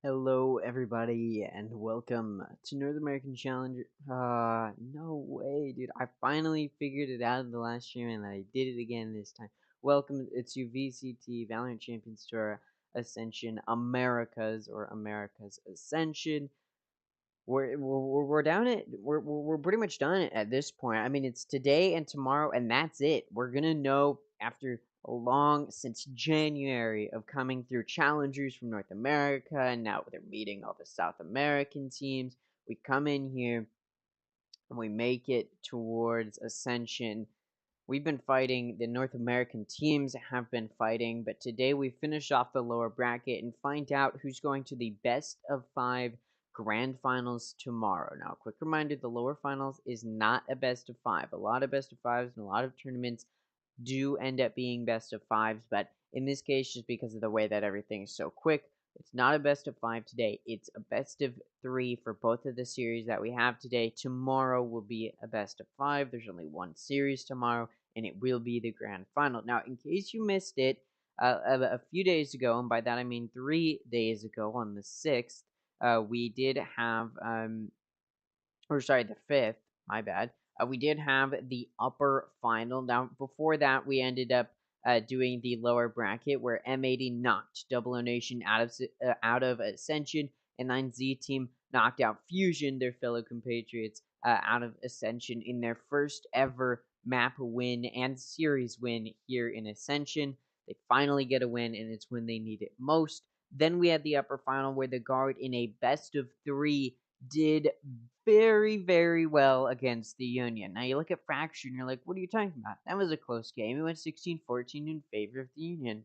Hello, everybody, and welcome to North American Challenger. No way, dude. I finally figured it out in the last stream, and I did it again this time. Welcome to VCT Valorant Champions Tour Ascension America's Ascension. We're down at we're pretty much done at this point. I mean, it's today and tomorrow, and that's it. We're gonna know after a long since January of coming through challengers from North America, and now they're meeting all the South American teams. We come in here and we make it towards Ascension. We've been fighting, the North American teams have been fighting, but today we finish off the lower bracket and find out who's going to the best of 5 grand finals tomorrow. Now, quick reminder, the lower finals is not a best of 5. A lot of best of 5s and a lot of tournaments do end up being best of 5s, but in this case, just because of the way that everything is so quick, it's not a best of 5 today. It's a best of 3 for both of the series that we have today. Tomorrow will be a best of 5. There's only one series tomorrow, and it will be the grand final. Now, in case you missed it, a few days ago, and by that I mean 3 days ago on the 6th, we did have, or sorry, the 5th, my bad. We did have the upper final. Now, before that, we ended up doing the lower bracket where M80 knocked Double O Nation out of Ascension, and 9Z Team knocked out Fusion, their fellow compatriots, out of Ascension in their first ever map win and series win here in Ascension. They finally get a win, and it's when they need it most. Then we had the upper final where the Guard in a best of 3 did very, very well against the Union. Now, you look at Fracture and you're like, what are you talking about? That was a close game. It went 16-14 in favor of the Union.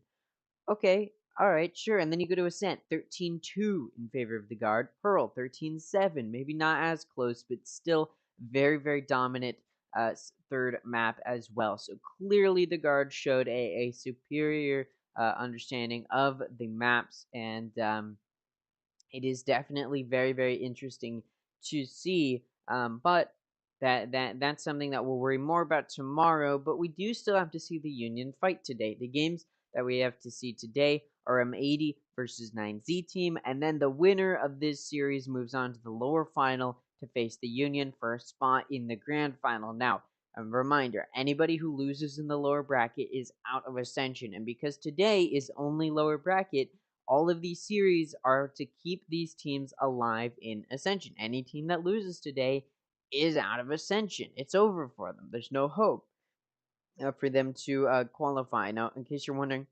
Okay, alright, sure. And then you go to Ascent, 13-2 in favor of the Guard. Pearl, 13-7. Maybe not as close, but still very, very dominant third map as well. So clearly the Guard showed a superior understanding of the maps, and it is definitely very, very interesting to see. But that's something that we'll worry more about tomorrow. But we do still have to see the Union fight today. The games that we have to see today are M80 versus 9Z Team, and then the winner of this series moves on to the lower final to face the Union for a spot in the grand final. Now, a reminder, anybody who loses in the lower bracket is out of Ascension, and because today is only lower bracket, all of these series are to keep these teams alive in Ascension. Any team that loses today is out of Ascension. It's over for them. There's no hope for them to qualify. Now, in case you're wondering,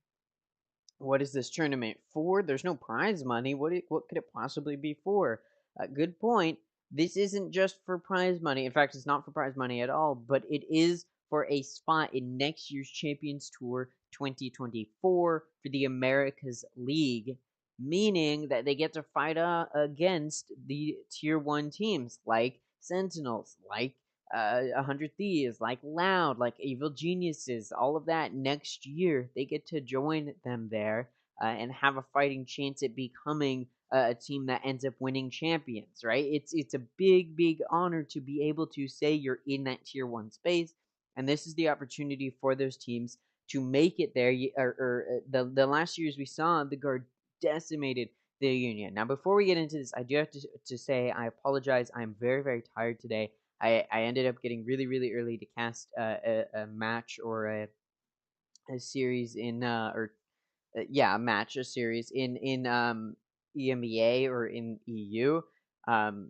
what is this tournament for? There's no prize money. What could it possibly be for? Good point. This isn't just for prize money. In fact, it's not for prize money at all, but it is for a spot in next year's Champions Tour 2024 for the Americas League, meaning that they get to fight against the Tier 1 teams like Sentinels, like 100 Thieves, like Loud, like Evil Geniuses, all of that next year. They get to join them there and have a fighting chance at becoming a team that ends up winning champions, right? It's a big, big honor to be able to say you're in that Tier 1 space, and this is the opportunity for those teams to make it there. The last years we saw, the Guard decimated the Union. Now, before we get into this, I do have to say I apologize. I'm very, very tired today. I ended up getting really, really early to cast a match or a series in a match, a series in EMEA or in EU.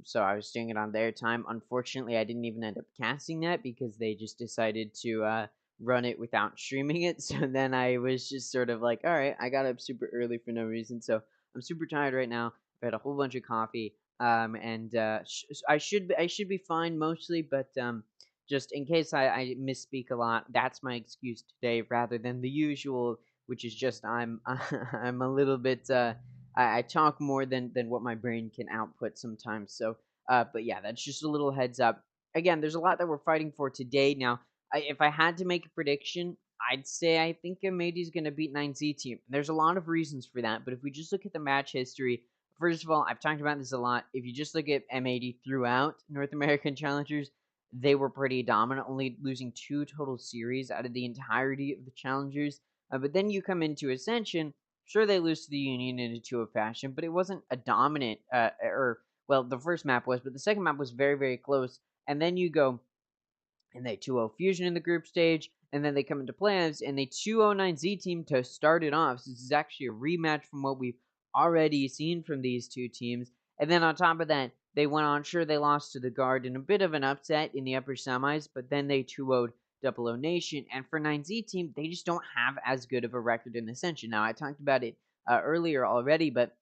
So I was doing it on their time. Unfortunately, I didn't even end up casting that because they just decided to run it without streaming it. So then I was just sort of like, all right, I got up super early for no reason. So I'm super tired right now. I've had a whole bunch of coffee. And I should be fine mostly, but just in case I misspeak a lot, that's my excuse today rather than the usual, which is just I'm I'm a little bit I talk more than what my brain can output sometimes. So but yeah, that's just a little heads up. Again, there's a lot that we're fighting for today. Now, if I had to make a prediction, I'd say I think M80 is going to beat 9Z Team. There's a lot of reasons for that, but if we just look at the match history, first of all, I've talked about this a lot. If you just look at M80 throughout North American Challengers, they were pretty dominant, only losing 2 total series out of the entirety of the Challengers. But then you come into Ascension, Sure, they lose to the Union in a 2-0 fashion, but it wasn't a dominant, or well, the first map was, but the second map was very, very close. And then you go and they 2-0 Fusion in the group stage, and then they come into playoffs and they 2-0 9Z team to start it off. So this is actually a rematch from what we've already seen from these two teams. And then on top of that, they went on. Sure, they lost to the Guard in a bit of an upset in the upper semis, but then they 2-0'd Double O Nation. And for 9Z team, they just don't have as good of a record in Ascension. Now, I talked about it earlier already, but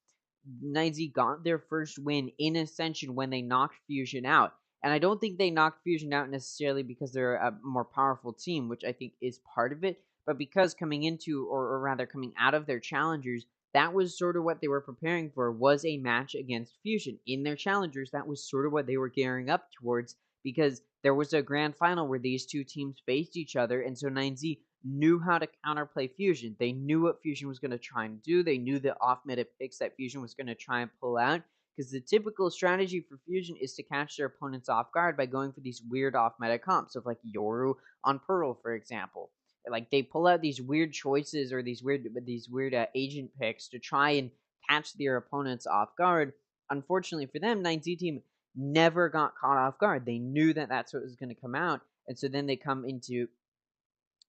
9Z got their first win in Ascension when they knocked Fusion out. And I don't think they knocked Fusion out necessarily because they're a more powerful team, which I think is part of it, but because coming into, or rather coming out of their challengers, that was sort of what they were preparing for, was a match against Fusion. In their challengers, that was sort of what they were gearing up towards, because there was a grand final where these two teams faced each other, and so 9Z knew how to counterplay Fusion. They knew what Fusion was going to try and do. They knew the off-meta picks that Fusion was going to try and pull out, because the typical strategy for Fusion is to catch their opponents off guard by going for these weird off-meta comps of like Yoru on Pearl, for example. Like they pull out these weird choices or these weird agent picks to try and catch their opponents off guard. Unfortunately for them, 9Z team never got caught off guard. They knew that that's what was going to come out, and so then they come into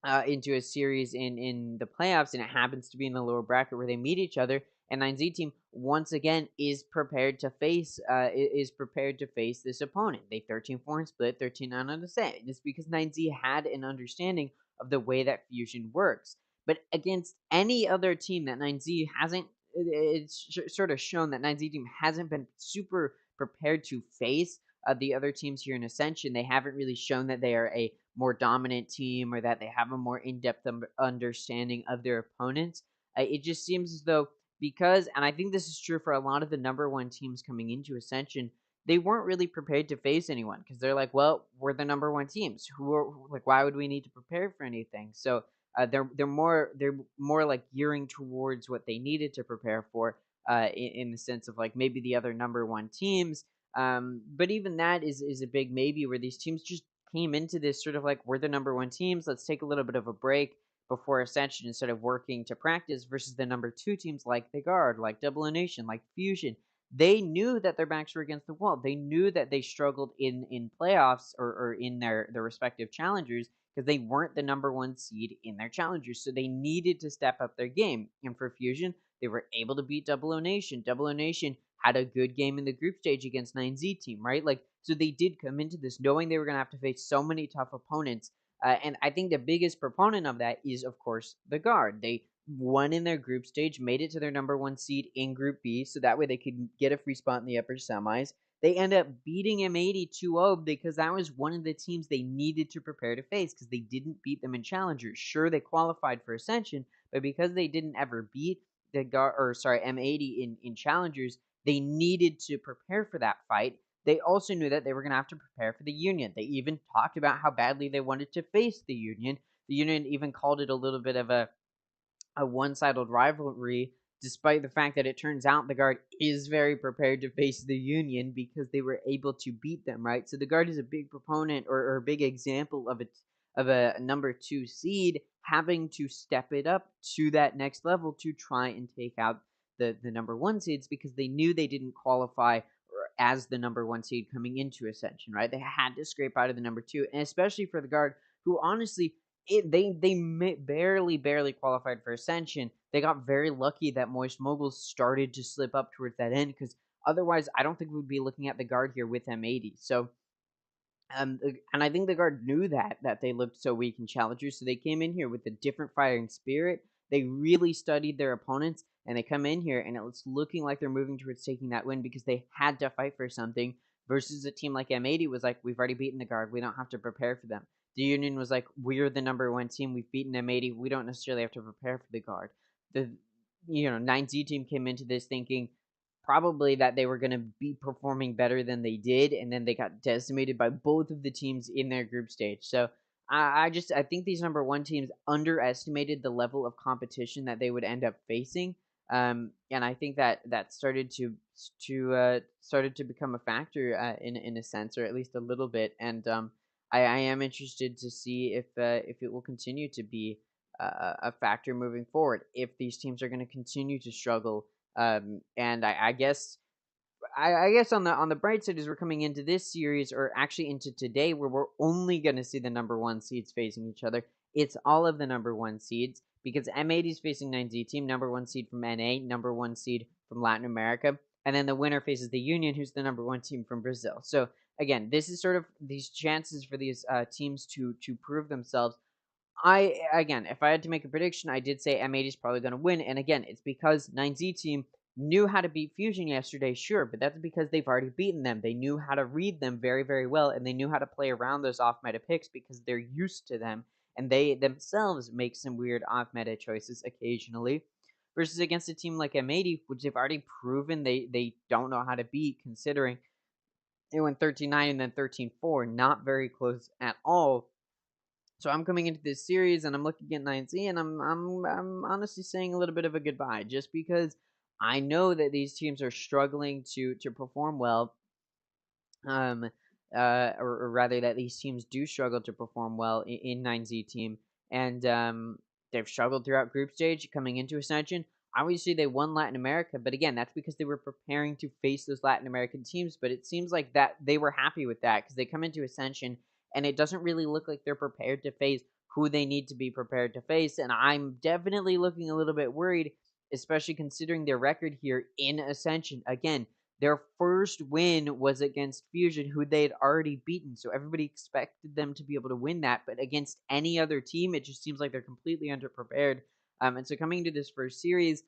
a series in the playoffs, and it happens to be in the lower bracket where they meet each other. And 9Z team once again is prepared to face this opponent. They 13-4 and split, 13-9 on the set. It's because 9Z had an understanding of the way that Fusion works. But against any other team that 9Z hasn't, it's sort of shown that 9Z team hasn't been super prepared to face the other teams here in Ascension. They haven't really shown that they are a more dominant team or that they have a more in-depth understanding of their opponents. It just seems as though, because, and I think this is true for a lot of the number one teams coming into Ascension, they weren't really prepared to face anyone, because they're like, well, we're the number one teams. Why would we need to prepare for anything? So they're more like gearing towards what they needed to prepare for, in the sense of like maybe the other number one teams. But even that is a big maybe, where these teams just came into this sort of like, we're the number one teams, let's take a little bit of a break before Ascension instead of working to practice, versus the number two teams like the Guard, like Double O Nation, like Fusion. They knew that their backs were against the wall. They knew that they struggled in playoffs or in their respective challengers, because they weren't the number one seed in their challengers. So they needed to step up their game. And for Fusion, they were able to beat Double O Nation. Double O Nation had a good game in the group stage against 9Z team, right? Like, so they did come into this knowing they were going to have to face so many tough opponents. And I think the biggest proponent of that is, of course, the Guard. They won in their group stage, made it to their number one seed in Group B, so that way they could get a free spot in the upper semis. They end up beating M80 2-0 because that was one of the teams they needed to prepare to face, because they didn't beat them in Challengers. Sure, they qualified for Ascension, but because they didn't ever beat the M80 in Challengers, they needed to prepare for that fight. They also knew that they were going to have to prepare for the Union. They even talked about how badly they wanted to face the Union. The Union even called it a little bit of a one-sided rivalry, despite the fact that it turns out the Guard is very prepared to face the Union because they were able to beat them, right? So the Guard is a big proponent or a big example of a number two seed having to step it up to that next level to try and take out the number one seeds, because they knew they didn't qualify as the number one seed coming into Ascension, right? They had to scrape out of the number two, and especially for the Guard, who honestly, they barely qualified for Ascension. They got very lucky that Moist Moguls started to slip up towards that end, because otherwise I don't think we'd be looking at the Guard here with M80. So and I think the Guard knew that they looked so weak in Challengers, so they came in here with a different fighting spirit. They really studied their opponents, and they come in here, and it's looking like they're moving towards taking that win because they had to fight for something, versus a team like M80 was like, we've already beaten the Guard, we don't have to prepare for them. The Union was like, we're the number one team, we've beaten M80, we don't necessarily have to prepare for the Guard. The 9Z team came into this thinking probably that they were going to be performing better than they did, and then they got decimated by both of the teams in their group stage. So I think these number one teams underestimated the level of competition that they would end up facing, and I think that started to become a factor in a sense, or at least a little bit. And I am interested to see if it will continue to be a factor moving forward if these teams are going to continue to struggle. And I guess I guess on the bright side is we're coming into this series, or actually into today, where we're only going to see the number one seeds facing each other. It's all of the number one seeds because M80 is facing 9Z team, number one seed from NA, number one seed from Latin America, and then the winner faces the Union, who's the number one team from Brazil. So again, this is sort of these chances for these teams to prove themselves. Again, if I had to make a prediction, I did say M80 is probably going to win, and again, it's because 9Z team knew how to beat Fusion yesterday, sure, but that's because they've already beaten them. They knew how to read them very, very well, and they knew how to play around those off-meta picks because they're used to them, and they themselves make some weird off-meta choices occasionally. Versus against a team like M80, which they've already proven they don't know how to beat, considering they went 13-9 and then 13-4, not very close at all. So I'm coming into this series and I'm looking at 9Z and I'm honestly saying a little bit of a goodbye, just because I know that these teams are struggling to perform well. Or rather that these teams do struggle to perform well in 9Z team, and they've struggled throughout group stage coming into Ascension. Obviously, they won Latin America, but again, that's because they were preparing to face those Latin American teams. But it seems like that they were happy with that because they come into Ascension, and it doesn't really look like they're prepared to face who they need to be prepared to face. And I'm definitely looking a little bit worried, especially considering their record here in Ascension. Again, their first win was against Fusion, who they had already beaten, so everybody expected them to be able to win that. But against any other team, it just seems like they're completely underprepared. And so coming into this first series,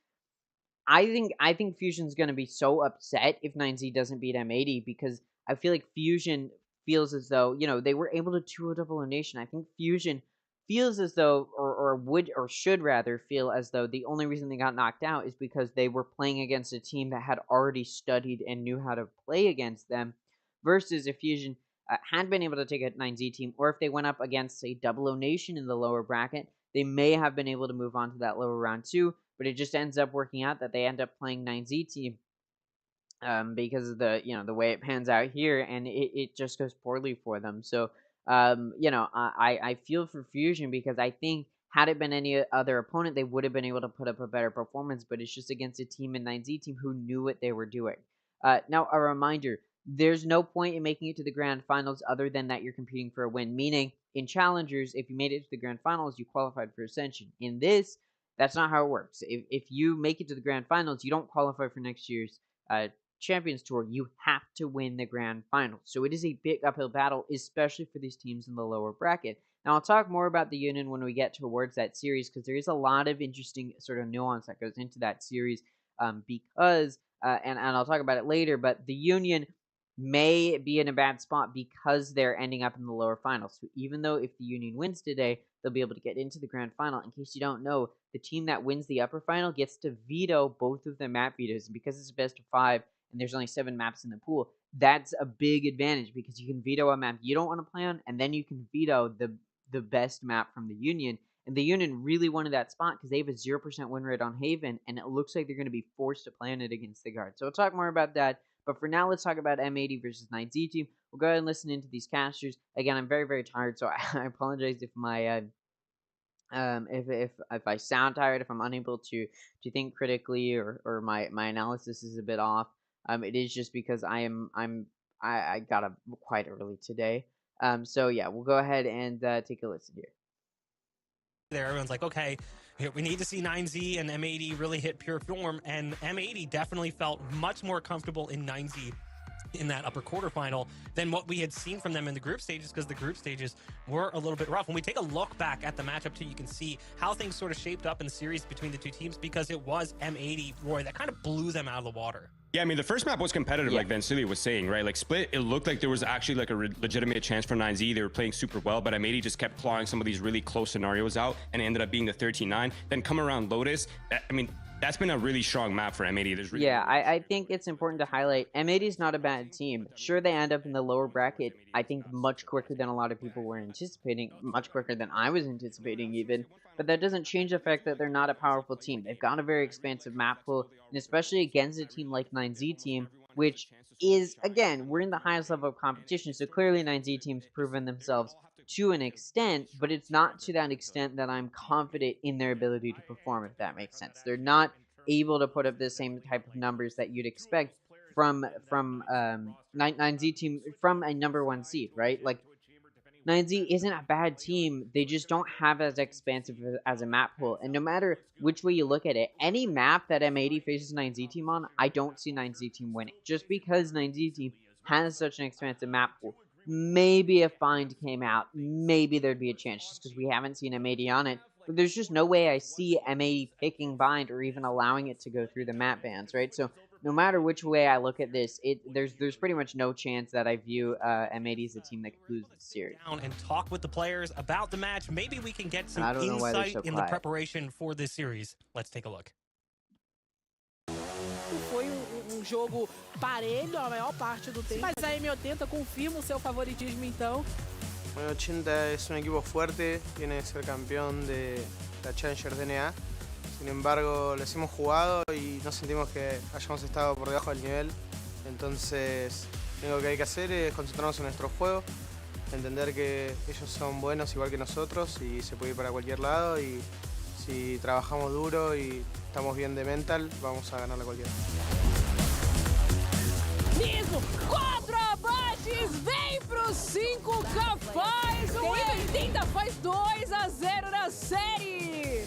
I think Fusion's going to be so upset if 9Z doesn't beat M80, because I feel like Fusion feels as though, they were able to 2-0 double elimination. I think Fusion feels as though, or would, or should rather feel as though the only reason they got knocked out is because they were playing against a team that had already studied and knew how to play against them, versus if Fusion had been able to take a 9Z team, or if they went up against, say, double elimination in the lower bracket, they may have been able to move on to that lower round 2, but it just ends up working out that they end up playing 9Z team because of the way it pans out here, and it just goes poorly for them. So I feel for Fusion, because I think had it been any other opponent, they would have been able to put up a better performance, but it's just against a team in 9Z team who knew what they were doing. Now, a reminder, there's no point in making it to the grand finals other than that you're competing for a win, meaning in challengers, if you made it to the grand finals, you qualified for Ascension. In this, that's not how it works. If you make it to the grand finals, you don't qualify for next year's Champions Tour. You have to win the grand finals. So it is a big uphill battle, especially for these teams in the lower bracket. Now, I'll talk more about the Union when we get towards that series, because there is a lot of interesting sort of nuance that goes into that series, because, and I'll talk about it later, but the Union may be in a bad spot because they're ending up in the lower finals. So even though if the Union wins today, they'll be able to get into the grand final. In case you don't know, the team that wins the upper final gets to veto both of the map vetoes. And because it's a best of 5 and there's only 7 maps in the pool, that's a big advantage, because you can veto a map you don't want to play on, and then you can veto the best map from the Union. And the Union really wanted that spot because they have a 0% win rate on Haven, and it looks like they're going to be forced to play on it against the Guard. So we'll talk more about that. But for now, let's talk about M80 versus 9Z team. We'll go ahead and listen into these casters. Again, I'm very, very tired, so I apologize if my if I sound tired, if I'm unable to think critically, or my analysis is a bit off. It is just because I got up quite early today. So yeah, we'll go ahead and take a listen here. There, everyone's like, okay, we need to see 9Z and M80 really hit pure form, and M80 definitely felt much more comfortable in 9Z in that upper quarterfinal than what we had seen from them in the group stages, because the group stages were a little bit rough. When we take a look back at the matchup too, you can see how things sort of shaped up in the series between the two teams, because it was M80, Roy, that kind of blew them out of the water. Yeah, I mean, the first map was competitive, like Vansili was saying, right? Like Split, it looked like there was actually like a legitimate chance for 9Z. They were playing super well, but M80 just kept clawing some of these really close scenarios out, and it ended up being the 13-9. Then come around Lotus, I mean, that's been a really strong map for M80. There's really I think it's important to highlight M80 is not a bad team. Sure, they end up in the lower bracket, I think, much quicker than a lot of people were anticipating, much quicker than I was anticipating even, but that doesn't change the fact that they're not a powerful team. They've got a very expansive map pool, and especially against a team like 9Z team, which is, again, we're in the highest level of competition, so clearly 9Z team's proven themselves to an extent, but it's not to that extent that I'm confident in their ability to perform, if that makes sense. They're not able to put up the same type of numbers that you'd expect from 9Z team, from a number 1 seed, right? Like 9Z isn't a bad team. They just don't have as expansive as a map pool. And no matter which way you look at it, any map that M80 faces 9Z team on, I don't see 9Z team winning. Just because 9Z team has such an expansive map pool. Maybe if Find came out, maybe there'd be a chance just because we haven't seen M80 on it. But there's just no way I see M80 picking Bind or even allowing it to go through the map bans, right? So no matter which way I look at this, there's pretty much no chance that I view M80 as a team that could lose this series. And talk with the players about the match. Maybe we can get some insight so in the preparation for this series. Let's take a look. Foi jogo parelho a maior parte do tempo, mas a M80 confirma o seu favoritismo então. M80 es un equipo fuerte, viene de ser campeón de la Challenger DNA. Sin embargo, les hemos jugado y no sentimos que hayamos estado por debajo del nivel. Entonces, lo único que hay que hacer es concentrarnos en nuestro juego, entender que ellos son buenos igual que nosotros y se puede ir para cualquier lado. Y si trabajamos duro y estamos bien de mental, vamos a ganarle a cualquiera. Nico, 4 abates, vem pro 5K, faz o M80 faz 2-0 na série.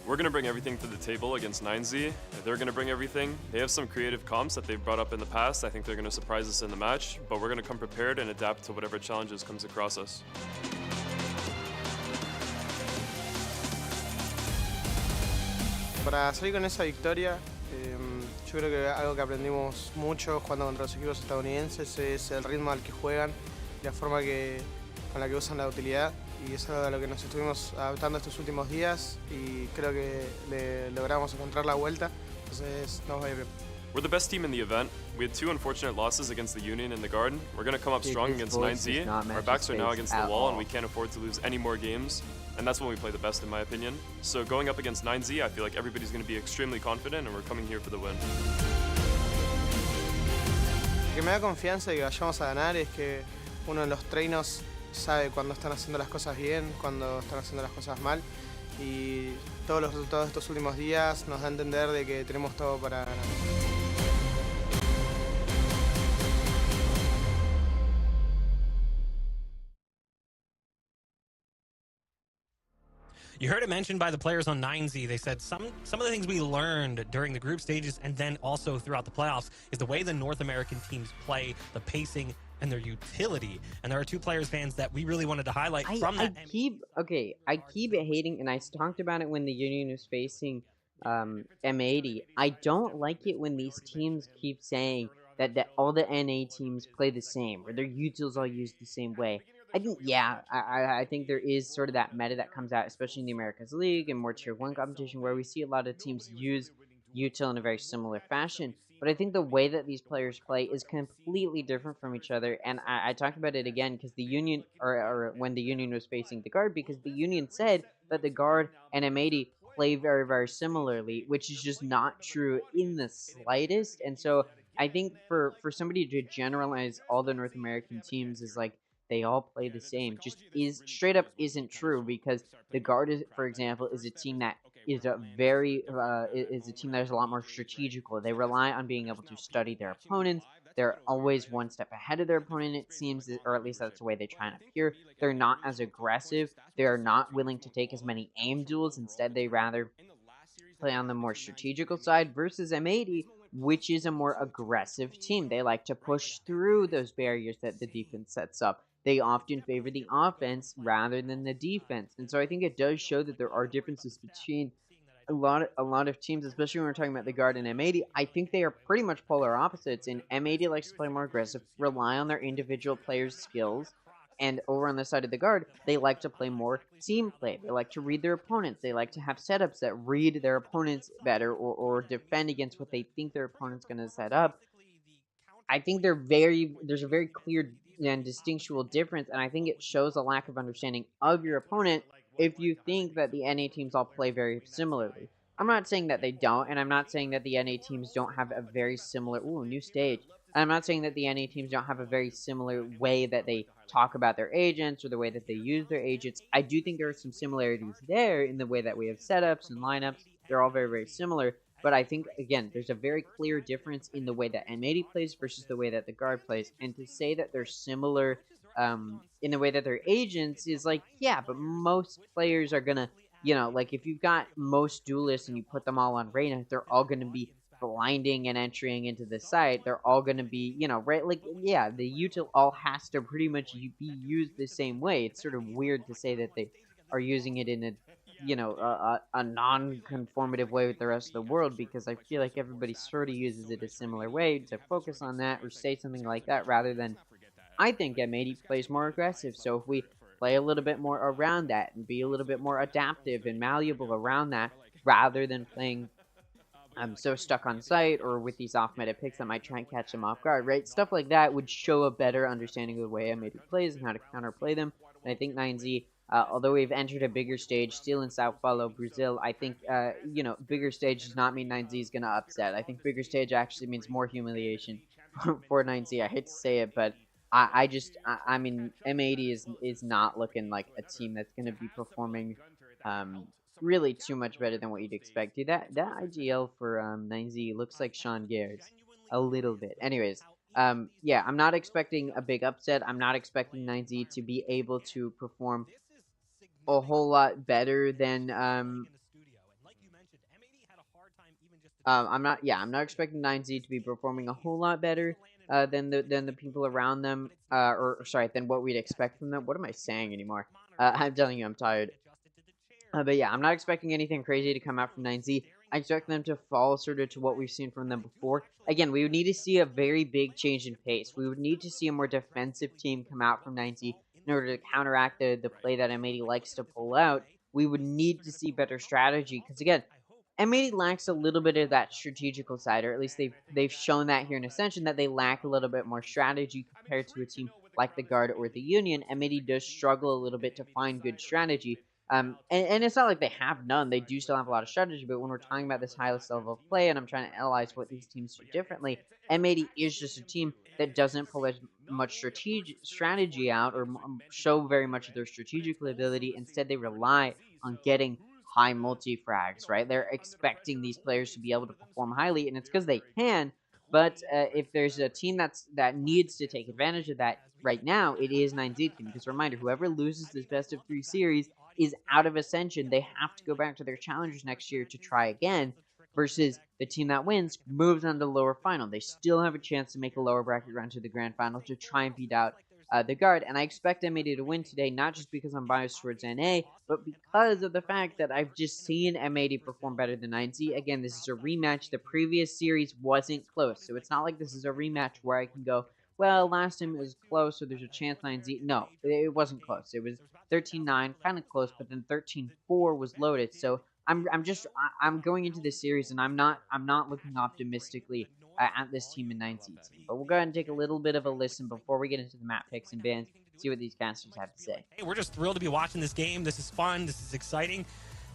We're going to bring everything to the table against 9Z. They're going to bring everything. They have some creative comps that they've brought up in the past. I think they're going to surprise us in the match, but we're going to come prepared and adapt to whatever challenges comes across us. Para salir con esa victoria, yo creo que algo que aprendimos mucho jugando contra los equipos estadounidenses es el ritmo al que juegan y la forma con la que usan la utilidad. Y eso es a lo que nos estuvimos adaptando estos últimos días y creo que le logramos encontrar la vuelta, entonces nos va a ir bien. We're the best team in the event. We had 2 unfortunate losses against the Union and the Garden. We're going to come up strong against 9Z. Our backs are now against the wall and we can't afford to lose any more games. And that's when we play the best in my opinion. So going up against 9Z, I feel like everybody's going to be extremely confident and we're coming here for the win. Lo que me da confianza de que vayamos a ganar es que uno de los trainers sabe cuando están haciendo las cosas bien, cuando están haciendo las cosas mal y todos los resultados de estos últimos días nos da a entender de que tenemos todo para ganar. You heard it mentioned by the players on 9Z. They said some of the things we learned during the group stages and then also throughout the playoffs is the way the North American teams play, the pacing, and their utility. And there are 2 players fans that we really wanted to highlight from that. I keep hating, and I talked about it when the Union was facing M80. I don't like it when these teams keep saying that all the NA teams play the same, or their utils all used the same way. I think, yeah, I think there is sort of that meta that comes out, especially in the Americas League and more Tier 1 competition, where we see a lot of teams use util in a very similar fashion. But I think the way that these players play is completely different from each other, and I talked about it again because the Union, or when the Union was facing the Guard, because the Union said that the Guard and M80 play very, very similarly, which is just not true in the slightest. And so I think for somebody to generalize all the North American teams is like they all play the same just is straight up isn't true, because the Guard is, for example, is a team that is a very is a team that is a lot more strategical. They rely on being able to study their opponents. They're always one step ahead of their opponent, it seems, or at least that's the way they try and appear. They're not as aggressive. They're not willing to take as many aim duels. Instead, they rather play on the more strategical side, versus M80, which is a more aggressive team. They like to push through those barriers that the defense sets up. They often favor the offense rather than the defense. And so I think it does show that there are differences between a lot of teams, especially when we're talking about the Guard and M80. I think they are pretty much polar opposites, and M80 likes to play more aggressive, rely on their individual players' skills, and over on the side of the Guard, they like to play more team play. They like to read their opponents. They like to have setups that read their opponents better, or defend against what they think their opponent's going to set up. I think there's a very clear and distinctual difference, and I think it shows a lack of understanding of your opponent if you think that the NA teams all play very similarly. I'm not saying that they don't, and I'm not saying that the NA teams don't have a very similar... Ooh, new stage. I'm not saying that the NA teams don't have a very similar way that they talk about their agents or the way that they use their agents. I do think there are some similarities there in the way that we have setups and lineups. They're all very, very similar. But I think, again, there's a very clear difference in the way that M80 plays versus the way that the guard plays. And to say that they're similar in the way that they're agents is like, yeah, but most players are going to, like if you've got most duelists and you put them all on Reyna, they're all going to be blinding and entering into the site. They're all going to be, right? Like, yeah, the util all has to pretty much be used the same way. It's sort of weird to say that they are using it in a a non-conformative way with the rest of the world, because I feel like everybody sort of uses it a similar way to focus on that or say something like that, rather than, I think M80 plays more aggressive. So if we play a little bit more around that and be a little bit more adaptive and malleable around that, rather than playing so stuck on site or with these off-meta picks that might try and catch them off guard, right? Stuff like that would show a better understanding of the way M80 plays and how to counterplay them. And I think 9Z, although we've entered a bigger stage, still in Sao Paulo, Brazil, I think, bigger stage does not mean 9Z is going to upset. I think bigger stage actually means more humiliation for 9Z. I hate to say it, but I mean, M80 is not looking like a team that's going to be performing really too much better than what you'd expect. Dude, that IGL for 9Z looks like Sean Gares a little bit. Anyways, yeah, I'm not expecting a big upset. I'm not expecting 9Z to be able to perform a whole lot better than I'm not expecting 9Z to be performing a whole lot better than the people around them, or sorry, than what we'd expect from them. What am I saying anymore? I'm telling you, I'm tired. But yeah, I'm not expecting anything crazy to come out from 9Z. I expect them to fall sort of to what we've seen from them before. Again, we would need to see a very big change in pace. We would need to see a more defensive team come out from 9Z in order to counteract the play that M80 likes to pull out. We would need to see better strategy, because again, M80 lacks a little bit of that strategical side, or at least they've shown that here in Ascension, that they lack a little bit more strategy compared to a team like the Guard or the Union. M80 does struggle a little bit to find good strategy. And it's not like they have none. They do still have a lot of strategy, but when we're talking about this highest level of play and I'm trying to analyze what these teams do differently, M80 is just a team that doesn't pull as much strategy out or show very much of their strategical ability. Instead, they rely on getting high multi-frags, right? They're expecting these players to be able to perform highly, and it's because they can. But if there's a team that needs to take advantage of that right now, it is 9Z team. Because reminder, whoever loses this best of 3 series is out of Ascension. They have to go back to their challengers next year to try again, versus the team that wins moves on to the lower final. They still have a chance to make a lower bracket run to the grand final to try and beat out the Guard. And I expect M80 to win today, not just because I'm biased towards NA, but because of the fact that I've just seen M80 perform better than 9Z. Again, this is a rematch. The previous series wasn't close, so it's not like this is a rematch where I can go, well, last time it was close, so there's a chance 9Z. No, it wasn't close. It was 13-9, kind of close, but then 13-4 was loaded. So I'm going into this series, and I'm not looking optimistically at this team in 9Z team. But we'll go ahead and take a little bit of a listen before we get into the map picks and bans, see what these casters have to say. Hey, we're just thrilled to be watching this game. This is fun. This is exciting.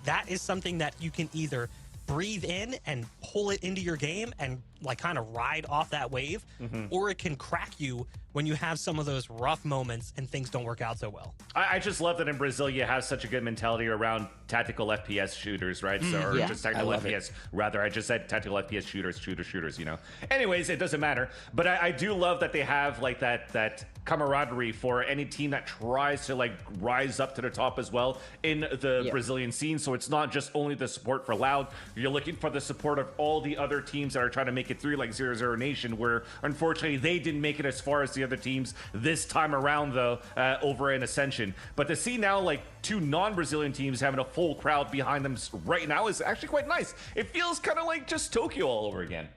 That is something that you can either breathe in and pull it into your game and like kind of ride off that wave, or it can crack you when you have some of those rough moments and things don't work out so well. I just love that in Brazil you have such a good mentality around tactical FPS shooters, right? So, or just tactical FPS, rather. I just said tactical FPS shooters, you know. Anyways, it doesn't matter. But I do love that they have like that camaraderie for any team that tries to like rise up to the top as well in the Brazilian scene. So it's not just only the support for Loud. You're looking for the support of all the other teams that are trying to make it through, like 0-0 Nation, where unfortunately they didn't make it as far as the other teams this time around, though, over in Ascension. But to see now like 2 non-Brazilian teams having a full crowd behind them right now is actually quite nice. It feels kind of like just Tokyo all over again.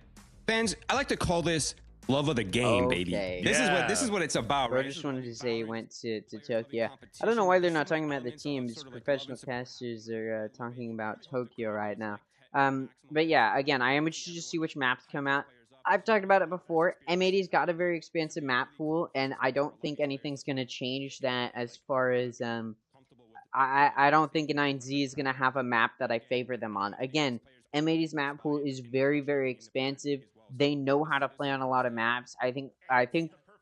Fans, I like to call this love of the game, baby. This is what it's about, right? I just wanted to say he went to Tokyo. I don't know why they're not talking about the teams. Professional casters are talking about Tokyo right now. But yeah, again, I am interested to see which maps come out. I've talked about it before. M80's got a very expansive map pool, and I don't think anything's going to change that as far as, I don't think 9Z is going to have a map that I favor them on. Again, M80's map pool is very, very expansive. They know how to play on a lot of maps. I think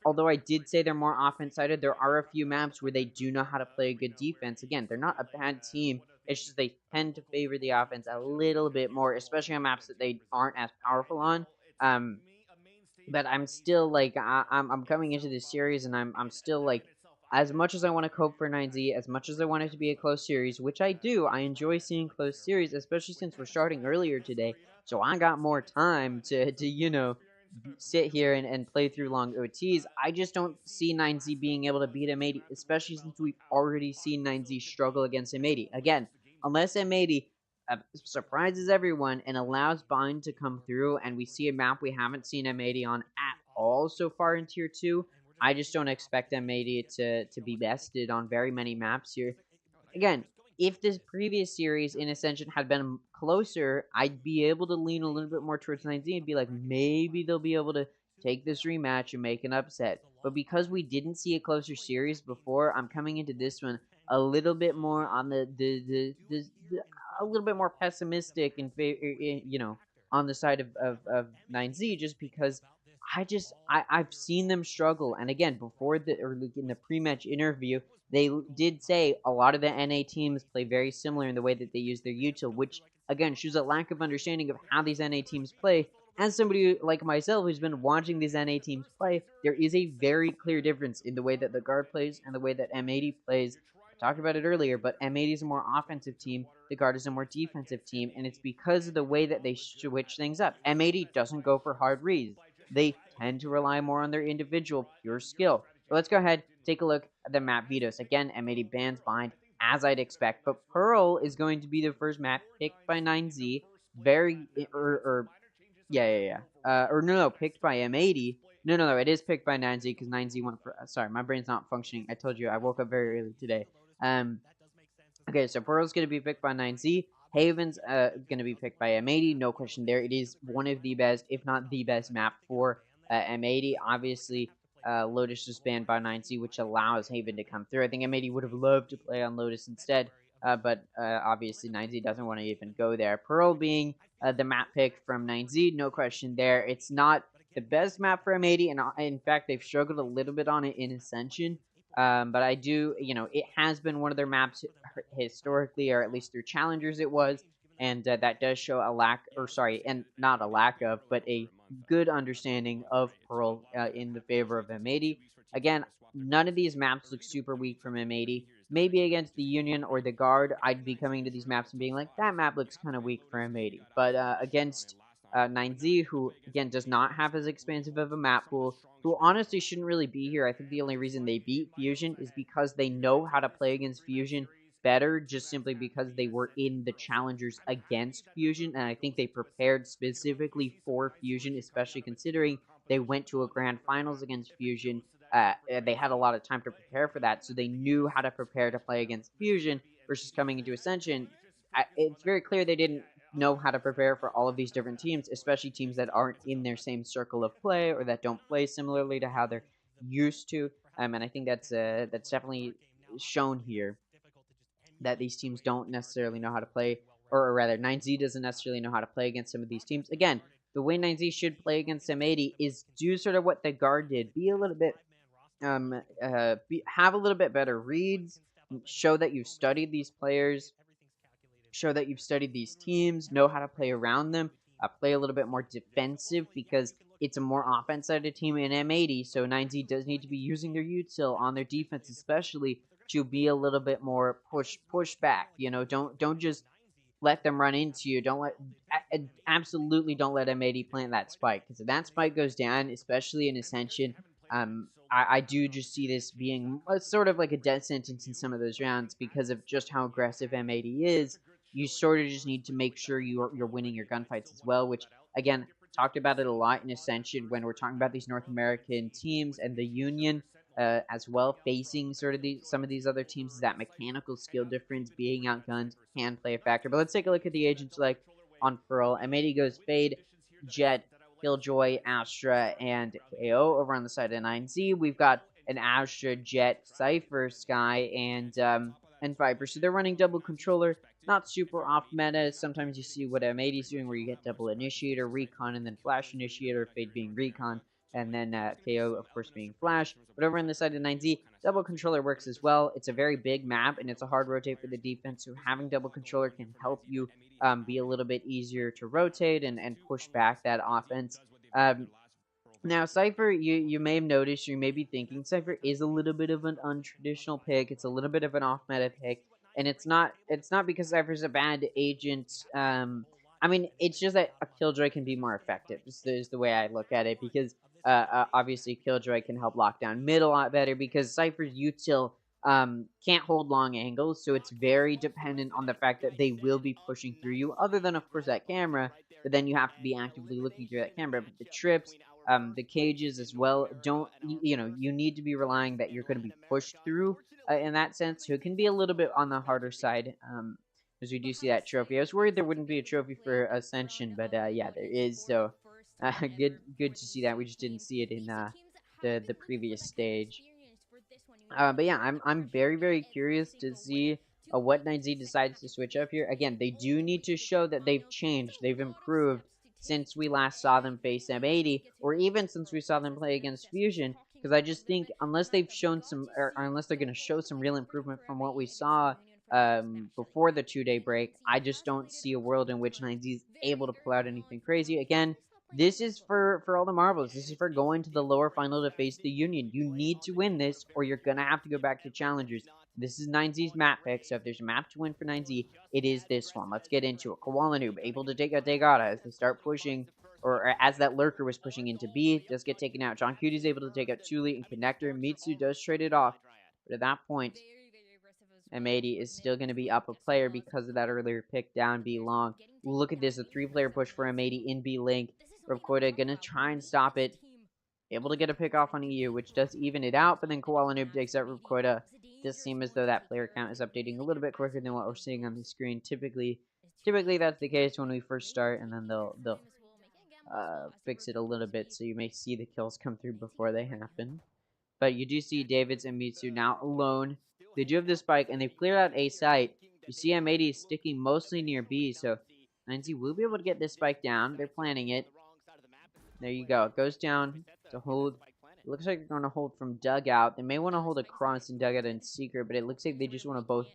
although I did say they're more offense-sided, there are a few maps where they do know how to play good defense. Again, they're not a bad team. It's just they tend to favor the offense a little bit more, especially on maps that they aren't as powerful on. But I'm still like I'm coming into this series, and I'm still like, as much as I want to cope for 9Z, as much as I want it to be a close series, which I do, I enjoy seeing close series, especially since we're starting earlier today. So I got more time to sit here and play through long OTs. I just don't see 9Z being able to beat M80, especially since we've already seen 9Z struggle against M80. Again, unless M80 surprises everyone and allows Bind to come through, and we see a map we haven't seen M80 on at all so far in Tier 2, I just don't expect M80 to be bested on very many maps here. Again, if this previous series in Ascension had been closer, I'd be able to lean a little bit more towards 9Z and be like, maybe they'll be able to take this rematch and make an upset. But because we didn't see a closer series before, I'm coming into this one a little bit more on the a little bit more pessimistic in on the side of 9Z, just because I've seen them struggle. And again, in the pre-match interview, they did say a lot of the NA teams play very similar in the way that they use their util, which again shows a lack of understanding of how these NA teams play. As somebody like myself who's been watching these NA teams play, there is a very clear difference in the way that the guard plays and the way that M80 plays. I talked about it earlier, but M80 is a more offensive team, the guard is a more defensive team, and it's because of the way that they switch things up. M80 doesn't go for hard reads. They tend to rely more on their individual pure skill. But let's go ahead, take a look at the map Vitos. Again, M80 bans Bind, as I'd expect, but Pearl is going to be the first map picked by 9Z. Picked by M80. No, it is picked by 9Z, because 9Z went for, sorry, my brain's not functioning. I told you, I woke up very early today. Okay, so Pearl's going to be picked by 9Z. Haven's going to be picked by M80, no question there. It is one of the best, if not the best map for M80. Obviously, Lotus was banned by 9Z, which allows Haven to come through. I think M80 would have loved to play on Lotus instead, but obviously 9Z doesn't want to even go there. Pearl being the map pick from 9Z, no question there. It's not the best map for M80, and in fact, they've struggled a little bit on it in Ascension. But I do, it has been one of their maps historically, or at least through challengers it was, and that does show a lack, and not a lack of, but a good understanding of Pearl in the favor of M80. Again, none of these maps look super weak from M80. Maybe against the Union or the Guard, I'd be coming to these maps and being like, that map looks kind of weak for M80. But against 9Z, who, again, does not have as expansive of a map pool, who honestly shouldn't really be here. I think the only reason they beat Fusion is because they know how to play against Fusion better, just simply because they were in the challengers against Fusion, and I think they prepared specifically for Fusion, especially considering they went to a grand finals against Fusion. They had a lot of time to prepare for that, so they knew how to prepare to play against Fusion versus coming into Ascension. It's very clear they didn't know how to prepare for all of these different teams, especially teams that aren't in their same circle of play or that don't play similarly to how they're used to. And I think that's definitely shown here, that these teams don't necessarily know how to play, or rather 9Z doesn't necessarily know how to play against some of these teams. Again, the way 9Z should play against M80 is do sort of what the Guard did. Be a little bit, have a little bit better reads, show that you've studied these players, show that you've studied these teams, know how to play around them, play a little bit more defensive, because it's a more offense-sided team in M80, so 9Z does need to be using their util on their defense, especially to be a little bit more push back. Don't just let them run into you. Absolutely don't let M80 plant that spike, because if that spike goes down, especially in Ascension, I do just see this being sort of like a death sentence in some of those rounds because of just how aggressive M80 is. You sort of just need to make sure you're winning your gunfights as well, which, again, talked about it a lot in Ascension when we're talking about these North American teams and the Union as well, facing sort of some of these other teams. Is that mechanical skill difference, being outgunned, can play a factor. But let's take a look at the agents like on Pearl. M80 goes Fade, Jet, Killjoy, Astra, and KO. Over on the side of 9Z, we've got an Astra, Jet, Cypher, Sky, and Viper. So they're running double controller. not super off meta. Sometimes you see what M80 is doing, where you get double initiator, recon, and then flash initiator, Fade being recon, and then KO, of course, being flash. But over on the side of 9Z, double controller works as well. It's a very big map, and it's a hard rotate for the defense, so having double controller can help you be a little bit easier to rotate and push back that offense. Now, Cypher, you may have noticed, you may be thinking, Cypher is a little bit of an untraditional pick. It's a little bit of an off-meta pick, and it's not because Cypher's a bad agent. I mean, it's just that a Killjoy can be more effective, is the way I look at it, because obviously Killjoy can help lock down mid a lot better, because Cypher's util can't hold long angles, so it's very dependent on the fact that they will be pushing through you, other than, of course, that camera, but then you have to be actively looking through that camera. But the trips, the cages as well, you need to be relying that you're going to be pushed through in that sense, so it can be a little bit on the harder side, as we do see that trophy. I was worried there wouldn't be a trophy for Ascension, but yeah, there is, so good to see that. We just didn't see it in the previous stage. But yeah, I'm very, very curious to see what 9Z decides to switch up here. Again, they do need to show that they've changed, they've improved since we last saw them face M80, or even since we saw them play against Fusion, because I just think unless they've shown some, or unless they're going to show some real improvement from what we saw before the 2-day break, I just don't see a world in which 9Z is able to pull out anything crazy. Again, this is for all the marbles. This is for going to the lower final to face the Union. You need to win this, or you're going to have to go back to Challengers. This is 9Z's map pick, so if there's a map to win for 9Z, it is this one. Let's get into it. Koala Noob able to take out Degata as they start pushing, or as that Lurker was pushing into B, does get taken out. John Cutie's able to take out Tuli and Connector. Mitsu does trade it off, but at that point, M80 is still going to be up a player because of that earlier pick down B long. Look at this, a 3-player push for M80 in B link. Ravkoida going to try and stop it. Able to get a pick off on EU, which does even it out, but then Koala Noob takes out Ravkoida. Does seem as though that player count is updating a little bit quicker than what we're seeing on the screen. Typically that's the case when we first start, and then they'll fix it a little bit, so you may see the kills come through before they happen. But you do see Davids and Mitsu now alone. They do have the spike, and they've cleared out A site. You see M80 is sticking mostly near B, so 9Z will be able to get this spike down. They're planning it. There you go. It goes down to hold. It looks like they're going to hold from dugout. They may want to hold across in dugout and secret, but it looks like they just want to both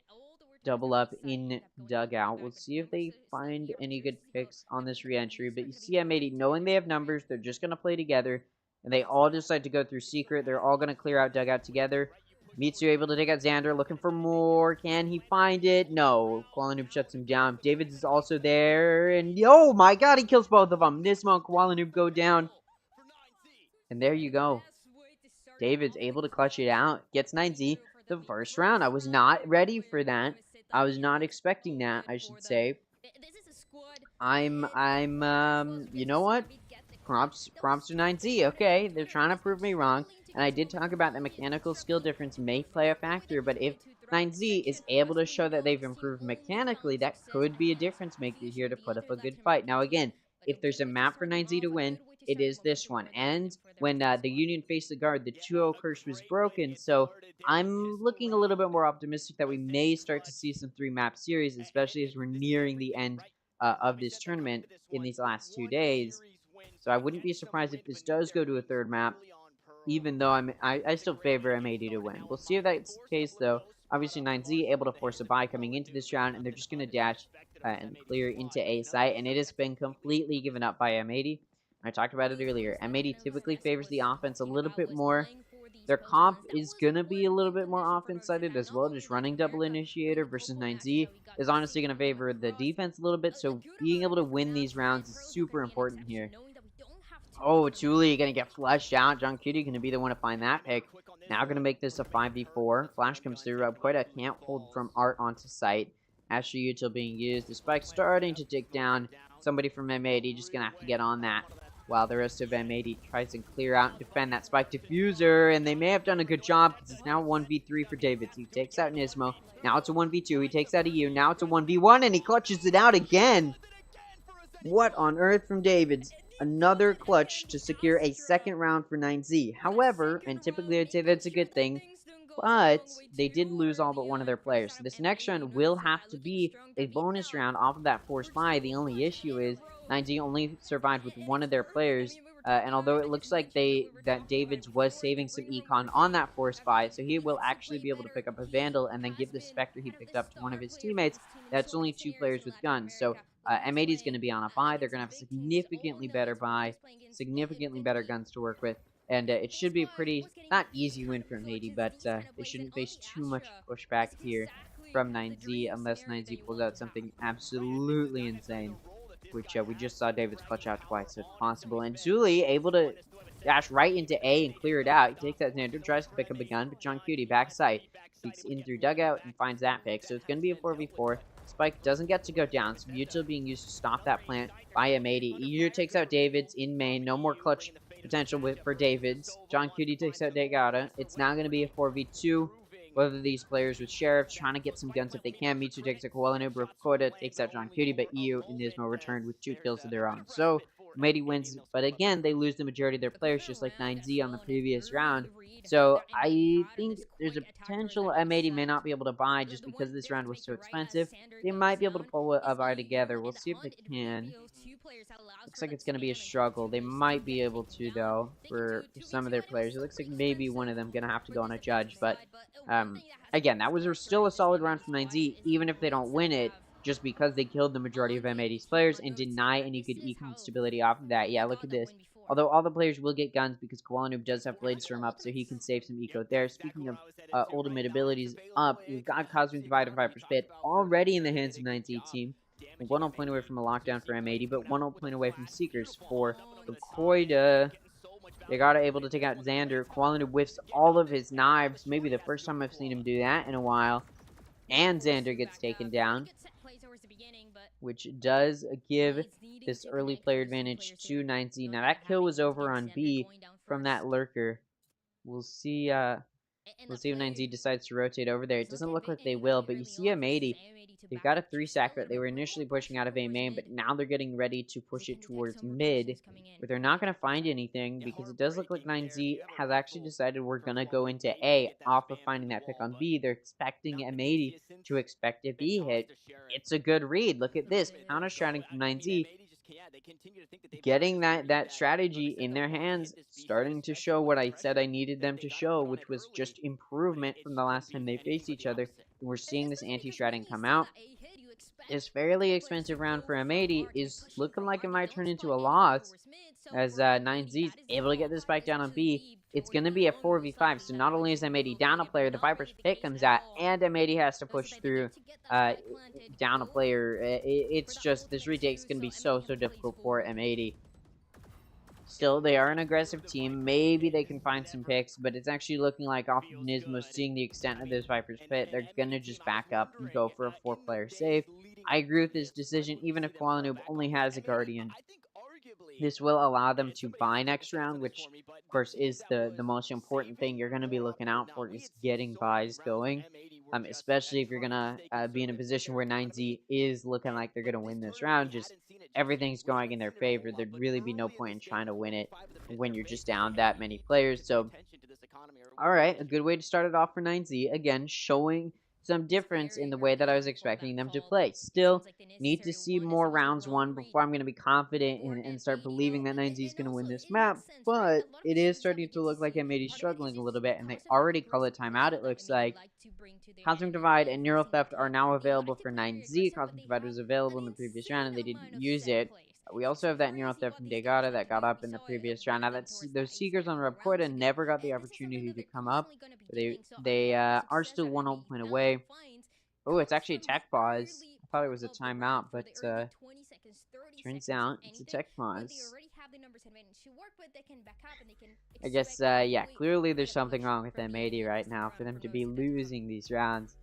double up in dugout. We'll see if they find any good picks on this re-entry. But you see M80, knowing they have numbers, they're just going to play together. And they all decide to go through secret. They're all going to clear out dugout together. Mitsu able to take out Xander, looking for more. Can he find it? No. Koala Noob shuts him down. Davids is also there. And oh my god, he kills both of them. Nismo and Koala Noob go down. And there you go. David's able to clutch it out. Gets 9Z the first round. I was not ready for that. I was not expecting that, I should say. You know what? Prompts to 9Z. Okay, they're trying to prove me wrong. And I did talk about the mechanical skill difference may play a factor, but if 9Z is able to show that they've improved mechanically, that could be a difference maker here to put up a good fight. Now again, if there's a map for 9Z to win, it is this one. And when the Union faced the Guard, the 2-0 curse was broken, so I'm looking a little bit more optimistic that we may start to see some 3-map series, especially as we're nearing the end of this tournament in these last 2 days. So I wouldn't be surprised if this does go to a 3rd map, even though I still favor M80 to win. We'll see if that's the case, though. Obviously, 9Z able to force a buy coming into this round, and they're just going to dash and clear into A site, and it has been completely given up by M80. I talked about it earlier. M80 typically favors the offense a little bit more. Their comp is going to be a little bit more offense-sided as well. Just running double initiator versus 9Z is honestly going to favor the defense a little bit, so being able to win these rounds is super important here. Oh, Tuli going to get flushed out. John Cutie going to be the one to find that pick. Now going to make this a 5v4. Flash comes through. Quite can't hold from Art onto site. Astro Util being used. The spike starting to tick down. Somebody from M80 just going to have to get on that, while the rest of M80 tries and clear out and defend that spike diffuser. And they may have done a good job, because it's now 1v3 for Davids. He takes out Nismo. Now it's a 1v2. He takes out EU. Now it's a 1v1, and he clutches it out again. What on earth from Davids? Another clutch to secure a 2nd round for 9Z. However, and typically I'd say that's a good thing, but they did lose all but one of their players. So this next round will have to be a bonus round off of that forced buy. The only issue is 9Z only survived with one of their players, and although it looks like that Davids was saving some econ on that forced buy, so he will actually be able to pick up a Vandal and then give the Spectre he picked up to one of his teammates. That's only 2 players with guns, so M80 is going to be on a buy. They're going to have a significantly better buy, significantly better guns to work with, and it should be a pretty, not easy win for M80, but they shouldn't face too much pushback here from 9Z unless 9Z pulls out something absolutely insane, which we just saw David's clutch out twice, so it's possible. And Zuli able to dash right into A and clear it out. He takes that Xander, tries to pick up a gun, but John Cutie backside peeks in through dugout and finds that pick, so it's going to be a 4v4. Spike doesn't get to go down, so Mutil being used to stop that plant by M80. EU takes out Davids in main. No more clutch potential for Davids. John Cutie takes out Degata. It's now going to be a 4v2. Both of these players with Sheriff trying to get some guns if they can. Mitsu takes out Koalanu. Brokoda takes out John Cutie, but EU and Nismo returned with 2 kills of their own. So M80 wins, but again, they lose the majority of their players, just like 9Z on the previous round. So I think there's a potential M80 may not be able to buy just because this round was so expensive. They might be able to pull a buy together. We'll see if they can. Looks like it's going to be a struggle. They might be able to, though, for some of their players. It looks like maybe one of them going to have to go on a judge. But, again, that was still a solid round from 9Z, even if they don't win it, just because they killed the majority of M80's players and deny any good econ stability off of that. Yeah, look at this. Although all the players will get guns because Koalanoob does have Bladestorm up, so he can save some eco there. Speaking of ultimate abilities up, we've got Cosmic Divide and Viper's Pit already in the hands of 9Z team. 1 ult point away from a lockdown for M80, but 1 ult point away from Seekers for Koida. They got able to take out Xander. Koalanoob whiffs all of his knives. Maybe the first time I've seen him do that in a while. And Xander gets taken down, which does give this early player advantage to 9Z. Now that kill was over on B from that lurker. We'll see if 9Z decides to rotate over there. It doesn't look like they will, but you see M80. They've got a 3-sack that they were initially pushing out of A main, but now they're getting ready to push it towards mid, but they're not going to find anything because it does look like 9Z has actually decided we're going to go into A off of finding that pick on B. They're expecting M80 to expect a B hit. It's a good read. Look at this. Counter-stratting from 9Z. Getting that strategy in their hands, starting to show what I said I needed them to show, which was just improvement from the last time they faced each other. And we're seeing this anti-stratting come out. This fairly expensive round for M80 is looking like it might turn into a loss, as 9Z is able to get this spike down on B. It's going to be a 4v5, so not only is M80 down a player, the Viper's Pit comes out, and M80 has to push through down a player. It's just, this retake's going to be so difficult for M80. Still, they are an aggressive team. Maybe they can find some picks, but it's actually looking like off of Nismo seeing the extent of this Viper's Pit, they're going to just back up and go for a 4-player save. I agree with this decision, even if Koalanoob only has a Guardian. This will allow them to buy next round, which, of course, is the most important thing you're going to be looking out for, is getting buys going. Especially if you're going to be in a position where 9Z is looking like they're going to win this round. Just everything's going in their favor. There'd really be no point in trying to win it when you're just down that many players. So, alright, a good way to start it off for 9Z. Again, showing some difference in the way that I was expecting them to play. Still, need to see more rounds won before I'm going to be confident and start believing that 9Z is going to win this map, but it is starting to look like M80 is struggling a little bit, and they already call a timeout, it looks like. Cosmic Divide and Neural Theft are now available for 9Z. Cosmic Divide was available in the previous round, and they didn't use it. We also have that Neural Theft from Degata that got up in the previous round. Now, those Seekers on Rabkoida never got the opportunity to come up. They are still 1 ult point away. Oh, it's actually a tech pause. I thought it was a timeout, but turns out it's a tech pause. I guess, yeah, clearly there's something wrong with M80 right now for them to be losing these rounds.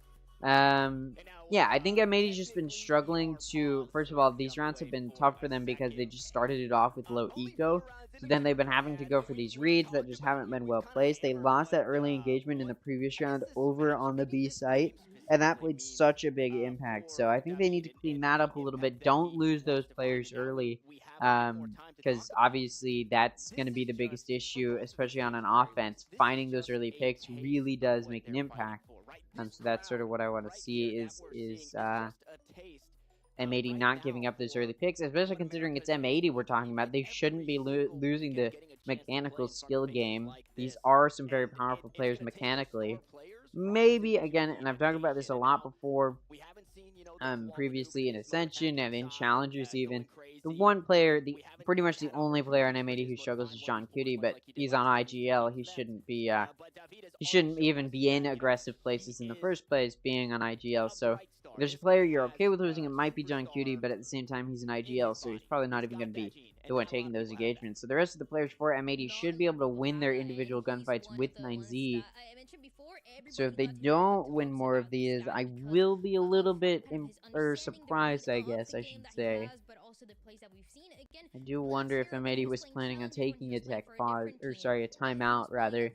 Yeah, I think M80's just been struggling to, first of all, these rounds have been tough for them because they just started it off with low eco. So then they've been having to go for these reads that just haven't been well placed. They lost that early engagement in the previous round over on the B site, and that played such a big impact. So I think they need to clean that up a little bit. Don't lose those players early. because obviously that's going to be the biggest issue, especially on an offense. Finding those early picks really does make an impact. So that's sort of what I want to see is M80 not giving up those early picks, especially considering it's M80 we're talking about. They shouldn't be losing the mechanical skill game. These are some very powerful players mechanically. Maybe, again, and I've talked about this a lot before, previously in Ascension and in Challengers even, the one player, pretty much the only player on M80 who struggles is John Cutie, but he's on IGL. He shouldn't be, he shouldn't even be in aggressive places in the first place, being on IGL. So if there's a player you're okay with losing, it might be John Cutie, but at the same time, he's an IGL, so he's probably not even going to be the one taking those engagements. So the rest of the players for M80 should be able to win their individual gunfights with 9Z. So if they don't win more of these, I will be a little bit surprised, I guess I should say. I do wonder if M80 was planning on taking a tech pause, or sorry, a timeout rather.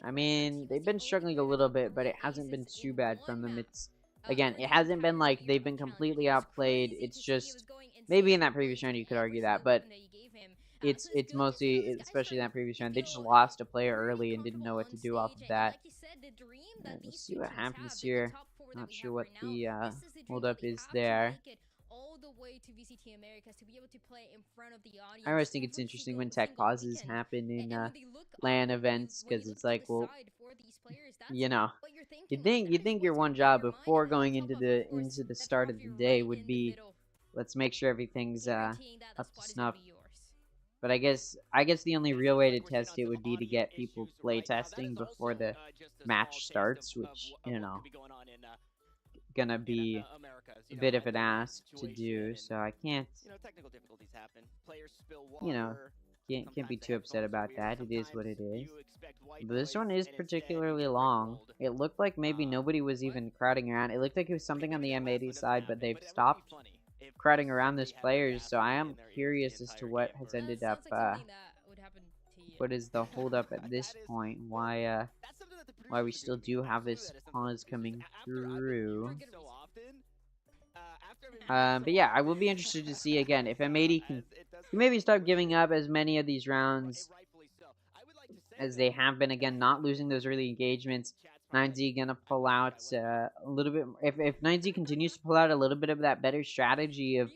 I mean, they've been struggling a little bit, but it hasn't been too bad from them. It's, again, it hasn't been like they've been completely outplayed. It's just, maybe in that previous round you could argue that, but it's mostly, especially in that previous round, they just lost a player early and didn't know what to do off of that. We'll see what happens here. Not sure what the hold-up is there. I always think it's interesting when tech pauses happen in LAN events, because it's like, well, you know, you think your one job before going into the start of the day would be, let's make sure everything's up to snuff. But I guess the only real way to test it would be to get people play testing before the match starts, which, you know, gonna be a bit of an ask to do, so I can't, you know, can't be too upset about that. It is what it is. But this one is particularly long. It looked like maybe nobody was even crowding around. It looked like it was something on the M80 side, but they've stopped crowding around those players, so I am curious as to what has ended up, what is the holdup at this point, why we still do have this pause coming through. But yeah, I will be interested to see, again, if M80 can maybe start giving up as many of these rounds as they have been, again, not losing those early engagements. 9Z gonna pull out a little bit. If 9Z continues to pull out a little bit of that better strategy of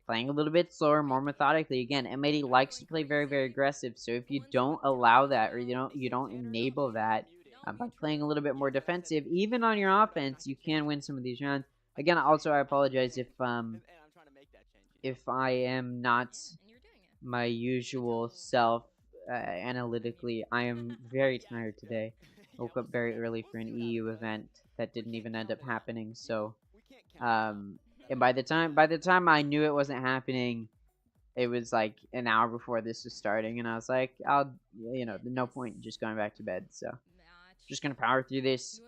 playing a little bit slower, more methodically, again, M80 likes to play very, very aggressive. So if you don't allow that, or you don't enable that by playing a little bit more defensive, even on your offense, you can win some of these rounds. Again, also I apologize if I am not my usual self analytically. I am very tired today. Woke up very early for an EU event that didn't even end up happening. So, and by the time I knew it wasn't happening, it was like an hour before this was starting, and I was like, you know, no point in just going back to bed. So, just gonna power through this.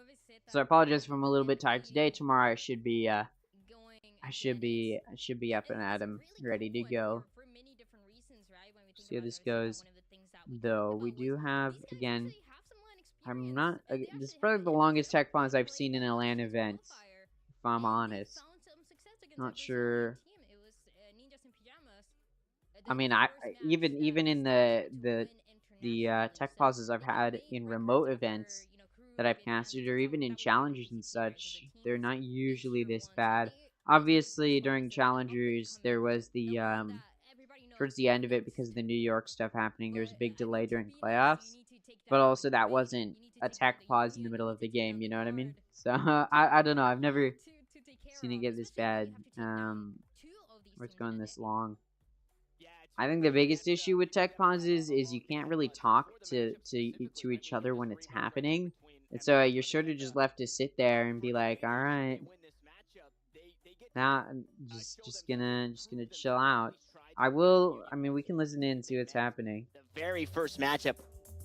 So I apologize if I'm a little bit tired today. Tomorrow I should be up and at 'em, ready to go. See how this goes. Though we do have, again, this is probably the longest tech pause I've seen in a LAN event, if I'm honest. Not sure. I mean, even in the tech pauses I've had in remote events that I've casted, or even in challengers and such, they're not usually this bad. Obviously, during challengers, there was the towards the end of it, because of the New York stuff happening, there was a big delay during playoffs. But also, that wasn't a tech pause in the middle of the game, you know what I mean? So, I don't know, I've never seen it get this bad, where it's going this long. I think the biggest issue with tech pauses is you can't really talk to each other when it's happening. And so you're sort of just left to sit there and be like, alright, now I'm just gonna chill out. I mean, we can listen in and see what's happening. The very first matchup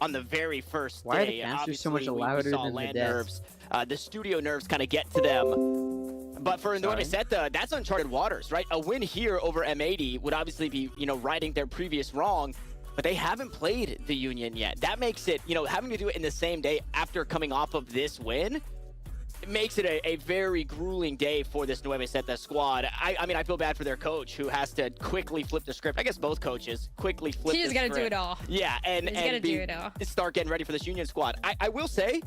on the very first day. Why are the casters so much louder than the nerves? The studio nerves kind of get to them. But for Øneheart, that's uncharted waters, right? A win here over M80 would obviously be, you know, righting their previous wrong, but they haven't played the Union yet. That makes it, you know, having to do it in the same day after coming off of this win, makes it a very grueling day for this Nueve Zeta squad. I mean, I feel bad for their coach who has to quickly flip the script. I guess both coaches quickly flip the script. He's got to do it all. Yeah, and do it all. Start getting ready for this Union squad. I will say,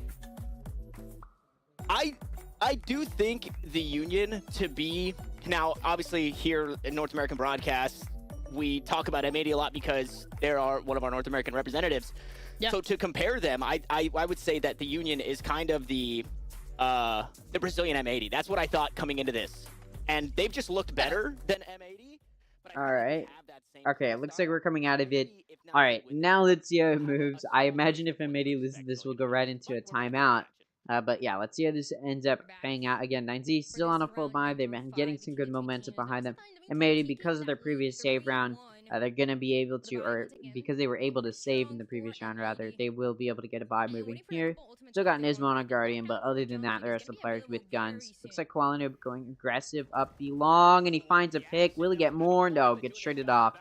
I do think the Union to be, now obviously here in North American broadcast, we talk about M80 a lot because they are one of our North American representatives. Yep. So to compare them, I would say that the Union is kind of the Brazilian M80. That's what I thought coming into this. And they've just looked better than M80. All right. Okay, it looks like we're coming out of it. All right, now let's see how it moves. I imagine if M80 loses this, we'll go right into a timeout. But yeah, let's see how this ends up playing out. Again, 9Z still on a full buy. They've been getting some good momentum behind them. M80, because of their previous save round, they're going to be able to, or because they were able to save in the previous round, rather, they will be able to get a buy moving here. Still got Nismo on a Guardian, but other than that, the rest of the players with guns. Looks like Kualanoob going aggressive up the long, and he finds a pick. Will he get more? No, gets traded off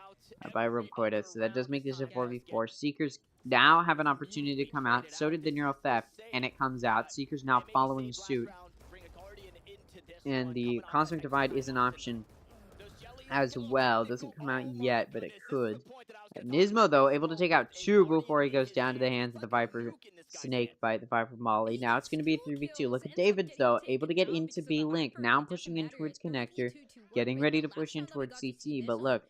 by Robcoida. So that does make this a 4v4. Seekers now have an opportunity to come out. So did the Neural Theft, and it comes out. Seekers now following suit. And the Cosmic Divide is an option as well. Doesn't come out yet, but it could. Nismo, though, able to take out 2 before he goes down to the hands of the Viper Snake by the Viper Molly. Now it's going to be a 3v2. Look at Davids, though, able to get into B-Link. Now pushing in towards Connector. Getting ready to push in towards CT, but look.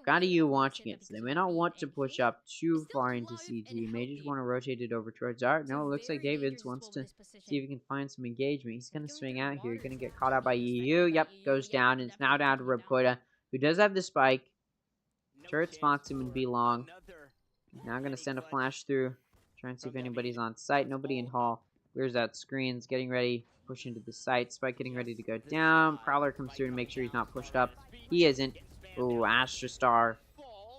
Got a U watching it, so they may not want to push up too far into CT. May just want to rotate it over towards Art. No, it looks like Davids wants to see if he can find some engagement. He's going to swing out here. Going to get caught out by EU. Yep, goes down. And it's now down to Robcoida, who does have the spike. Turret spots him and be long. Now going to send a flash through. Try and see if anybody's on site. Nobody in hall. Clears out screens. Getting ready. Push into the site. Spike getting ready to go down. Prowler comes through to make sure he's not pushed up. He isn't. Ooh, Astrostar.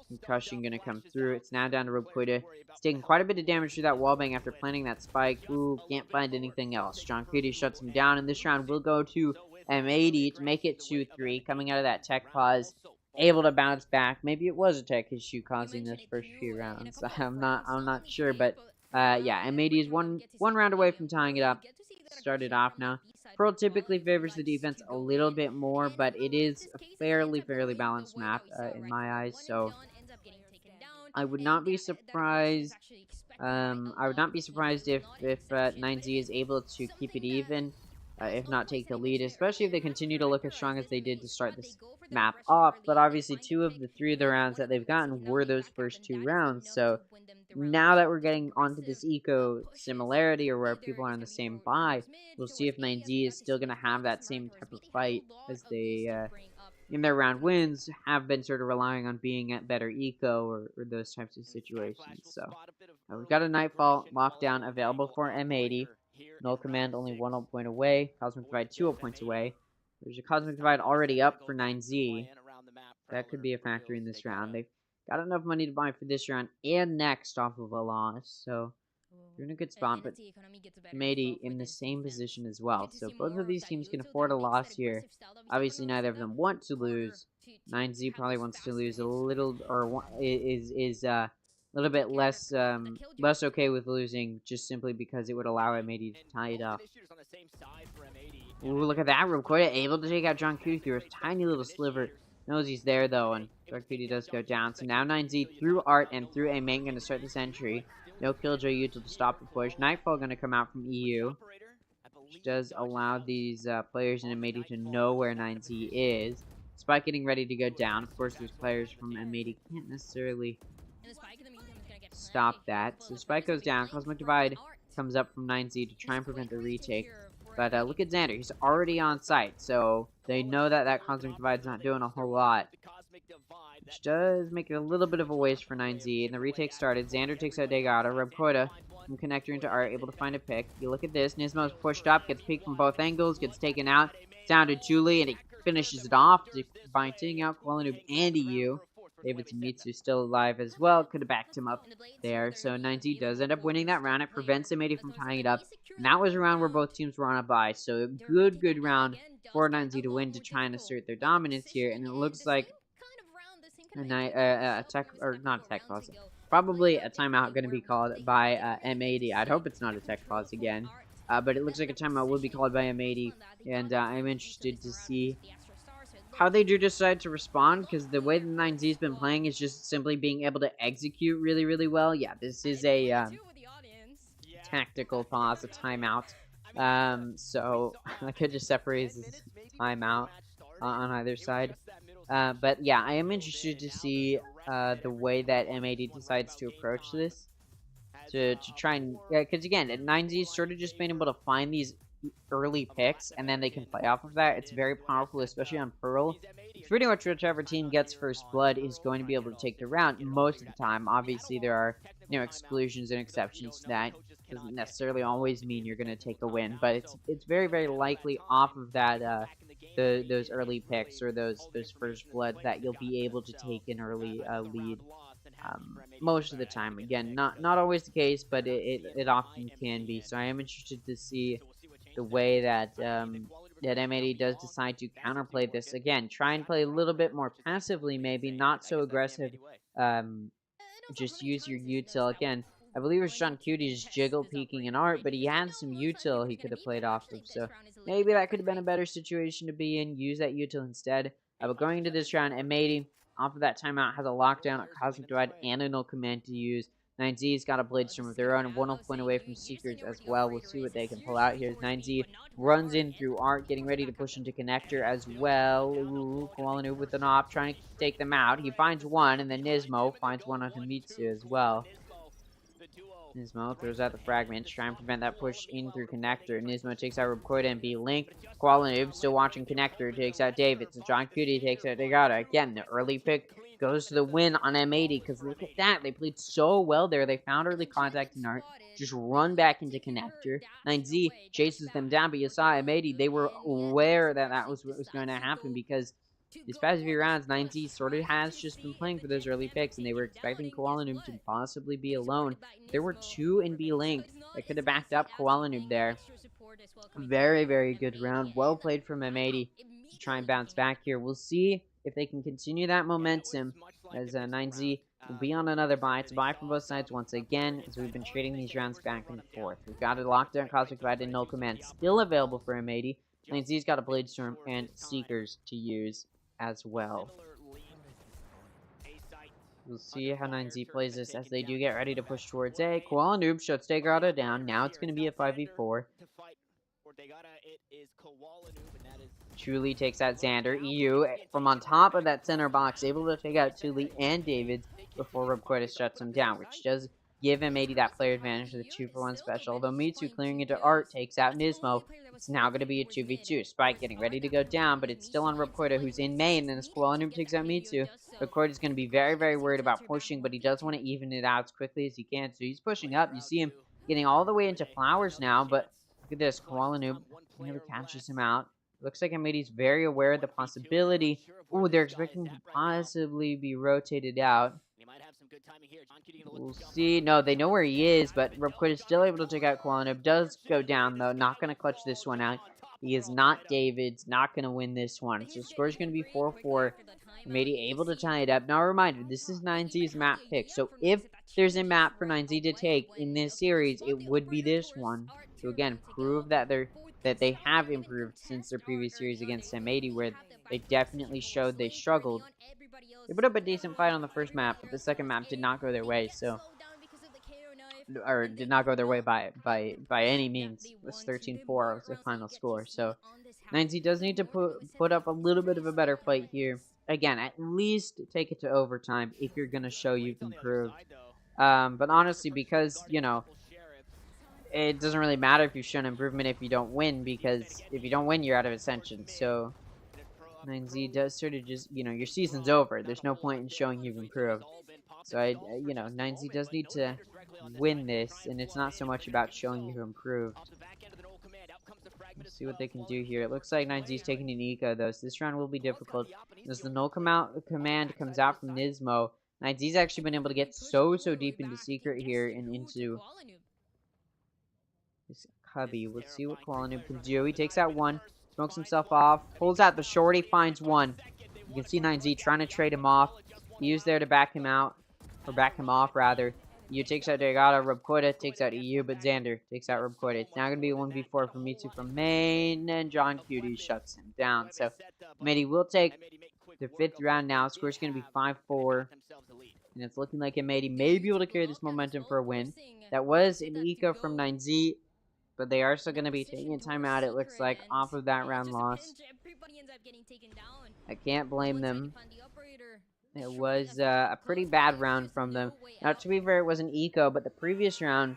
Concussion gonna come through. It's now down to Robcoida. It's taking quite a bit of damage through that wallbang after planting that spike. Ooh, can't find anything else. John Creedy shuts him down, and this round will go to M80 to make it 2-3. Coming out of that tech pause, able to bounce back. Maybe it was a tech issue causing this first few rounds. I'm not sure, but yeah, M80 is one round away from tying it up. Started off now. Pearl typically favors the defense a little bit more, but it is a fairly balanced map in my eyes. So I would not be surprised. if 9Z is able to keep it even, if not take the lead, especially if they continue to look as strong as they did to start this map off. But obviously 2 of the 3 of the rounds that they've gotten were those first 2 rounds. So now that we're getting onto this eco similarity, or where people are on the same buy, we'll see if 9Z is still going to have that same type of fight as they, in their round wins, have been sort of relying on being at better eco or those types of situations. So we've got a Nightfall lockdown available for M80. Null Command only 1 ult point away. Cosmic Divide 2 ult points away. There's a Cosmic Divide already up for 9Z. That could be a factor in this round. They've got enough money to buy for this round and next off of a loss. So you're in a good spot, but M80 in the same position as well. So both of these teams can afford a loss here. Obviously, neither of them want to lose. 9Z probably wants to lose a little, or is a little bit less okay with losing, just simply because it would allow M80 to tie it up. Ooh, look at that. Robcoida able to take out John Q through a tiny little sliver. Knows he's there, though, and John Q does go down. So now 9Z through Art and through A-Main going to start this entry. No Killjoy util to stop the push. Nightfall going to come out from EU, which does allow these players in M80 to know where 9Z is. Spike getting ready to go down. Of course, those players from M80 can't necessarily stop that. So Spike goes down. Cosmic Divide comes up from 9Z to try and prevent the retake. But look at Xander. He's already on site, so they know that that Cosmic Divide's not doing a whole lot. Which does make it a little bit of a waste for 9Z. And the retake started. Xander takes out Degata. Robcoida from Connector into Art, able to find a pick. You look at this. Nismo's pushed up, gets peeked from both angles, gets taken out. Down to Julie, and he finishes it off by taking out Kualanoob and EU. David Mitsu still alive as well. Could have backed him up there. So 9Z does end up winning that round. It prevents M80 from tying it up. And that was a round where both teams were on a bye. So a good round for 9Z to win to try and assert their dominance here. And it looks like a tech, or not a tech pause, probably a timeout going to be called by M80. I'd hope it's not a tech pause again. but it looks like a timeout will be called by M80, and I'm interested to see how they do decide to respond, because the way the 9Z's been playing is just simply being able to execute really, really well. Yeah, this is a tactical pause, a timeout. So I could just separate this timeout on either side. But yeah, I am interested to see the way that M80 decides to approach this. To try and, because again, at 9Z, sort of just being able to find these early picks, and then they can play off of that. It's very powerful, especially on Pearl. It's pretty much whichever team gets first blood is going to be able to take the round most of the time. Obviously, there are, you know, exclusions and exceptions to that. Doesn't necessarily always mean you're going to take a win, but it's very, very likely off of that those early picks or those first bloods that you'll be able to take an early lead. Most of the time. Again, not always the case, but it often can be. So I am interested to see the way that that M80 does decide to counterplay this. Again, try and play a little bit more passively, maybe not so aggressive. Just use your util. Again, I believe it was Sean Cutie's jiggle peeking in art, but he had some util he could have played off of. So maybe that could have been a better situation to be in. Use that util instead. But going into this round, M80 off of that timeout has a lockdown, a Cosmic Divide, and a null command to use. 9Z's got a Blade Storm of their own, and 1 point away from Seekers as well. We'll see what they can pull out here. 9Z runs in through Art, getting ready to push into Connector as well. Ooh, Koalanu with an op, trying to take them out. He finds one, and then Nismo finds one onto Mitsu as well. Nismo throws out the fragments, trying to prevent that push in through Connector. Nismo takes out Rubkoida and B-Link. Koalanoob still watching Connector, takes out David. So John Cutie takes out Degata. Again, the early pick goes to the win on M80, because look at that. They played so well there. They found early contact in Art. Just run back into Connector. 9Z chases them down, but you saw M80. They were aware that that was what was going to happen, because these past few rounds, 9Z sort of has just been playing for those early picks, and they were expecting Koalanoob to possibly be alone. There were two in B-Link that could have backed up Koalanoob there. Very, very good round. Well played from M80 to try and bounce back here. We'll see if they can continue that momentum, as 9Z will be on another bye. It's a bye from both sides once again, as we've been trading these rounds back and forth. We've got a lockdown, Cosmic Divide, and Null Command still available for M80. 9Z's got a Blade Storm and Seekers to use as well. We'll see how 9Z plays this as they do get ready to push towards A. Koalanoob shuts Degata down. Now it's going to be a 5v4. Truly takes out Xander. EU from on top of that center box, able to take out Tuli and Davids before Rubkoida shuts him down, which does give M80 that player advantage of the 2-for-1 special. Although Mitsu clearing into Art takes out Nismo. It's now going to be a 2v2. Spike getting ready to go down, but it's still on Rubkoida, who's in main, and as Koalanoob takes out Mitsu, Rubkoida's going to be very, very worried about pushing, but he does want to even it out as quickly as he can, so he's pushing up. You see him getting all the way into Flowers now, but look at this. Koalanoob never catches him out. Looks like M80's very aware of the possibility. Ooh, they're expecting to possibly be rotated out. We'll see. No, they know where he is, but Rubkoida is still able to take out Koalanoob. Does go down, though. Not going to clutch this one out. He is not David's. Not going to win this one. So the score is going to be 4-4. M80 able to tie it up. Now, a reminder, this is 9Z's map pick. So if there's a map for 9Z to take in this series, it would be this one. So again, prove that they have improved since their previous series against M80, where they definitely showed they struggled. They put up a decent fight on the first map, but the second map did not go their way, so... Or did not go their way by any means. It was 13-4 was the final score, so... 9Z does need to put up a little bit of a better fight here. Again, at least take it to overtime if you're going to show you've improved. But honestly, because, you know... It doesn't really matter if you've shown improvement if you don't win, because if you don't win, you're out of Ascension, so... 9Z does sort of just, you know, your season's over. There's no point in showing you've improved. So, you know, 9Z does need to win this, and it's not so much about showing you've improved. Let's see what they can do here. It looks like 9Z's taking an eco, though, so this round will be difficult. As the null command comes out from Nismo, 9Z's actually been able to get so deep into Secret here and into this cubby. We'll see what Koalanoob can do. He takes out one. Smokes himself off, pulls out the shorty, finds one. You can see 9Z trying to trade him off. He was there to back him out, or back him off, rather. EU takes out Degada, Rubquita takes out EU, but Xander takes out Rubquita. It's now going to be 1v4 from Mitsu from main, and John Cutie shuts him down. So, M80 will take the 5th round now. Score's going to be 5-4. And it's looking like M80 may be able to carry this momentum for a win. That was an eco from 9Z, but they are still going to be taking a timeout, it looks like, off of that round loss. I can't blame them. It was a pretty bad round from them. Now, to be fair, it was an eco, but the previous round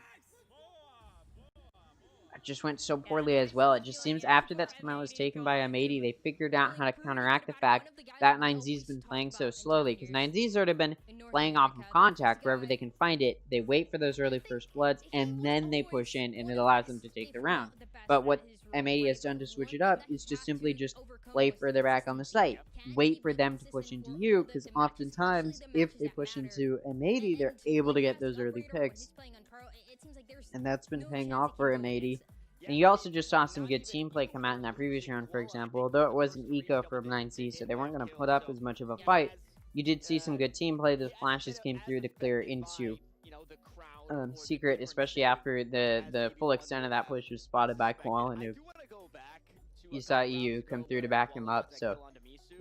just went so poorly as well. It just seems after that timeout was taken by M80, they figured out how to counteract the fact that 9Z's been playing so slowly. Because 9Z's sort of been playing off of contact wherever they can find it. They wait for those early first bloods, and then they push in, and it allows them to take the round. But what M80 has done to switch it up is to simply just play further back on the site. Wait for them to push into you, because oftentimes, if they push into M80, they're able to get those early picks. And that's been paying off for M80. And you also just saw some good team play come out in that previous round, for example. Although it was an eco from 9C, so they weren't going to put up as much of a fight, you did see some good team play. The flashes came through to clear into Secret, especially after the full extent of that push was spotted by Koala, and you saw EU come through to back him up. So,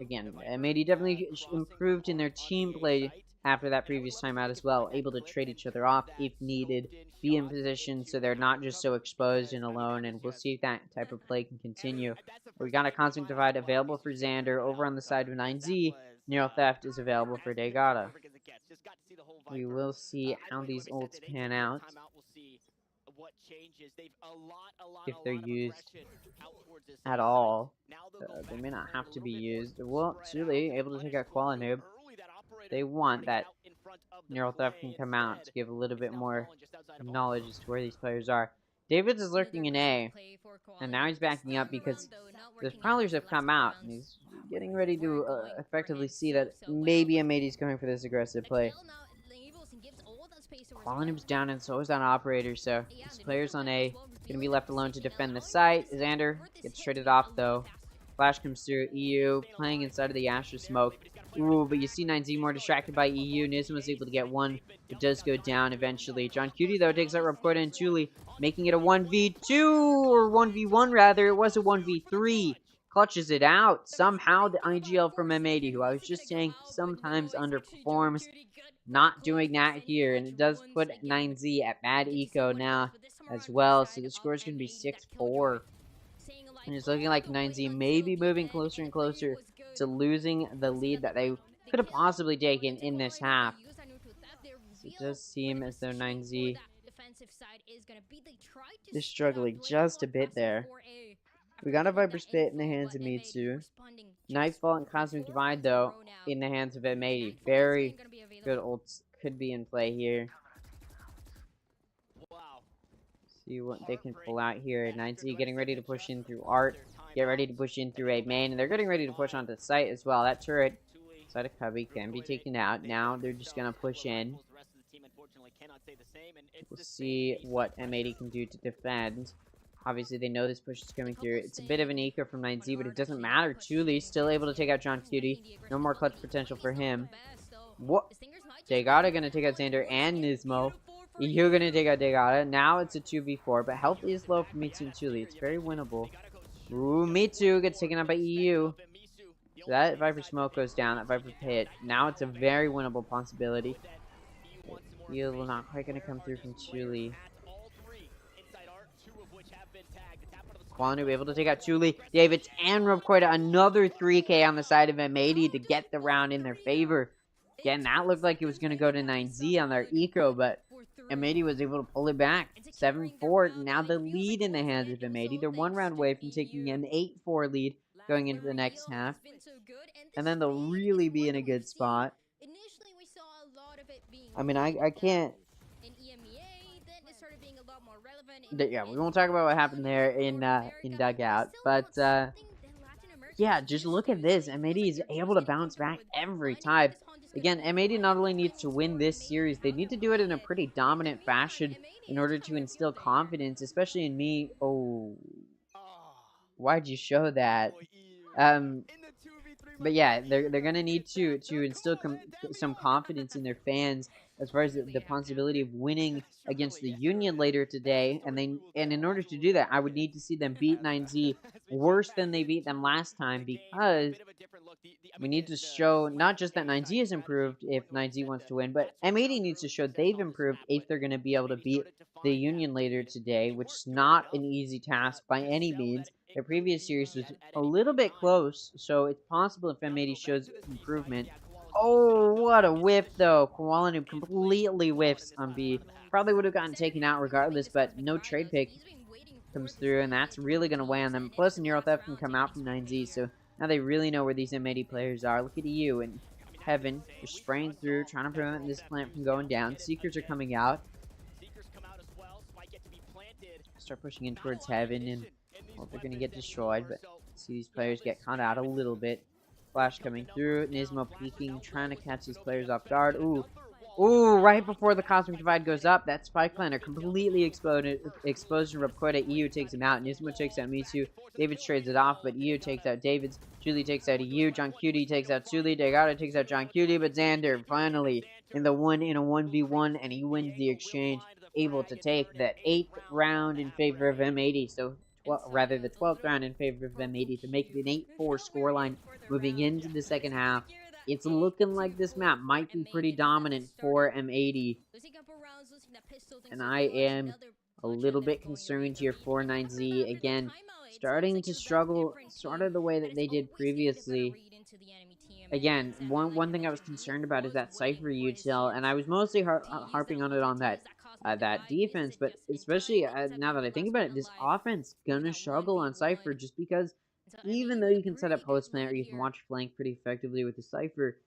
again, M80 definitely improved in their team play after that previous timeout as well, able to trade each other off if needed, be in position so they're not just so exposed and alone, and we'll see if that type of play can continue. We got a Cosmic Divide available for Xander. Over on the side of 9Z, Neural Theft is available for Degada. We will see how these ults pan out, if they're used at all. They may not have to be used. Well, Suli able to take out Koala Noob. They want that Neural Theft can come out to give a little bit more knowledge as to where these players are. Davids is lurking in A, and now he's backing up because the Prowlers have come out, and he's getting ready to effectively see that maybe M80 is going for this aggressive play. Qualinoob's down, and so is that Operator, so this player's on A, going to be left alone to defend the site. Xander gets traded off, though. Flash comes through. EU playing inside of the Astra smoke. Ooh, but you see 9Z more distracted by EU. Nism was able to get one. It does go down eventually. John Cutie, though, takes out Rubquita and Julie, making it a 1v2, or 1v1 rather. It was a 1v3. Clutches it out. Somehow the IGL from M80, who I was just saying sometimes underperforms, not doing that here. And it does put 9Z at bad eco now as well. So the score is going to be 6-4. And it's looking like 9Z may be moving closer and closer to losing the lead that they could have possibly taken in this half. So it does seem as though 9Z is struggling just a bit there. We got a Viper Spit in the hands of Mitsu. Nightfall and Cosmic Divide, though, in the hands of M80. Very good ults could be in play here. See what they can pull out here. 9Z getting ready to push in through Art. Get ready to push in through a main. And they're getting ready to push onto the site as well. That turret side of Cubby can be taken out. Now they're just going to push in. We'll see what M80 can do to defend. Obviously, they know this push is coming through. It's a bit of an eco from 9Z, but it doesn't matter. Chuli still able to take out John Cutie. No more clutch potential for him. What? Degada going to take out Xander and Nismo. You're going to take out Degada. Now it's a 2v4, but health is low for Mitsu and Chuli. It's very winnable. Ooh, Mitsu gets taken out by EU. So that Viper Smoke goes down. That Viper Pit. Now it's a very winnable possibility. Heal not quite going to come through from Chuli. Qualinu able to take out Chuli. Davids and Rubquita. Another 3k on the side of M80 to get the round in their favor. Again, that looked like it was going to go to 9Z on their eco, but M80 was able to pull it back. 7-4. Now the lead in the hands of M80. They're one round away from taking an 8-4 lead going into the next half. And then they'll really be in a good spot. I mean, I can't... Yeah, we won't talk about what happened there in Dugout. But, yeah, just look at this. M80 is able to bounce back every time. Again, M80 not only needs to win this series, they need to do it in a pretty dominant fashion in order to instill confidence, especially in me. Oh, why'd you show that? But yeah, they're gonna need to instill some confidence in their fans as far as the possibility of winning against the Union later today. And in order to do that, I would need to see them beat 9Z worse than they beat them last time, because we need to show not just that 9Z has improved if 9Z wants to win, but M80 needs to show they've improved if they're going to be able to beat the Union later today, which is not an easy task by any means. Their previous series was a little bit close, so it's possible if M80 shows improvement. Oh, what a whiff, though. Koala Noob completely whiffs on B. Probably would have gotten taken out regardless, but no trade pick comes through, and that's really going to weigh on them. Plus, Neural Theft can come out from 9Z, so now they really know where these M80 players are. Look at EU and Heaven. They're spraying through, trying to prevent this plant from going down. Seekers are coming out. Start pushing in towards Heaven, and well, they're going to get destroyed, but see these players get caught out a little bit. Flash coming through. Nismo peeking, trying to catch these players off guard. Ooh. Ooh, right before the Cosmic Divide goes up, that Spike Planter completely exploded. Explosion Rapqueta. EU takes him out. Nismo takes out Mitsu. David trades it off, but EU takes out David's. Julie takes out EU. John Cutie takes out Julie. Degata takes out John Cutie, but Xander finally in a 1v1, and he wins the exchange, able to take that 8th round in favor of M80. So, well, rather the 12th round in favor of M80 to make it an 8-4 scoreline moving into the second half. It's looking like this map might be pretty dominant for M80. And I am a little bit concerned here for 9Z. Again, starting to struggle sort of the way that they did previously. Again, one thing I was concerned about is that Cypher util, and I was mostly harping on it on that defense, but especially now that I think about it, this offense gonna struggle on Cypher just because even though you can set up post plant or you can watch flank pretty effectively with the Cypher,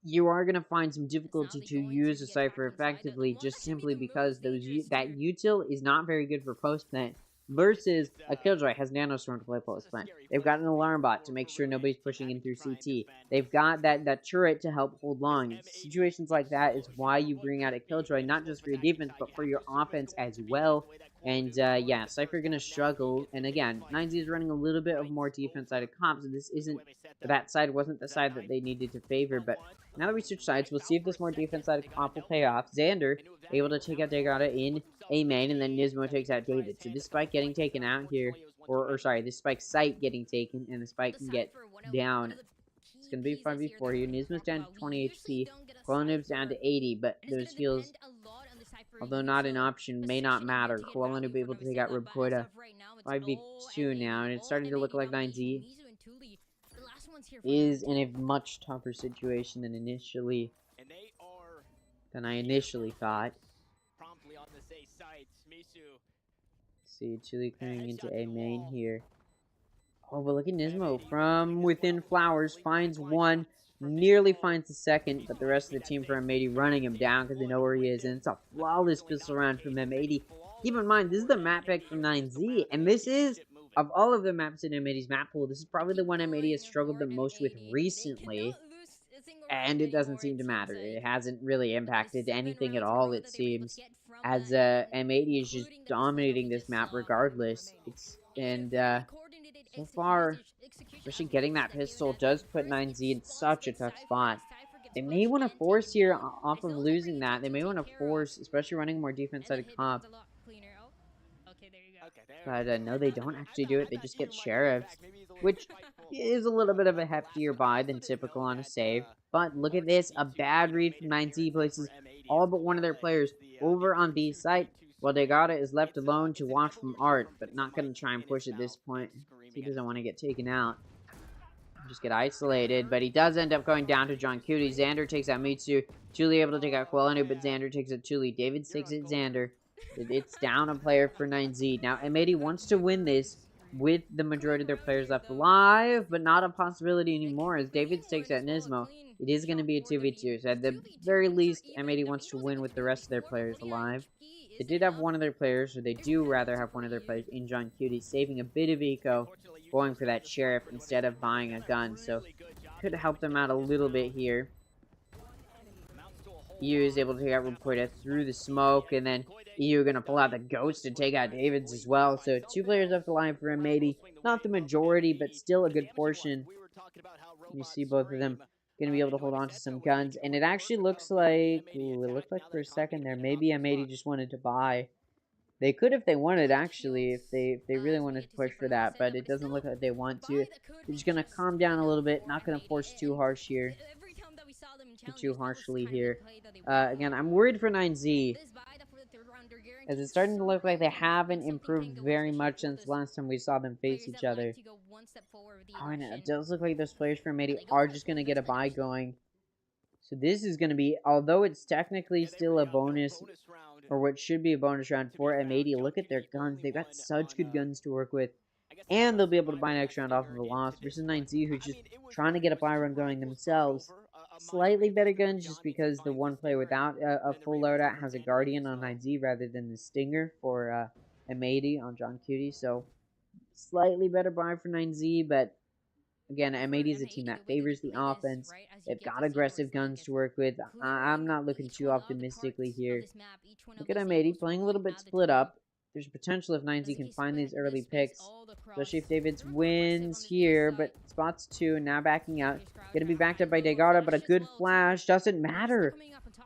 you are going to find some difficulty to use a Cypher effectively just simply because that util is not very good for post plant versus a Killjoy has Nanostorm to play post plant. They've got an alarm bot to make sure nobody's pushing in through CT. They've got that turret to help hold long. Situations like that is why you bring out a Killjoy, not just for your defense, but for your offense as well. And, yeah, Cypher gonna struggle. And again, 9Z is running a little bit of more defense side of comp, so this isn't, that side wasn't the side that they needed to favor. But now that we switch sides, we'll see if this more defense side of comp will pay off. Xander able to take out Degata in a main, and then Nismo takes out David. So this Spike getting taken out here, or sorry, this Spike site getting taken, and the Spike can get down. It's gonna be 5v4 here. Nismo's down to 20 HP. Koala down to 80, but those heals, although not an option, may not matter. Koala Noob able to take out Rapqueta. 5v2 now, and it's starting to look like 9Z is in a much tougher situation than I initially thought. See, Chili coming into a main here. Oh, but look at Nismo from within flowers, finds one, nearly finds the second, but the rest of the team for M80 running him down because they know where he is, and it's a flawless pistol round from M80. Keep in mind, this is the map pick from 9Z, and this is, of all of the maps in M80's map pool, this is probably the one M80 has struggled the most with recently, and it doesn't seem to matter. It hasn't really impacted anything at all, it seems, as M80 is just dominating this map regardless. So far, especially getting that pistol does put 9Z in such a tough spot. They may want to force here off of losing that. They may want to force, especially running more defense side of comp. But no, they don't actually do it. They just get Sheriffs, which is a little bit of a heftier buy than typical on a save. But look at this, a bad read from 9Z places all but one of their players over on B site, while Degata is left alone to watch from Art, but not going to try and push at this point. He doesn't want to get taken out. Just get isolated, but he does end up going down to John Cutie. Xander takes out Mitsu. Julie able to take out Quelenu, but Xander takes out Julie. David takes out Xander. It's down a player for 9Z. Now, M80 wants to win this with the majority of their players left alive, but not a possibility anymore as David takes out Nismo. It is going to be a 2v2, so at the very least, M80 wants to win with the rest of their players alive. They did have one of their players, or they do rather have one of their players in John Cutie, saving a bit of eco, going for that Sheriff instead of buying a gun, so could help them out a little bit here. EU is able to take out Rapqueta through the smoke, and then EU going to pull out the Ghost to take out Davids as well. So 2 players left alive for M80. Not the majority, but still a good portion. You see both of them going to be able to hold on to some guns. And it actually looks like, ooh, it looked like for a second there, maybe M80 just wanted to buy. They could if they wanted, actually, if they really wanted to push for that, but it doesn't look like they want to. They're just going to calm down a little bit, not going to force too harsh here. Too harshly here. Again, I'm worried for 9Z, as it's starting to look like they haven't improved very much since last time we saw them face each other. Oh, and it does look like those players from M80 are just going to get a buy going. So this is going to be, although it's technically still a bonus, or what should be a bonus round for M80, look at their guns. They've got such good guns to work with. And they'll be able to buy an extra round off of a loss versus 9Z, who's just trying to get a buy run going themselves. Slightly better guns just because the one player without a full loadout has a Guardian on 9Z rather than the Stinger for M80 on John Cutie. So slightly better buy for 9Z, but again, M80 is a team that favors the offense. They've got aggressive guns to work with. I'm not looking too optimistically here. Look at M80 playing a little bit split up. There's potential if 9Z can find these early picks, especially if Davids wins here, but spots 2, now backing out. Gonna be backed up by Degata, but a good flash doesn't matter.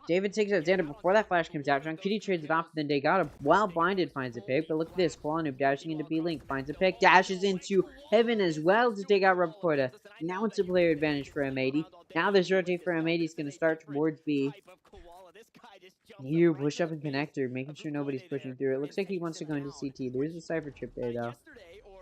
David takes out Xander before that flash comes out. John Kitty trades it off, and then Degata, while blinded, finds a pick. But look at this. Kolanub dashing into B-Link, finds a pick, dashes into Heaven as well to take out Rubquota. Now it's a player advantage for M80. Now this rotate for M80 is going to start towards B. You push up and connector, making sure nobody's pushing through. It looks like he wants to go into CT. There's a Cypher trip there, though.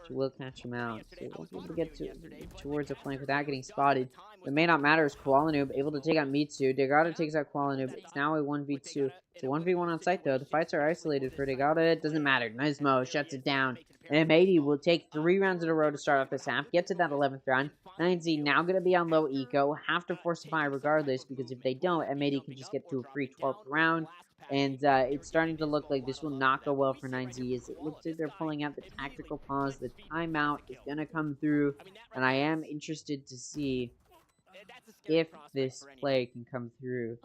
So we'll catch him out. So we'll be able to get towards a flank without getting spotted. It may not matter as Koalanoob able to take out Mitsu. Degata takes out Koalanoob. It's now a 1v2. It's a 1v1 on site, though. The fights are isolated for Degata. It doesn't matter. Nismo shuts it down. M80 will take 3 rounds in a row to start off this half. Get to that 11th round. 9Z now going to be on low eco. Have to force a buy regardless, because if they don't, M80 can just get to a free 12th round. And it's starting to look like this will not go well for 9Z, as it looks like they're pulling out the tactical pause. The timeout is going to come through, and I am interested to see if this play can come through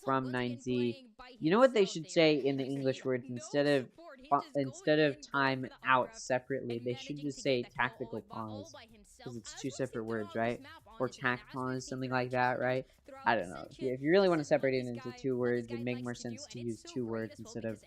from 9Z. You know what they should say in the English words instead of time out separately? They should just say tactical pause, because it's 2 separate words, right? Or tac pause, something like that, right? I don't know. If you really want to separate it into 2 words, it'd make more sense to use 2 words instead of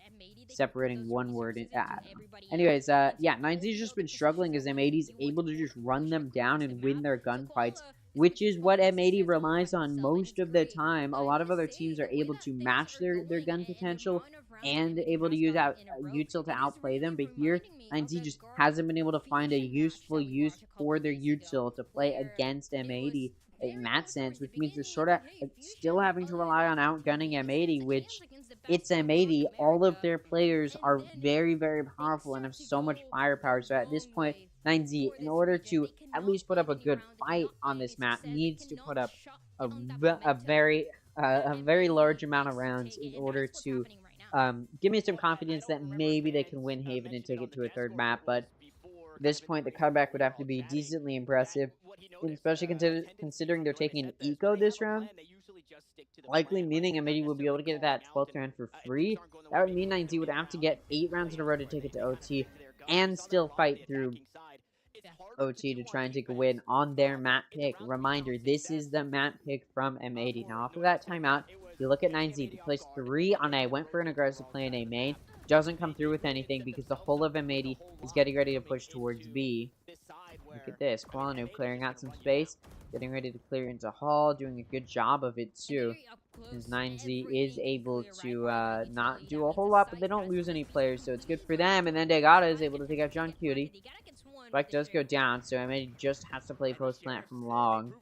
separating 1 word. I don't know. Anyways, yeah, 9Z's just been struggling as M80's able to just run them down and win their gunfights, which is what M80 relies on most of the time. A lot of other teams are able to match their gun potential and able to use util to outplay them, but here 9Z just hasn't been able to find a useful use for their util to play against M80 in that sense, which means they're sort of still having to rely on outgunning M80, which it's M80. All of their players are very, very powerful and have so much firepower. So at this point, 9Z, in order to at least put up a good fight on this map, needs to put up a very large amount of rounds in order to give me some confidence that maybe they can win Haven and take it to a 3rd map. But at this point, the comeback would have to be decently impressive, especially considering they're taking an eco this round, likely meaning M80 will be able to get that 12th round for free. That would mean 9Z would have to get 8 rounds in a row to take it to OT and still fight through OT to try and take a win on their map pick. Reminder, this is the map pick from M80. Now, after that timeout, you look at 9Z. They placed 3 on A, went for an aggressive play in A main. Doesn't come through with anything because the whole of M80 is getting ready to push towards B. Look at this. Koalanoob clearing out some space, getting ready to clear into Hall, doing a good job of it too. As 9Z is able to not do a whole lot, but they don't lose any players, so it's good for them. And then Degata is able to take out John Cutie. Spike does go down, so M80 just has to play post plant from long.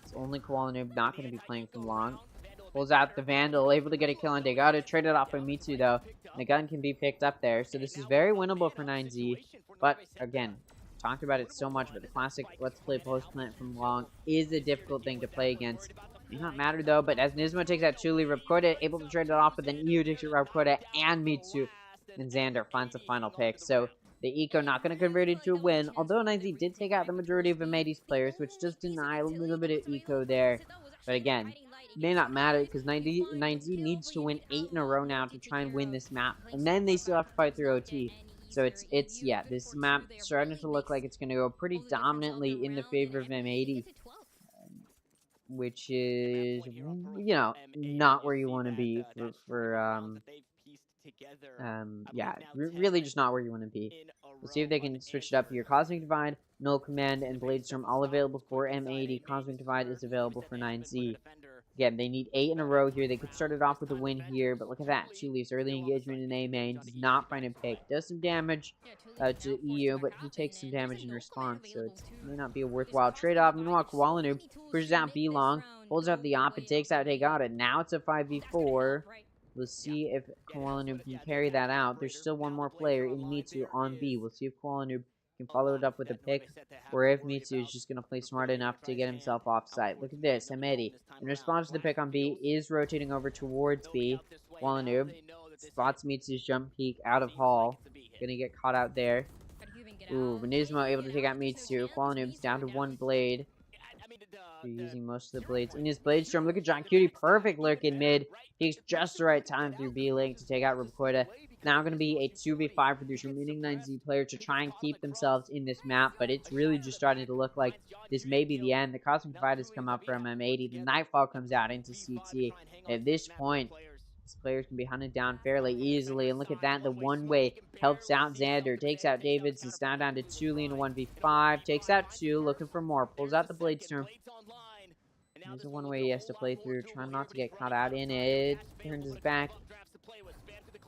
It's only Koalanoob not going to be playing from long. Pulls out the Vandal, able to get a kill on Degata. Traded off by Mitsu, though. And the gun can be picked up there. So this is very winnable for 9Z. But, again, talked about it so much, but the classic let's play post plant from long is a difficult thing to play against. May not matter, though, but as Nismo takes out Chuli, Rubquota able to trade it off, but then EU takes out Rubquota and Mitsu. And Xander finds the final pick. So the eco not going to convert into a win, although 9Z did take out the majority of M80's players, which does deny a little bit of eco there. But again, may not matter because 9Z needs to win 8 in a row now to try and win this map, and then they still have to fight through OT. So yeah, this map starting to look like it's going to go pretty dominantly in the favor of M80. which is, you know, not where you want to be yeah, really just not where you want to be. We'll see if they can switch it up here. Cosmic Divide, Null Command, and Bladestorm all available for M80. Cosmic Divide is available for 9Z. Again, they need 8 in a row here. They could start it off with a win here, but look at that. 2 leaves. Early engagement in A main. Does not find a pick. Does some damage to EU, but he takes some damage in response, so it may not be a worthwhile trade-off. Meanwhile, Koalanu pushes out B-Long, holds out the op, and takes out Hegata. Now it's a 5v4. We'll see if Koalanu can carry that out. There's still one more player in Mitsu on B. We'll see if Koalanu can follow it up with a pick, or if Mitsu is just going to play smart enough to get himself off site. Look at this. M80, in response to the pick on B, is rotating over towards B. Koalanu spots Mitsu's jump peek out of Hall. Gonna get caught out there. Ooh, Benismo able to take out Mitsu. Koalanu's down to 1 blade. Using most of the blades in his Bladestorm. Look at John Cutie. Perfect lurk in mid. Takes just the right time through B-Link to take out Rapoida. Now going to be a 2v5 for these remaining 9Z players to try and keep themselves in this map, but it's really just starting to look like this may be the end. The Cosmic Divide has come up from M80. The Nightfall comes out into CT. At this point, these players can be hunted down fairly easily, and look at that. The one-way helps out Xander. Takes out Davids. It's now down to 2 in a 1v5. Takes out 2, looking for more. Pulls out the Bladestorm. There's a one-way he has to play through. Trying not to get caught out in it. Turns his back.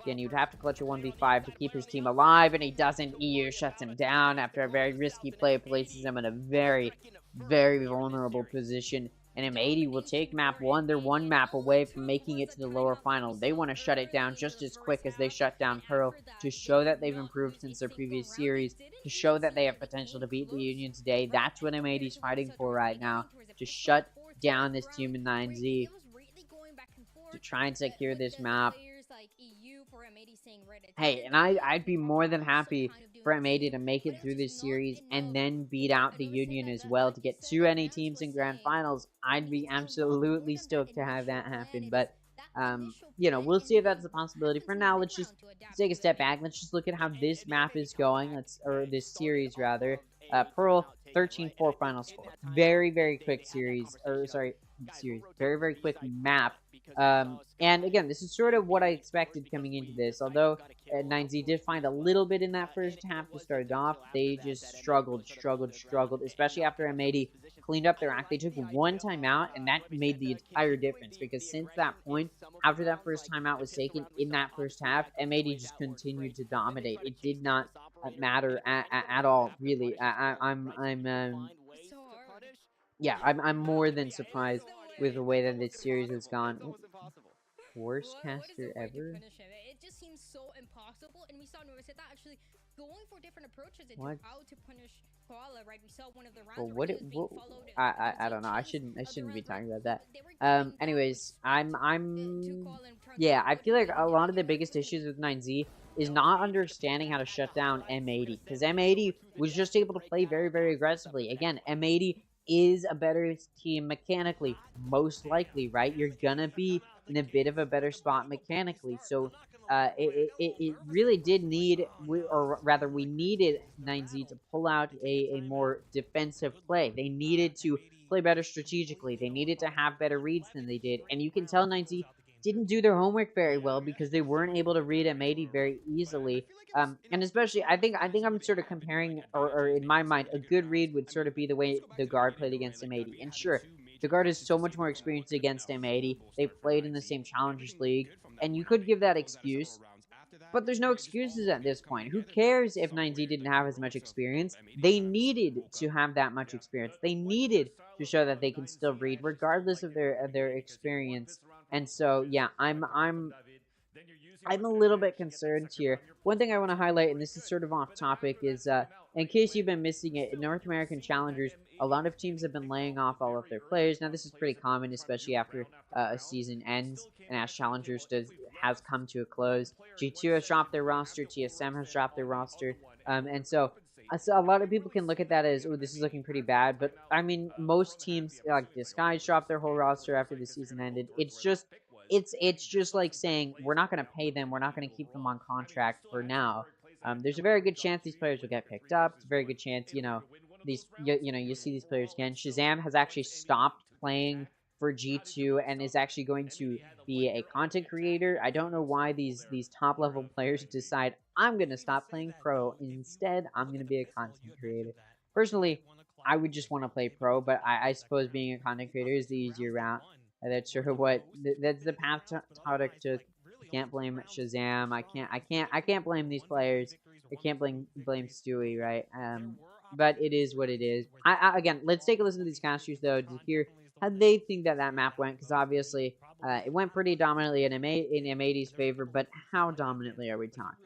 Again, you'd have to clutch a 1v5 to keep his team alive, and he doesn't. EU shuts him down after a very risky play. Places him in a very, very vulnerable position. And M80 will take map 1. They're 1 map away from making it to the lower final. They want to shut it down just as quick as they shut down Pearl to show that they've improved since their previous series, to show that they have potential to beat the Union today. That's what M80 is fighting for right now, to shut down this team in 9Z, to try and secure this map. Hey, and I'd be more than happy for M80 to make it through this series and then beat out the Union as well to get 2 NA teams in grand finals. I'd be absolutely stoked to have that happen, but you know, we'll see if that's a possibility. For now, let's just take a step back. Let's just look at how this map is going. Or this series rather. Pearl 13-4 final score. Very, very quick series. Or sorry, series. Very, very quick map. And again, this is sort of what I expected coming into this. Although 9Z did find a little bit in that first half to start off, they just struggled, especially after M80 cleaned up their act. They took 1 timeout, and that made the entire difference, because since that point, after that first timeout was taken in that first half, M80 just continued to dominate. It did not matter at all, really. Yeah, I'm more than surprised with the way that this series has gone. Worst caster ever? It just seems so impossible, and we saw Noriseta actually going for different approaches and how to punish Koala, right? We saw one of the rounds. Well, I don't know. I shouldn't be talking about that. Anyways, yeah, I feel like a lot of the biggest issues with 9Z is not understanding how to shut down M80, because M80 was just able to play very, very aggressively. Again, M80 is a better team mechanically, most likely, right? You're gonna be in a bit of a better spot mechanically, so it really did need, or rather we needed 9Z to pull out a more defensive play. They needed to play better strategically. They needed to have better reads than they did, and you can tell 9Z didn't do their homework very well because they weren't able to read M80 very easily. And especially, I think I'm sort of comparing, or in my mind, a good read would sort of be the way the guard played against M80. And sure, the guard is so much more experienced against M80. They played in the same Challengers League, and you could give that excuse. But there's no excuses at this point. Who cares if 9Z didn't have as much experience? They needed to have that much experience. They needed to show that they can still read, regardless of their experience. And so, yeah, I'm a little bit concerned here. One thing I want to highlight, and this is sort of off topic, is in case you've been missing it, in North American Challengers, a lot of teams have been laying off all of their players. Now, this is pretty common, especially after a season ends and as Challengers has come to a close. G2 has dropped their roster, TSM has dropped their roster, and so a lot of people can look at that as, oh, this is looking pretty bad, but I mean, most teams, like Disguise, dropped their whole roster after the season ended. It's just like saying, we're not going to pay them, we're not going to keep them on contract for now. There's a very good chance these players will get picked up. It's a very good chance, you see these players again. Shazam has actually stopped playing for G2 and is actually going to be a content creator. I don't know why these top level players decide I'm gonna stop playing pro. Instead, I'm gonna be a content creator. Personally, I would just want to play pro, but I suppose being a content creator is the easier route. That's sort of what that's the path to can't blame Shazam. I can't blame these players. I can't blame Stewie, right? But it is what it is. Again, let's take a listen to these casters though to hear how they think that map went, because obviously it went pretty dominantly in M80's favor. But how dominantly are we talking?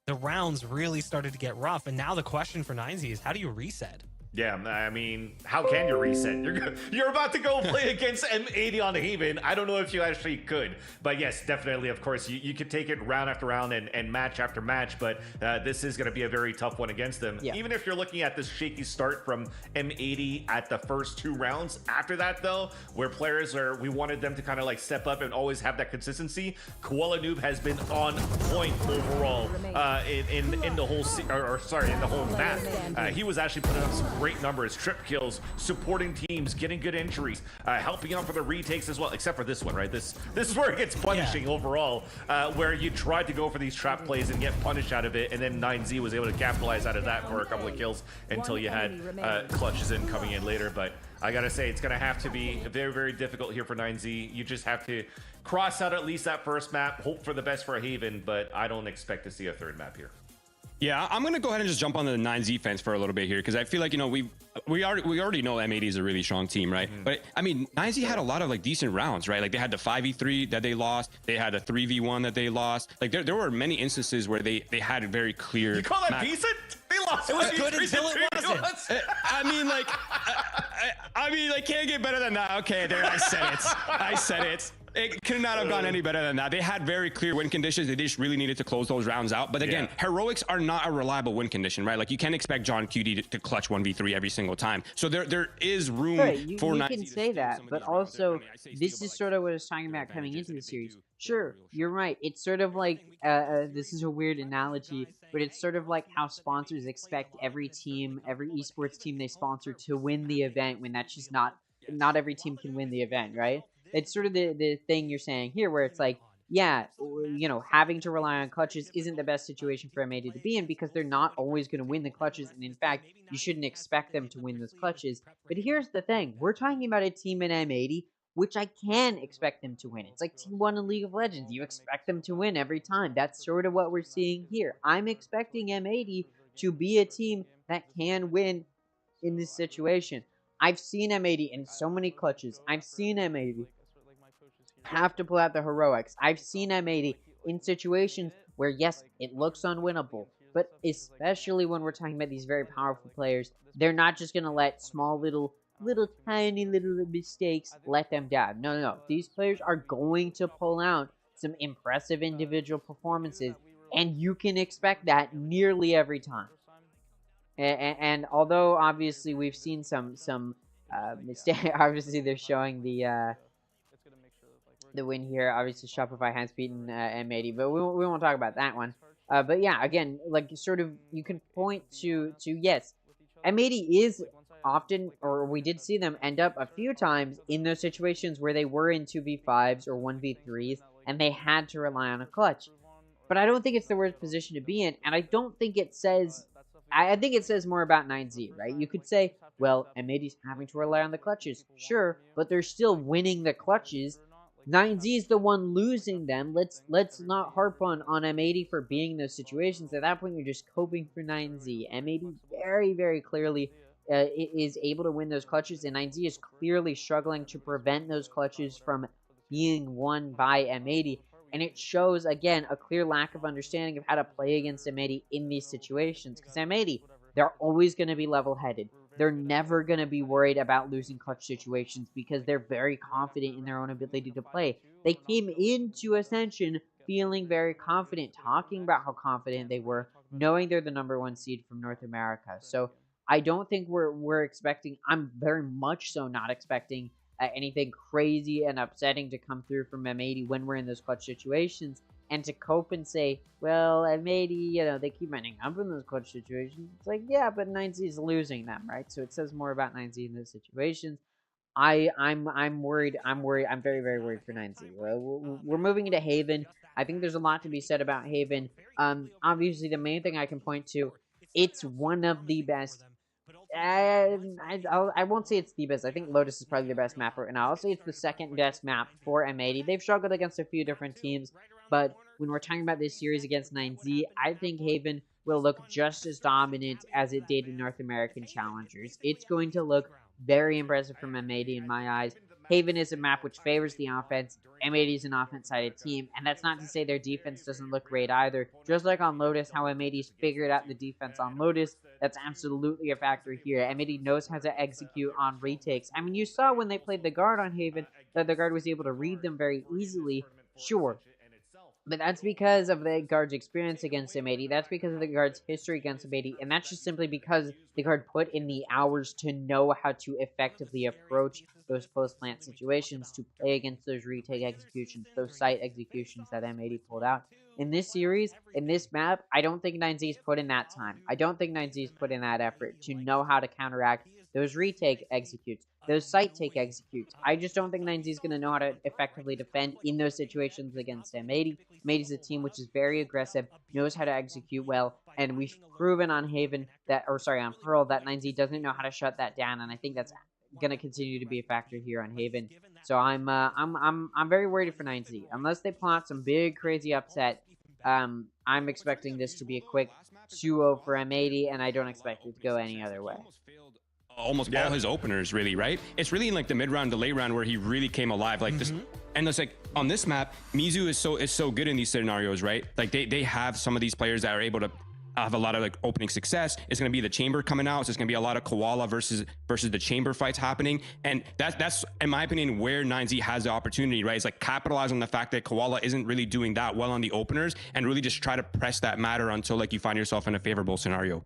The rounds really started to get rough, and now the question for 9Z is, how do you reset? Yeah, I mean, how can you reset? You're about to go play against M80 on Haven. I don't know if you actually could. But yes, definitely, of course, you could take it round after round and match after match, but this is going to be a very tough one against them. Yeah. Even if you're looking at this shaky start from M80 at the first 2 rounds. After that, though, where we wanted them to kind of like step up and always have that consistency, Koala Noob has been on point overall in the whole map. He was actually putting up some great numbers, trip kills, supporting teams, getting good entries, helping out for the retakes as well, except for this one, right? This is where it gets punishing overall, where you tried to go for these trap plays and get punished out of it, and then 9Z was able to capitalize out of that for a couple of kills until you had clutches in coming in later. But I gotta say, it's gonna have to be very, very difficult here for 9Z. You just have to cross out at least that first map, hope for the best for Haven, but I don't expect to see a third map here. Yeah, I'm gonna go ahead and just jump on the 9Z fence for a little bit here, because I feel like, you know, we already know M80 is a really strong team, right? But I mean, 9Z had a lot of like decent rounds, right? Like they had the 5v3 that they lost, they had a 3v1 that they lost. Like there were many instances where they had a very clear. You call that decent? They lost. It was good until it wasn't. I mean, like, I mean, like, can't get better than that. Okay, there, I said it. I said it. It could not have gone any better than that. They had very clear win conditions. They just really needed to close those rounds out. But again, heroics are not a reliable win condition, right? Like you can't expect John QD to clutch 1v3 every single time. So there is room for 9Z. You can say that, but also this is sort of what I was talking about coming into the series. Sure, you're right. It's sort of like this is a weird analogy, but it's sort of like how sponsors expect every team, every esports team they sponsor to win the event, when that's just not every team can win the event, right? It's sort of the thing you're saying here, where it's like, yeah, you know, having to rely on clutches isn't the best situation for M80 to be in, because they're not always going to win the clutches, and in fact, you shouldn't expect them to win those clutches. But here's the thing, we're talking about a team in M80, which I can expect them to win. It's like Team 1 in League of Legends. You expect them to win every time. That's sort of what we're seeing here. I'm expecting M80 to be a team that can win in this situation. I've seen M80 in so many clutches. I've seen M80 have to pull out the heroics. I've seen M80 in situations where, yes, it looks unwinnable, but especially when we're talking about these very powerful players, they're not just going to let small little tiny mistakes let them down. No. These players are going to pull out some impressive individual performances, and you can expect that nearly every time. And although obviously we've seen some mistake, obviously they're showing the win here. Obviously Shopify has beaten M80, but we won't talk about that one. But yeah, again, like sort of you can point to yes, M80 is often, or we did see them end up a few times in those situations where they were in 2v5s or 1v3s and they had to rely on a clutch. But I don't think it's the worst position to be in, and I don't think it says, I think it says more about 9Z, right? You could say, well, M80's having to rely on the clutches. Sure, but they're still winning the clutches. 9Z is the one losing them. Let's not harp on M80 for being in those situations. At that point, you're just coping for 9Z. M80 very, very clearly is able to win those clutches, and 9Z is clearly struggling to prevent those clutches from being won by M80. And it shows, again, a clear lack of understanding of how to play against M80 in these situations. Because M80, they're always going to be level-headed. They're never going to be worried about losing clutch situations because they're very confident in their own ability to play. They came into Ascension feeling very confident, talking about how confident they were, knowing they're the #1 seed from North America. So I don't think we're expecting, I'm very much so not expecting anything crazy and upsetting to come through from M80 when we're in those clutch situations. And to cope and say, well, M80, you know, they keep ending up in those clutch situations. It's like, yeah, but 9Z is losing them, right? So it says more about 9Z in those situations. I'm worried. I'm worried. I'm very, very worried for 9Z. We're moving into Haven. I think there's a lot to be said about Haven. Obviously, the main thing I can point to, it's one of the best. I won't say it's the best. I think Lotus is probably the best map right now. I'll say it's the second best map for M80. They've struggled against a few different teams, but when we're talking about this series against 9Z, I think Haven will look just as dominant as it did in North American Challengers. It's going to look very impressive from M80 in my eyes. Haven is a map which favors the offense. M80 is an offense-sided team, and that's not to say their defense doesn't look great either. Just like on Lotus, how M80's figured out the defense on Lotus, that's absolutely a factor here. M80 knows how to execute on retakes. I mean, you saw when they played the guard on Haven that the guard was able to read them very easily. Sure, but that's because of the guard's experience against M80. That's because of the guard's history against M80. And that's just simply because the guard put in the hours to know how to effectively approach those post-plant situations, to play against those retake executions, those site executions that M80 pulled out. In this series, in this map, I don't think 9Z's put in that time. I don't think 9Z's put in that effort to know how to counteract those retake executes, those site take executes. I just don't think 9Z is going to know how to effectively defend in those situations against M80. M80 is a team which is very aggressive, knows how to execute well, and we've proven on Haven that, or sorry, on Pearl, that 9Z doesn't know how to shut that down, and I think that's going to continue to be a factor here on Haven. So I'm very worried for 9Z. Unless they pull out some big crazy upset, I'm expecting this to be a quick 2-0 for M80, and I don't expect it to go any other way. Almost all his openers, really, right? It's really in like the mid round, the late round where he really came alive. Like this, and it's like on this map, Mizu is so good in these scenarios, right? Like they have some of these players that are able to have a lot of like opening success. It's going to be the chamber coming out, so it's going to be a lot of koala versus the chamber fights happening, and that's in my opinion where 9Z has the opportunity, right? It's like capitalize on the fact that koala isn't really doing that well on the openers, and really just try to press that matter until like you find yourself in a favorable scenario.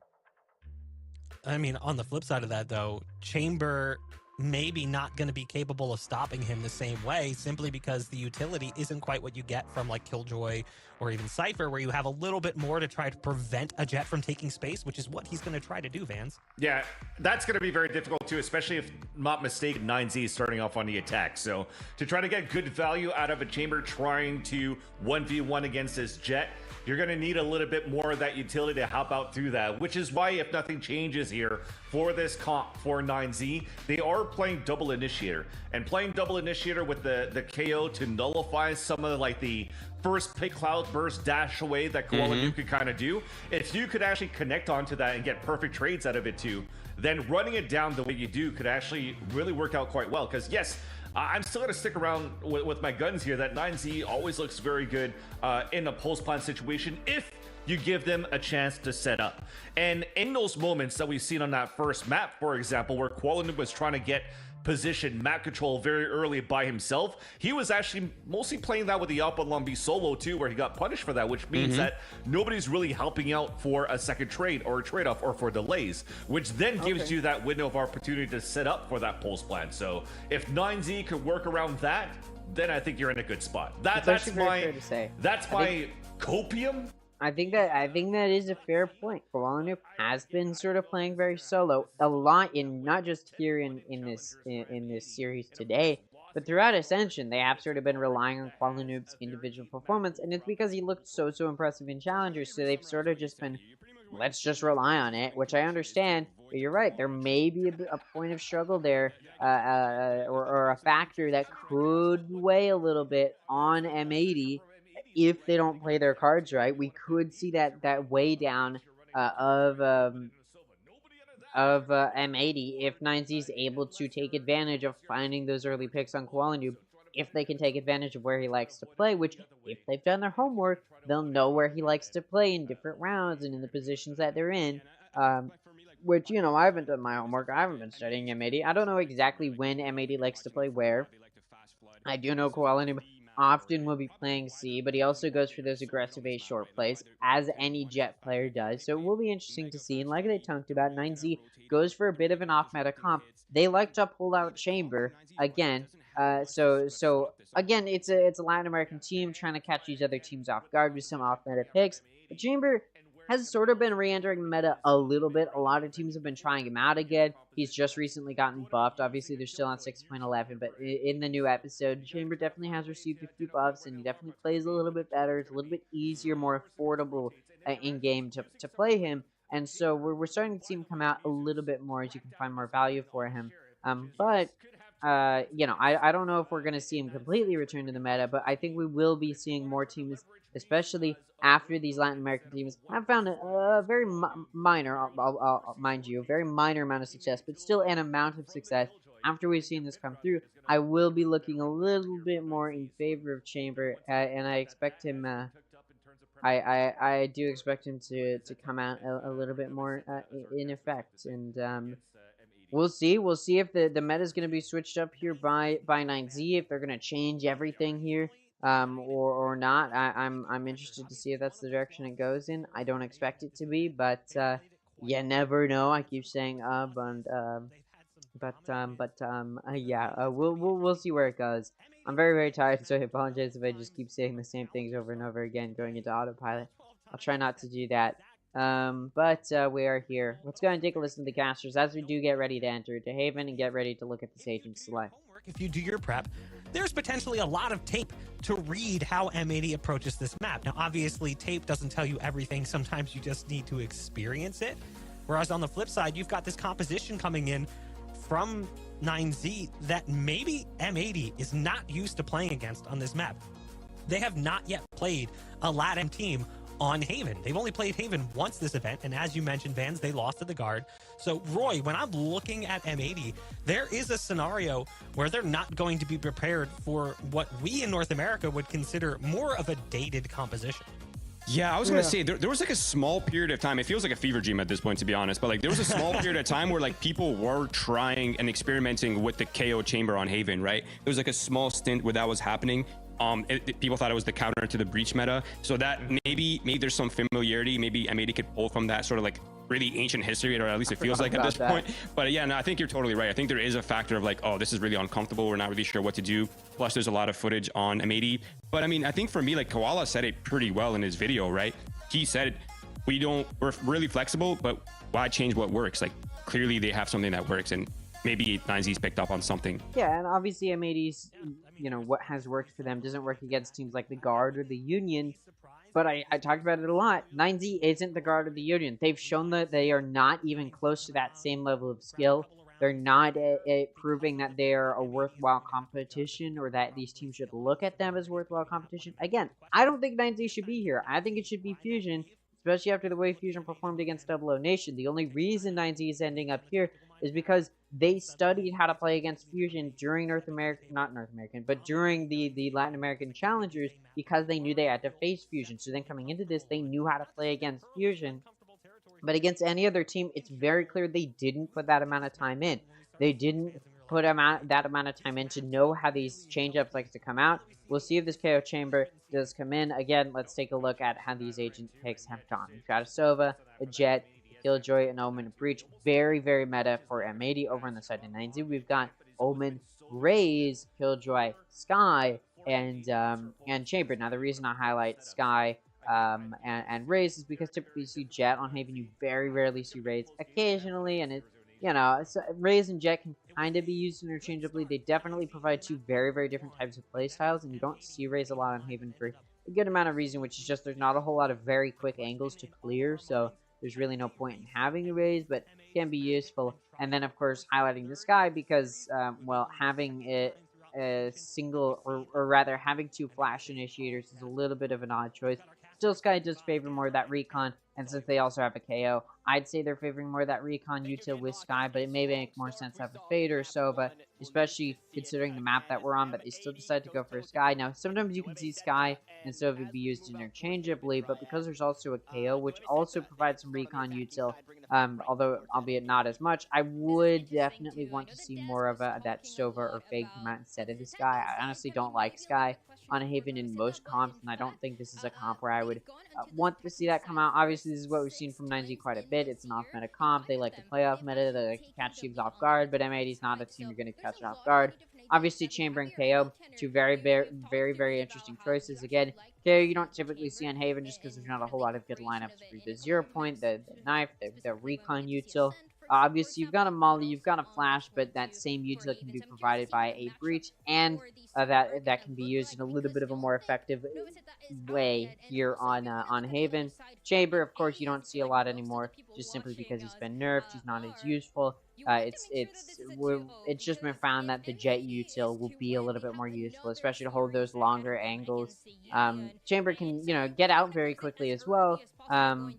I mean, on the flip side of that, though, Chamber maybe not going to be capable of stopping him the same way, simply because the utility isn't quite what you get from like Killjoy or even Cypher, where you have a little bit more to try to prevent a Jet from taking space, which is what he's going to try to do, Vans. Yeah, that's going to be very difficult too, especially if not mistaken, 9Z is starting off on the attack. So to try to get good value out of a Chamber trying to 1v1 against this Jet, you're going to need a little bit more of that utility to help out through that, which is why if nothing changes here for this comp for 9Z, they are playing double initiator, and playing double initiator with the KO to nullify some of like the first pick cloud burst dash away that Koala Nuke could kind of do. If you could actually connect onto that and get perfect trades out of it too, then running it down the way you do could actually really work out quite well. Because yes, I'm still going to stick around with my guns here that 9Z always looks very good in a post-plant situation if you give them a chance to set up. And in those moments that we've seen on that first map, for example, where Koala Noob was trying to get position map control very early by himself, he was actually mostly playing that with the Alpha Lumby solo too, where he got punished for that, which means that nobody's really helping out for a second trade or a trade-off or for delays, which then gives you that window of opportunity to set up for that pulse plan. So if 9Z could work around that, then I think you're in a good spot. That's my copium. I think that is a fair point. Koala Noob has been sort of playing very solo a lot, in not just here in this series today, but throughout Ascension. They have sort of been relying on Koala Noob's individual performance, and it's because he looked so impressive in Challengers. So they've sort of just been, let's just rely on it, which I understand. But you're right, there may be a point of struggle there, or a factor that could weigh a little bit on M80. If they don't play their cards right, we could see that weigh down of M80 if 9Z is able to take advantage of finding those early picks on Koala Noob. If they can take advantage of where he likes to play, which if they've done their homework, they'll know where he likes to play in different rounds and in the positions that they're in. Which, you know, I haven't done my homework. I haven't been studying M80. I don't know exactly when M80 likes to play where. I do know Koala Noob often will be playing C, but he also goes for those aggressive A short plays, as any Jet player does. So it will be interesting to see. And like they talked about, 9Z goes for a bit of an off-meta comp. They like to pull out Chamber again. So again, it's a Latin American team trying to catch these other teams off guard with some off-meta picks. But Chamber has sort of been re-entering the meta a little bit. A lot of teams have been trying him out again. He's just recently gotten buffed. Obviously, they're still on 6.11, but in the new episode, Chamber definitely has received a few buffs, and he definitely plays a little bit better. It's a little bit easier, more affordable in-game to play him, and so we're starting to see him come out a little bit more as you can find more value for him. But you know, I don't know if we're going to see him completely return to the meta, but I think we will be seeing more teams, especially after these Latin American teams have found a very minor, I'll mind you, a very minor amount of success, but still an amount of success. After we've seen this come through, I will be looking a little bit more in favor of Chamber, and I expect him, I do expect him to come out a little bit more in effect, and we'll see. We'll see if the meta is going to be switched up here by 9Z, if they're going to change everything here, or not. I'm interested to see if that's the direction it goes in. I don't expect it to be, but you never know. I keep saying yeah, we'll see where it goes. I'm very tired, so I apologize if I just keep saying the same things over and over again, going into autopilot. I'll try not to do that. But we are here. Let's go and take a listen to the casters as we do get ready to enter to Haven and get ready to look at this agent select. If you do your prep, there's potentially a lot of tape to read how M80 approaches this map. Now, obviously, tape doesn't tell you everything. Sometimes you just need to experience it. Whereas on the flip side, you've got this composition coming in from 9Z that maybe M80 is not used to playing against on this map. They have not yet played a Latin team on Haven. They've only played Haven once this event, and as you mentioned, Vans, they lost to the Guard. So, Roy, when I'm looking at M80, there is a scenario where they're not going to be prepared for what we in North America would consider more of a dated composition. Yeah, I was going to say, there was like a small period of time, it feels like a fever dream at this point, to be honest, but like there was a small period of time where like people were trying and experimenting with the KO chamber on Haven, right? There was like a small stint where that was happening. People thought it was the counter to the breach meta, so that maybe there's some familiarity. Maybe M80 could pull from that sort of like really ancient history, or at least it feels like at this point. But yeah, no, I think you're totally right. I think there is a factor of like, oh, this is really uncomfortable. We're not really sure what to do. Plus, there's a lot of footage on M80. But I mean, I think for me, like Koala said it pretty well in his video, right? He said, we're really flexible, but why change what works? Like clearly they have something that works, and maybe 9Z's picked up on something. Yeah, and obviously M80's, you know, what has worked for them doesn't work against teams like the Guard or the Union. But I talked about it a lot. 9Z isn't the Guard or the Union. They've shown that they are not even close to that same level of skill. They're not proving that they are a worthwhile competition, or that these teams should look at them as worthwhile competition. Again, I don't think 9Z should be here. I think it should be Fusion, especially after the way Fusion performed against 00 Nation. The only reason 9Z is ending up here is because they studied how to play against Fusion during during the Latin American Challengers, because they knew they had to face Fusion. So then coming into this, they knew how to play against Fusion. But against any other team, it's very clear they didn't put that amount of time in. They didn't put that amount of time in to know how these change-ups like to come out. We'll see if this KO chamber does come in. Again, let's take a look at how these agent picks have gone. We've got a Sova, a Jet, Killjoy, an Omen, a Breach. Very meta for M80. Over on the side of 9Z, we've got Omen, Raze, Killjoy, Sky, and Chamber. Now, the reason I highlight Sky and Raze is because typically you see Jet on Haven. You very rarely see Raze. Occasionally, and it's, you know, so Raze and Jet can kind of be used interchangeably. They definitely provide two very different types of playstyles, and you don't see Raze a lot on Haven for a good amount of reason, which is just there's not a whole lot of very quick angles to clear, so there's really no point in having a Raze, but it can be useful. And then, of course, highlighting the Sky because, well, having a single, or rather having two flash initiators is a little bit of an odd choice. Still, Sky does favor more of that recon, and since they also have a KO, I'd say they're favoring more of that recon util with Sky, but it may make more sense to have a Fade or so, but especially considering the map that we're on, but they still decide to go for a Sky. Now, sometimes you can see Sky and so it would be used interchangeably, but because there's also a KO, which also provides some recon util, although albeit not as much, I would definitely want to see more of that Sova or Fade come out instead of the Sky. I honestly don't like Sky on Haven in most comps, and I don't think this is a comp where I would want to see that come out. Obviously, this is what we've seen from 9Z quite a bit. It's an off-meta comp. They like to play off-meta. They like to catch teams off guard, but M80 is not a team you're going to catch off guard. Obviously, Chamber and KO, two very interesting choices. Again, KO you don't typically see on Haven just because there's not a whole lot of good lineups for the 0 point, the knife, the recon util. Obviously, you've got a Molly, you've got a Flash, but that same util can be provided by a Breach, and that can be used in a little bit of a more effective way here on Haven. Chamber, of course, you don't see a lot anymore, just simply because he's been nerfed. He's not as useful. It's just been found that the Jet util will be a little bit more useful, especially to hold those longer angles. Chamber can, get out very quickly as well. And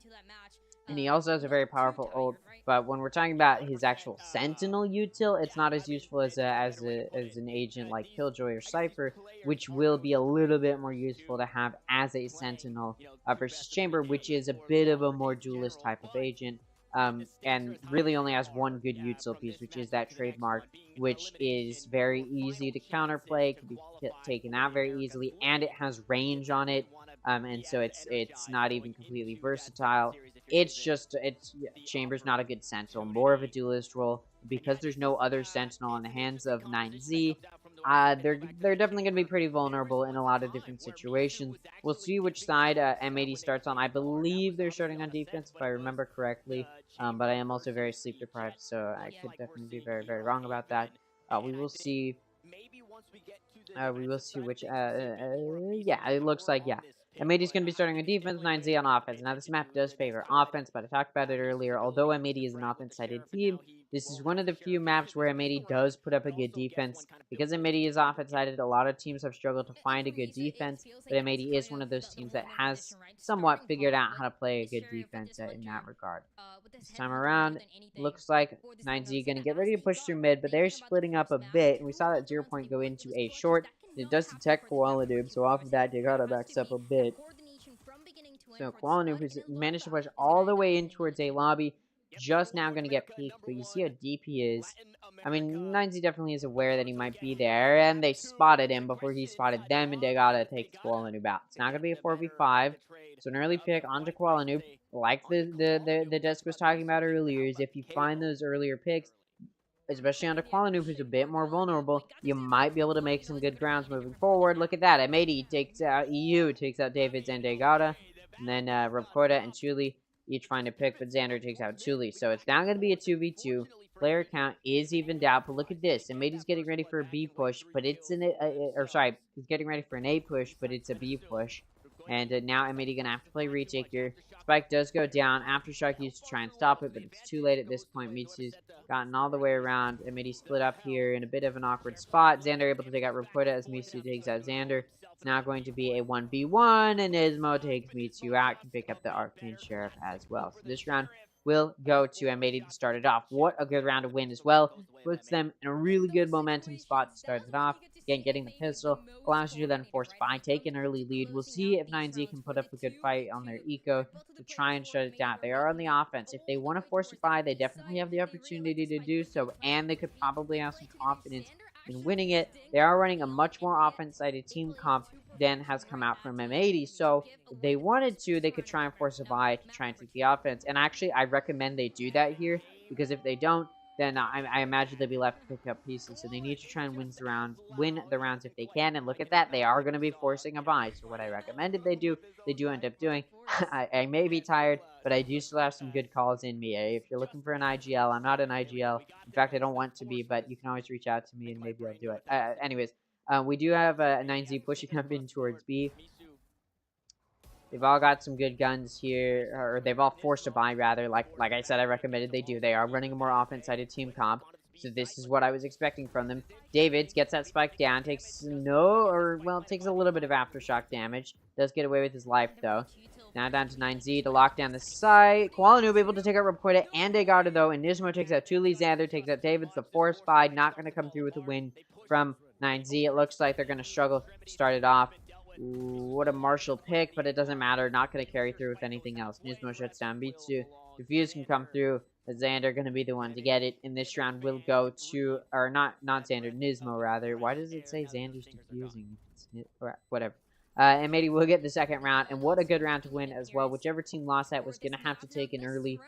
he also has a very powerful ult. But when we're talking about his actual Sentinel util, it's not as useful as an agent like Killjoy or Cypher, which will be a little bit more useful to have as a Sentinel versus Chamber, which is a bit of a more duelist type of agent. And really only has one good util piece, which is that trademark, which is very easy to counterplay, can be taken out very easily, and it has range on it. And so it's not even completely versatile. Chamber's not a good Sentinel, more of a duelist role. Because there's no other Sentinel in the hands of 9Z, they're definitely going to be pretty vulnerable in a lot of different situations. We'll see which side M80 starts on. I believe they're starting on defense, if I remember correctly. But I am also very sleep deprived, so I could definitely be very, very wrong about that. We will see. We will see which. Yeah, it looks like M80's going to be starting on defense, 9Z on offense. Now, this map does favor offense, but I talked about it earlier. Although M80 is an offense-sided team, this is one of the few maps where M80 does put up a good defense. Because M80 is offense-sided, a lot of teams have struggled to find a good defense, but M80 is one of those teams that has somewhat figured out how to play a good defense in that regard. This time around, looks like 9Z going to get ready to push through mid, but they're splitting up a bit, and we saw that 0 point go into a short. It does detect Koala Noob, so off of that, Degata backs up a bit. So Koala Noob has managed to push all the way in towards a lobby, just now going to get peeked, but you see how deep he is. I mean, 9Z definitely is aware that he might be there, and they spotted him before he spotted them, and Degata takes Koala Noob out. It's now going to be a 4v5, so an early pick onto Koala Noob, like the desk was talking about earlier, is if you find those earlier picks, especially onto Koala Noob, who's a bit more vulnerable, you might be able to make some good grounds moving forward. Look at that. M80 takes out EU, takes out Davids and Degata. And then Rapcorda and Chuli each find a pick, but Xander takes out Chuli. So it's now going to be a 2v2. Player count is evened out, but look at this. M80's getting ready for a B push, but it's he's getting ready for an A push, but it's a B push. And now M80 going to have to play retake here. Spike does go down. Aftershock used to try and stop it, but it's too late at this point. Mitsu's gotten all the way around. M80 split up here in a bit of an awkward spot. Xander able to take out Rapporta as Mitsu takes out Xander. It's now going to be a 1v1, and Ismo takes Mitsu out. Can pick up the Arcane Sheriff as well. So this round will go to M80 to start it off. What a good round to win as well. Puts them in a really good momentum spot to start it off. Again, getting the pistol allows you to then force by, take an early lead. We'll see if 9Z can put up a good fight on their eco to try and shut it down. They are on the offense. If they want to force it by, they definitely have the opportunity to do so, and they could probably have some confidence in winning it. They are running a much more offense-sided team comp than has come out from M80, so if they wanted to, they could try and force a buy to try and take the offense. And actually, I recommend they do that here, because if they don't, then I imagine they'll be left to pick up pieces. So they need to try and win the rounds if they can. And look at that, they are going to be forcing a buy. So what I recommended they do end up doing. I may be tired, but I do still have some good calls in me. If you're looking for an IGL, I'm not an IGL. In fact, I don't want to be, but you can always reach out to me and maybe I'll do it. Anyways, we do have a 9Z pushing up in towards B. They've all got some good guns here, or they've all forced a buy, rather. Like I said, I recommended they do. They are running a more offense-sided team comp, so this is what I was expecting from them. Davids gets that spike down, takes a little bit of aftershock damage. Does get away with his life, though. Now down to 9Z to lock down the site. Koala Noob able to take out Rapporta and Degata, though, and Nismo takes out Tuli. Xander takes out Davids. The force buy not going to come through with a win from 9Z. It looks like they're going to struggle to start it off. Ooh, what a Marshall pick, but it doesn't matter. Not going to carry through with anything else. Nismo shuts down Bitsu. Diffuse can come through, but Xander going to be the one to get it. In this round, will go to, or not Xander, Nismo rather. Why does it say Xander's diffusing? Or whatever. And maybe we'll get the second round, and what a good round to win as well. Whichever team lost that was going to have to take an early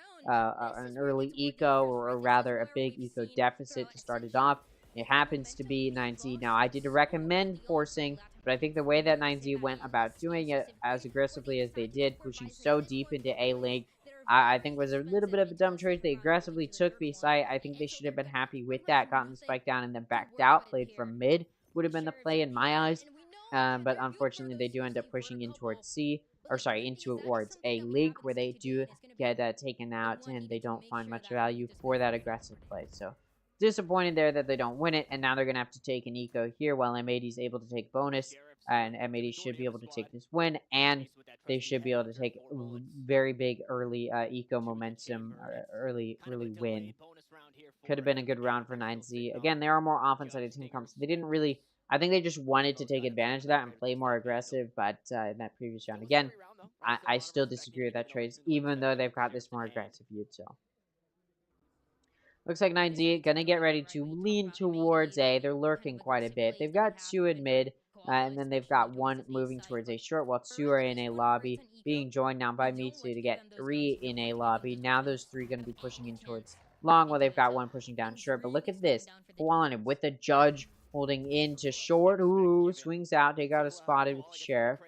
eco, or rather a big eco deficit to start it off. It happens to be 9Z. Now, I did recommend forcing, but I think the way that 9Z went about doing it as aggressively as they did, pushing so deep into A lane, I think was a little bit of a dumb choice. They aggressively took B site. I think they should have been happy with that, gotten the spike down, and then backed out, played from mid. Would have been the play in my eyes. But unfortunately, they do end up pushing in towards in towards A link, where they do get taken out, and they don't find much value for that aggressive play. So, disappointed there that they don't win it, and now they're going to have to take an eco here while M80 is able to take bonus, and M80 should be able to take this win, and they should be able to take very big early eco momentum, or early win. Could have been a good round for 9Z. Again, they are more offensive team comps. They didn't really, I think they just wanted to take advantage of that and play more aggressive, but in that previous round, again, I still disagree with that choice, even though they've got this more aggressive util. Looks like 9Z gonna get ready to lean towards A. They're lurking quite a bit. They've got 2 in mid, and then they've got 1 moving towards A short, while 2 are in A lobby, being joined now by Mitsu to get 3 in A lobby. Now those 3 gonna be pushing in towards long, while they've got 1 pushing down short. But look at this, Qualim with the judge holding into short. Ooh, swings out. They got a spotted with the sheriff.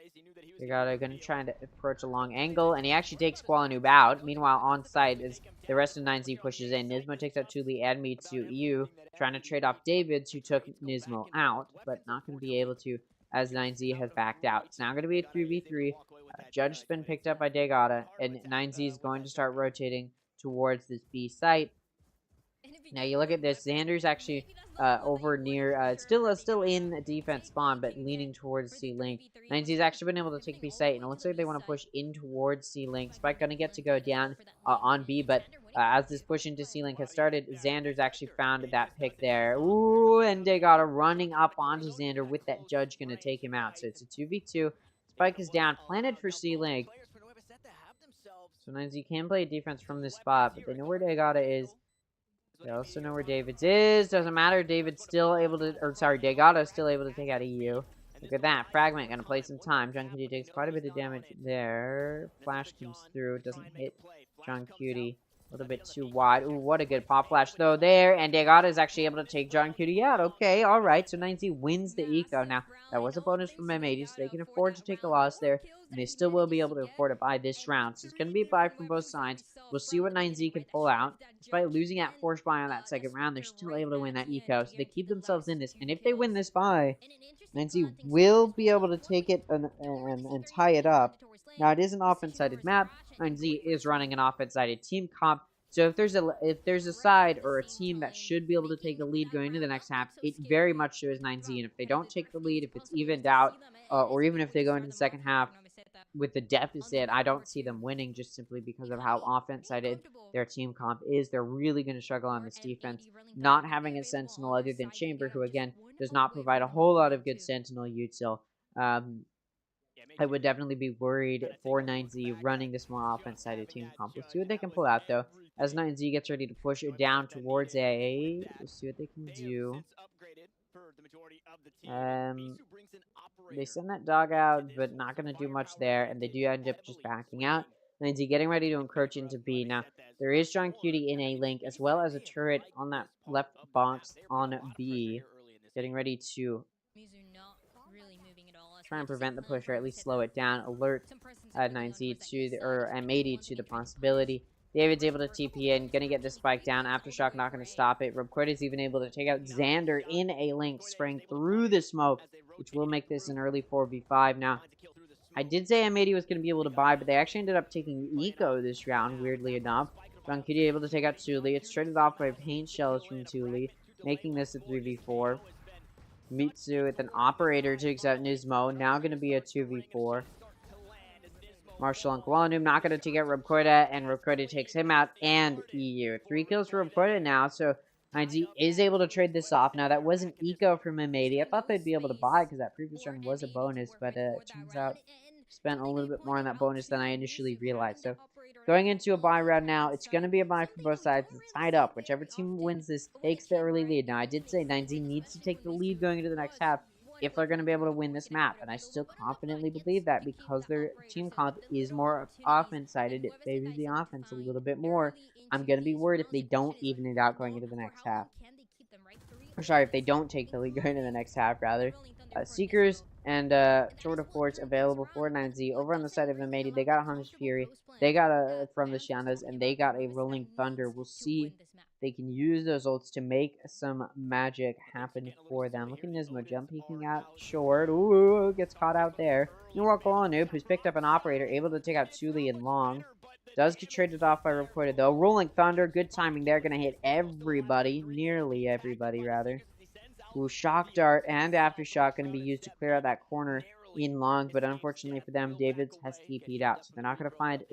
They got gonna try to approach a long angle, and he actually takes Qualinoob out. Meanwhile, on site is the rest of 9Z pushes in. Nismo takes out Tuli and Mitsu. EU trying to trade off Davids, who took Nismo out, but not going to be able to, as 9Z has backed out. It's now going to be a 3v3. Judge spin picked up by Degata, and 9Z is going to start rotating towards this B site. Now you look at this, Xander's actually over near, still in defense spawn, but leaning towards C-Link. 9Z's actually been able to take B site, and it looks like they want to push in towards C-Link. Spike gonna get to go down on B, but as this push into C-Link has started, Xander's actually found that pick there. Ooh, and Degata running up onto Xander with that judge gonna take him out. So it's a 2v2. Spike is down, planted for C-Link. So 9Z can play defense from this spot, but they know where Degata is. They also know where Davids is. Doesn't matter. David's still able to, Degata is still able to take out EU. Look at that. Fragment gonna play some time. John Cutie takes quite a bit of damage there. Flash comes through. Doesn't hit John Cutie. A little bit too wide. Ooh, what a good pop flash though there. And Degata is actually able to take John Cutie out. Okay, alright. So 9Z wins the eco. Now, that was a bonus from M80, so they can afford to take a loss there. And they still will be able to afford to buy this round. So it's going to be a buy from both sides. We'll see what 9Z can pull out. Despite losing that force buy on that second round, they're still able to win that eco. So they keep themselves in this. And if they win this buy, 9Z will be able to take it and tie it up. Now, it is an offense-sided map. 9Z is running an offense-sided team comp. So if there's a side or a team that should be able to take the lead going into the next half, it very much so is 9Z. And if they don't take the lead, if it's evened out, or even if they go into the second half with the deficit, I don't see them winning just simply because of how offense-sided their team comp is. They're really going to struggle on this defense. Not having a Sentinel other than Chamber, who again does not provide a whole lot of good Sentinel util. I would definitely be worried for 9Z running this more offense-sided team comp. Let's see what they can pull out, though. As 9Z gets ready to push it down towards A. Let's see what they can do. They send that dog out, but not going to do much there, and they do end up just backing out. 9Z getting ready to encroach into B. Now, there is John Cutie in A link, as well as a turret on that left box on B. Getting ready to try and prevent the push, or at least slow it down. Alert 9Z to the, or M80 to the possibility. David's able to TP in, gonna get the spike down. Aftershock not gonna stop it. Rubquid is even able to take out Xander in A link, spraying through the smoke, which will make this an early 4v5. Now, I did say M80 was gonna be able to buy, but they actually ended up taking eco this round, weirdly enough. John Cutie able to take out Tuli. It's traded off by paint shells from Tuli, making this a 3v4. Mitsu with an operator takes out Nismo. Now going to be a 2v4. Marshall and Qualinoob not going to take out Rubquida, and Rubquida takes him out, and EU. 3 kills for Rubquida now, so 9Z is able to trade this off. Now, that was an eco from M80. I thought they'd be able to buy, because that previous run was a bonus, but it turns out spent a little bit more on that bonus than I initially realized. So, going into a buy round now, it's going to be a buy for both sides. It's tied up. Whichever team wins this takes the early lead. Now, I did say 9Z needs to take the lead going into the next half if they're going to be able to win this map. And I still confidently believe that because their team comp is more offense-sided. It favors the offense a little bit more. I'm going to be worried if they don't even it out going into the next half. Or sorry, if they don't take the lead going into the next half, rather. Seekers and Tour de Force available for 9Z. Over on the side of M80, they got a Hunter's Fury. They got a From the Shandas, and they got a Rolling Thunder. We'll see if they can use those ults to make some magic happen for them. Look at Nismo jump peeking out short. Ooh, gets caught out there. Meanwhile, Noob, who's picked up an Operator, able to take out Suli and Long. Does get traded off by Reported, though. Rolling Thunder, good timing there. Going to hit everybody. Nearly everybody, rather. Ooh, Shock Dart and Aftershock going to be used to clear out that corner in Long. But unfortunately for them, Davids has TP'd out. So they're not going to find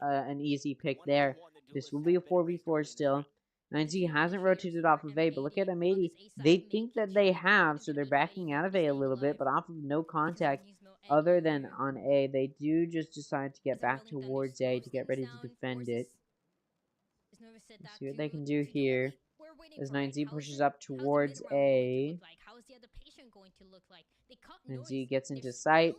an easy pick there. This will be a 4v4 still. 9Z hasn't rotated off of A, but look at M80. They think that they have, so they're backing out of A a little bit, but off of no contact. Other than on A, they do just decide to get back towards A to get ready to defend it. Let's see what they can do here. As 9Z pushes up towards A. 9Z gets into sight.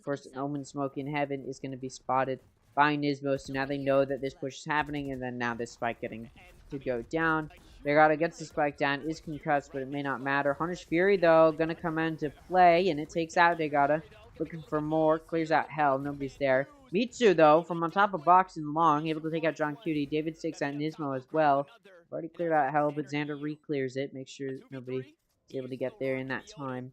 First, an Omen Smoke in Heaven is going to be spotted by Nismo, so now they know that this push is happening, and then now this spike getting to go down. Degada gets the spike down, is concussed, but it may not matter. Hunter's Fury, though, going to come into play, and it takes out Degada. Looking for more, clears out Hell, nobody's there. Mitsu, though, from on top of Box and Long, able to take out John Cutie. David takes out Nismo as well. Already cleared out Hell, but Xander re-clears it. Make sure nobody is able to get there in that time.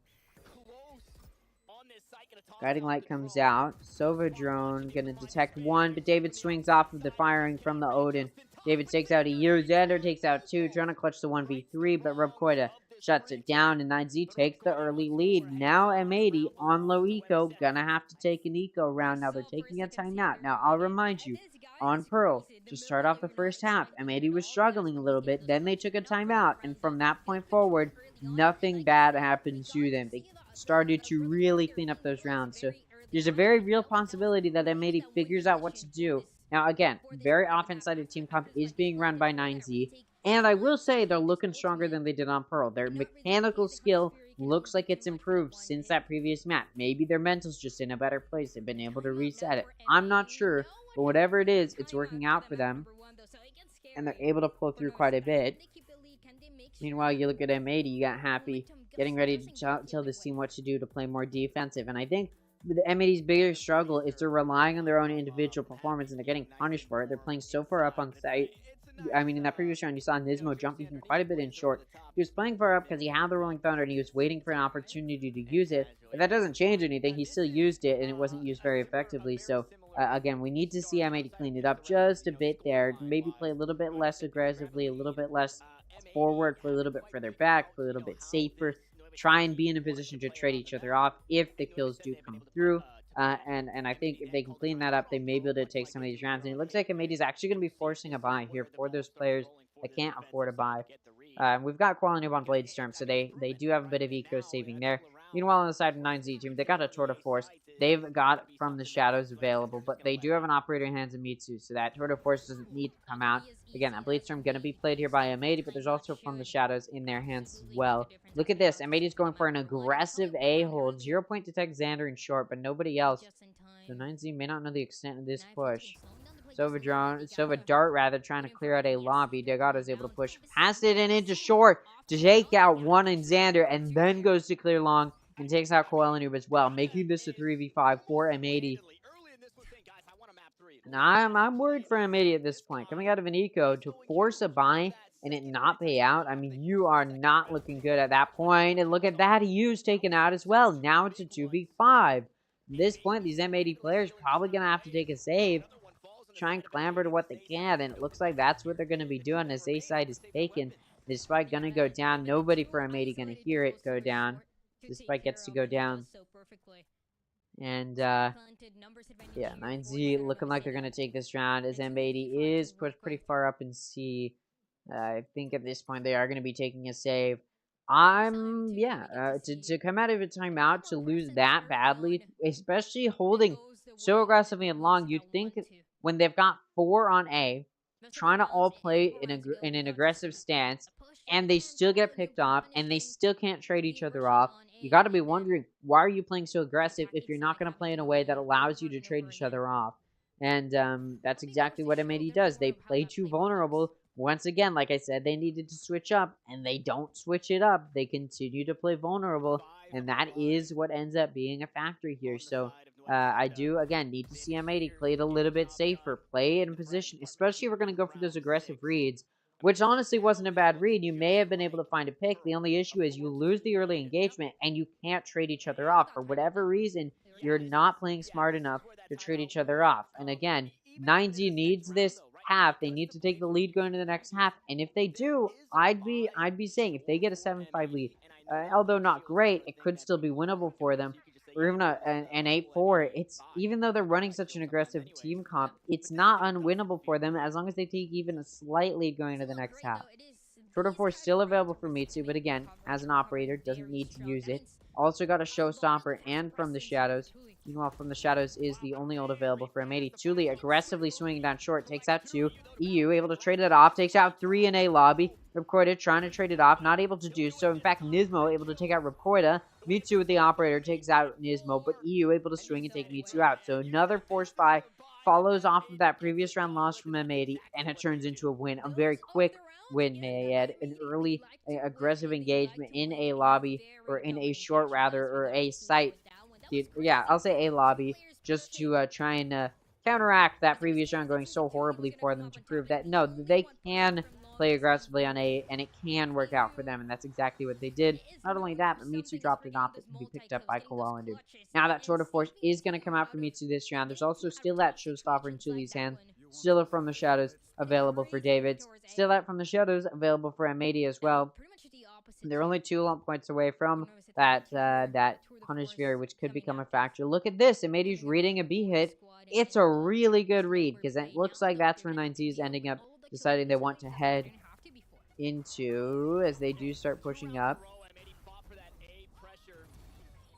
Guiding Light comes out. Sova Drone gonna detect one, but David swings off of the firing from the Odin. David takes out a year. Xander takes out two, trying to clutch the 1v3, but Rubkoida shuts it down, and 9Z takes the early lead. Now M80 on low eco, gonna have to take an eco round. Now they're taking a timeout. Now I'll remind you, on Pearl, to start off the first half, M80 was struggling a little bit, then they took a timeout, and from that point forward, nothing bad happened to them. They started to really clean up those rounds, so there's a very real possibility that M80 figures out what to do. Now again, very offensive team comp is being run by 9Z, and I will say they're looking stronger than they did on Pearl. Their mechanical skill looks like it's improved since that previous map. Maybe their mental's just in a better place. They've been able to reset it. I'm not sure, but whatever it is, it's working out for them, and they're able to pull through quite a bit. Meanwhile, you look at M80, you got Happy getting ready to tell this team what to do to play more defensive, and I think the M80's biggest struggle is they're relying on their own individual performance, and they're getting punished for it. They're playing so far up on site. I mean, in that previous round, you saw Nismo jumping quite a bit in short. He was playing far up because he had the Rolling Thunder, and he was waiting for an opportunity to use it. If that doesn't change anything, he still used it, and it wasn't used very effectively. So, again, we need to see M80 clean it up just a bit there. Maybe play a little bit less aggressively, a little bit less forward, play a little bit further back, play a little bit safer. Try and be in a position to trade each other off if the kills do come through. And I think if they can clean that up, they may be able to take some of these rounds. And it looks like M80 is actually going to be forcing a buy here for those players that can't afford a buy. We've got Quality on Bladestorm, so they do have a bit of eco saving there. Meanwhile, on the side of 9Z team, they got a Tour de Force. They've got From the Shadows available, but they do have an Operator in hands of Mitsu, so that Tour de Force doesn't need to come out. Again, that Bladestorm going to be played here by M80, but there's also From the Shadows in their hands as well. Look at this. M80 is going for an aggressive A-hold. 0 point detect Xander in short, but nobody else. So 9Z may not know the extent of this push. Sova Dart, rather, trying to clear out a lobby. Degada is able to push past it and into short to take out one in Xander, and then goes to clear long and takes out Koelenoob as well, making this a 3v5 for M80. Now, I'm worried for M80 at this point. Coming out of an eco to force a buy and it not pay out, I mean, you are not looking good at that point. And look at that, Eu's taken out as well. Now it's a 2v5. At this point, these M80 players probably going to have to take a save, try and clamber to what they can, and it looks like that's what they're going to be doing as A side is taken. This spike going to go down. Nobody for M80 going to hear it go down. This spike gets to go down. And, yeah, 9Z looking like they're going to take this round as M80 is pushed pretty far up in C. I think at this point they are going to be taking a save. To come out of a timeout, to lose that badly, especially holding so aggressively and long, you'd think when they've got 4 on A, trying to all play in an aggressive stance, and they still get picked off, and they still can't trade each other off, you got to be wondering, why are you playing so aggressive if you're not going to play in a way that allows you to trade each other off? And that's exactly what M80 does. They play too vulnerable once again, like I said, they needed to switch up, and they don't switch it up. They continue to play vulnerable, and that is what ends up being a factor here. So I do, again, need to see M80 play it a little bit safer, play it in position, especially if we're going to go for those aggressive reads, which honestly wasn't a bad read. You may have been able to find a pick. The only issue is you lose the early engagement, and you can't trade each other off. For whatever reason, you're not playing smart enough to trade each other off. And again, 9Z needs this half. They need to take the lead going into the next half, and if they do, I'd be saying if they get a 7-5 lead, although not great, it could still be winnable for them, or even an 8-4. It's, even though they're running such an aggressive team comp, it's not unwinnable for them as long as they take even a slight lead going into the next half. Shorter Force still available for Mitsu, but again, as an operator, doesn't need to use it. Also got a Showstopper and From the Shadows. Meanwhile, From the Shadows is the only ult available for M80. Thule aggressively swinging down short, takes out 2. EU able to trade it off, takes out 3 in a lobby. Ripcorda trying to trade it off, not able to do so. In fact, Nismo able to take out Ripcorda. Mitsu with the operator takes out Nismo, but EU able to swing and take Mitsu out. So another force buy follows off of that previous round loss from M80, and it turns into a win. A very quick win, may I add. An early aggressive engagement in a lobby, or in a short rather, or a site. Yeah, I'll say a lobby, just to try and counteract that previous round going so horribly for them, to prove that, no, they can play aggressively on A, and it can work out for them, and that's exactly what they did. Not only that, but Mitsu dropped it off and be picked up by Koala Dude. Now that Tour de Force is going to come out for Mitsu this round. There's also still that Showstopper in Tule's hand. Still a From the Shadows available for Davids. Still that From the Shadows available for M80 as well. They're only 2 points away from that Punish Fury, which could become a factor. Look at this. M80's reading a B hit. It's a really good read, because it looks like that's where 9Z is ending up deciding they want to head into, as they do start pushing up.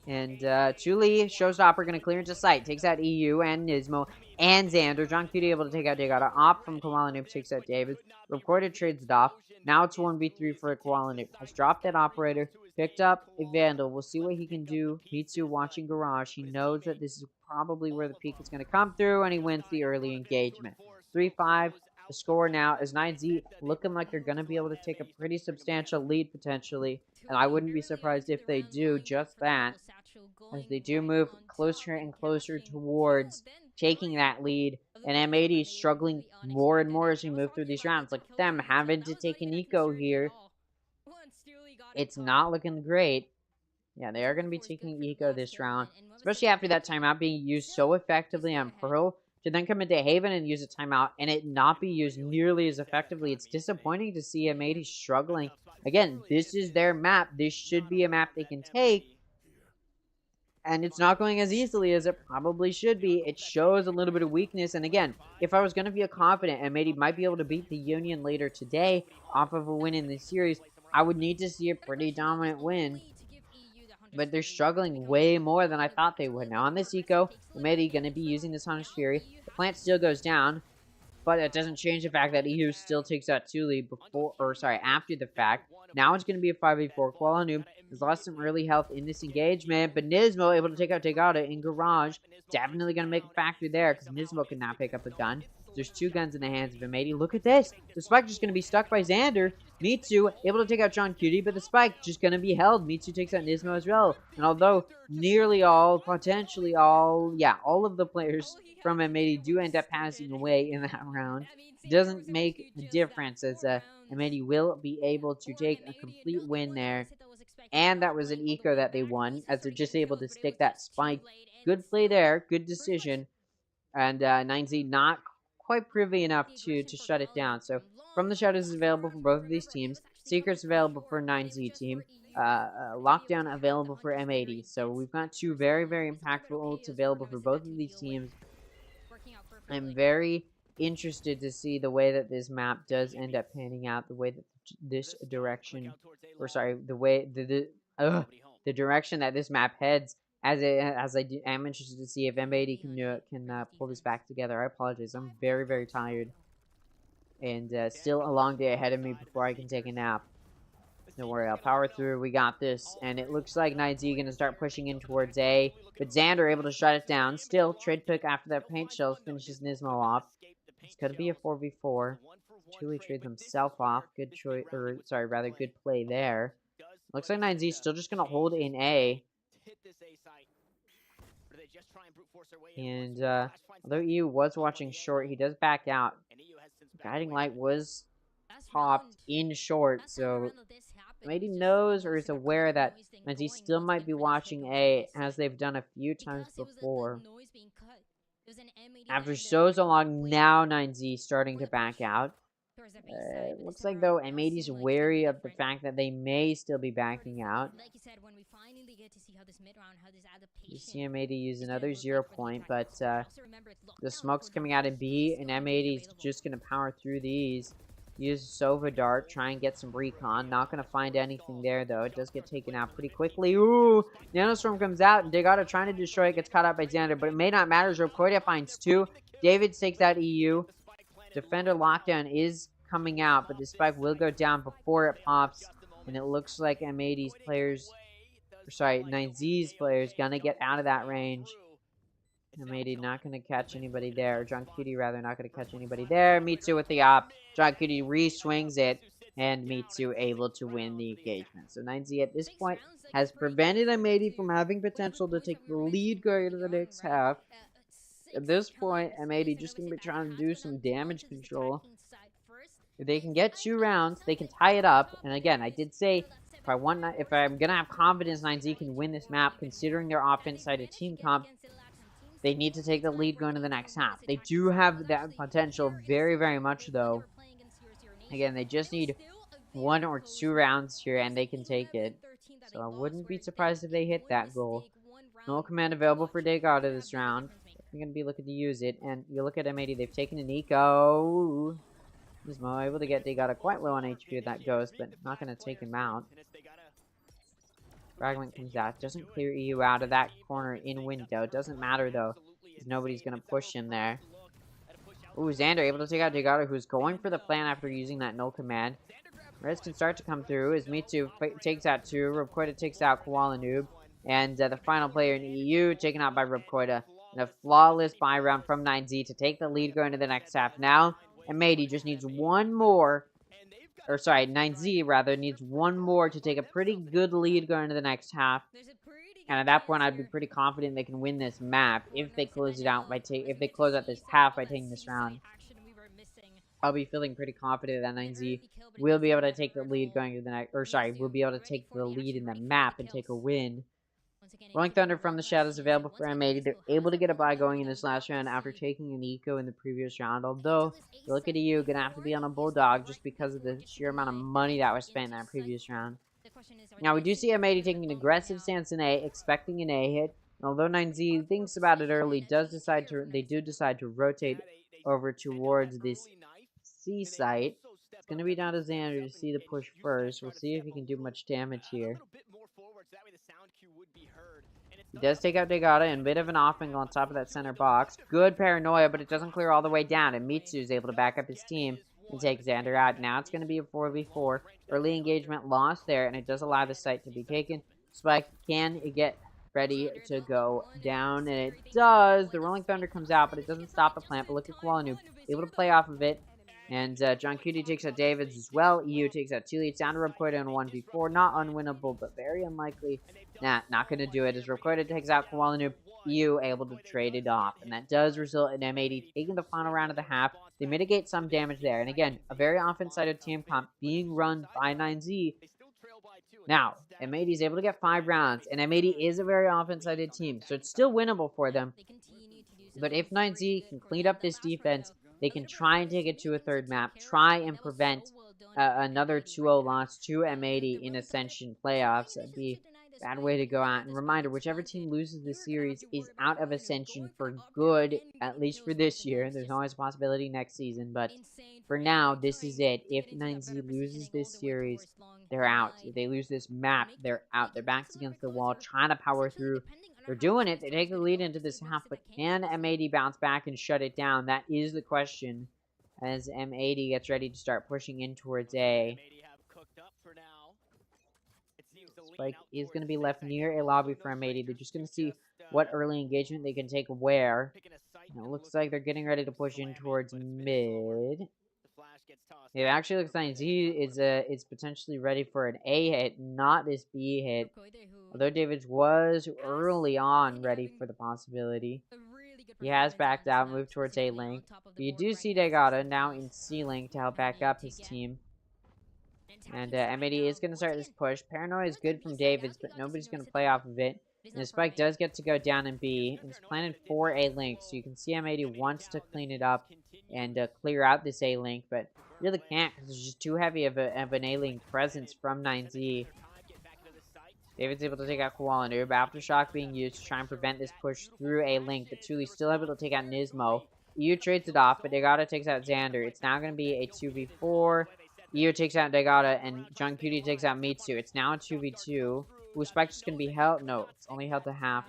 And Thule, Showstopper, going to clear into sight. Takes out EU and Nismo and Xander. John Cutie able to take out Dagata. Op from Koala Noob takes out David. Recorded trades it off. Now it's 1v3 for Koala Noob. Has dropped that operator. Picked up a Vandal. We'll see what he can do. Mitsu watching Garage. He knows that this is probably where the peak is going to come through, and he wins the early engagement. 3-5. The score now is 9Z looking like they're going to be able to take a pretty substantial lead potentially, and I wouldn't be surprised if they do just that, as they do move closer and closer towards taking that lead, and M80 is struggling more and more as we move through these rounds. Look at them having to take an eco here. It's not looking great. Yeah, they are going to be taking eco this round, especially after that timeout being used so effectively on Pearl. To then come into Haven and use a timeout and it not be used nearly as effectively. It's disappointing to see M80 struggling. Again, this is their map. This should be a map they can take. And it's not going as easily as it probably should be. It shows a little bit of weakness. And again, if I was going to feel confident M80 might be able to beat the Union later today off of a win in this series, I would need to see a pretty dominant win. But they're struggling way more than I thought they would. Now on this eco, M80 going to be using this Hunter's Fury. The plant still goes down, but it doesn't change the fact that EU still takes out Thule after the fact. Now it's going to be a 5v4. Koala Noob has lost some early health in this engagement, but Nismo able to take out Tegata in Garage. Definitely going to make a factor there, because Nismo can now pick up a gun. There's 2 guns in the hands of M80. Look at this. The spike just going to be stuck by Xander. Mitsu able to take out John Cutie, but the spike just going to be held. Mitsu takes out Nismo as well. And although nearly all, potentially all, yeah, all of the players from M80 do end up passing away in that round, it doesn't make a difference, as M80 will be able to take a complete win there. And that was an eco that they won, as they're just able to stick that spike. Good play there. Good decision. And 9Z not quite privy enough to shut it down. So From the Shadows is available for both of these teams. Secret's available for 9Z team. Lockdown available for M80. So we've got 2 very, very impactful ults available for both of these teams. I'm very interested to see the way that this map does end up panning out, the way that this direction, or sorry, the way the direction that this map heads. As I am interested to see if M80 can pull this back together. I apologize. I'm very, very tired. And still a long day ahead of me before I can take a nap. Don't worry, I'll power through. We got this. And it looks like 9Z going to start pushing in towards A. But Xander able to shut it down. Still, trade pick after that paint shells finishes Nismo off. It's going to be a 4v4. Chili trades himself off. Good choice, or sorry, rather good play there. Looks like 9Z is still just going to hold in A. And although EU was watching short, he does back out. Guiding Light was popped in short, so maybe knows or is aware that 9Z still might be watching A, as they've done a few times before. After so long, now 9Z starting to back out. Looks like, though, M80's wary of the fact that they may still be backing out. You see M80 use another 0 point, but the smoke's coming out in B, and M80's just going to power through these. Use Sova Dart, try and get some recon. Not going to find anything there, though. It does get taken out pretty quickly. Ooh! Nanostorm comes out, and Degata trying to destroy it, gets caught out by Xander, but it may not matter. Zerkoida finds 2. David takes out EU. Defender Lockdown is coming out, but the spike will go down before it pops, and it looks like M80's players, sorry, 9Z's players gonna get out of that range. M80 not gonna catch anybody there. John Cutie rather not gonna catch anybody there. Mitsu with the op. John Cutie re-swings it, and Mitsu able to win the engagement. So 9Z at this point has prevented M80 from having potential to take the lead going into the next half. At this point, M80 just gonna be trying to do some damage control. If they can get 2 rounds, they can tie it up. And again, I did say if I'm gonna have confidence 9Z can win this map, considering their offense-sided team comp, they need to take the lead going to the next half. They do have that potential very, very much, though. Again, they just need 1 or 2 rounds here, and they can take it. So I wouldn't be surprised if they hit that goal. No command available for Degata this round. They're going to be looking to use it. And you look at M80, they've taken an eco. Gizmo able to get Degata quite low on HP with that ghost, but not going to take him out. Fragment comes out. Doesn't clear EU out of that corner in window. Doesn't matter, though, because nobody's going to push in there. Ooh, Xander able to take out Degata, who's going for the plan after using that null command. Reds can start to come through as Mitsu takes out 2. Rubkoida takes out Koala Noob. And the final player in EU taken out by Rubkoida. And a flawless buy round from 9Z to take the lead going to the next half. Now, M80 just needs 1 more. Or sorry, 9Z rather needs 1 more to take a pretty good lead going into the next half. And at that point, I'd be pretty confident they can win this map if they close it out by if they close out this half by taking this round. I'll be feeling pretty confident that 9Z will be able to take the lead going to the next, or sorry, will be able to take the lead in the map and take a win. Rolling Thunder from the Shadows available for M80. They're able to get a buy going in this last round after taking an eco in the previous round. Although, look at EU, gonna have to be on a Bulldog just because of the sheer amount of money that was spent in that previous round. Now, we do see M80 taking an aggressive stance in A, expecting an A hit. And although 9Z thinks about it early, they do decide to rotate over towards this C site. It's going to be down to Xander to see the push first. We'll see if he can do much damage here. He does take out Degata and a bit of an off angle on top of that center box. Good paranoia, but it doesn't clear all the way down. And Mitsu is able to back up his team and take Xander out. Now it's going to be a 4v4. Early engagement lost there, and it does allow the site to be taken. Spike can get ready to go down, and it does. The Rolling Thunder comes out, but it doesn't stop the plant. But look at Koala Noob, able to play off of it. And John Cutie takes out Davids as well. EU takes out Tilly. It's down to Rubkoida in 1v4. Not unwinnable, but very unlikely. Nah, not going to do it. As Rubkoida takes out Koala Noob, EU able to trade it off. And that does result in M80 taking the final round of the half. They mitigate some damage there. And again, a very offense-sided team comp being run by 9Z. Now, M80 is able to get 5 rounds. And M80 is a very offense-sided team. So it's still winnable for them. But if 9Z can clean up this defense, they can try and take it to a 3rd map, try and prevent another 2-0 loss to M80 in Ascension playoffs. That'd be a bad way to go out. And reminder, whichever team loses this series is out of Ascension for good, at least for this year. There's always a possibility next season, but for now, this is it. If 9Z loses this series, they're out. If they lose this map, they're out. Their backs against the wall, trying to power through. They're doing it. They take the lead into this half, but can M80 bounce back and shut it down? That is the question as M80 gets ready to start pushing in towards A. Spike is going to be left near a lobby for M80. They're just going to see what early engagement they can take where. And it looks like they're getting ready to push in towards mid. It actually looks like Z is potentially ready for an A hit, not this B hit. Although Davids was early on ready for the possibility. He has backed out, moved towards A link. But you do see Degata now in C link to help back up his team. And M80 is going to start this push. Paranoia is good from Davids, but nobody's going to play off of it. And the spike does get to go down in B. It's planted for A link, so you can see M80 wants to clean it up and clear out this A link, but really can't because it's just too heavy of an A link presence from 9Z. David's able to take out Koala Noob. Aftershock being used to try and prevent this push through A link, but Tuli's still able to take out Nismo. EU trades it off, but Degata takes out Xander. It's now going to be a 2v4. EU takes out Degata, and John Cutie takes out Mitsu. It's now a 2v2. Ooh, Spike just going to be held. No, it's only held to half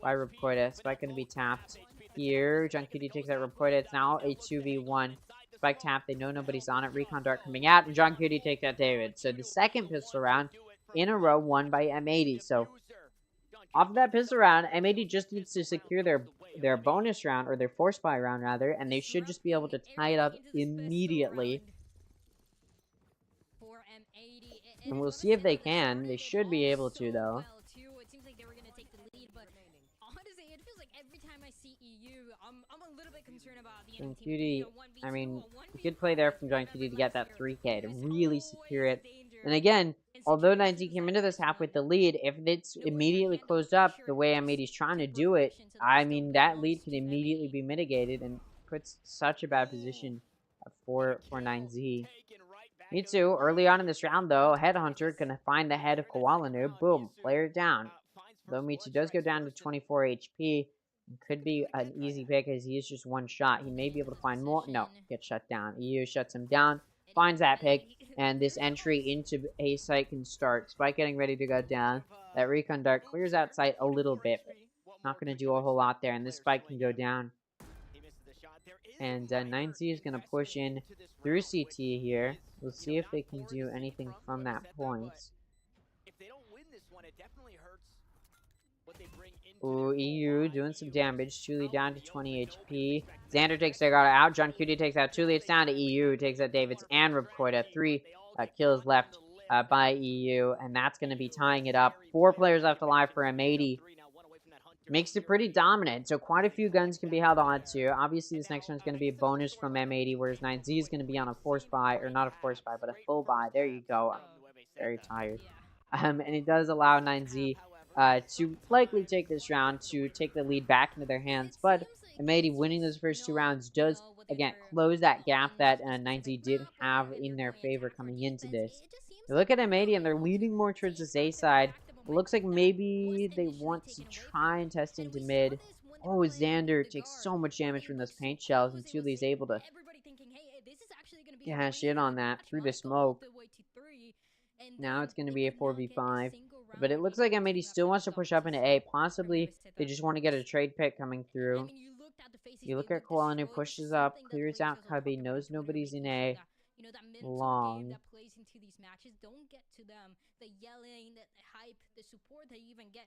by Ripkoida. Spike going to be tapped here. John Cutie takes out Ripkoida. It's now a 2v1. Spike tap. They know nobody's on it. Recon Dart coming out, and John Cutie takes out David. So the second pistol round in a row won by M80. So off of that pistol round, M80 just needs to secure their bonus round, or their force buy round rather, and they should just be able to tie it up immediately. And we'll see if they can. They should be able to, though. John Cutie, I mean, good play there from John Cutie to get that 3K to really secure it. And again, although 9Z came into this half with the lead, if it's immediately closed up the way M80's trying to do it, I mean, that lead can immediately be mitigated and puts such a bad position for 9Z. Mitsu, early on in this round, though, Headhunter gonna find the head of Koala Noob. Boom, player down. Though Mitsu does go down to 24 HP, it could be an easy pick as he is just one shot. He may be able to find more. No, gets shut down. EU shuts him down, finds that pick, and this entry into A site can start. Spike getting ready to go down. That Recon Dart clears out site a little bit, but not gonna do a whole lot there, and this Spike can go down. And 9Z is going to push in through CT here. We'll see if they can do anything from that point. Ooh, EU doing some damage. Tuli down to 20 HP. Xander takes Degata out. John Cutie takes out Tuli. It's down to EU. Takes out Davids and Ripkoida. 3 kills left by EU. And that's going to be tying it up. 4 players left alive for M80. Makes it pretty dominant, so quite a few guns can be held on to. Obviously, this next one is going to be a bonus from M80, whereas 9Z is going to be on a force buy, or not a force buy, but a full buy. There you go. I'm very tired. And it does allow 9Z to likely take this round to take the lead back into their hands, but M80 winning those first 2 rounds does, again, close that gap that 9Z did have in their favor coming into this. You look at M80, and they're leading more towards this A side. It looks like maybe they want to try and test into mid. Oh, Xander takes so much damage from those paint shells, and Tuli's able to cash in on that through the smoke. Now it's going to be a 4v5. But it looks like M80 still wants to push up into A. Possibly they just want to get a trade pick coming through. You look at Koala Noob, pushes up, clears out Cubby, knows nobody's in A. Long.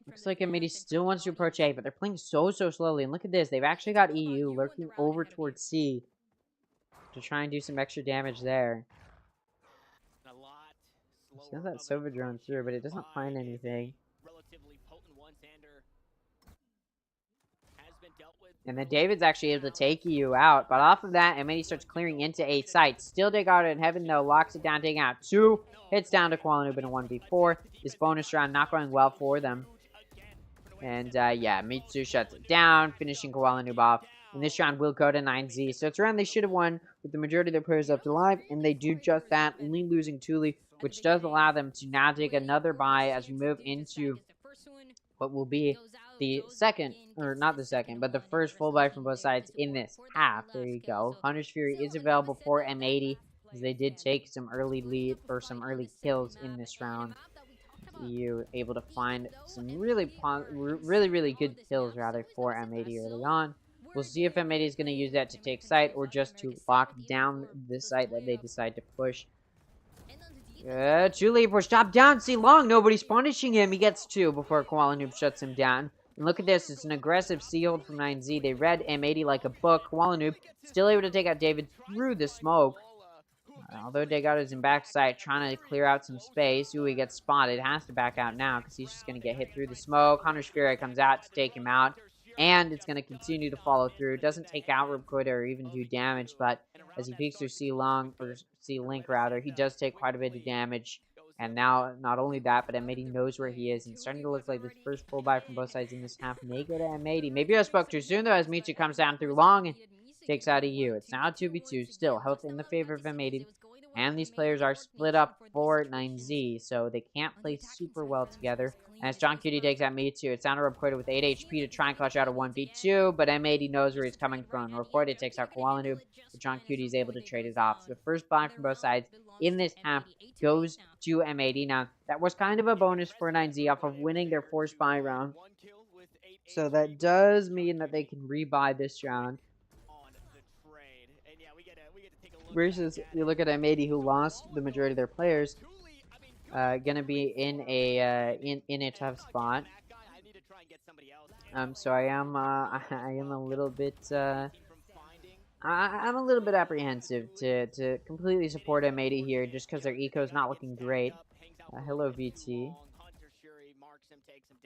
Looks like M80 still wants to approach A, but they're playing so slowly. And look at this. They've actually got EU lurking over towards C to try and do some extra damage there. Sends that Sova drone through, but it doesn't find anything. And then David's actually able to take EU out. But off of that, M80 starts clearing into A site. Still Degata in heaven, though. Locks it down, taking out 2. Hits down to Koala Noob in a 1v4. This bonus round not going well for them. And, yeah, Mitsu shuts it down, finishing Koala Noob off. And this round will go to 9Z. So it's a round they should have won with the majority of their players left alive. And they do just that, only losing Tuli, which does allow them to now take another bye as we move into what will be the second, or not the second, but the first full buy from both sides in this half. There you go. Hunter's Fury is available for M80, as they did take some early lead, or some early kills in this round. EU able to find some really good kills, rather, for M80 early on. We'll see if M80 is going to use that to take site, or just to lock down the site that they decide to push. Tuli push top down, see Long, nobody's punishing him. He gets 2 before Koala Noob shuts him down. And look at this. It's an aggressive C-hold from 9Z. They read M80 like a book. Koala Noob still able to take out David through the smoke. Although Degato's in backside trying to clear out some space. Ooh, he gets spotted. Has to back out now because he's just going to get hit through the smoke. Hunter Spirit comes out to take him out. And it's going to continue to follow through. Doesn't take out Rubquita or even do damage. But as he peeks through C-Long, or C-Link rather, he does take quite a bit of damage. And now, not only that, but M80 knows where he is. And it's starting to look like this first full buy from both sides in this half may go to M80. Maybe I spoke too soon, though, as Mitsu comes down through long and takes out EU. It's now a 2v2. Still, health in the favor of M80. And these players are split up for 9Z, so they can't play super well together. And as John Cutie takes out Mitsu, it's down to Rubquita with 8 HP to try and clutch out a 1v2, but M80 knows where he's coming from. Rubquita takes out Koala Noob, but John Cutie is able to trade it off. So the first buy from both sides in this half goes to M80. Now, that was kind of a bonus for 9Z off of winning their forced buy round. So that does mean that they can rebuy this round. Versus, you look at M80, who lost the majority of their players, gonna be in a tough spot. So I am a little bit I'm a little bit apprehensive to completely support M80 here, just because their eco is not looking great. Hello VT.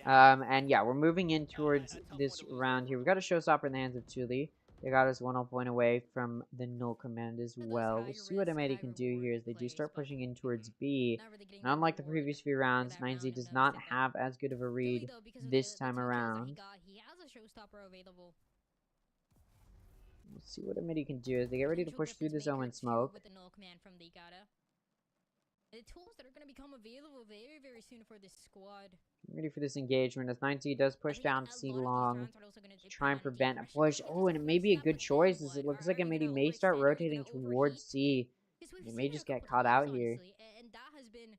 And yeah, we're moving in towards this round here. We've got a showstopper in the hands of Thule. They got us 1 point away from the null command as well. We'll see what M80 can do here as they do start pushing in towards B. And unlike the previous few rounds, 9Z does not have as good of a read this time around. Let's see what M80 can do as they get ready to push through the zone and smoke. The tools that are going to become available very, very soon for this squad. Ready for this engagement as 9Z does push down C-Long to try and prevent a push. Oh, and it may be a good choice as it looks like M80 may start rotating towards C. They may just get caught out here. And that has been,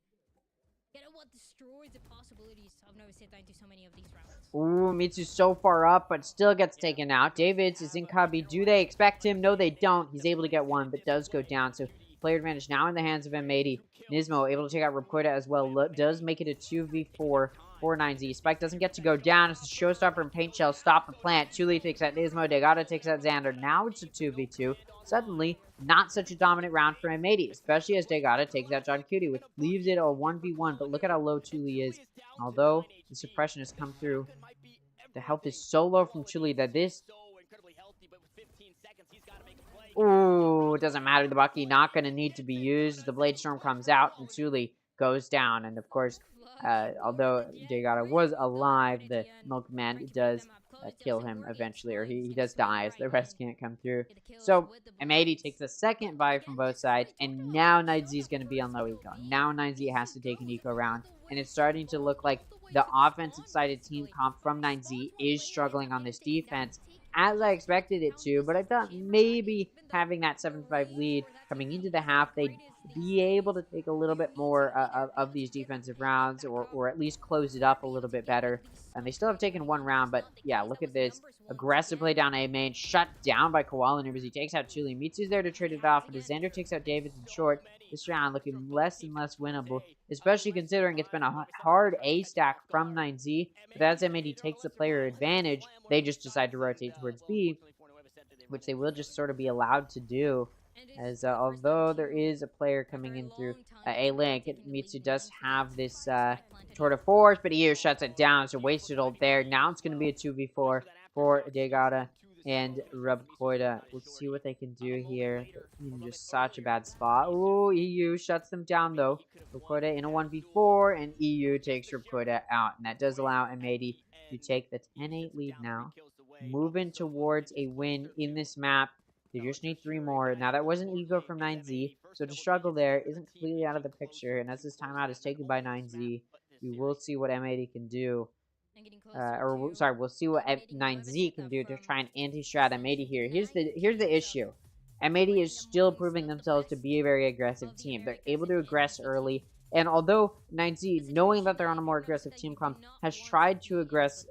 you know what, destroys the possibilities of Nova Seta into so many of these rounds. Ooh, Mitsu's so far up, but still gets taken out. Davids is in Kabi. Do they expect him? No, they don't. He's able to get one, but does go down. So player advantage now in the hands of M80. Nismo able to take out Rubquita as well. Does make it a 2v4 for 9Z. Spike doesn't get to go down. It's a showstopper and Paint Shell. Stop the plant. Thule takes out Nismo. Degata takes out Xander. Now it's a 2v2. Suddenly, not such a dominant round for M80, especially as Degata takes out John Cutie, which leaves it a 1v1. But look at how low Thule is. Although the suppression has come through, the health is so low from Thule that this... Ooh, it doesn't matter. The Bucky not going to need to be used. The Blade Storm comes out and Thule goes down. And of course, although Degata was alive, the Milkman does kill him eventually, or he does die as the rest can't come through. So M80 takes a second buy from both sides, and now 9Z is going to be on low eco. Now 9Z has to take an eco round, and it's starting to look like the offensive-sided team comp from 9Z is struggling on this defense, as I expected it to, but I thought maybe having that 7-5 lead coming into the half, they'd be able to take a little bit more of these defensive rounds, or at least close it up a little bit better. And they still have taken one round, but yeah, look at this. Aggressive play down A main, shut down by Koala Noob as he takes out Thule. Mitsu's there to trade it off, but as Xander takes out Davids in short, this round looking less and less winnable, especially considering it's been a hard A stack from 9Z. But as M80 takes the player advantage, they just decide to rotate towards B, which they will just sort of be allowed to do. As although there is a player coming in through A-Link, Mitsu does have this tour de force, but EU shuts it down, so wasted ult there. Now it's going to be a 2v4 for Degata and Rubquita. We'll see what they can do here. In just such a bad spot. Ooh, EU shuts them down though. Rubquita in a 1v4, and EU takes Rubquita out, and that does allow M80 to take the 10-8 lead now. Moving towards a win in this map. They just need 3 more. Now, that was an ego from 9Z, so to struggle there isn't completely out of the picture. And as this timeout is taken by 9Z, we will see what M80 can do. We'll see what 9Z can do to try and anti-strat M80 here. Here's the issue. M80 is still proving themselves to be a very aggressive team. They're able to aggress early. And although 9Z, knowing that they're on a more aggressive team comp, has tried to aggress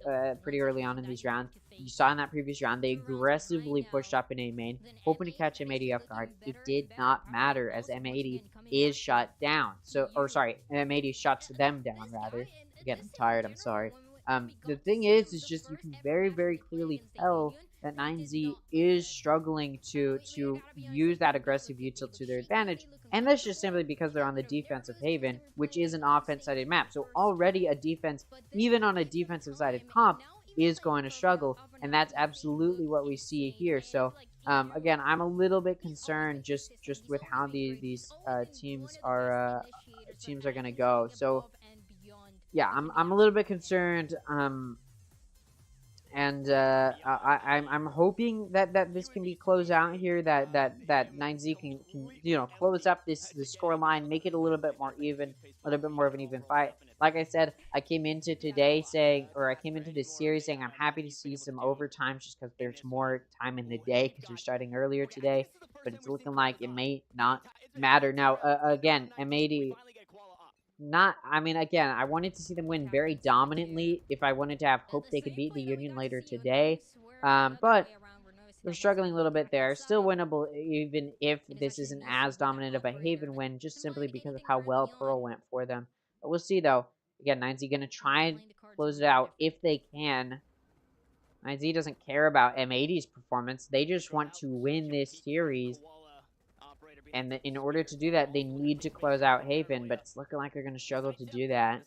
pretty early on in these rounds, you saw in that previous round, they aggressively pushed up in A main, hoping to catch M80 off guard. It did not matter as M80 is shut down. M80 shuts them down, rather. Again, I'm tired, I'm sorry. The thing is just you can very, very clearly tell that 9Z is struggling to use that aggressive util to their advantage, and that's just simply because they're on the defensive haven, which is an offense-sided map. So already a defense, even on a defensive-sided comp, is going to struggle, and that's absolutely what we see here. So again, I'm a little bit concerned just with how these teams are going to go. So yeah, I'm a little bit concerned. And I'm hoping that this can be closed out here. That 9Z can close up this score line, make it a little bit more even, a little bit more of an even fight. Like I said, I came into this series saying I'm happy to see some overtime just because there's more time in the day because you're starting earlier today. But it's looking like it may not matter now. Again, M80. Again, I wanted to see them win very dominantly if I wanted to have hope they could beat the Union later today. But we're struggling a little bit there. Still winnable even if this isn't as dominant of a Haven win, just simply because of how well Pearl went for them. But we'll see, though. Again, 9Z going to try and close it out if they can. 9Z doesn't care about M80's performance. They just want to win this series. And in order to do that, they need to close out Haven, but it's looking like they're going to struggle to do that.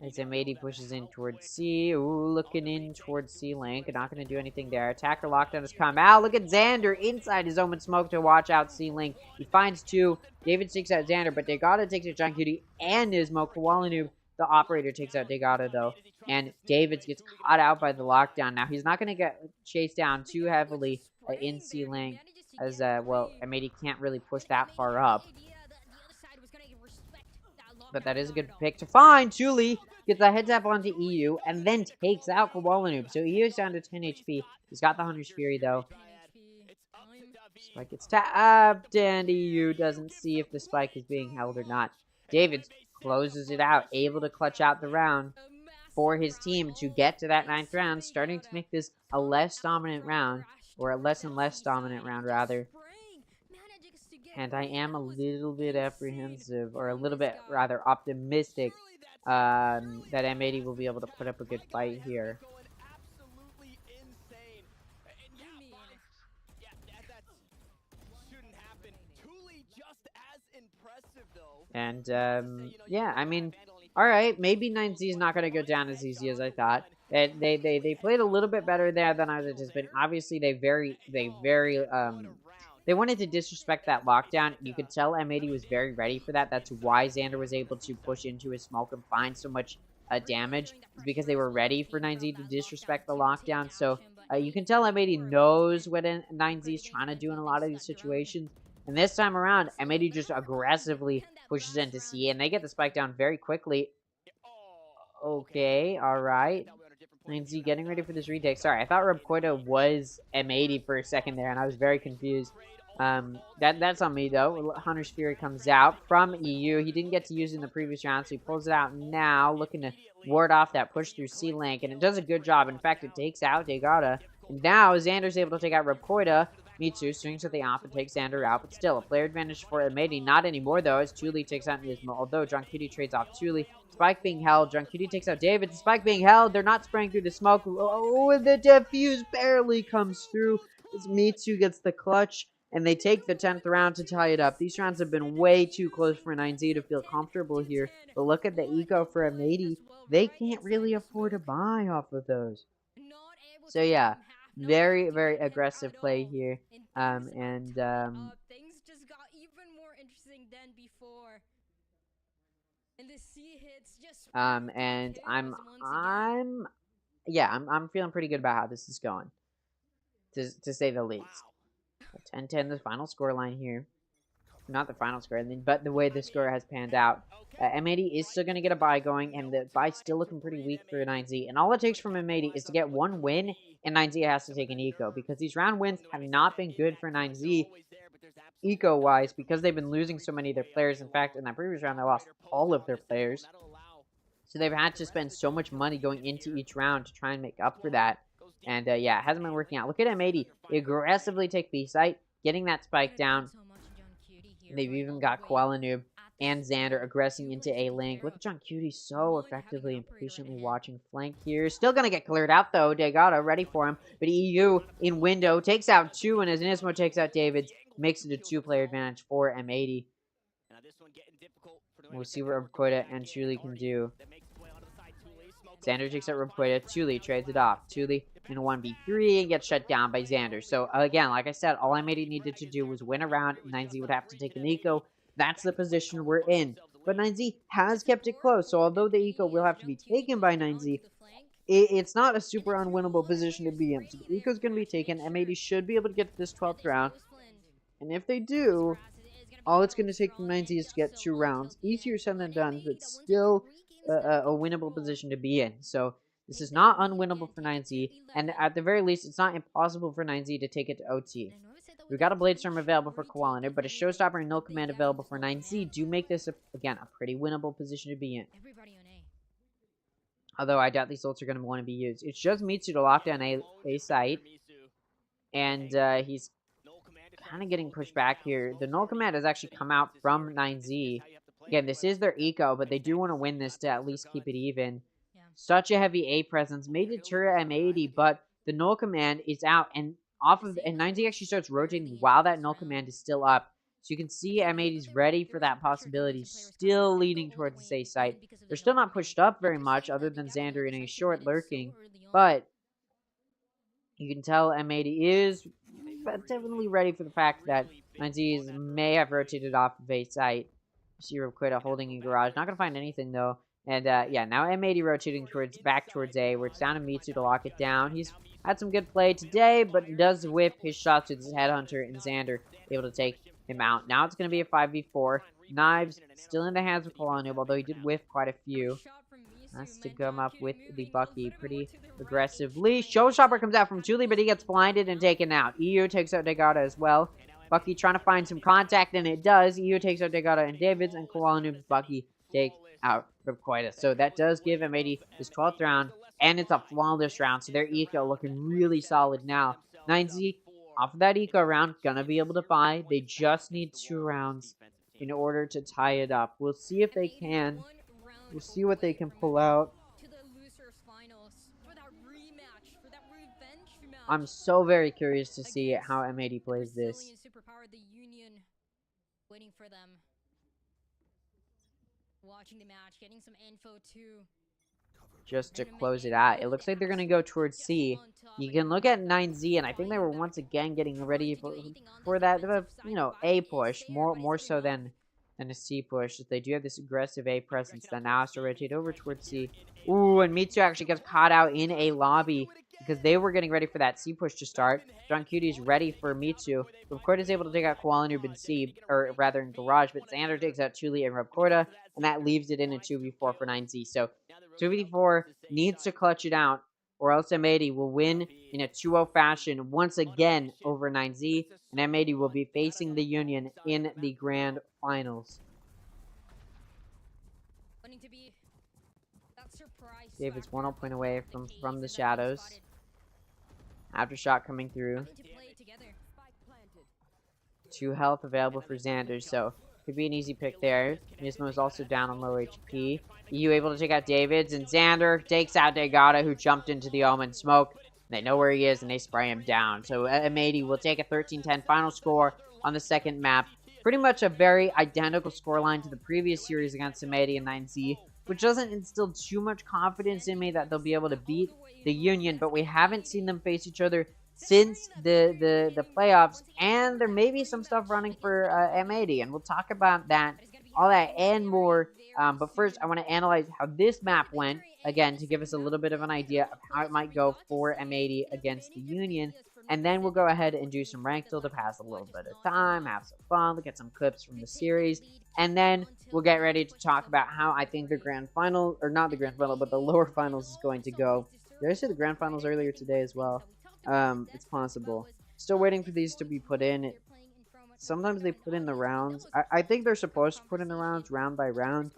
As M80 pushes in towards C. Ooh, looking in towards C-Link. Not going to do anything there. Attacker lockdown has come out. Look at Xander inside his own smoke to watch out C-Link. He finds two. David takes out Xander, but Degata takes out John Cutie and Nismo. Kowalanoob, the operator, takes out Degata, though. And David gets caught out by the lockdown. Now, he's not going to get chased down too heavily in C-Link. As, well, M80 can't really push that far up. But that is a good pick to find. Thule gets a head tap onto EU and then takes out Kowalanoob. So EU is down to 10 HP. He's got the Hunter's Fury, though. Spike gets tapped, and EU doesn't see if the spike is being held or not. David closes it out, able to clutch out the round for his team to get to that 9th round, starting to make this a less dominant round. Or a less and less dominant round, rather. And I am a little bit apprehensive, or a little bit, rather, optimistic that M80 will be able to put up a good fight here. And, yeah, I mean, alright, maybe 9Z is not going to go down as easy as I thought. They played a little bit better there than I was anticipating. Obviously, they wanted to disrespect that lockdown. You could tell M80 was very ready for that. That's why Xander was able to push into his smoke and find so much damage. It's because they were ready for 9Z to disrespect the lockdown. So you can tell M80 knows what 9Z is trying to do in a lot of these situations. And this time around, M80 just aggressively pushes into C, and they get the spike down very quickly. Okay, alright. 9Z getting ready for this retake. Sorry, I thought Repkoida was M80 for a second there, and I was very confused. That's on me, though. Hunter's Fury comes out from EU. He didn't get to use it in the previous round, so he pulls it out now, looking to ward off that push through C-Link, and it does a good job. In fact, it takes out Degata. And now Xander's able to take out Repkoida. Mitsu swings to the op and takes Xander out, but still a player advantage for M80. Not anymore, though, as Thule takes out Nismo. Although John Cutie trades off Thule. Spike being held. John Cutie takes out David. Spike being held. They're not spraying through the smoke. Oh, the defuse barely comes through as Mitsu gets the clutch, and they take the 10th round to tie it up. These rounds have been way too close for 9Z to feel comfortable here, but look at the eco for M80. They can't really afford to buy off of those. So yeah, very, very aggressive play here. Things just got even more interesting than before. And the C hits just and I'm feeling pretty good about how this is going, to say the least. 10-10, the final scoreline here. Not the final score, but the way the score has panned out. M80 is still going to get a bye going, and the bye's still looking pretty weak for 9Z. And all it takes from M80 is to get one win, and 9Z has to take an eco, because these round wins have not been good for 9Z eco-wise, because they've been losing so many of their players. In fact, in that previous round, they lost all of their players. So they've had to spend so much money going into each round to try and make up for that. And, yeah, it hasn't been working out. Look at M80. They aggressively take B-site, getting that spike down. They've even got Noob and Xander aggressing into A link with John Cutie so effectively and patiently watching flank here. Still gonna get cleared out though. Degata ready for him, but EU in window takes out 2, and as Nismo takes out Davids, makes it a 2-player advantage for M80. We'll see what Rubquita and Chuli can do. Xander takes out Rubquita. Chuli trades it off. Chuli in a 1v3 and gets shut down by Xander. So again, like I said, all M80 needed to do was win a round. 9Z would have to take an eco. That's the position we're in. But 9Z has kept it close. So although the eco will have to be taken by 9Z, it's not a super unwinnable position to be in. So the eco is going to be taken. M80 should be able to get to this 12th round. And if they do, all it's going to take from 9Z is to get 2 rounds. Easier said than done, but still a winnable position to be in. So this is not unwinnable for 9Z. And at the very least, it's not impossible for 9Z to take it to OT. We've got a Bladestorm available for Koala, but a Showstopper and Null Command available for 9Z do make this, again, a pretty winnable position to be in. Although I doubt these ults are going to want to be used. It's just Mitsu to lock down a site. And he's kind of getting pushed back here. The Null Command has actually come out from 9Z. Again, this is their eco, but they do want to win this to at least keep it even. Such a heavy A presence may deter M80, but the Null Command is out, and 9Z actually starts rotating while that Null Command is still up. So you can see M80's ready for that possibility, still leading towards the A site. They're still not pushed up very much, other than Xander in a short lurking, but you can tell M80 is definitely ready for the fact that 9Z may have rotated off of A site. See Rubquita holding in garage. Not going to find anything, though. And, yeah, now M80 rotating back towards A, where it's down to Mitsu to lock it down. He's had some good play today, but does whiff his shots with his Headhunter, and Xander able to take him out. Now it's going to be a 5v4. Knives still in the hands of Kolanu, although he did whiff quite a few. Has to come up with the Bucky pretty aggressively. Showstopper comes out from Chuli, but he gets blinded and taken out. EU takes out Degata as well. Bucky trying to find some contact, and it does. EU takes out Degata and Davids, and Koala Noob's Bucky take out Rubquita. So that does give M80 his 12th round, and it's a flawless round, so their eco looking really solid now. 9Z, off of that eco round, gonna be able to buy. They just need 2 rounds in order to tie it up. We'll see if they can. We'll see what they can pull out. I'm so very curious to see how M80 plays this. Waiting for them. Watching the match, getting some info too. Just to close it out, it looks like they're going to go towards C. You can look at 9Z, and I think they were once again getting ready for that, you know, A push, more so than a C push. They do have this aggressive A presence that now has to rotate over towards C. Ooh, and Mitsu actually gets caught out in a lobby because they were getting ready for that C push to start. John Cutie's ready for Mitsu. Rubquita is able to take out Koala Noob in C, or rather in Garage, but Xander takes out Chuli and Rubquita, and that leaves it in a 2v4 for 9Z. So 2v4 needs to clutch it out, or else M80 will win in a 2-0 fashion once again over 9Z, and M80 will be facing the Union in the Grand Finals. David's 1-0 point away from the shadows. Aftershock coming through. 2 health available for Xander, so could be an easy pick there. Nismo is also down on low HP. EU able to take out Davids, and Xander takes out Degata, who jumped into the Omen smoke. They know where he is, and they spray him down. So M80 will take a 13-10 final score on the second map. Pretty much a very identical scoreline to the previous series against M80 and 9Z, which doesn't instill too much confidence in me that they'll be able to beat the Union, but we haven't seen them face each other since the playoffs, and there may be some stuff running for M80, and we'll talk about that, all that and more. But first, I want to analyze how this map went, again, to give us a little bit of an idea of how it might go for M80 against the Union, and then we'll go ahead and do some ranked to pass a little bit of time, have some fun, look at some clips from the series, and then we'll get ready to talk about how I think the grand final, or not the grand final, but the lower finals is going to go. Did I say the grand finals earlier today as well? It's possible. Still waiting for these to be put in. Sometimes they put in the rounds. I think they're supposed to put in the rounds round by round.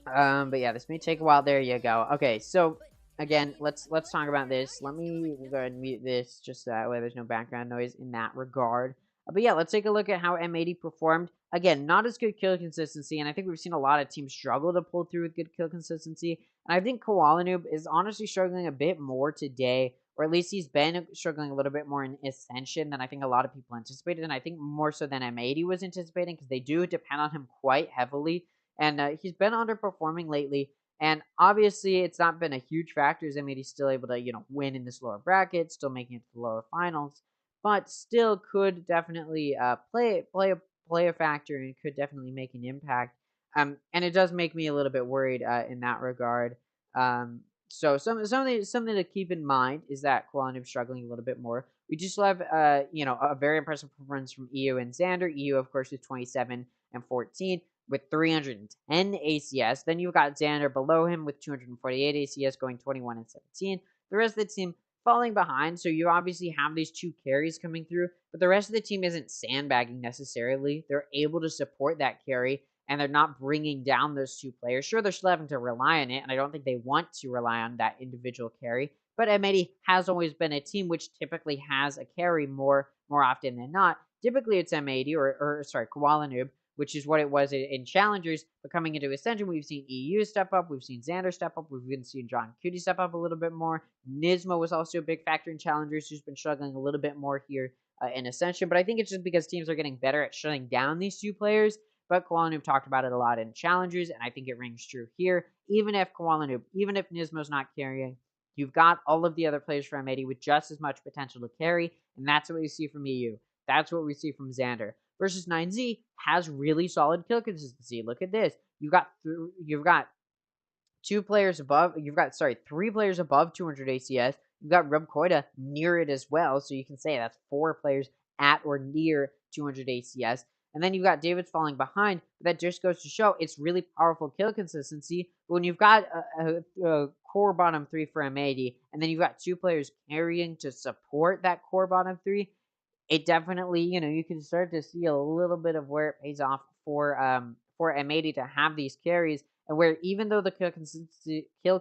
But yeah, this may take a while. There you go. Okay, so again, let's talk about this. Let me go ahead and mute this just so that way there's no background noise in that regard. But yeah, let's take a look at how M80 performed. Again, not as good kill consistency, and I think we've seen a lot of teams struggle to pull through with good kill consistency. And I think Koala Noob is honestly struggling a bit more today, or at least he's been struggling a little bit more in Ascension than I think a lot of people anticipated, and I think more so than M80 was anticipating, because they do depend on him quite heavily, and he's been underperforming lately. And obviously, it's not been a huge factor, as M80's still able to, win in this lower bracket, still making it to the lower finals, but still could definitely play a factor and could definitely make an impact. And it does make me a little bit worried in that regard. So something to keep in mind is that Koala Noob struggling a little bit more. We just have a very impressive performance from EU and Xander. EU, of course, with 27 and 14 with 310 ACS. Then you've got Xander below him with 248 ACS, going 21 and 17. The rest of the team falling behind, so you obviously have these two carries coming through, but the rest of the team isn't sandbagging necessarily. They're able to support that carry, and they're not bringing down those two players. Sure, they're still having to rely on it, and I don't think they want to rely on that individual carry, but M80 has always been a team which typically has a carry more often than not. Typically, it's M80, or Koala Noob, which is what it was in Challengers, but coming into Ascension, we've seen EU step up, we've seen Xander step up, we've even seen John Cutie step up a little bit more. Nismo was also a big factor in Challengers, who's been struggling a little bit more here in Ascension, but I think it's just because teams are getting better at shutting down these two players. But Koala Noob talked about it a lot in Challengers, and I think it rings true here. Even if Nismo's not carrying, you've got all of the other players for M80 with just as much potential to carry, and that's what we see from EU. That's what we see from Xander. Versus 9Z has really solid kill consistency. Look at this. You've got 3 players above 200 ACS. You've got Rubkoida near it as well, so you can say that's 4 players at or near 200 ACS. And then you've got David's falling behind, but that just goes to show it's really powerful kill consistency. But when you've got a core bottom 3 for M80, and then you've got 2 players carrying to support that core bottom 3, it definitely, you can start to see a little bit of where it pays off for M80 to have these carries, and where even though the kill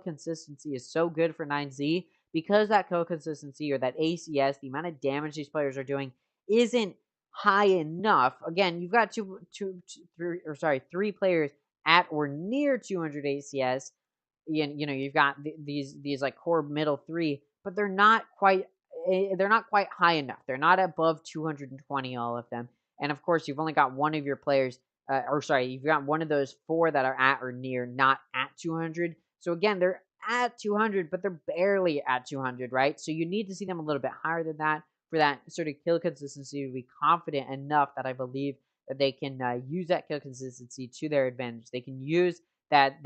consistency is so good for 9Z, because that kill consistency or that ACS, the amount of damage these players are doing, isn't high enough. Again, you've got 3 players at or near 200 ACS. You've got these like core middle 3, but they're not quite high enough. They're not above 220, all of them. And of course, you've only got one of your players, you've got one of those 4 that are at or near, not at 200. So again, they're at 200, but they're barely at 200, right? So you need to see them a little bit higher than that for that sort of kill consistency to be confident enough that I believe that they can use that kill consistency to their advantage. They can use that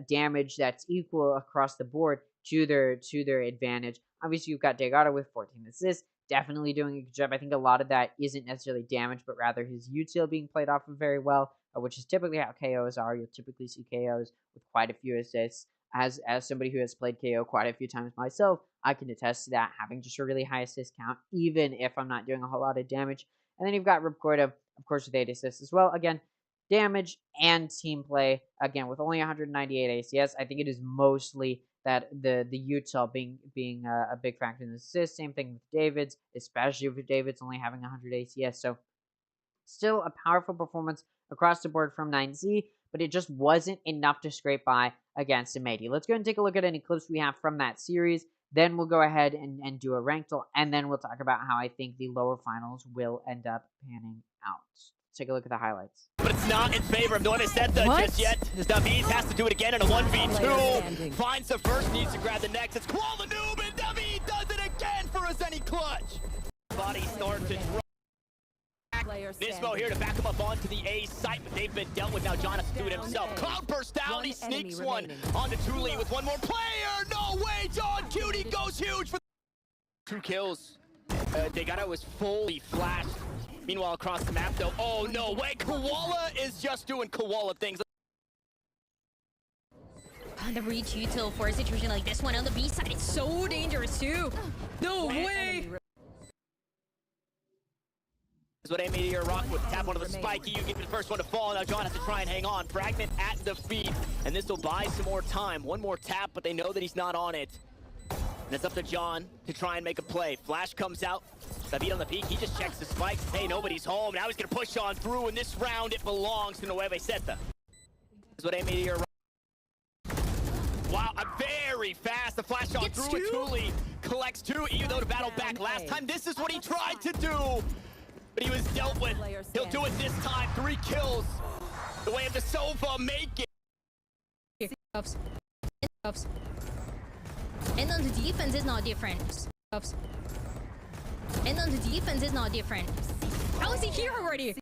damage that's equal across the board to their advantage. Obviously, you've got Degata with 14 assists, definitely doing a good job. I think a lot of that isn't necessarily damage, but rather his util being played off of very well, which is typically how KOs are. You'll typically see KOs with quite a few assists. As somebody who has played KO quite a few times myself, I can attest to that, having just a really high assist count, even if I'm not doing a whole lot of damage. And then you've got Rubkoida, of course, with 8 assists as well. Again, damage and team play. Again, with only 198 ACS, I think it is mostly that the util being a big factor in the assist. Same thing with David's, especially with David's only having 100 ACS. So still a powerful performance across the board from 9Z, but it just wasn't enough to scrape by against M80. Let's go ahead and take a look at any clips we have from that series. Then we'll go ahead and do a ranked, and then we'll talk about how I think the lower finals will end up panning out. Let's take a look at the highlights. But it's not in favor of Noah Seta just yet. David has to do it again in a 1v2. Finds the first, needs to grab the next. It's Koala Noob, and David does it again for a Zenny clutch. Body starts to drop. Nismo here to back him up onto the A site, but they've been dealt with. Now John has to do it himself. Cloud burst down, he sneaks one onto Thule with one more player. No way, John Cutie goes huge for 2 kills. Degata was fully flashed. Meanwhile, across the map though, oh no way, Koala is just doing Koala things. The reach util for a situation like this one on the B side, it's so dangerous too. No way! Is what M80 are rocking with. Tap onto the spiky. You get the first one to fall. Now John has to try and hang on. Fragment at the feet, and this will buy some more time. One more tap, but they know that he's not on it. And it's up to John to try and make a play. Flash comes out. David on the peak. He just checks the spikes. Hey, nobody's home. Now he's going to push on through. And this round, it belongs to Nueve Zeta. That's what Amy here. Wow, very fast. The flash on through. And Thule collects 2, even though to battle back last time. This is what he tried to do. But he was dealt with. He'll do it this time. 3 kills. The way of the Sova. Make it. And on the defense is not different. And on the defense is not different. How is he here already?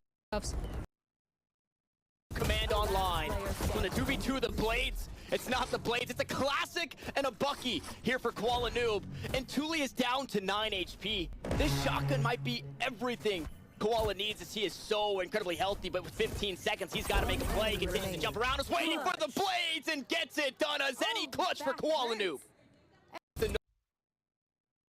Command online. From the 2v2, the Blades. It's not the Blades, it's a classic and a Bucky here for Koala Noob. And Thule is down to 9 HP. This shotgun might be everything Koala needs, as he is so incredibly healthy, but with 15 seconds, he's got to make a play. He continues to jump around, is waiting for the Blades, and gets it done. A Zenny clutch for Koala Noob.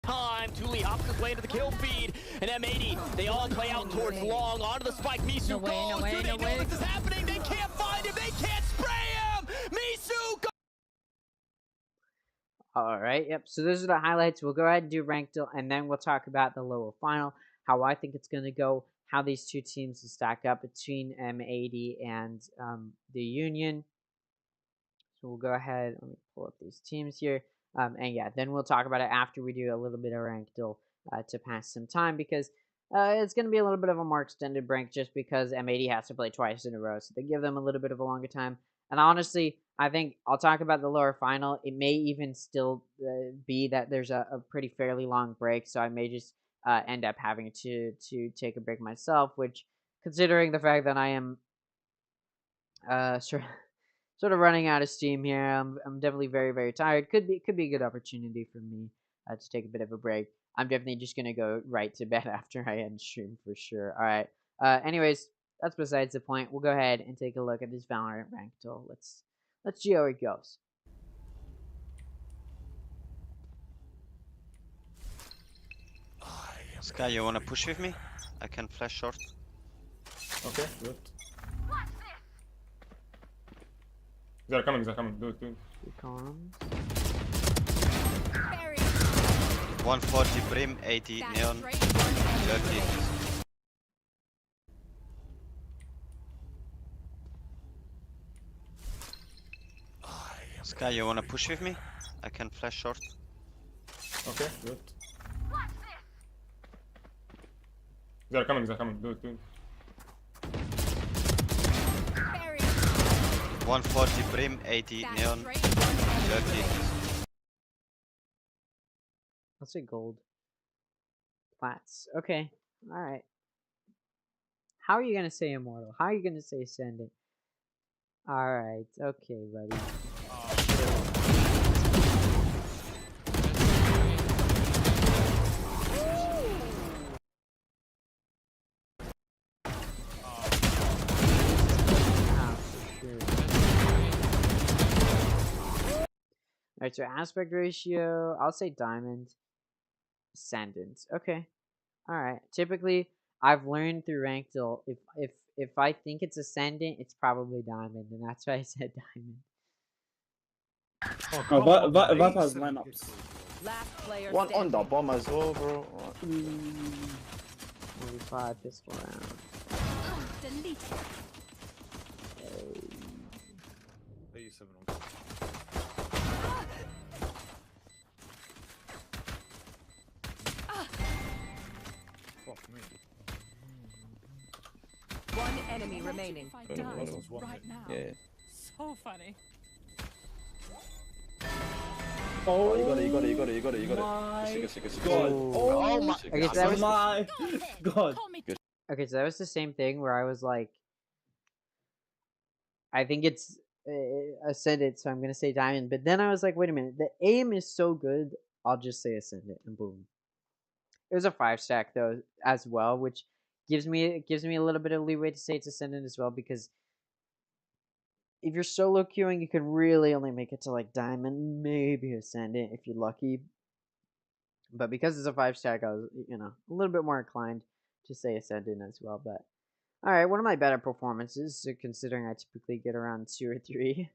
Time, Thule hops his way into the kill feed, and M80, they all play out towards long, onto the spike. Misu goes, do they know this is happening? They can't find him, they can't spray him! Misu goes! Alright, yep, so those are the highlights. We'll go ahead and do ranked, and then we'll talk about the lower final, how I think it's going to go, how these two teams will stack up between M80 and the Union. So we'll go ahead, let me pull up these teams here. And yeah, then we'll talk about it after we do a little bit of ranked to pass some time, because it's going to be a little bit of a more extended rank just because M80 has to play twice in a row. So they give them a little bit of a longer time. And honestly, I think I'll talk about the lower final. It may even still be that there's a pretty fairly long break. So I may just end up having to take a break myself, which, considering the fact that I am sort of running out of steam here. I'm definitely very, very tired. Could be a good opportunity for me to take a bit of a break. I'm definitely just gonna go right to bed after I end stream for sure. All right. Anyways, that's besides the point. We'll go ahead and take a look at this Valorant ranked tool. Let's see how it goes. Sky, you wanna push with me? I can flash short. Okay, good. They're coming, do it. Here comes. 140 Brim, 80 Neon, 30. Sky, you wanna push with me? I can flash short. Okay, good. They're coming, do it. 140 Brim, 80 Neon, 30. Let's say gold. Plats. Okay. Alright. How are you gonna say immortal? How are you gonna say ascendant? Alright. Okay, buddy. Alright, so aspect ratio, I'll say diamond. Ascendant. Okay. Alright. Typically, I've learned through ranked if I think it's ascendant, it's probably diamond, and that's why I said diamond. That has lineups. One on the bomb as well, bro. 45 pistol round. Delete. One enemy remaining. Right now. Yeah. So funny. Oh, you got it. Good. Oh my! Okay, so that was my God. Okay, so that was the same thing where I was like, I think it's ascendant, so I'm gonna say diamond. But then I was like, wait a minute, the aim is so good, I'll just say ascendant, and boom. It was a 5-stack though as well, which gives me a little bit of leeway to say it's ascendant as well, because if you're solo queuing, you can really only make it to like diamond, maybe ascendant if you're lucky. But because it's a 5-stack, I was, a little bit more inclined to say ascendant as well. But all right, one of my better performances, considering I typically get around 2 or 3.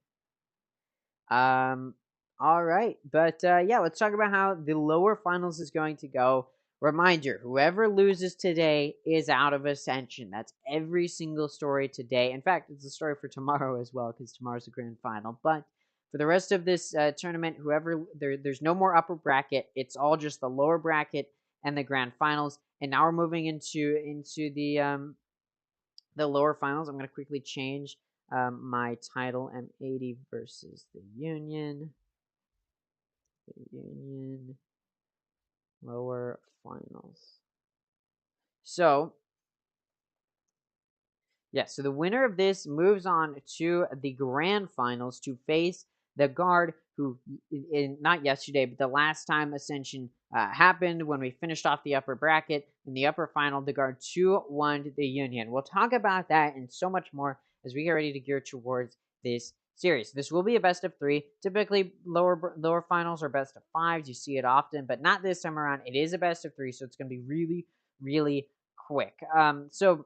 All right, but yeah, let's talk about how the lower finals is going to go. Reminder, whoever loses today is out of Ascension. That's every single story today. In fact, it's a story for tomorrow as well, because tomorrow's the grand final. But for the rest of this tournament, there's no more upper bracket. It's all just the lower bracket and the grand finals. And now we're moving into the lower finals. I'm going to quickly change my title: M80 versus the Union. Union lower finals. So, yeah, so the winner of this moves on to the grand finals to face the guard who, not yesterday, but the last time Ascension happened, when we finished off the upper bracket, in the upper final, the guard 2-1 the Union. We'll talk about that and so much more as we get ready to gear towards this series. This will be a best of 3. Typically, lower finals are best of 5s. You see it often, but not this time around. It is a best of 3, so it's going to be really, really quick. So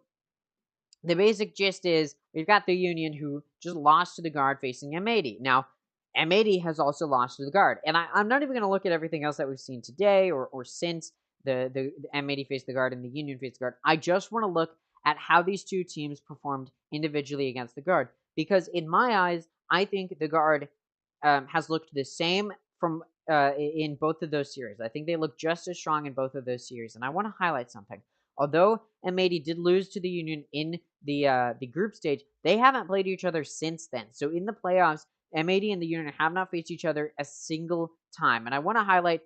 the basic gist is we've got the Union, who just lost to the guard facing M80. Now, M80 has also lost to the guard, and I'm not even going to look at everything else that we've seen today or since the M80 faced the guard and the Union faced the guard. I just want to look at how these two teams performed individually against the guard, because in my eyes, I think the guard has looked the same from in both of those series. I think they look just as strong in both of those series, and I want to highlight something. Although M80 did lose to the Union in the group stage, they haven't played each other since then. So in the playoffs, M80 and the Union have not faced each other a single time. And I want to highlight,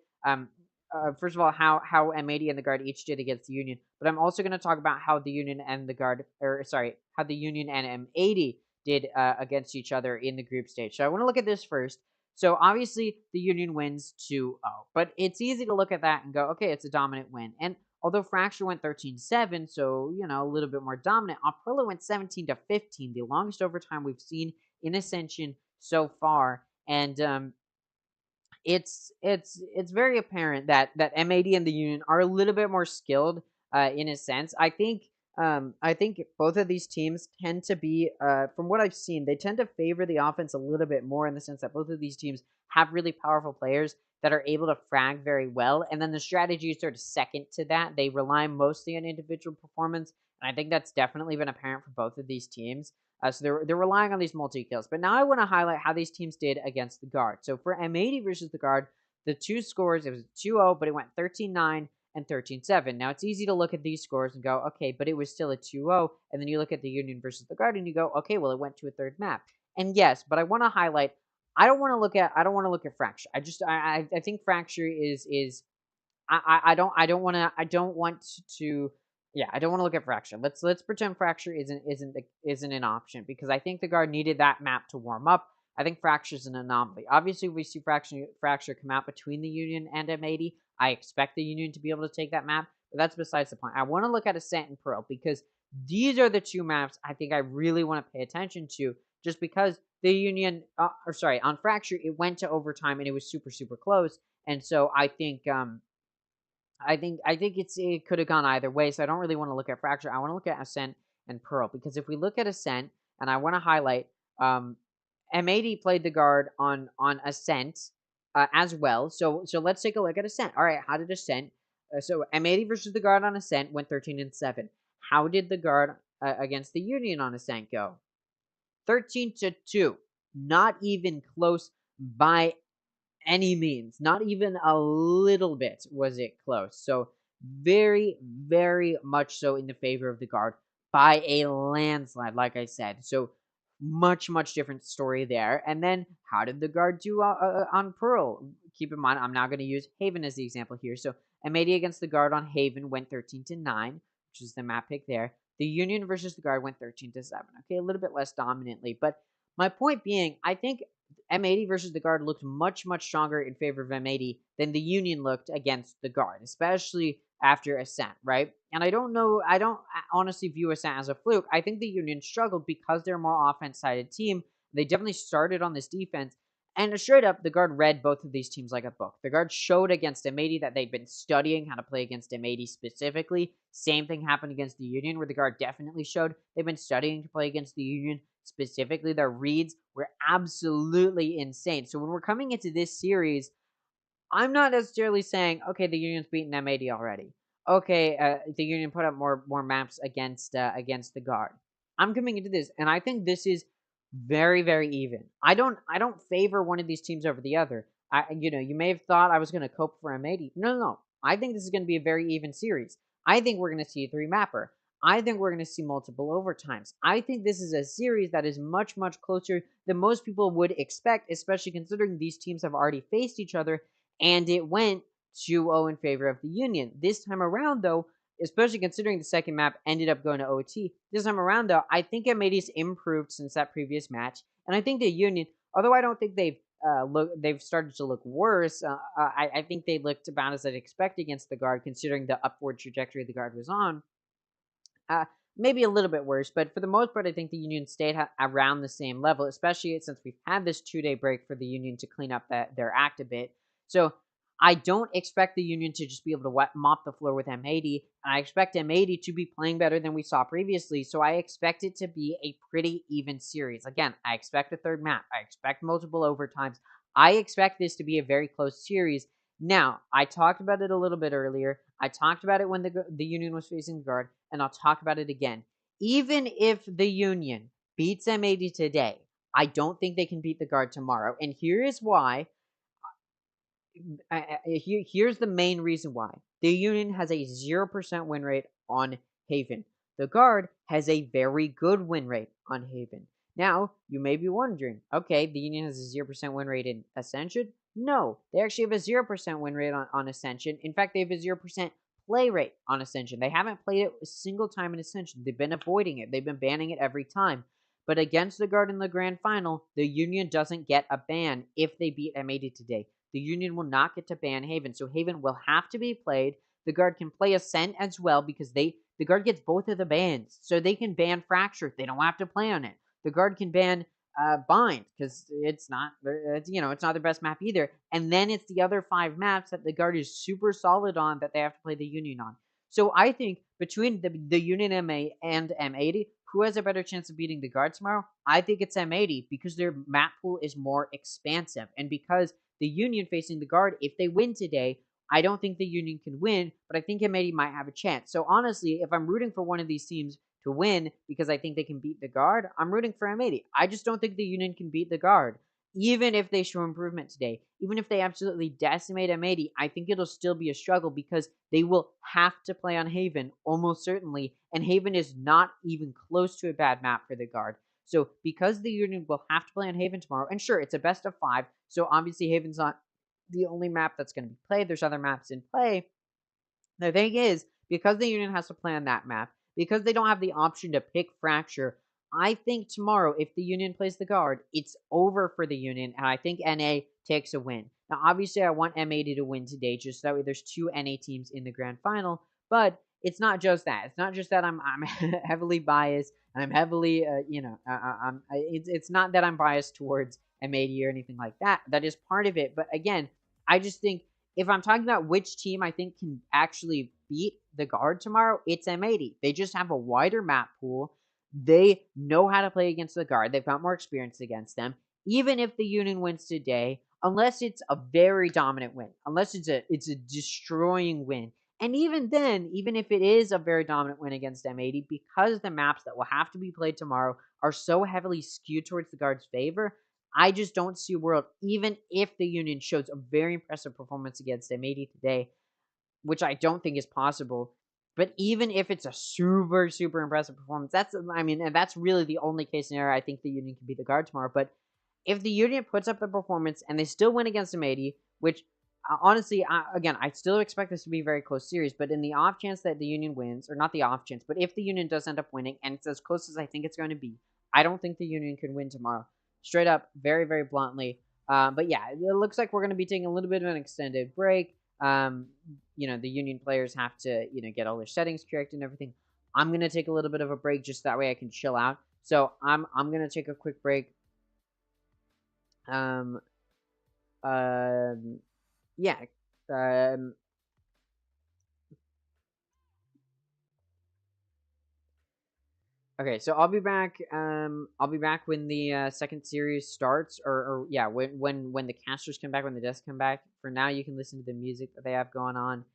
first of all, how M80 and the guard each did against the Union. But I'm also going to talk about how the Union and the guard, how the Union and M80 did against each other in the group stage. So I want to look at this first. So obviously the Union wins 2-0, but it's easy to look at that and go, okay, it's a dominant win. And although Fracture went 13-7, so, you know, a little bit more dominant, Aprilla went 17-15, the longest overtime we've seen in Ascension so far. And it's very apparent that M80 and the Union are a little bit more skilled in a sense. I think both of these teams tend to be, from what I've seen, they tend to favor the offense a little bit more, in the sense that both of these teams have really powerful players that are able to frag very well, and then the strategy is sort of second to that. They rely mostly on individual performance, and I think that's definitely been apparent for both of these teams. So they're relying on these multi-kills. But now I want to highlight how these teams did against the guard. So for M80 versus the guard, the two scores, it was 2-0, but it went 13-9 and 13-7. Now, it's easy to look at these scores and go, okay, but it was still a 2-0, and then you look at the Union versus the guard, and you go, okay, well, it went to a third map. And yes, but I want to highlight, I don't want to look at Fracture. I think Fracture is I don't want to look at Fracture. Let's pretend Fracture isn't an option, because I think the guard needed that map to warm up. I think Fracture's an anomaly. Obviously, we see Fracture come out between the Union and M80. I expect the Union to be able to take that map, but that's besides the point. I want to look at Ascent and Pearl, because these are the two maps I think I really want to pay attention to, just because the Union, on Fracture, it went to overtime and it was super, super close. And so I think it could have gone either way. So I don't really want to look at Fracture. I want to look at Ascent and Pearl, because if we look at Ascent, and I want to highlight, M80 played the guard on Ascent as well. So let's take a look at Ascent. All right, how did Ascent? So M80 versus the guard on Ascent went 13-7. How did the guard against the Union on Ascent go? 13-2. Not even close by any means. Not even a little bit was it close. So very, very much so in the favor of the guard by a landslide, like I said. So much, much different story there. And then how did the guard do on Pearl? Keep in mind, I'm now going to use Haven as the example here. So M80 against the guard on Haven went 13-9, which is the map pick there. The Union versus the guard went 13-7. Okay, a little bit less dominantly. But my point being, I think M80 versus the guard looked much, much stronger in favor of M80 than the Union looked against the guard, especially after Ascent, right? And I don't honestly view Ascent as a fluke. I think the Union struggled because they're a more offense-sided team. They definitely started on this defense, And straight up, the guard read both of these teams like a book. The guard showed against M80 that they'd been studying how to play against M80 specifically. Same thing happened against the Union, where the guard definitely showed they've been studying to play against the Union specifically. Their reads were absolutely insane. So when we're coming into this series, I'm not necessarily saying, okay, the Union's beaten M80 already. Okay, the Union put up more maps against the guard. I'm coming into this, and I think this is very, very even. I don't favor one of these teams over the other. You may have thought I was going to cope for M80. No. I think this is going to be a very even series. I think we're going to see a 3-mapper. I think we're going to see multiple overtimes. I think this is a series that is much, much closer than most people would expect, especially considering these teams have already faced each other, and it went 2-0 in favor of the Union. This time around, though, especially considering the second map ended up going to OT. This time around, though, I think M80's improved since that previous match, and I think the Union, although I don't think they've started to look worse, I think they looked about as I'd expect against the guard, considering the upward trajectory the guard was on. Maybe a little bit worse, but for the most part, I think the Union stayed around the same level, especially since we've had this 2-day break for the Union to clean up their act a bit. So I don't expect the Union to just be able to mop the floor with M80. I expect M80 to be playing better than we saw previously, so I expect it to be a pretty even series. Again, I expect a third map. I expect multiple overtimes. I expect this to be a very close series. Now, I talked about it a little bit earlier. I talked about it when the Union was facing the guard, and I'll talk about it again. Even if the Union beats M80 today, I don't think they can beat the guard tomorrow, and here is why. Here's the main reason why. The Union has a 0% win rate on Haven. The guard has a very good win rate on Haven. Now, you may be wondering, okay, the Union has a 0% win rate in Ascension? No, they actually have a 0% win rate on Ascension. In fact, they have a 0% play rate on Ascension. They haven't played it a single time in Ascension. They've been avoiding it. They've been banning it every time. But against the guard in the grand final, the Union doesn't get a ban if they beat M80 today. The Union will not get to ban Haven, so Haven will have to be played. The guard can play Ascent as well because the guard gets both of the bans, so they can ban Fracture. They don't have to play on it. The guard can ban Bind because it's not their best map either. And then it's the other 5 maps that the guard is super solid on that they have to play the Union on. So I think between the Union MA and M80, who has a better chance of beating the guard tomorrow? I think it's M80 because their map pool is more expansive, and because the Union facing the guard, if they win today, I don't think the Union can win, but I think M80 might have a chance. So honestly, if I'm rooting for one of these teams to win because I think they can beat the guard, I'm rooting for M80. I just don't think the Union can beat the guard. Even if they show improvement today, even if they absolutely decimate M80, I think it'll still be a struggle because they will have to play on Haven, almost certainly, and Haven is not even close to a bad map for the guard. So because the Union will have to play on Haven tomorrow, and sure, it's a best of 5, so obviously Haven's not the only map that's going to be played. There's other maps in play. The thing is, because the Union has to play on that map, because they don't have the option to pick Fracture, I think tomorrow, if the Union plays the guard, it's over for the Union, and I think NA takes a win. Now, obviously, I want M80 to win today, just so that way there's 2 NA teams in the grand final, but it's not just that. It's not just that I'm heavily biased, and I'm heavily, it's not that I'm biased towards M80 or anything like that. That is part of it, but again, I just think if I'm talking about which team I think can actually beat the guard tomorrow, it's M80. They just have a wider map pool. They know how to play against the guard. They've got more experience against them. Even if the Union wins today, unless it's a very dominant win, unless it's a destroying win, and even then, even if it is a very dominant win against M80, because the maps that will have to be played tomorrow are so heavily skewed towards the guard's favor, I just don't see a world, even if the Union shows a very impressive performance against M80 today, which I don't think is possible. But even if it's a super, super impressive performance, and that's really the only case scenario I think the Union can beat the guard tomorrow. But if the Union puts up the performance and they still win against M80, which honestly, I still expect this to be a very close series, but in the off chance that the Union wins, or not the off chance, but if the Union does end up winning, and it's as close as I think it's going to be, I don't think the Union can win tomorrow. Straight up, very, very bluntly. But yeah, it looks like we're going to be taking a little bit of an extended break. The Union players have to, get all their settings correct and everything. I'm going to take a little bit of a break just that way I can chill out. So I'm going to take a quick break. yeah. Okay, so I'll be back. I'll be back when the second series starts, or yeah, when the casters come back, when the desks come back. For now, you can listen to the music that they have going on,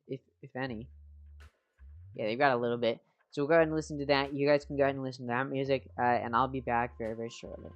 if any. Yeah, they've got a little bit. So we'll go ahead and listen to that. You guys can go ahead and listen to that music, and I'll be back very, very shortly.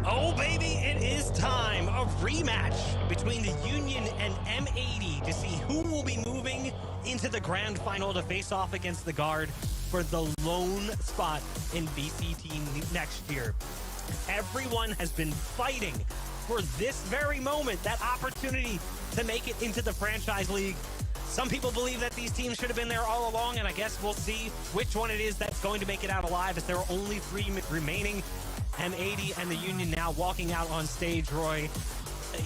Oh, baby, it is time. A rematch between the Union and M80 to see who will be moving into the grand final to face off against the Guard for the lone spot in VCT next year. Everyone has been fighting for this very moment, that opportunity to make it into the franchise league. Some people believe that these teams should have been there all along, and I guess we'll see which one it is that's going to make it out alive, as there are only 3 remaining. M80 and the Union now walking out on stage, Roy.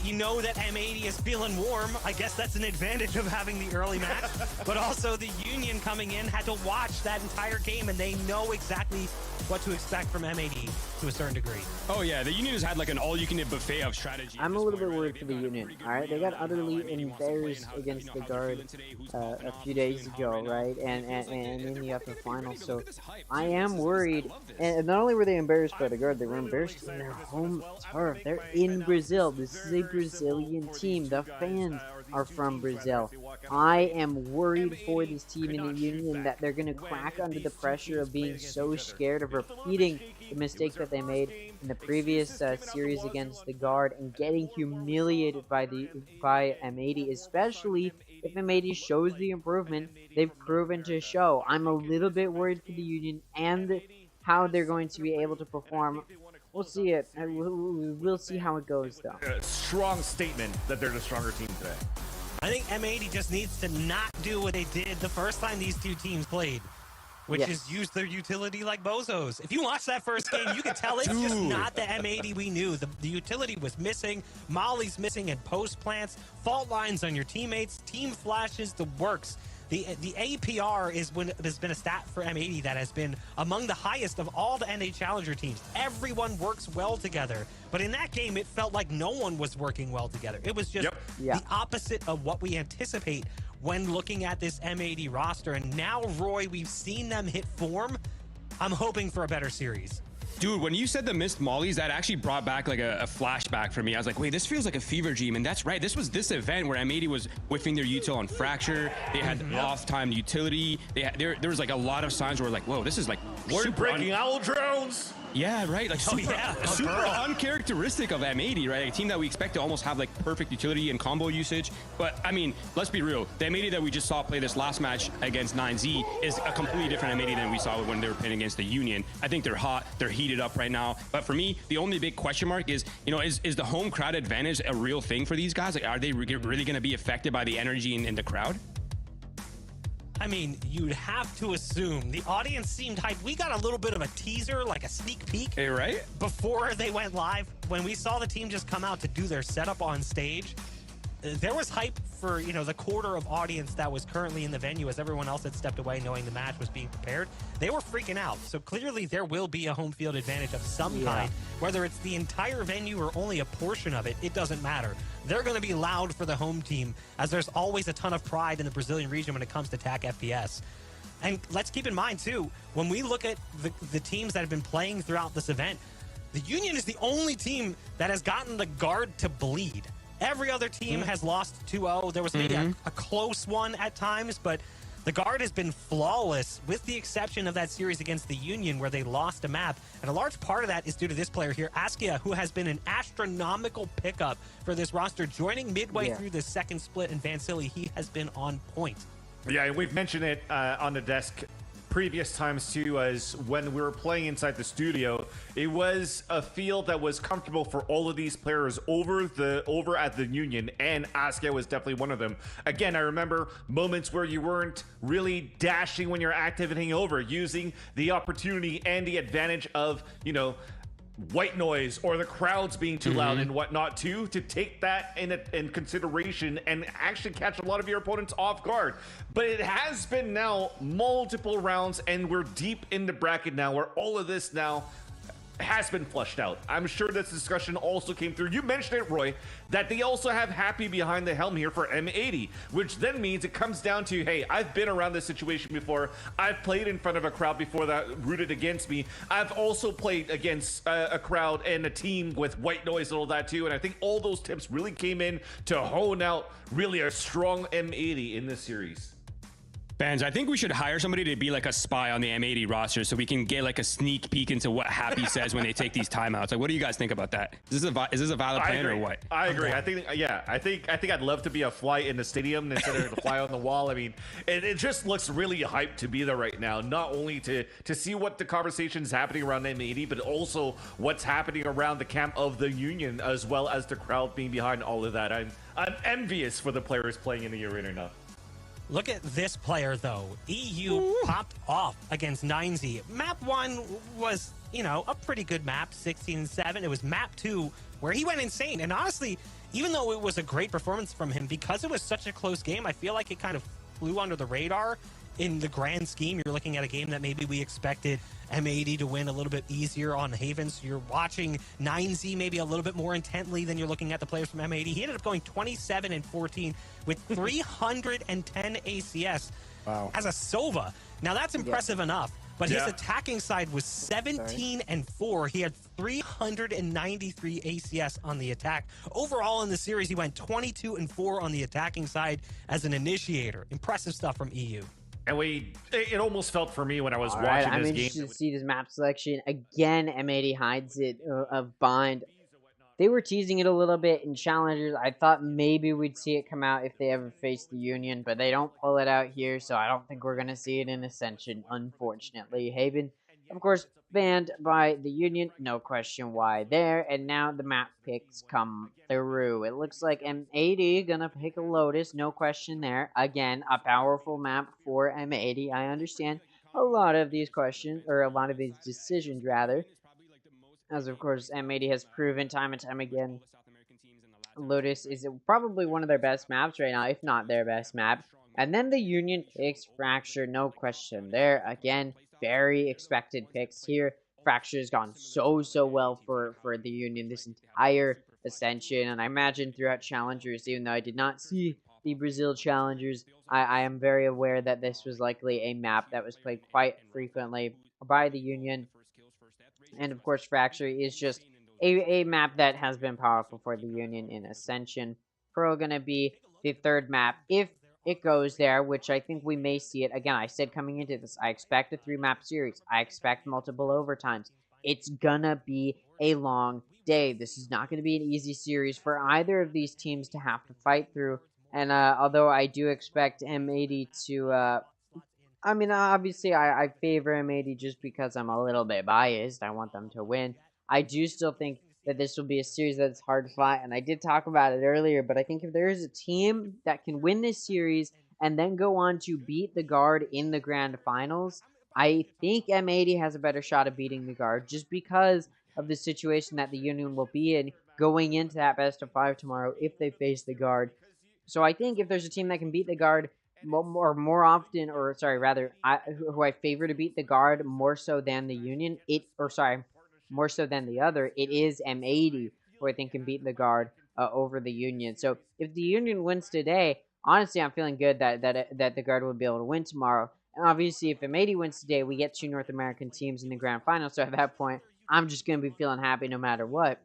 You know that M80 is feeling warm. I guess that's an advantage of having the early match. But also the Union coming in had to watch that entire game, and they know exactly what to expect from M80 to a certain degree. Oh yeah, the Union has had like an all-you-can-eat buffet of strategy. I'm a little bit worried for the Union. All right, they got utterly embarrassed against the Guard a few days ago, right? And in the upper final. So I am worried. And not only were they embarrassed by the Guard, they were embarrassed in their home turf. They're in Brazil. This is a Brazilian team. The fans are from Brazil. I am worried for this team in the Union that they're going to crack under the pressure of being so scared of repeating the mistake that they made in the previous series against the Guard and getting humiliated by M80, especially if M80 shows the improvement they've proven to show. I'm a little bit worried for the Union and how they're going to be able to perform. We'll see it. We'll see how it goes, though. Strong statement that they're the stronger team today. I think M80 just needs to not do what they did the first time these two teams played, which is use their utility like bozos. If you watch that first game, you can tell it's just not the M80 we knew. The utility was missing. Molly's missing in post plants, fault lines on your teammates, team flashes, the works. The APR has been a stat for M80 that has been among the highest of all the NA Challenger teams. Everyone works well together. But in that game, it felt like no one was working well together. It was just the opposite of what we anticipate when looking at this M80 roster. And now, Roy, we've seen them hit form. I'm hoping for a better series. Dude, when you said the missed mollies, that actually brought back like a flashback for me. I was like, wait, this feels like a fever dream. And that's right. This was this event where M80 was whiffing their util on Fracture. They had off-time utility. There was like a lot of signs where we're like, whoa, this is like we're breaking owl drones. Yeah, right. Like super uncharacteristic of M80, right? A team that we expect to almost have like perfect utility and combo usage. But I mean, let's be real. The M80 that we just saw play this last match against 9Z is a completely different M80 than we saw when they were playing against the Union. I think they're hot. They're heated up right now. But for me, the only big question mark is, you know, is the home crowd advantage a real thing for these guys? Like, are they really going to be affected by the energy in the crowd? I mean, you'd have to assume the audience seemed hyped. We got a little bit of a teaser, like a sneak peek, right? Before they went live. When we saw the team just come out to do their setup on stage, there was hype for, you know, the quarter of audience that was currently in the venue as everyone else had stepped away knowing the match was being prepared. They were freaking out. So clearly there will be a home field advantage of some kind. Whether it's the entire venue or only a portion of it, it doesn't matter. They're going to be loud for the home team, as there's always a ton of pride in the Brazilian region when it comes to TAC FPS. And let's keep in mind, too, when we look at the teams that have been playing throughout this event, the Union is the only team that has gotten the guard to bleed. Every other team has lost 2-0. There was maybe a close one at times, but the guard has been flawless, with the exception of that series against the Union where they lost a map. And a large part of that is due to this player here, Askia, who has been an astronomical pickup for this roster, joining midway through the second split. And Vansili, he has been on point. Yeah, we've mentioned it on the desk previous times too, as when we were playing inside the studio, it was a field that was comfortable for all of these players over at the Union, and Askia was definitely one of them. Again, I remember moments where you weren't really dashing when you're activating over, using the opportunity and the advantage of, you know, white noise or the crowds being too loud and whatnot too, to take that in consideration and actually catch a lot of your opponents off guard. But it has been now multiple rounds, and we're deep in the bracket now where all of this now has been flushed out. I'm sure this discussion also came through. You mentioned it, Roy, that they also have Happy behind the helm here for M80, which then means it comes down to, hey, I've been around this situation before. I've played in front of a crowd before that rooted against me. I've also played against a crowd and a team with white noise and all that too. And I think all those tips really came in to hone out really a strong M80 in this series. Fans, I think we should hire somebody to be like a spy on the M80 roster so we can get like a sneak peek into what Happy says when they take these timeouts. Like, what do you guys think about that? Is this a valid plan or what? I agree. I think I'd love to be a fly in the stadium instead of a fly on the wall. I mean, it just looks really hyped to be there right now. Not only to see what the conversation is happening around M80, but also what's happening around the camp of the Union, as well as the crowd being behind all of that. I'm envious for the players playing in the arena now. Look at this player, though. EU popped off against 9Z. Map 1 was, you know, a pretty good map, 16-7. It was map 2 where he went insane. And honestly, even though it was a great performance from him, because it was such a close game, I feel like it kind of flew under the radar in the grand scheme. You're looking at a game that maybe we expected M80 to win a little bit easier on Haven, so you're watching 9Z maybe a little bit more intently than you're looking at the players from M80. He ended up going 27-14 with 310 ACS as a Sova. Now that's impressive enough, but his attacking side was 17-4. He had 393 ACS on the attack. Overall in the series, he went 22-4 on the attacking side as an initiator. Impressive stuff from EU. And it almost felt for me when I was watching this game. I'm interested to see this map selection. Again, M80 hides it of Bind. They were teasing it a little bit in Challengers. I thought maybe we'd see it come out if they ever face the Union, but they don't pull it out here, so I don't think we're going to see it in Ascension, unfortunately. Haven, of course, banned by the Union. No question why there. And now the map picks come through. It looks like M80 gonna pick a Lotus. No question there. Again, a powerful map for M80. I understand a lot of these questions, or a lot of these decisions, rather. As, of course, M80 has proven time and time again, Lotus is probably one of their best maps right now, if not their best map. And then the Union picks Fracture, no question there. Again, very expected picks here. Fracture has gone so well for the Union this entire Ascension, and I imagine throughout Challengers, even though I did not see the Brazil Challengers, I am very aware that this was likely a map that was played quite frequently by the Union. And of course, Fracture is just a map that has been powerful for the Union in Ascension. Pro gonna be the third map if it goes there, which I think we may see it. Again, I said coming into this, I expect a 3-map series. I expect multiple overtimes. It's gonna be a long day. This is not gonna be an easy series for either of these teams to have to fight through. And although I do expect M80 to, I mean, obviously I favor M80 just because I'm a little bit biased. I want them to win. I do still think that this will be a series that's hard fought, and I did talk about it earlier, but I think if there is a team that can win this series and then go on to beat the Guard in the Grand Finals, I think M80 has a better shot of beating the Guard just because of the situation that the Union will be in going into that best of 5 tomorrow if they face the Guard. So I think if there's a team that can beat the Guard more often, or sorry, rather, who I favor to beat the Guard more so than the Union, more so than the other, it is M80, who I think can beat the Guard over the Union. So if the Union wins today, honestly, I'm feeling good that the Guard will be able to win tomorrow. And obviously, if M80 wins today, we get 2 North American teams in the Grand Final. So at that point, I'm just going to be feeling happy no matter what.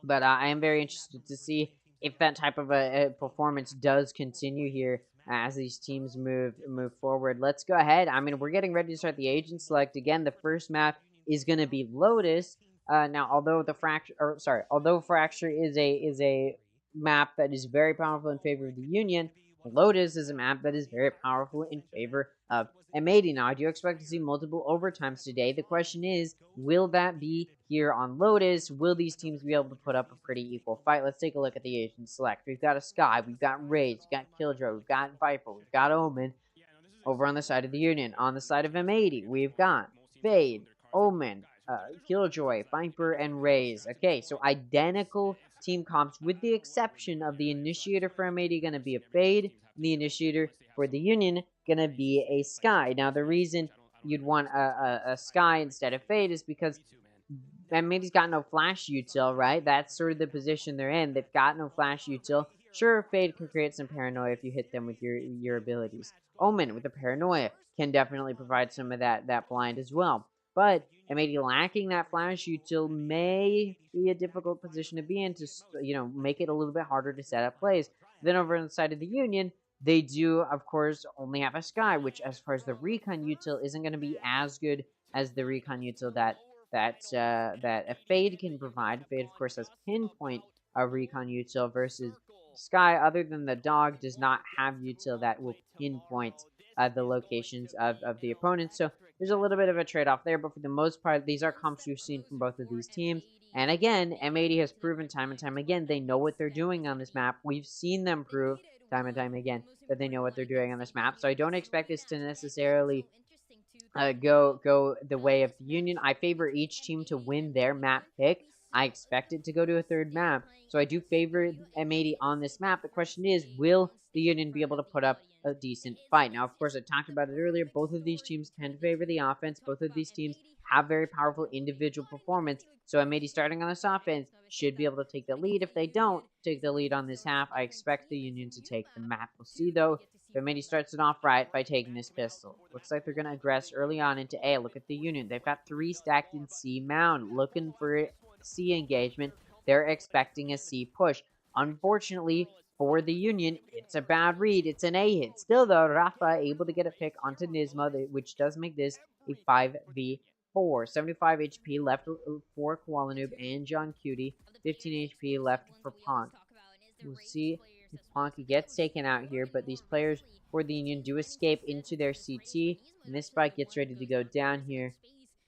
But I am very interested to see if that type of a performance does continue here as these teams move forward. Let's go ahead. I mean, we're getting ready to start the agent select. Again, the first map is going to be Lotus. Now, although Fracture is a map that is very powerful in favor of the Union, Lotus is a map that is very powerful in favor of M80. Now, I do expect to see multiple overtimes today. The question is, will that be here on Lotus? Will these teams be able to put up a pretty equal fight? Let's take a look at the agent select. We've got a Sky, we've got Raze, we've got Killjoy, we've got Viper, we've got Omen. Over on the side of the Union, on the side of M80, we've got Fade, Omen, Killjoy, Viper, and Raze. Okay, so identical team comps with the exception of the initiator for M80 going to be a Fade, and the initiator for the Union going to be a Sky. Now, the reason you'd want a Sky instead of Fade is because M80's got no flash util, right? That's sort of the position they're in. They've got no flash util. Sure, Fade can create some paranoia if you hit them with your abilities. Omen with the paranoia can definitely provide some of that blind as well. But M80 lacking that flash util may be a difficult position to be in to, make it a little bit harder to set up plays. Then over on the side of the Union, they do, of course, only have a Sky, which as far as the recon util isn't going to be as good as the recon util that a Fade can provide. Fade, of course, has pinpoint recon util versus Sky, other than the dog, does not have util that will pinpoint the locations of the opponents. So there's a little bit of a trade-off there, but for the most part, these are comps we've seen from both of these teams. And again, M80 has proven time and time again they know what they're doing on this map. We've seen them prove time and time again that they know what they're doing on this map. So I don't expect this to necessarily go the way of the Union. I favor each team to win their map pick. I expect it to go to a third map. So I do favor M80 on this map. The question is, will the Union be able to put up a decent fight? Now, of course, I talked about it earlier. Both of these teams tend to favor the offense. Both of these teams have very powerful individual performance. So M80 starting on this offense should be able to take the lead. If they don't take the lead on this half, I expect the Union to take the map. We'll see, though, if M80 starts it off right by taking this pistol. Looks like they're going to aggress early on into A. Look at the Union. They've got 3 stacked in C mound, looking for C engagement. They're expecting a C push. Unfortunately, for the Union, it's a bad read. It's an A hit. Still, though, Rafa able to get a pick onto Nisma, which does make this a 5v4. 75 HP left for Koala Noob and John Cutie. 15 HP left for Ponk. We'll see if Ponk gets taken out here, but these players for the Union do escape into their CT, and this spike gets ready to go down here.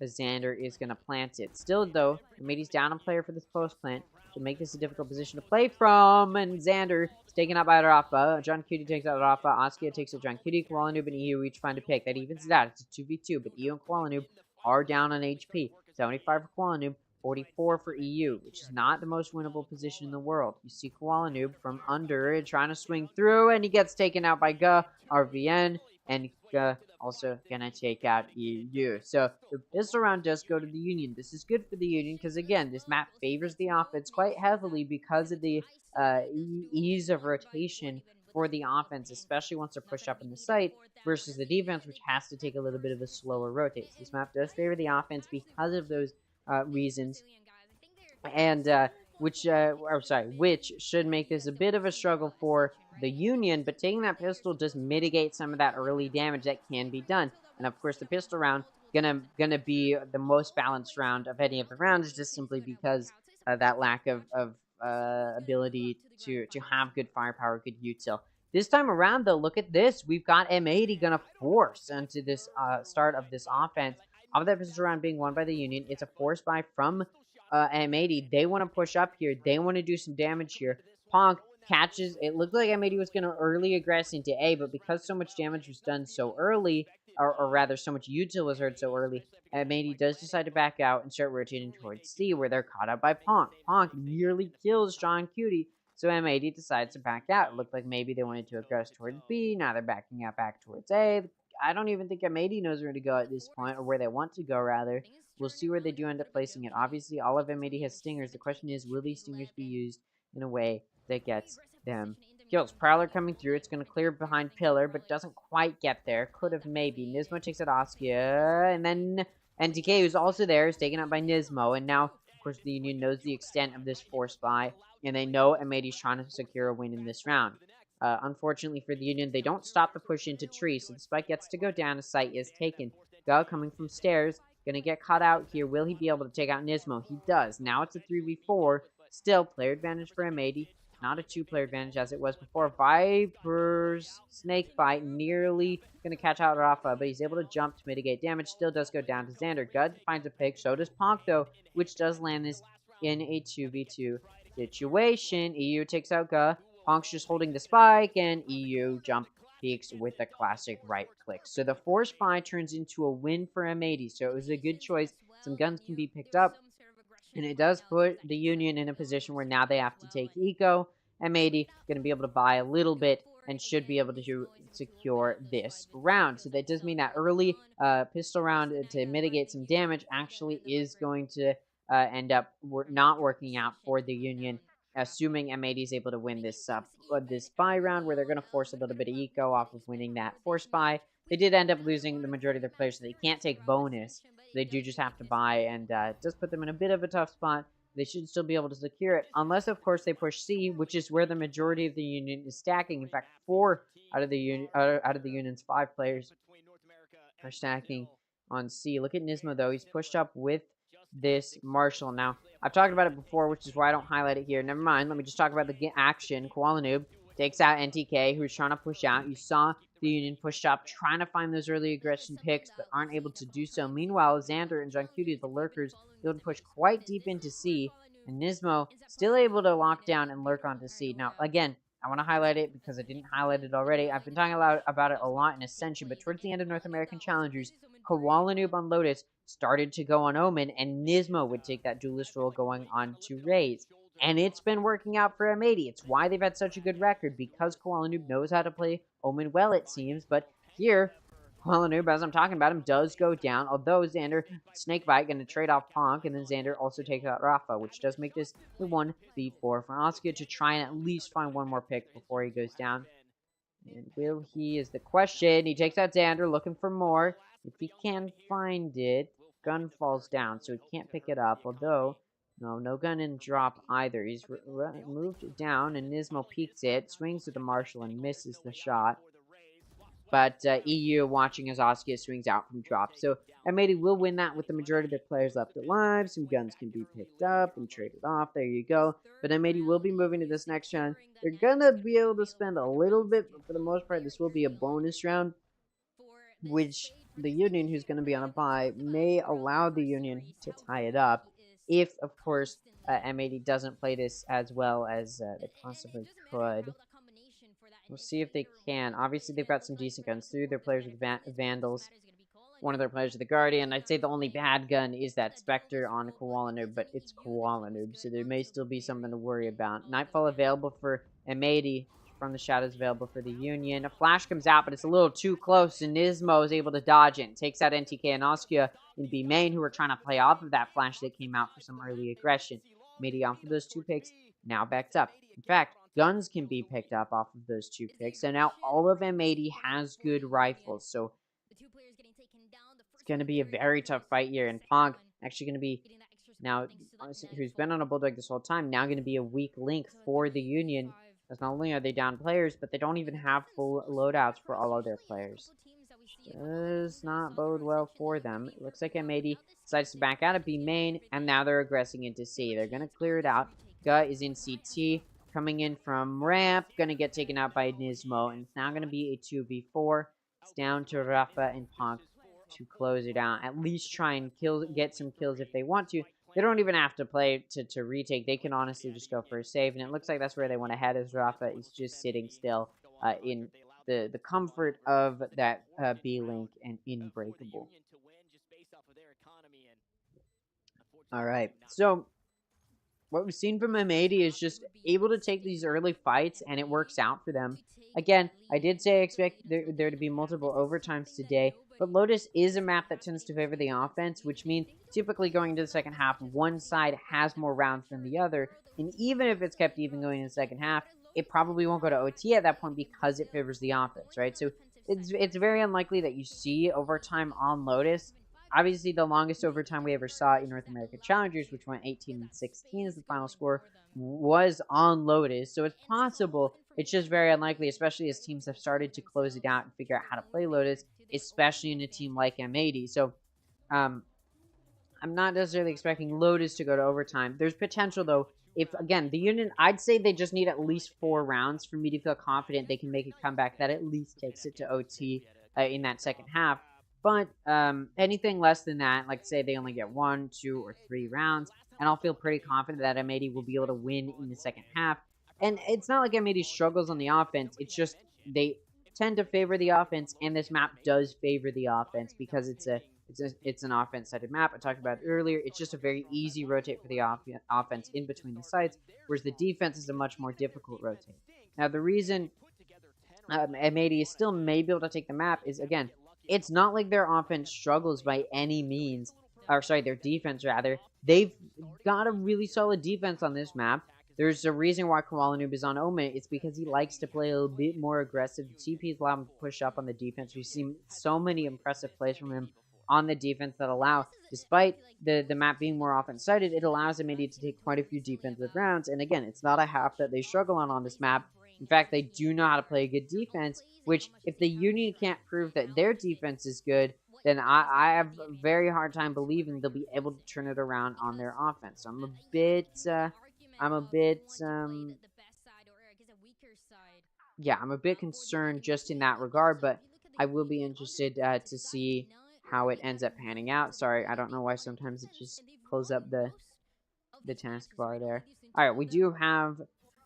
Xander is going to plant it. Still, though, M80's down a player for this post plant to make this a difficult position to play from. And Xander is taken out by Rafa. John Cutie takes out Rafa. Askia takes out John Cutie. Koala Noob and EU each find a pick. That evens it out. It's a 2v2, but EU and Koala Noob are down on HP. 75 for Koala Noob, 44 for EU, which is not the most winnable position in the world. You see Koala Noob from under trying to swing through, and he gets taken out by RVN, and also gonna take out EU. So the pistol round does go to the Union. This is good for the Union because, again, this map favors the offense quite heavily because of the ease of rotation for the offense, especially once they're pushed up in the site, versus the defense, which has to take a little bit of a slower rotate. This map does favor the offense because of those reasons, and which should make this a bit of a struggle for the Union, but taking that pistol does mitigate some of that early damage that can be done. And of course, the pistol round gonna be the most balanced round of any of the rounds, just simply because that lack of ability to have good firepower, good util. This time around, though, look at this. We've got M80 gonna force into this start of this offense. Off of that pistol round being won by the Union, it's a force buy from M80. They want to push up here. They want to do some damage here. Ponk catches. It looked like M80 was going to early aggress into A, but because so much damage was done so early, or rather so much util was heard so early, M80 does decide to back out and start rotating towards C, where they're caught up by Ponk. Ponk nearly kills John Cutie, so M80 decides to back out. It looked like maybe they wanted to aggress towards B. Now they're backing out back towards A. I don't even think M80 knows where to go at this point, or where they want to go, rather. We'll see where they do end up placing it. Obviously, all of M80 has stingers. The question is, will these stingers be used in a way that gets them kills? Prowler coming through. It's going to clear behind Pillar, but doesn't quite get there. Could have maybe. Nismo takes out Oskia, and then NTK, who's also there, is taken out by Nismo. And now, of course, the Union knows the extent of this force buy, and they know M80 is trying to secure a win in this round. Unfortunately for the Union, they don't stop the push into tree, so the spike gets to go down. A site is taken. Go coming from stairs. Gonna get caught out here. Will he be able to take out Nismo? He does. Now it's a 3v4. Still, player advantage for M80. Not a 2-player advantage as it was before. Viper's snake bite nearly gonna catch out Rafa, but he's able to jump to mitigate damage. Still does go down to Xander. Gud finds a pick. So does Ponk, though, which does land this in a 2v2 situation. EU takes out Ga. Ponk's just holding the spike, and EU jump peaks with a classic right click. So the force buy turns into a win for M80, so it was a good choice. Some guns can be picked up, and it does put the Union in a position where now they have to take eco. M80 going to be able to buy a little bit and should be able to secure this round. So that does mean that early pistol round to mitigate some damage actually is going to end up not working out for the Union, assuming M80 is able to win this this buy round, where they're going to force a little bit of eco off of winning that force buy. They did end up losing the majority of their players, so they can't take bonus. They do just have to buy, and it does put them in a bit of a tough spot. They should still be able to secure it, unless, of course, they push C, which is where the majority of the Union is stacking. In fact, 4 out of the Union's 5 players are stacking on C. Look at Nismo, though. He's pushed up with this Marshall. Now, I've talked about it before, which is why I don't highlight it here. Never mind. Let me just talk about the action. Koala Noob takes out NTK, who's trying to push out. You saw the Union push up, trying to find those early aggression picks, but aren't able to do so. Meanwhile, Xander and John Cutie, the lurkers, able to push quite deep into C, and Nismo still able to lock down and lurk onto C. Now, again, I want to highlight it because I didn't highlight it already. I've been talking about it a lot in Ascension, but towards the end of North American Challengers, Koala Noob on Lotus started to go on Omen, and Nismo would take that duelist role going on to Raze. And it's been working out for M80. It's why they've had such a good record, because Koala Noob knows how to play Omen well, it seems. But here, Koala Noob, as I'm talking about him, does go down. Although Xander, Snakebite, going to trade off Ponk, and then Xander also takes out Rafa, which does make this the 1v4 for Oscar to try and at least find one more pick before he goes down. And will he is the question. He takes out Xander, looking for more. If he can find it, gun falls down, so he can't pick it up. Although, no gun in drop either. He's moved down, and Nismo peeks it, swings with the Marshall, and misses the shot. But EU watching as Oskia swings out from drop. So M80 will win that with the majority of their players left alive. Some guns can be picked up and traded off. There you go. But M80 will be moving to this next round. They're going to be able to spend a little bit, but for the most part, this will be a bonus round, which the Union, who's going to be on a bye, may allow the Union to tie it up if, of course, M80 doesn't play this as well as they possibly could. We'll see if they can. Obviously, they've got some decent guns through. Their players with Vandals. one of their players is the Guardian. I'd say the only bad gun is that Spectre on Koala Noob, but it's Koala Noob, so there may still be something to worry about. Nightfall available for M80, from the shadows available for the Union. A flash comes out, but it's a little too close, and Nismo is able to dodge it and takes out NTK and Oskia in B main, who are trying to play off of that flash that came out for some early aggression. M80 off of those 2 picks, now backed up. In fact, guns can be picked up off of those 2 picks, so now all of M80 has good rifles, so it's going to be a very tough fight here, and Pog actually going to be, now, who's been on a Bulldog this whole time, now going to be a weak link for the Union, as not only are they down players, but they don't even have full loadouts for all of their players. Does not bode well for them. It looks like M80 decides to back out of B main, and now they're aggressing into C. They're going to clear it out. Ga is in CT, coming in from ramp, going to get taken out by Nismo, and it's now going to be a 2v4. It's down to Rafa and Pog to close it out. At least try and get some kills if they want to. They don't even have to play to retake. They can honestly just go for a save. And it looks like that's where they want to head, as Rafa is just sitting still in the comfort of that B-Link and Unbreakable. Alright, so what we've seen from M80 is just able to take these early fights, and it works out for them. Again, I did say I expect there to be multiple overtimes today, but Lotus is a map that tends to favor the offense, which means typically going into the second half, one side has more rounds than the other, and even if it's kept even going in the second half, it probably won't go to OT at that point because it favors the offense, right? So it's very unlikely that you see overtime on Lotus. Obviously, the longest overtime we ever saw in North America Challengers, which went 18-16 as the final score, was on Lotus, so it's possible. It's just very unlikely, especially as teams have started to close it out and figure out how to play Lotus, especially in a team like M80. So, I'm not necessarily expecting Lotus to go to overtime. There's potential, though. If, again, the Union, I'd say they just need at least 4 rounds for me to feel confident they can make a comeback that at least takes it to OT in that second half. But anything less than that, like say they only get 1, 2, or 3 rounds, and I'll feel pretty confident that M80 will be able to win in the second half. And it's not like M80 struggles on the offense. It's just they tend to favor the offense, and this map does favor the offense because it's an offense-sided map. I talked about it earlier. It's just a very easy rotate for the offense in between the sites, whereas the defense is a much more difficult rotate. Now, the reason M80 is still may be able to take the map is, again, it's not like their offense struggles by any means. Or, sorry, their defense, rather. They've got a really solid defense on this map. There's a reason why Koala Noob is on Omen. It's because he likes to play a little bit more aggressive. The TPs allow him to push up on the defense. We've seen so many impressive plays from him on the defense that allow, despite the map being more offense-sided, it allows M80 to take quite a few defensive rounds. And again, it's not a half that they struggle on this map. In fact, they do know how to play a good defense, which if the Union can't prove that their defense is good, then I have a very hard time believing they'll be able to turn it around on their offense. So I'm a bit concerned just in that regard, but I will be interested to see how it ends up panning out. Sorry, I don't know why sometimes it just pulls up the taskbar there. All right, we do have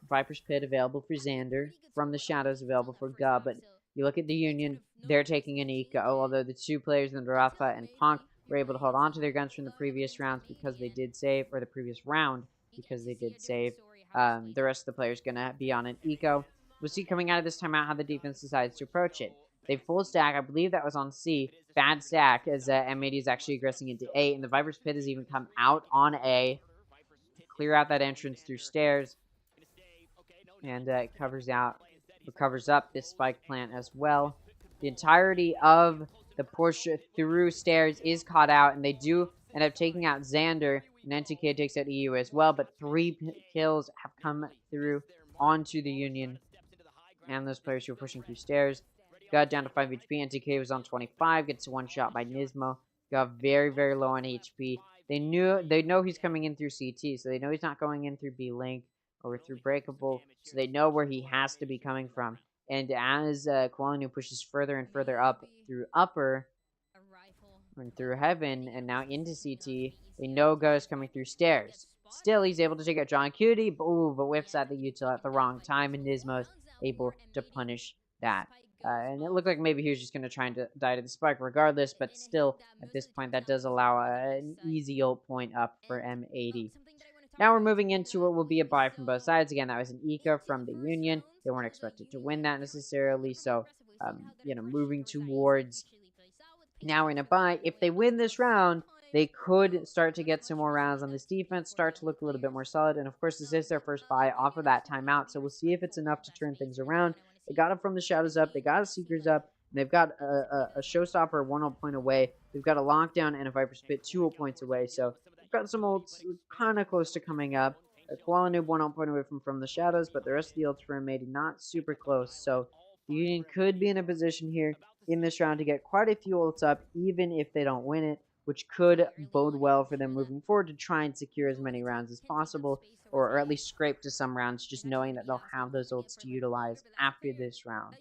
Viper's Pit available for Xander, from the Shadows available for Ga, but you look at the Union, they're taking an eco, although the 2 players in Rafa and Punk were able to hold on to their guns from the previous rounds because they did save, or the previous round because they did save. The rest of the players going to be on an eco. We'll see coming out of this timeout how the defense decides to approach it. They full stack, I believe that was on C, bad stack, as M80 is actually aggressing into A, and the Viper's Pit has even come out on A to clear out that entrance through stairs. And it covers up this spike plant as well. The entirety of the push through stairs is caught out, and they do end up taking out Xander, and NTK takes out EU as well, but 3 kills have come through onto the Union, and those players who are pushing through stairs. Got down to 5 HP, NTK was on 25, gets 1 shot by Nismo, got very, very low on HP. They know he's coming in through CT, so they know he's not going in through B-Link or through Breakable, so they know where he has to be coming from. And as Koala Noob pushes further and further up through upper, and through heaven, and now into CT, they know Go is coming through stairs. Still, he's able to take out John Cutie, but whiffs at the util at the wrong time, and Nismo is able to punish that. And it looked like maybe he was just going to try and die to the spike regardless, but still, at this point, that does allow an easy ult point up for M80. Now we're moving into what will be a buy from both sides. Again, that was an eco from the Union. They weren't expected to win that necessarily, so, you know, moving towards now we're in a buy. If they win this round, they could start to get some more rounds on this defense, start to look a little bit more solid, and of course, this is their first buy off of that timeout, so we'll see if it's enough to turn things around. They got it from the Shadows up, they got a Seekers up, and they've got a Showstopper 1 ult point away. They've got a Lockdown and a Viper's Pit 2 ult points away, so they've got some ults kind of close to coming up. A Koala Noob 1 ult point away from the Shadows, but the rest of the ults for M80 not super close, so the Union could be in a position here in this round to get quite a few ults up, even if they don't win it, which could bode well for them moving forward to try and secure as many rounds as possible, or at least scrape to some rounds, just knowing that they'll have those ults to utilize after this round.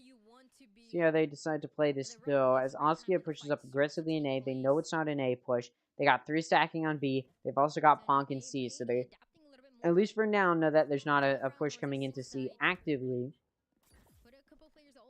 See how they decide to play this, though, as Oskia pushes up aggressively in A. They know it's not an A push. They got 3 stacking on B. They've also got Ponk in C, so they, at least for now, know that there's not a push coming into C actively.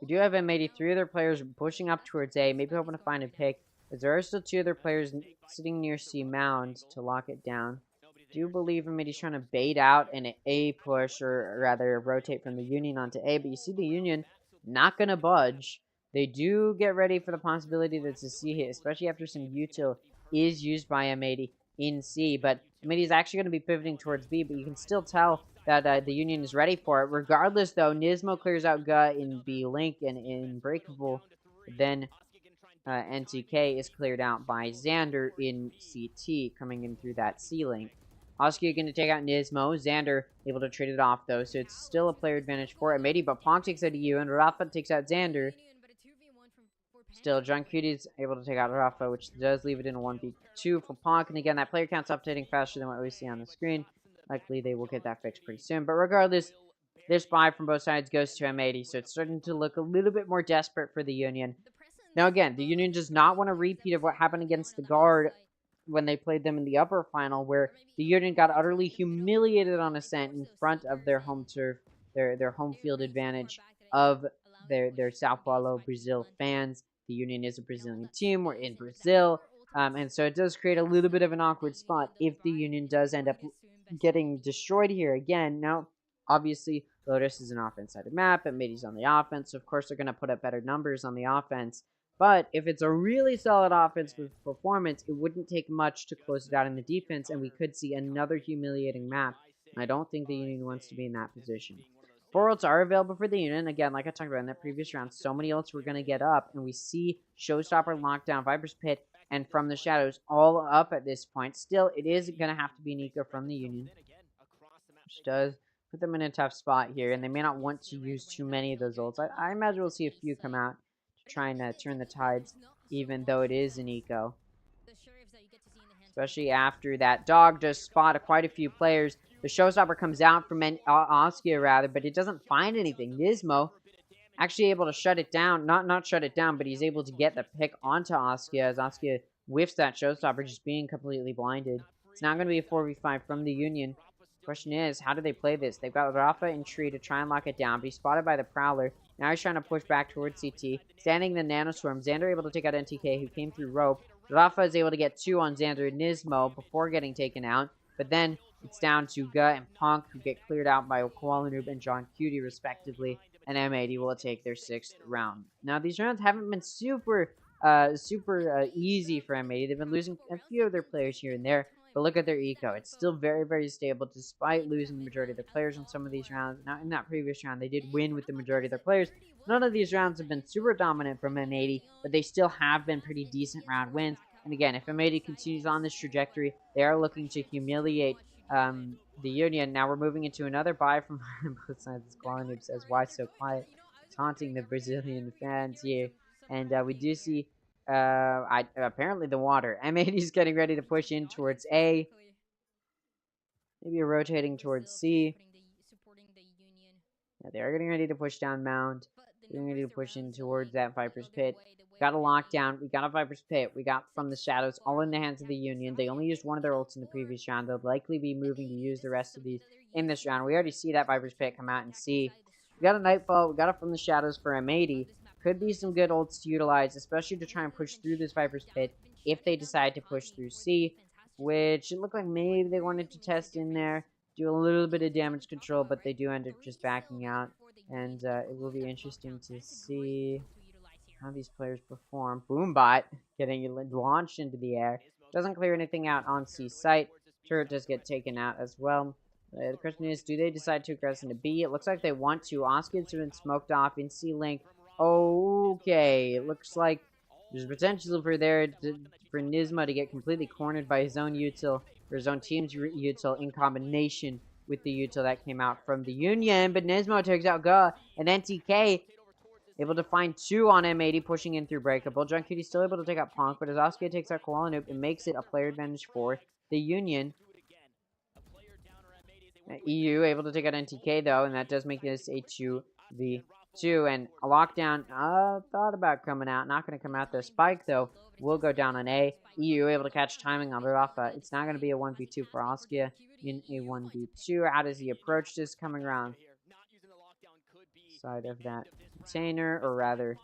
We do have M80, 3 other players pushing up towards A, maybe hoping to find a pick, as there are still 2 other players sitting near C mound to lock it down. I do believe M80's trying to bait out an A push, or rather rotate from the Union onto A, but you see the Union not going to budge. They do get ready for the possibility that it's a C hit, especially after some util is used by M80 in C, but M80 is actually going to be pivoting towards B, but you can still tell that the Union is ready for it. Regardless, though, Nismo clears out Ga in B Link and in Breakable. Then NTK is cleared out by Xander in CT, coming in through that C Link. Oskia going to take out Nismo. Xander able to trade it off, though, so it's still a player advantage for M80, but Ponk takes out EU, and Rafa takes out Xander. Still, John Cutie is able to take out Rafa, which does leave it in a 1v2 for Ponk, and again, that player count's updating faster than what we see on the screen. Likely they will get that fixed pretty soon. But regardless, this buy from both sides goes to M80, so it's starting to look a little bit more desperate for the Union. Now again, the Union does not want a repeat of what happened against the Guard when they played them in the upper final, where the Union got utterly humiliated on Ascent in front of their home turf, their home field advantage of their Sao Paulo, Brazil fans. The Union is a Brazilian team. We're in Brazil. And so it does create a little bit of an awkward spot if the Union does end up getting destroyed here again. Now, obviously, Lotus is an offense-sided map, and M80's on the offense, so of course they're going to put up better numbers on the offense. But if it's a really solid offensive performance, it wouldn't take much to close it out in the defense, and we could see another humiliating map. And I don't think the Union wants to be in that position. 4 ults are available for the Union. Again, like I talked about in that previous round, so many ults we're going to get up, and we see Showstopper, Lockdown, Viper's Pit, and From the Shadows all up at this point. Still, it is going to have to be an eco from the Union, which does put them in a tough spot here, and they may not want to use too many of those ults. I imagine we'll see a few come out to try and turn the tides, even though it is an eco. Especially after that dog just spotted quite a few players. The Showstopper comes out from Oskia, rather, but it doesn't find anything. Nismo actually able to shut it down. Not shut it down, but he's able to get the pick onto Oskia as Oskia whiffs that Showstopper, just being completely blinded. It's now going to be a 4v5 from the Union. Question is, how do they play this? They've got Rafa in tree to try and lock it down, but he's spotted by the Prowler. Now he's trying to push back towards CT. Standing the Nanoswarm, Xander able to take out NTK, who came through rope. Rafa is able to get 2 on Xander and Nismo before getting taken out, but then it's down to Ga and Ponk, who get cleared out by Koala Noob and John Cutie, respectively, and M80 will take their 6th round. Now, these rounds haven't been super easy for M80. They've been losing a few of their players here and there, but look at their eco. It's still very, very stable, despite losing the majority of their players on some of these rounds. Now, in that previous round, they did win with the majority of their players. None of these rounds have been super dominant from M80, but they still have been pretty decent round wins. And again, if M80 continues on this trajectory, they are looking to humiliate the Union. Now we're moving into another buy from both sides. Koala Noob says, "Why so quiet?" Taunting the Brazilian fans here. And we do see apparently the water. M80 is getting ready to push in towards A. Maybe rotating towards C. Yeah, they are getting ready to push down Mound. They're getting ready to push in towards that Viper's Pit. Got a lockdown. We got a Viper's Pit. We got From the Shadows, all in the hands of the Union. They only used one of their ults in the previous round. They'll likely be moving to use the rest of these in this round. We already see that Viper's Pit come out and see. We got a Nightfall. We got it from the shadows for M80. Could be some good ults to utilize, especially to try and push through this Viper's Pit if they decide to push through C, which it looked like maybe they wanted to test in there, do a little bit of damage control, but they do end up just backing out. And it will be interesting to see how these players perform. Boombot getting launched into the air. Doesn't clear anything out on C site. Turret does get taken out as well. The question is, do they decide to aggress into B? It looks like they want to. Oskid's been smoked off in C-Link. Okay, it looks like there's potential for for Nizma to get completely cornered by his own util, or his own team's util, in combination with the util that came out from the Union. But Nizmo takes out Ga, and NTK able to find 2 on M80, pushing in through Breakable. John Cutie still able to take out Punk, but as Oscar takes out Koala Noob, it makes it a player advantage for the Union. EU able to take out NTK though, and that does make this a 2v2. And a lockdown thought about coming out, not going to come out. The Spike though will go down on A. EU able to catch timing on it off. It's not going to be a 1v2 for Oskia in a 1v2. How does he approach this? Coming around side of that container, or rather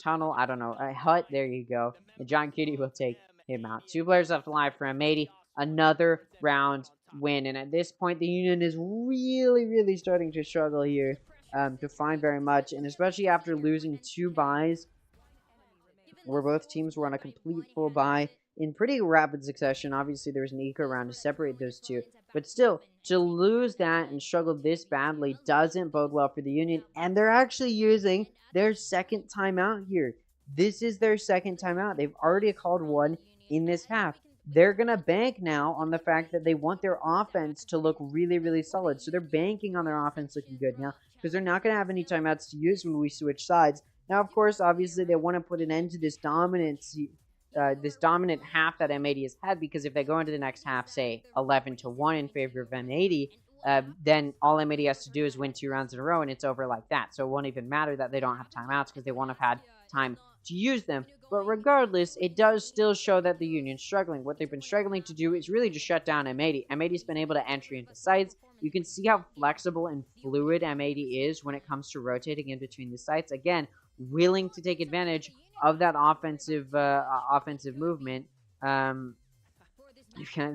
tunnel, I don't know, a hut, there you go. And John Cutie will take him out. 2 players left alive for M80. Another round win, and at this point the Union is really starting to struggle here to find very much, and especially after losing 2 buys where both teams were on a complete full buy in pretty rapid succession. Obviously there was an eco round to separate those 2, but still, to lose that and struggle this badly doesn't bode well for the Union, and they're actually using their second timeout here. This is their second timeout. They've already called one in this half. They're going to bank now on the fact that they want their offense to look really solid. So they're banking on their offense looking good now, because they're not going to have any timeouts to use when we switch sides. Now, of course, obviously, they want to put an end to this dominant half that M80 has had, because if they go into the next half, say, 11-1 in favor of M80, then all M80 has to do is win 2 rounds in a row, and it's over like that. So it won't even matter that they don't have timeouts, because they won't have had time to use them. But regardless, it does still show that the Union's struggling. What they've been struggling to do is really just shut down M80. M80's been able to entry into sites. You can see how flexible and fluid M80 is when it comes to rotating in between the sites. Again, willing to take advantage of that offensive movement. The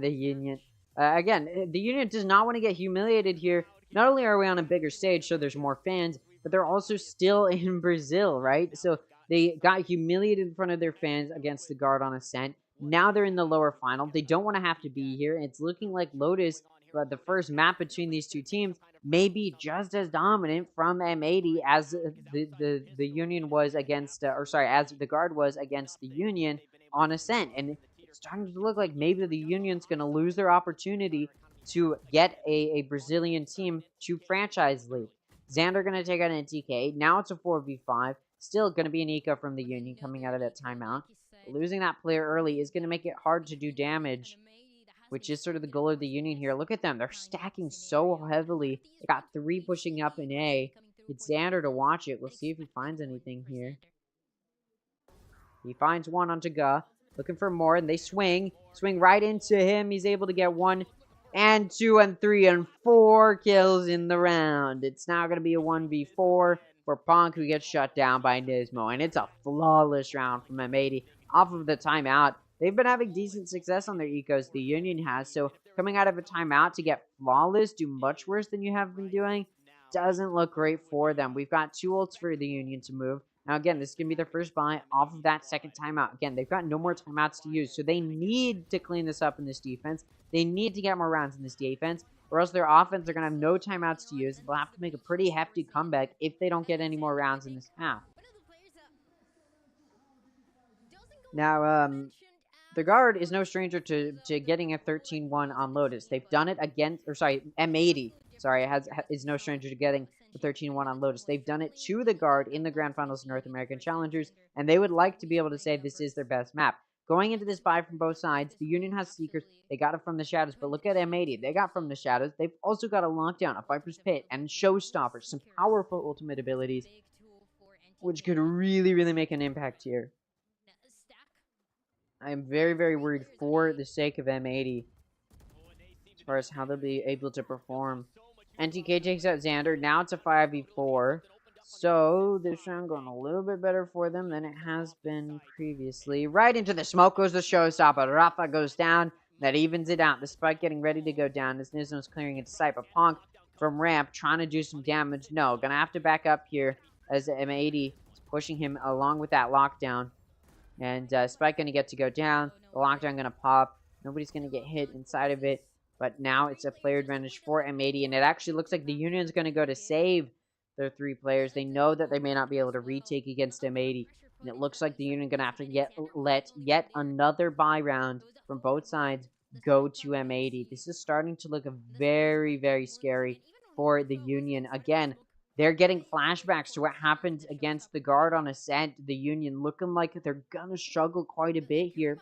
Union. Again, the Union does not want to get humiliated here. Not only are we on a bigger stage, so there's more fans, but they're also still in Brazil, right? So they got humiliated in front of their fans against the Guard on Ascent. Now they're in the lower final. They don't want to have to be here. It's looking like Lotus, the first map between these 2 teams, may be just as dominant from M80 as the Union was against, as the Guard was against the Union on Ascent. And it's starting to look like maybe the Union's going to lose their opportunity to get a Brazilian team to Franchise League. Xander going to take out NTK. Now it's a 4v5. Still going to be an eco from the Union coming out of that timeout. Losing that player early is going to make it hard to do damage, which is sort of the goal of the Union here. Look at them. They're stacking so heavily. They got 3 pushing up in A. It's Xander to watch it. We'll see if he finds anything here. He finds one onto Ga. Looking for more, and they swing. Swing right into him. He's able to get 1 and 2 and 3 and 4 kills in the round. It's now going to be a 1v4 for Punk, who gets shut down by Nismo. And it's a flawless round from M80 off of the timeout. They've been having decent success on their ecos, the Union has, so coming out of a timeout to get flawless, do much worse than you have been doing, doesn't look great for them. We've got 2 ults for the Union to move. Now, again, this is going to be their first buy off of that second timeout. Again, they've got no more timeouts to use, so they need to clean this up in this defense. They need to get more rounds in this defense, or else their offense are going to have no timeouts to use. They'll have to make a pretty hefty comeback if they don't get any more rounds in this half. Now, the Guard is no stranger to getting a 13-1 on Lotus. They've done it against, M80, is no stranger to getting a 13-1 on Lotus. They've done it to the Guard in the Grand Finals of North American Challengers, and they would like to be able to say this is their best map. Going into this buy from both sides, the Union has Seekers. They got it from the Shadows, but look at M80. They got from the Shadows. They've also got a Lockdown, a Viper's Pit, and Showstopper. Some powerful ultimate abilities, which could really make an impact here. I am very worried for the sake of M80 as far as how they'll be able to perform NTK takes out Xander. Now it's a 5v4. So this round going a little bit better for them than it has been previously. Right into the smoke goes the showstopper. Rafa goes down. That evens it out. The spike getting ready to go down as Nizno's clearing its sight. But Ponk from ramp trying to do some damage. No, gonna have to back up here as M80 is pushing him along with that lockdown. And Spike gonna get to go down. The lockdown gonna pop. Nobody's gonna get hit inside of it. But now it's a player advantage for M80. And it actually looks like the Union's gonna go to save their 3 players. They know that they may not be able to retake against M80. And it looks like the Union gonna have to let yet another buy round from both sides go to M80. This is starting to look very, very scary for the Union. Again, they're getting flashbacks to what happened against the Guard on Ascent. The Union looking like they're gonna struggle quite a bit here.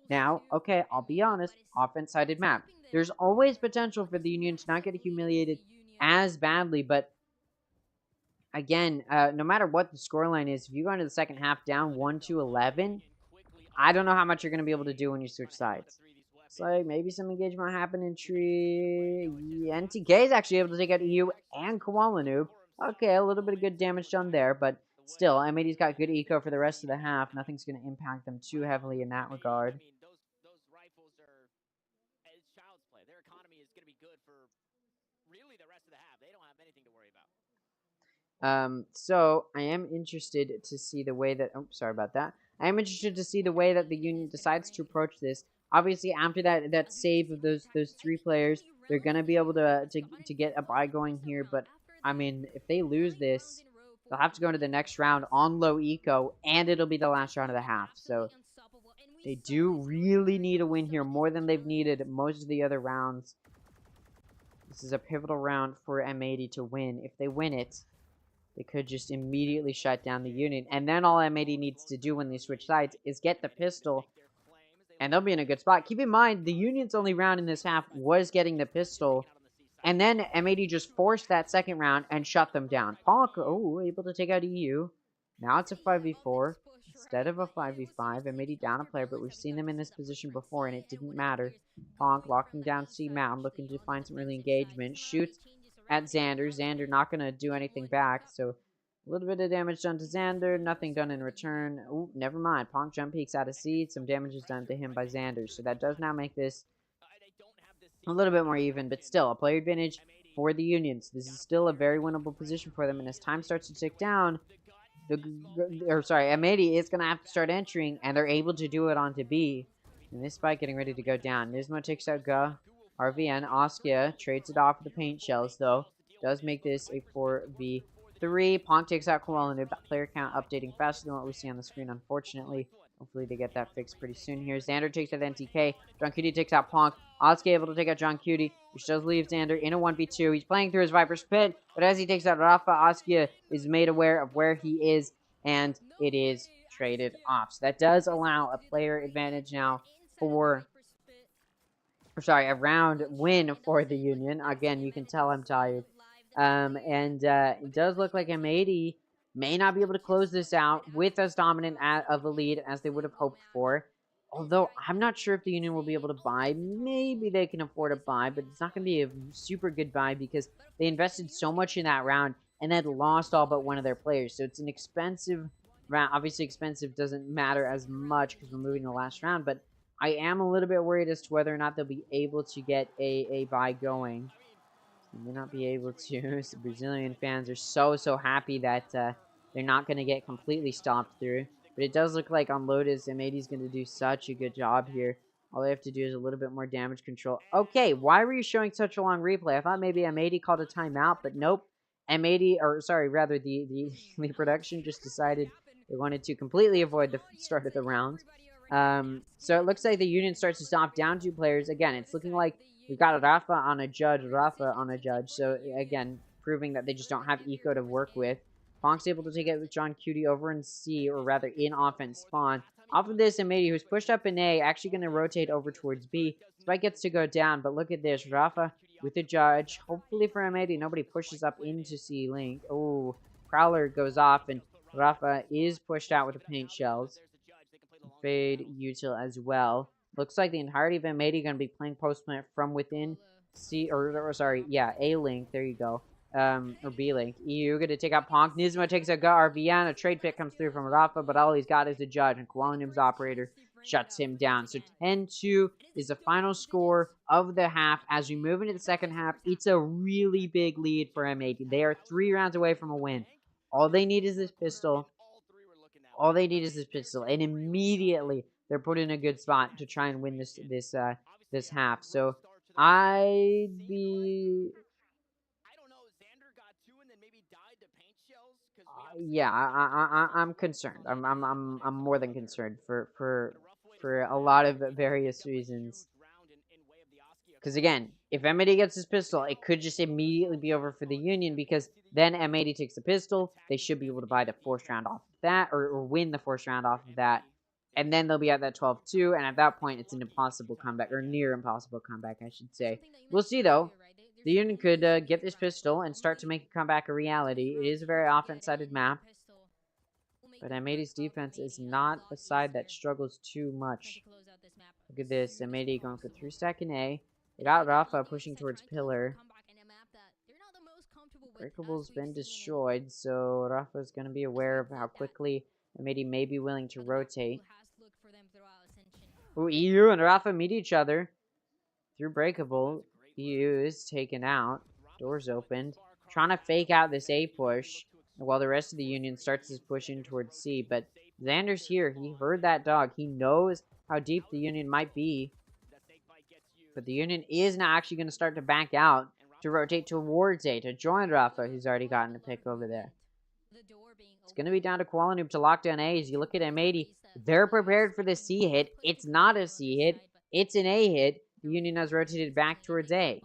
Now, okay, I'll be honest, offense-sided map. There's always potential for the Union to not get humiliated as badly, but again, no matter what the scoreline is, if you go into the second half down 1-11, I don't know how much you're going to be able to do when you switch sides. So maybe some engagement will happen in tree. Yeah, NTK is actually able to take out EU and Koala Noob. Okay, a little bit of good damage done there, but still, M80's got good eco for the rest of the half. Nothing's going to impact them too heavily in that regard. Those rifles are as child's play. Their economy is going to be good for really the rest of the half. They don't have anything to worry about. So I am interested to see the way that. Oh, sorry about that. I am interested to see the way that the Union decides to approach this. Obviously, after that save of those 3 players, they're gonna be able to get a buy going here. But I mean, if they lose this, they'll have to go into the next round on low eco, and it'll be the last round of the half. So they do really need a win here, more than they've needed most of the other rounds. This is a pivotal round for M80 to win. If they win it, they could just immediately shut down the Union. And then all M80 needs to do when they switch sides is get the pistol, and they'll be in a good spot. Keep in mind, the Union's only round in this half was getting the pistol, and then M80 just forced that second round and shut them down. Ponk, oh, able to take out EU. Now it's a 5v4 instead of a 5v5. M80 down a player, but we've seen them in this position before, and it didn't matter. Ponk locking down C Mountain, looking to find some early engagement. Shoots at Xander. Xander not going to do anything back, so a little bit of damage done to Xander, nothing done in return. Ooh, never mind. Ponk jump peeks out of seed. Some damage is done to him by Xander, so that does now make this a little bit more even, but still a player advantage for the Unions. This is still a very winnable position for them, and as time starts to tick down, M80 is going to have to start entering, and they're able to do it onto B. And this spike getting ready to go down. Nizmo takes out Ga. RVN, Oskia trades it off with the paint shells, though. Does make this a 4v3. Ponk takes out Koala Noob. That player count updating faster than what we see on the screen, unfortunately. Hopefully they get that fixed pretty soon here. Xander takes out NTK. John Cutie takes out Ponk. Oskia able to take out John Cutie, which does leave Xander in a 1v2. He's playing through his Viper's Pit, but as he takes out Rafa, Oskia is made aware of where he is, and it is traded off. So that does allow a player advantage now for... a round win for the Union. Again, you can tell I'm tired. It does look like M80 may not be able to close this out with as dominant of a lead as they would have hoped for. Although, I'm not sure if the Union will be able to buy. Maybe they can afford a buy, but it's not going to be a super good buy because they invested so much in that round and then lost all but one of their players. So it's an expensive round. Obviously, expensive doesn't matter as much because we're moving to the last round, but I am a little bit worried as to whether or not they'll be able to get a buy going. They may not be able to. So Brazilian fans are so happy that they're not going to get completely stomped through. But it does look like on Lotus, M80 is going to do such a good job here. All they have to do is a little bit more damage control. Okay, why were you showing such a long replay? I thought maybe M80 called a timeout, but nope. M80, or sorry, rather the production just decided they wanted to completely avoid the start of the round. So it looks like the Union starts to stomp down 2 players. Again, it's looking like we've got Rafa on a judge. So again, proving that they just don't have eco to work with. Ponk's able to take it with John Cutie over in C, or rather in offense spawn. Off of this, M80, who's pushed up in A, actually going to rotate over towards B. Spike gets to go down, but look at this. Rafa with the judge. Hopefully for M80, nobody pushes up into C Link. Oh, Prowler goes off, and Rafa is pushed out with the paint shells. Fade util as well. Looks like the entirety of M80 going to be playing post plant from within A link. There you go. Or B link. EU gonna take out Ponk. Nismo takes out RVN. A trade pick comes through from Rafa, but all he's got is a judge, and Kualanim's operator shuts him down. So 10-2 is the final score of the half. As we move into the second half, it's a really big lead for M80. They are 3 rounds away from a win. All they need is this pistol. And immediately they're put in a good spot to try and win this half. So I'm concerned. I'm more than concerned for a lot of various reasons. Because again, if M80 gets his pistol, it could just immediately be over for the Union, because then M80 takes the pistol. They should be able to buy the 4th round off of that, or win the 4th round off of that. And then they'll be at that 12-2, and at that point, it's an impossible comeback, or near impossible comeback, I should say. We'll see, though. The Union could get this pistol and start to make a comeback a reality. It is a very offense-sided map, but M80's defense is not a side that struggles too much. Look at this, M80 going for 3-stack in A. They got Rafa pushing towards Pillar. Breakable's been destroyed, so Rafa's going to be aware of how quickly M80 may be willing to rotate. Ooh, EU and Rafa meet each other through Breakable. EU is taken out. Doors opened. Trying to fake out this A push while the rest of the Union starts his push in towards C. But Xander's here. He heard that dog. He knows how deep the Union might be. But the Union is now actually going to start to back out to rotate towards A to join Rafa, who's already gotten a pick over there. It's going to be down to Kualanib to lock down A. As you look at M80, they're prepared for the C hit. It's not a C hit. It's an A hit. The Union has rotated back towards A.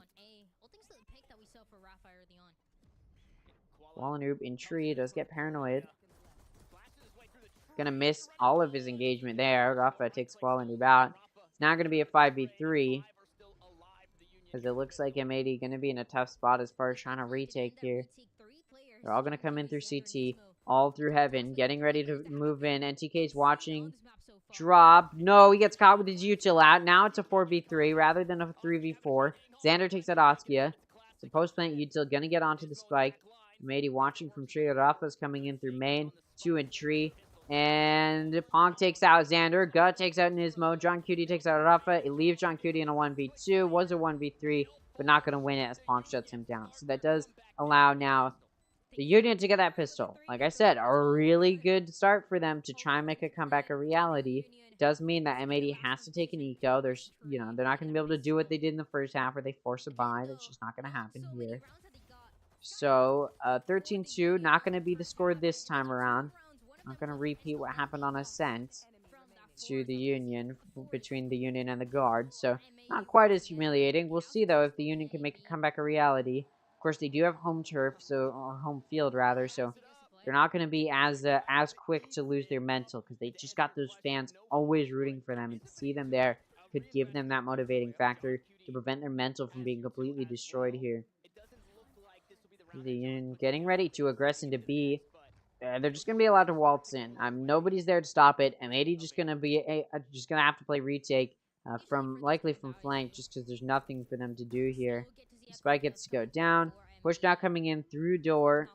Kualanib in tree does get paranoid. Gonna miss all of his engagement there. Rafa takes Kualanib out. It's now gonna be a 5v3. Because it looks like M80 gonna be in a tough spot as far as trying to retake here. They're all gonna come in through CT. All through heaven. Getting ready to move in. NTK's watching. Drop. No, he gets caught with his util out. Now it's a 4v3 rather than a 3v4. Xander takes out Askia. It's a post-plant util. Gonna get onto the spike. M80 watching from tree. Rafa's coming in through main. 2 in tree. And Ponk takes out Xander. Gut takes out Nismo. John Cutie takes out Rafa. It leaves John Cutie in a 1v2. Was a 1v3, but not going to win it as Ponk shuts him down. So that does allow now the Union to get that pistol. Like I said, a really good start for them to try and make a comeback a reality. It does mean that M80 has to take an eco. There's, they're not going to be able to do what they did in the first half where they force a buy. That's just not going to happen here. So, 13-2, not going to be the score this time around. Not going to repeat what happened on Ascent to the Union, between the Union and the Guard. So, not quite as humiliating. We'll see, though, if the Union can make a comeback a reality. Of course, they do have home turf, or home field, rather, so they're not going to be as quick to lose their mental, because they just got those fans always rooting for them, and to see them there could give them that motivating factor to prevent their mental from being completely destroyed here. The Union getting ready to aggress into B. They're just going to be allowed to waltz in. Nobody's there to stop it. M80 just going to be just going to have to play retake likely from flank, just because there's nothing for them to do here. Spike gets to go down. Push now coming in through door.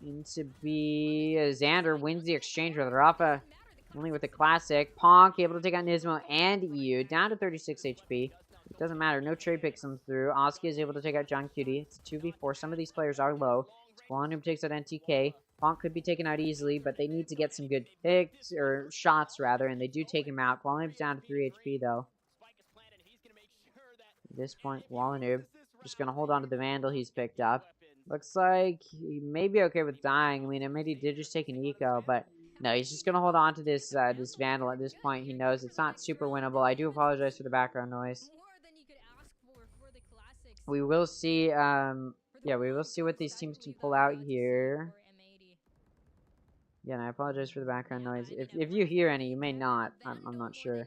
Into B. Xander wins the exchange with Rafa. Only with the classic. Ponk able to take out Nismo and EU. Down to 36 HP. It doesn't matter. No trade pick comes through. Oski is able to take out John Cutie. It's a 2v4. Some of these players are low. Kualanib takes out NTK. Ponk could be taken out easily, but they need to get some good picks, or shots rather, and they do take him out. Kualanib's down to 3 HP though. At this point, Kualanib just going to hold on to the Vandal he's picked up. Looks like he may be okay with dying. I mean, M80 did just take an eco, but no, he's just going to hold on to this this Vandal at this point. He knows it's not super winnable. I do apologize for the background noise. We will see, yeah, we will see what these teams can pull out here. Yeah, and I apologize for the background noise. If you hear any, you may not. I'm not sure.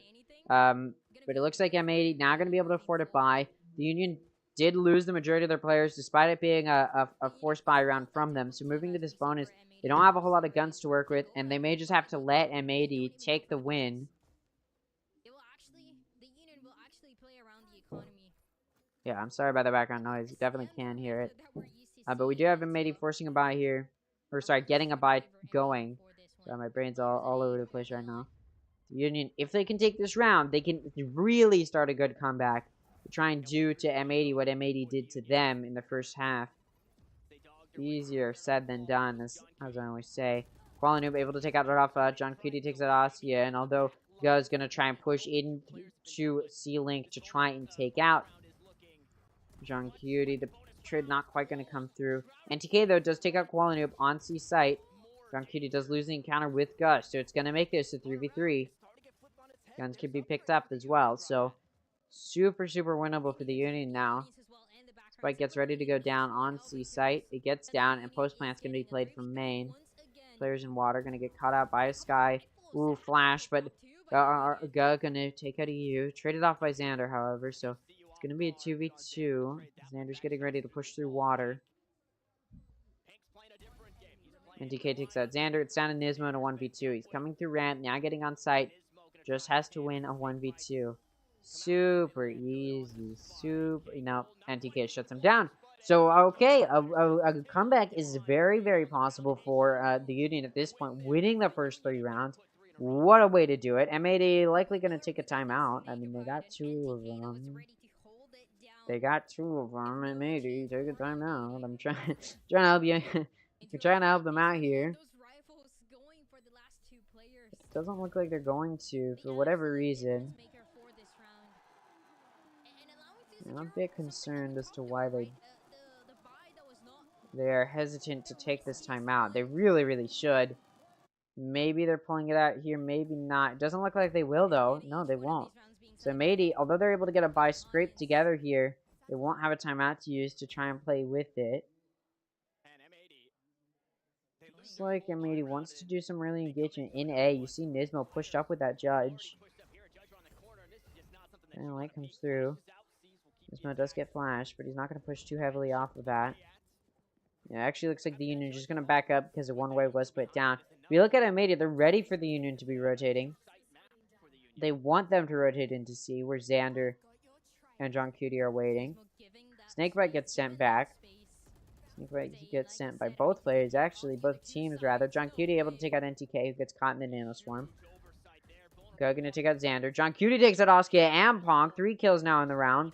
But it looks like M80 now going to be able to afford it by. The Union did lose the majority of their players, despite it being a forced buy round from them. So moving to this bonus, they don't have a whole lot of guns to work with, and they may just have to let M80 take the win. Yeah, I'm sorry about the background noise. You definitely can hear it. But we do have M80 forcing a buy here. Or, sorry, getting a buy going. So my brain's all over the place right now. The Union, if they can take this round, they can really start a good comeback. To try and do to M80 what M80 did to them in the first half. Easier said than done, as I always say. Qualinoob able to take out Rafa. John Cutie takes out Asya, and although Guz gonna try and push into C-Link to try and take out John Cutie, the trade not quite gonna come through. NTK though does take out Qualinoob on C site. John Cutie does lose the encounter with Gus, so it's gonna make this a 3v3. Guns can be picked up as well, so super winnable for the Union now. Spike gets ready to go down on C site. It gets down, and post plant's gonna be played from main. Players in water gonna get caught out by a Sky. Ooh, flash, but gonna take out EU. Traded off by Xander, however, so it's gonna be a 2v2. Xander's getting ready to push through water. NTK takes out Xander. It's down to Nismo in a 1v2. He's coming through ramp, now getting on site. Just has to win a 1v2. Super easy. No, NTK shuts him down. So, okay, a comeback is very possible for the Union at this point, winning the first 3 rounds. What a way to do it. M80 likely going to take a timeout. I mean, they got 2 of them. M80 take a timeout. I'm trying to help you. We're trying to help them out here. It doesn't look like they're going to, for whatever reason. I'm a bit concerned as to why they're hesitant to take this time out. They really should. Maybe they're pulling it out here, maybe not. It doesn't look like they will, though. No, they won't. So M80, although they're able to get a buy scraped together here, they won't have a timeout to use to try and play with it. Looks like M80 wants to do some early engagement in A. You see Nismo pushed up with that judge. And light comes through. Nismo does get flashed, but he's not going to push too heavily off of that. Yeah, it actually looks like the Union is just going to back up because the one-way was put down. If you look at M80, they're ready for the Union to be rotating. They want them to rotate into C, where Xander and John Cutie are waiting. Snakebite gets sent back. Snakebite gets sent by both players, actually, both teams, rather. John Cutie able to take out NTK, who gets caught in the Nanoswarm. Gonna take out Xander. John Cutie takes out Oskia and Ponk. 3 kills now in the round.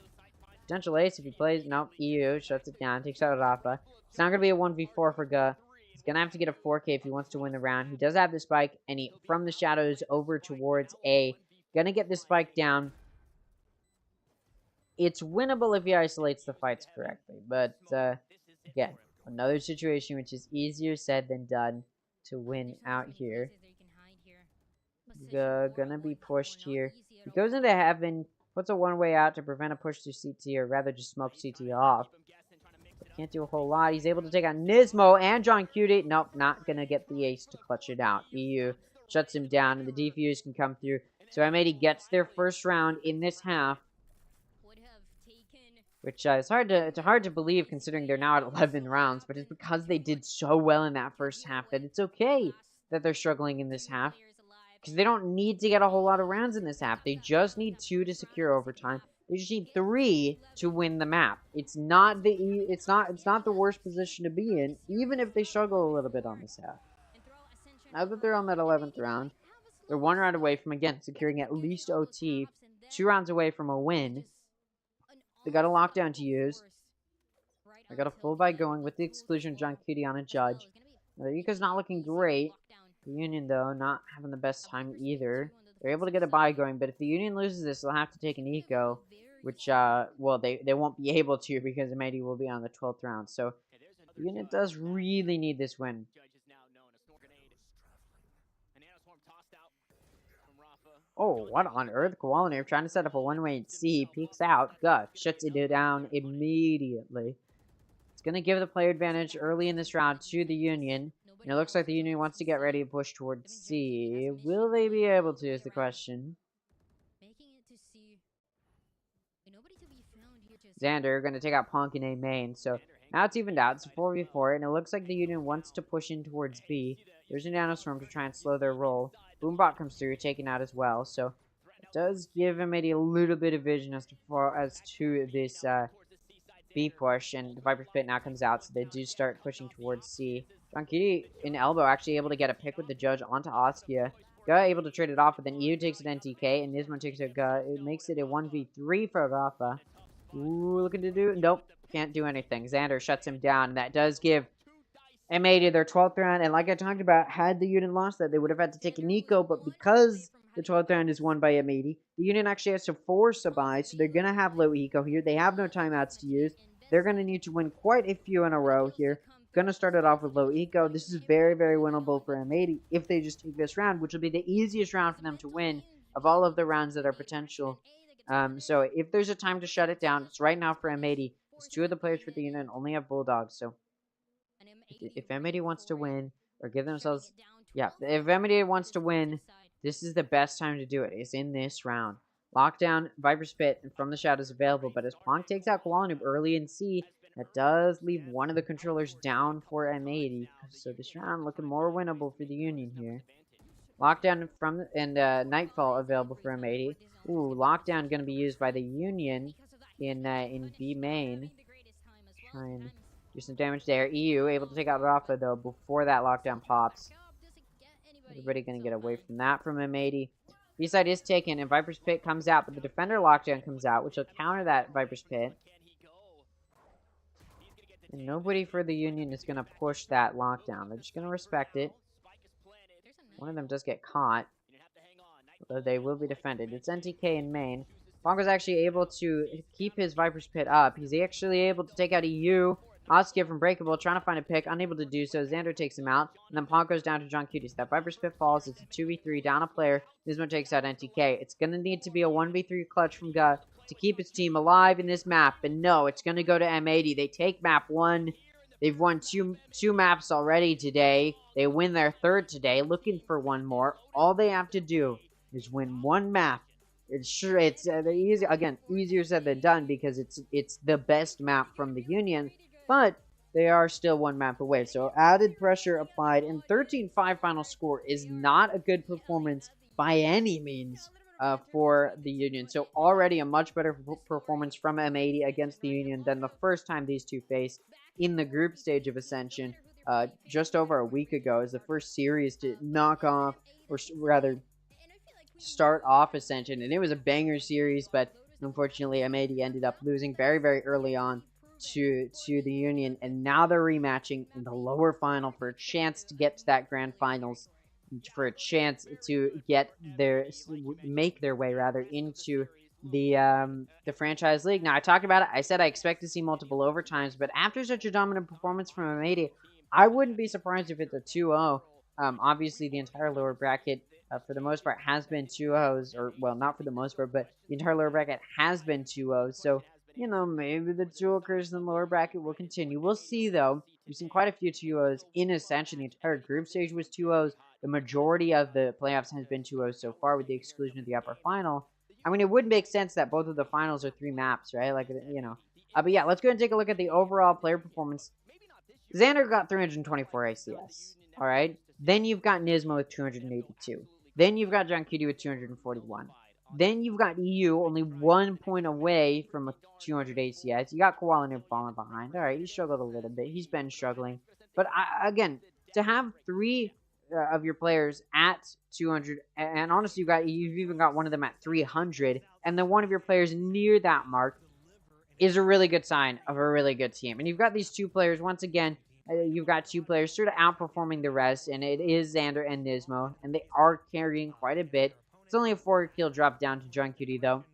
Potential ace if he plays. Nope, EU shuts it down. Takes out Rafa. It's not going to be a 1v4 for Guh. He's going to have to get a 4K if he wants to win the round. He does have the spike, and he, from the shadows over towards A. Going to get the spike down. It's winnable if he isolates the fights correctly. But, again, another situation which is easier said than done to win out here. Gonna be pushed here. He goes into heaven. Puts a one-way out to prevent a push through CT, or rather just smoke CT off. But can't do a whole lot. He's able to take out Nismo and John Cutie. Nope, not going to get the ace to clutch it out. EU shuts him down, and the defuse can come through. So M80 gets their first round in this half. Which is hard to believe considering they're now at 11 rounds. But it's because they did so well in that first half that it's okay that they're struggling in this half. Because they don't need to get a whole lot of rounds in this half. They just need 2 to secure overtime. They just need 3 to win the map. It's not the worst position to be in, even if they struggle a little bit on this half. Now that they're on that 11th round, they're 1 round away from, again, securing at least OT. 2 rounds away from a win. They got a lockdown to use. They got a full buy going with the exclusion of John Cutie on a judge. Now, Yuka's not looking great. The Union, though, not having the best time either. They're able to get a buy going, but if the Union loses this, they'll have to take an eco, which, well, they won't be able to because M80 will be on the 12th round. So, the Union does really need this win. Oh, what on earth? Koalanair trying to set up a one-way in C, peeks out. Guh, shuts it down immediately. It's going to give the player advantage early in this round to the Union. And it looks like the Union wants to get ready to push towards C. Will they be able to is the question. Xander going to take out Ponk in A main. So now it's evened out. It's a 4v4. And it looks like the Union wants to push in towards B. There's a Nanoswarm to try and slow their roll. Boombot comes through, taken out as well. So it does give M80 a little bit of vision as to this B push, and the Viper's Pit now comes out, so they do start pushing towards C. John Cutie in elbow actually able to get a pick with the judge onto Oskia. Ga able to trade it off, but then EU takes it NTK, and Nismo takes it Ga. It makes it a 1v3 for Rafa. Ooh, looking to do... Nope, can't do anything. Xander shuts him down, and that does give M80 their 12th round, and like I talked about, had the Union lost that, they would have had to take a Nico, but because the 12th round is won by M80, the Union actually has to force a buy, so they're going to have low eco here. They have no timeouts to use. They're going to need to win quite a few in a row here. Going to start it off with low eco. This is very, very winnable for M80 if they just take this round, which will be the easiest round for them to win of all of the rounds that are potential. So if there's a time to shut it down, it's right now for M80. Because 2 of the players for the Union only have Bulldogs, so if M80 wants to win, or give themselves... Yeah, if M80 wants to win, this is the best time to do it. It's in this round. Lockdown, Viper's Pit, and From the Shadows available, but as Ponk takes out Koala early in C, that does leave one of the controllers down for M80. So this round looking more winnable for the Union here. Lockdown and Nightfall available for M80. Ooh, Lockdown going to be used by the Union in B main. Try and do some damage there. EU able to take out Rafa though before that Lockdown pops. Everybody going to get away from that from M80. B-side is taken and Viper's Pit comes out, but the Defender Lockdown comes out, which will counter that Viper's Pit. And nobody for the Union is going to push that Lockdown. They're just going to respect it. One of them does get caught, although they will be defended. It's NTK in main. Ponk was actually able to keep his Viper's Pit up. He's actually able to take out EU. Oscar from Breakable, trying to find a pick, unable to do so. Xander takes him out, and then Ponk goes down to John Cutie. So that Viper's Pit falls. It's a 2v3, down a player. Nismo takes out NTK. It's going to need to be a 1v3 clutch from Ga to keep his team alive in this map. And no, it's going to go to M80. They take map 1. They've won two maps already today. They win their 3rd today, looking for one more. All they have to do is win one map. It's easy, again, easier said than done because it's the best map from the Union, but they are still one map away. So added pressure applied, and 13-5 final score is not a good performance by any means for the Union. So already a much better performance from M80 against the Union than the first time these two faced in the group stage of Ascension just over a week ago. Is the first series to knock off, or rather start off Ascension, and it was a banger series, but unfortunately M80 ended up losing very, very early on to the Union, and now they're rematching in the lower final for a chance to get to that grand finals, for a chance to make their way rather into the franchise league. Now, I talked about it. I said I expect to see multiple overtimes, but after such a dominant performance from M80, I wouldn't be surprised if it's a 2-0. Obviously, the entire lower bracket, for the most part, has been 2-0s, or, well, not for the most part, but the entire lower bracket has been 2-0, so, you know, maybe the dual curse in the lower bracket will continue. We'll see, though. We've seen quite a few 2-0s in Ascension. The entire group stage was 2-0s. The majority of the playoffs has been 2-0s so far, with the exclusion of the upper final. I mean, it would make sense that both of the finals are 3 maps, right? Like, you know. But yeah, let's go and take a look at the overall player performance. Xander got 324 ACS, all right? Then you've got Nismo with 282. Then you've got John Cutie with 241. Then you've got EU only 1 point away from a 200 ACS. You got Koala falling behind. All right, he struggled a little bit. He's been struggling. But again, to have 3 of your players at 200, and honestly, you've even got one of them at 300, and then one of your players near that mark, is a really good sign of a really good team. And you've got these 2 players, once again, you've got 2 players sort of outperforming the rest, and it is Xander and Nismo, and they are carrying quite a bit. It's only a 4-kill drop down to John Cutie, though.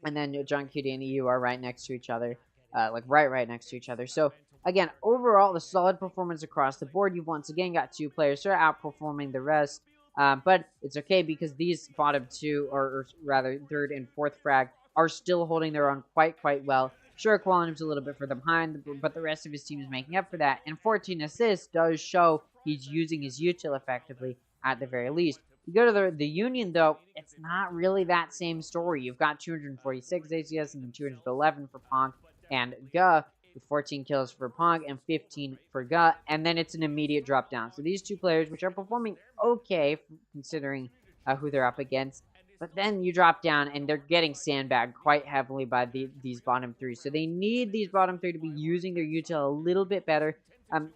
And then John Cutie and EU are right next to each other, like right next to each other. So, again, overall, the solid performance across the board. You've once again got 2 players sort of outperforming the rest, but it's okay because these bottom 2, or rather 3rd and 4th frag, are still holding their own quite well. Sure, Qualinum's a little bit further behind, but the rest of his team is making up for that. And 14 assists does show he's using his util effectively at the very least. You go to the Union, though, it's not really that same story. You've got 246 ACS and then 211 for Ponk and Ga, with 14 kills for Ponk and 15 for Ga, and then it's an immediate drop down. So these 2 players, which are performing okay, considering who they're up against, But then you drop down, and they're getting sandbagged quite heavily by these bottom three. So they need these bottom three to be using their util a little bit better.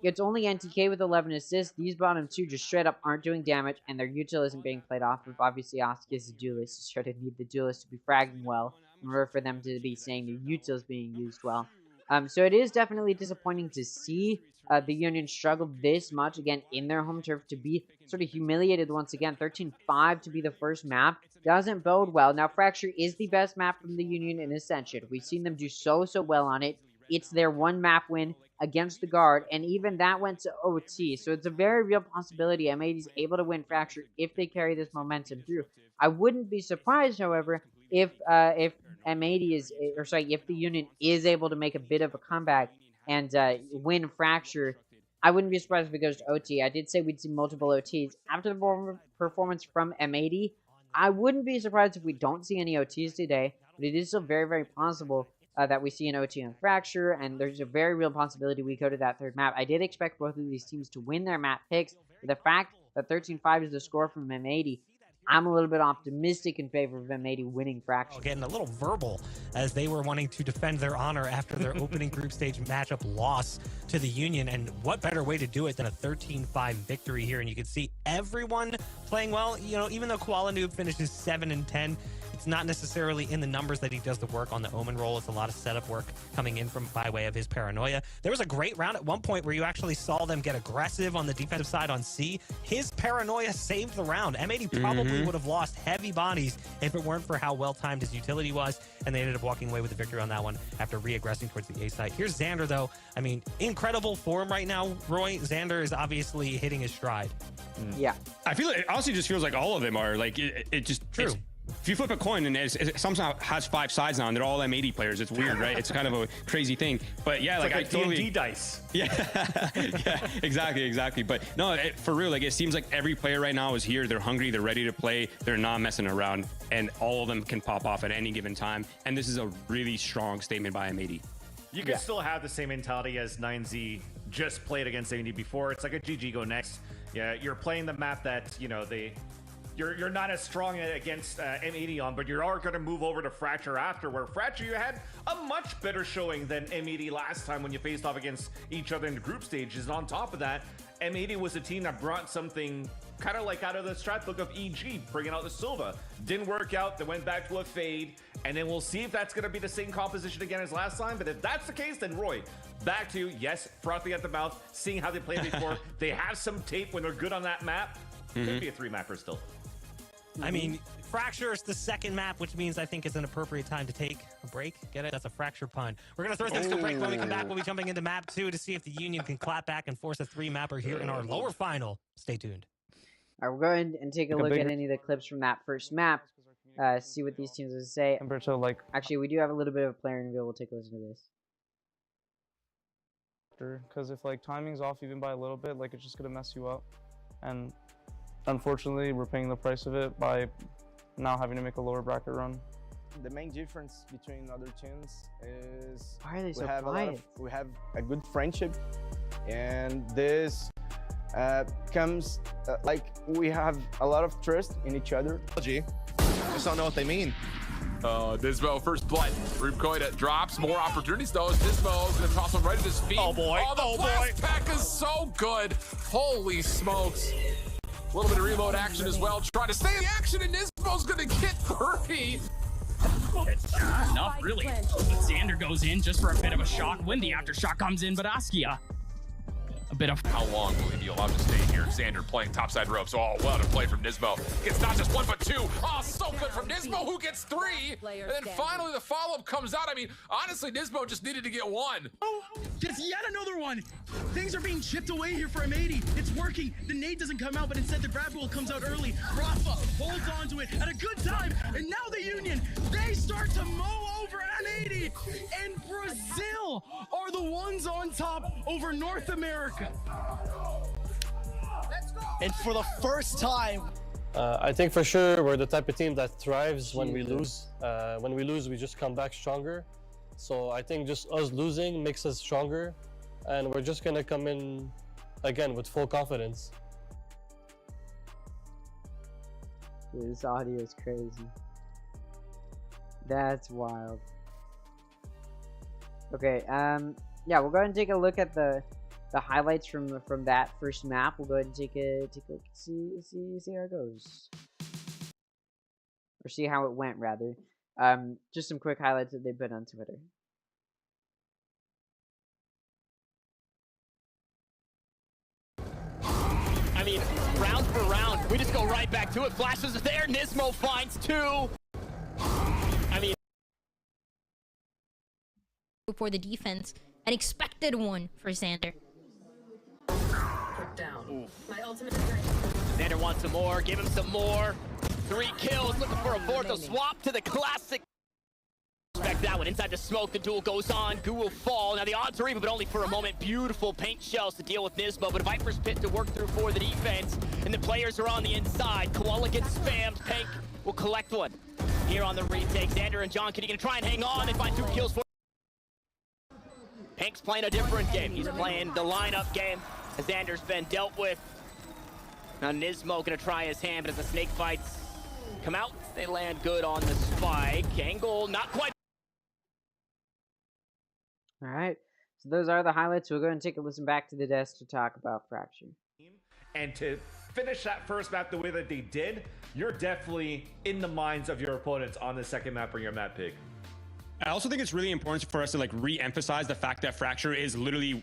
It's only NTK with 11 assists. These bottom two just straight up aren't doing damage, and their util isn't being played off of. Obviously, Oski is a duelist, so they need the duelist to be fragging well in order for them to be saying their util is being used well. So it is definitely disappointing to see the Union struggle this much, again, in their home turf, to be sort of humiliated once again. 13-5 to be the first map doesn't bode well. Now, Fracture is the best map from the Union in Ascension. We've seen them do so well on it. It's their one map win against the Guard, and even that went to OT. So it's a very real possibility M80 is able to win Fracture if they carry this momentum through. I wouldn't be surprised, however, if M80 is, or sorry, if the Union is able to make a bit of a comeback and win Fracture. I wouldn't be surprised if it goes to OT. I did say we'd see multiple OTs after the performance from M80. I wouldn't be surprised if we don't see any OTs today, but it is still very possible that we see an OT on Fracture, and there's a very real possibility we go to that third map. I did expect both of these teams to win their map picks, but the fact that 13-5 is the score from M80, I'm a little bit optimistic in favor of M80 winning Fracture. Getting a little verbal as they were wanting to defend their honor after their opening group stage matchup loss to the Union, and what better way to do it than a 13-5 victory here? And you can see everyone playing well. You know, even though Koala Noob finishes 7-10, it's not necessarily in the numbers that he does the work on the Omen role. It's a lot of setup work coming in from by way of his paranoia. There was a great round at one point where you actually saw them get aggressive on the defensive side on C. His paranoia saved the round. M80 probably would have lost heavy bodies if it weren't for how well-timed his utility was, and they ended up walking away with the victory on that one after re-aggressing towards the A side. Here's Xander, though. I mean, incredible form right now, Roy. Xander is obviously hitting his stride. Yeah. I feel it honestly just feels like all of them are like it just true. If you flip a coin and it somehow has 5 sides now and they're all M80 players, it's weird, right? It's kind of a crazy thing. But yeah, it's like I totally D&D dice. Yeah, yeah, exactly. But no, for real, like it seems like every player right now is here. They're hungry. They're ready to play. They're not messing around, and all of them can pop off at any given time. And this is a really strong statement by M80. You can still have the same mentality as 9Z just played against M80 before. It's like a GG go next. Yeah, you're playing the map that, you know, you're not as strong against M80 on, but you're all going to move over to Fracture after, where Fracture, you had a much better showing than M80 last time when you faced off against each other in the group stages. And on top of that, M80 was a team that brought something kind of like out of the strat book of EG, bringing out the Silva. Didn't work out. They went back to a fade, and then we'll see if that's going to be the same composition again as last time. But if that's the case, then Roy, back to, yes, frothy at the mouth, seeing how they played before. They have some tape when they're good on that map. Could be a 3-mapper still. I mean, Fracture is the second map, which means I think it's an appropriate time to take a break. Get it? That's a Fracture pun. We're going to throw things to break. When we come back, we'll be jumping into map 2 to see if the Union can clap back and force a 3-mapper here in our lower final. Stay tuned. All right, we're going and take a look at any of the clips from that first map. See what these teams have to say. Actually, we do have a little bit of a player interview. We'll take a listen to this. Because if like timing's off even by a little bit, like it's just gonna mess you up. And unfortunately, we're paying the price of it by now having to make a lower bracket run. The main difference between other teams is why are they so we have a good friendship, and this comes like we have a lot of trust in each other. Just don't know what they mean. Nismo first blood. Rubekoida drops more opportunities though. Nismo's gonna toss him right at his feet. Oh boy! Oh, the blast pack is so good. Holy smokes! A little bit of reload action as well. Trying to stay in the action, and Nismo's gonna get 30. Enough, really. Xander goes in just for a bit of a shock when the aftershock comes in, but Askia, a bit of... How long will he be allowed to stay here? Xander playing topside ropes. Oh, what a play from Nismo. Gets not just 1, but 2. Oh, so good from Nismo, who gets 3. And then finally the follow-up comes out. I mean, honestly, Nismo just needed to get 1. Oh, gets yet another one. Things are being chipped away here for M80. It's working. The nade doesn't come out, but instead the grab roll comes out early. Rafa holds onto it at a good time. And now the Union, they start to mow over M80. And Brazil are the ones on top over North America. And for the first time, I think for sure we're the type of team that thrives when we lose. When we lose, we just come back stronger. So I think just us losing makes us stronger, and we're just gonna come in again with full confidence. Dude, this audio is crazy. That's wild. Okay, yeah, we'll go ahead and take a look at the highlights from that first map. We'll go ahead and take a look, see how it goes, or see how it went rather. Just some quick highlights that they put on Twitter. I mean, round for round, we just go right back to it. Flashes are there. Nismo finds two. I mean, for the defense, an expected one for Xander. Xander wants some more. Give him some more. 3 kills. Looking for a fourth. A swap to the classic. Expect that one. Inside the smoke, the duel goes on. Goo will fall. Now the odds are even, but only for a moment. Beautiful paint shells to deal with Nismo, but a Viper's Pit to work through for the defense. And the players are on the inside. Koala gets spammed. Pank will collect one. Here on the retake, Xander and John Kitty gonna try and hang on and find 2 kills for. Pank's playing a different game. He's playing the lineup game. As Xander's been dealt with. Now Nismo gonna try his hand, but as the snake fights come out, they land good on the spike. Angle not quite. All right, so those are the highlights. We'll go and take a listen back to the desk to talk about Fracture. And to finish that first map the way that they did, you're definitely in the minds of your opponents on the second map or your map pick. I also think it's really important for us to like re-emphasize the fact that Fracture is literally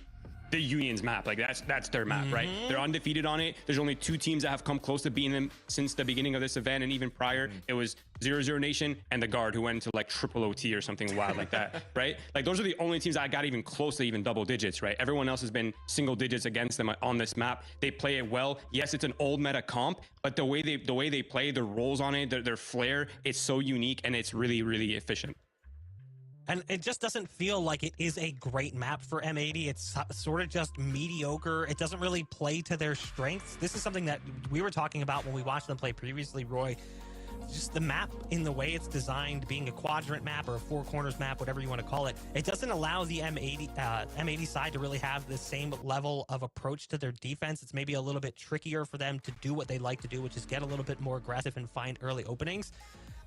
the Union's map. Like that's their map, right? They're undefeated on it. There's only 2 teams that have come close to beating them since the beginning of this event, and even prior it was 0-0 Nation and the Guard, who went into like triple OT or something wild like that, right? Like those are the only teams that got even close to even double digits, right? Everyone else has been single digits against them on this map. They play it well. Yes, it's an old meta comp, but the way they play, their roles on it, their flair, it's so unique and it's really, really efficient. And it just doesn't feel like it is a great map for M80. It's sort of just mediocre. It doesn't really play to their strengths. This is something that we were talking about when we watched them play previously, Roy. Just the map in the way it's designed, being a quadrant map or a 4 corners map, whatever you want to call it, it doesn't allow the M80 side to really have the same level of approach to their defense. It's maybe a little bit trickier for them to do what they like to do, which is get a little bit more aggressive and find early openings,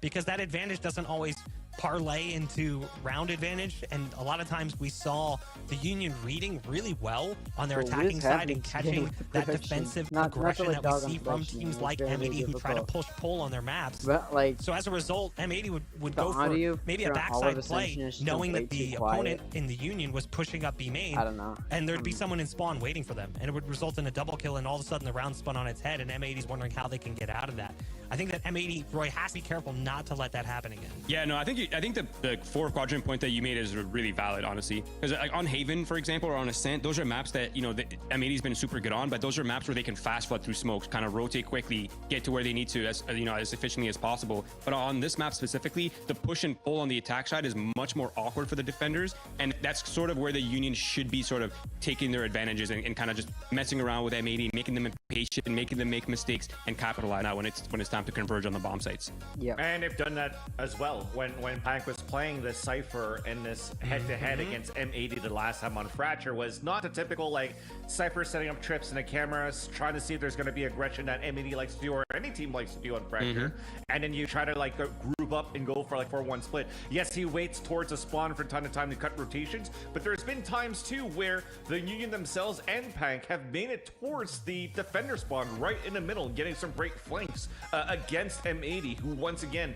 because that advantage doesn't always parlay into round advantage. And a lot of times we saw the Union reading really well on their attacking side and catching that defensive aggression that we see from teams like M80 who try to push-pull on their maps. But, like, so as a result, M80 would go for maybe a backside play, knowing that the opponent in the Union was pushing up B main. I don't know. And there'd be someone in spawn waiting for them. And it would result in a double kill, and all of a sudden the round spun on its head, and M80's wondering how they can get out of that. I think that M80, Roy, has to be careful not to let that happen again. Yeah, no, I think the 4 quadrant point that you made is really valid, honestly. Because like on Haven, for example, or on Ascent, those are maps that, you know, the M80's been super good on, but those are maps where they can fast flood through smokes, kind of rotate quickly, get to where they need to as efficiently as possible. But on this map specifically, the push and pull on the attack side is much more awkward for the defenders, and that's sort of where the Union should be sort of taking their advantages and kind of just messing around with M80, making them impatient, making them make mistakes, and capitalize now when it's time to converge on the bomb sites. Yeah, and they've done that as well. When Pank was playing this Cypher and this head-to-head against M80 the last time on Fracture, was not a typical like Cypher setting up trips and the cameras, trying to see if there's going to be aggression that M80 likes to do or any team likes to do on Fracture, and then you try to like group up and go for like 4-1 split. Yes, he waits towards a spawn from time to time to cut rotations, but there's been times too where the Union themselves and Pank have made it towards the defender spawn right in the middle, getting some great flanks against M80, who once again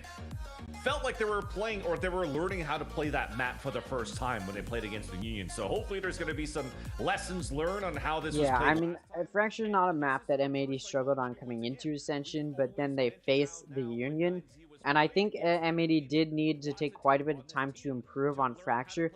felt like they were playing, or they were learning how to play that map for the first time when they played against the Union. So hopefully there's going to be some lessons learned on how this was played. Yeah, I mean, Fracture's not a map that M80 struggled on coming into Ascension, but then they faced the Union, and I think M80 did need to take quite a bit of time to improve on Fracture.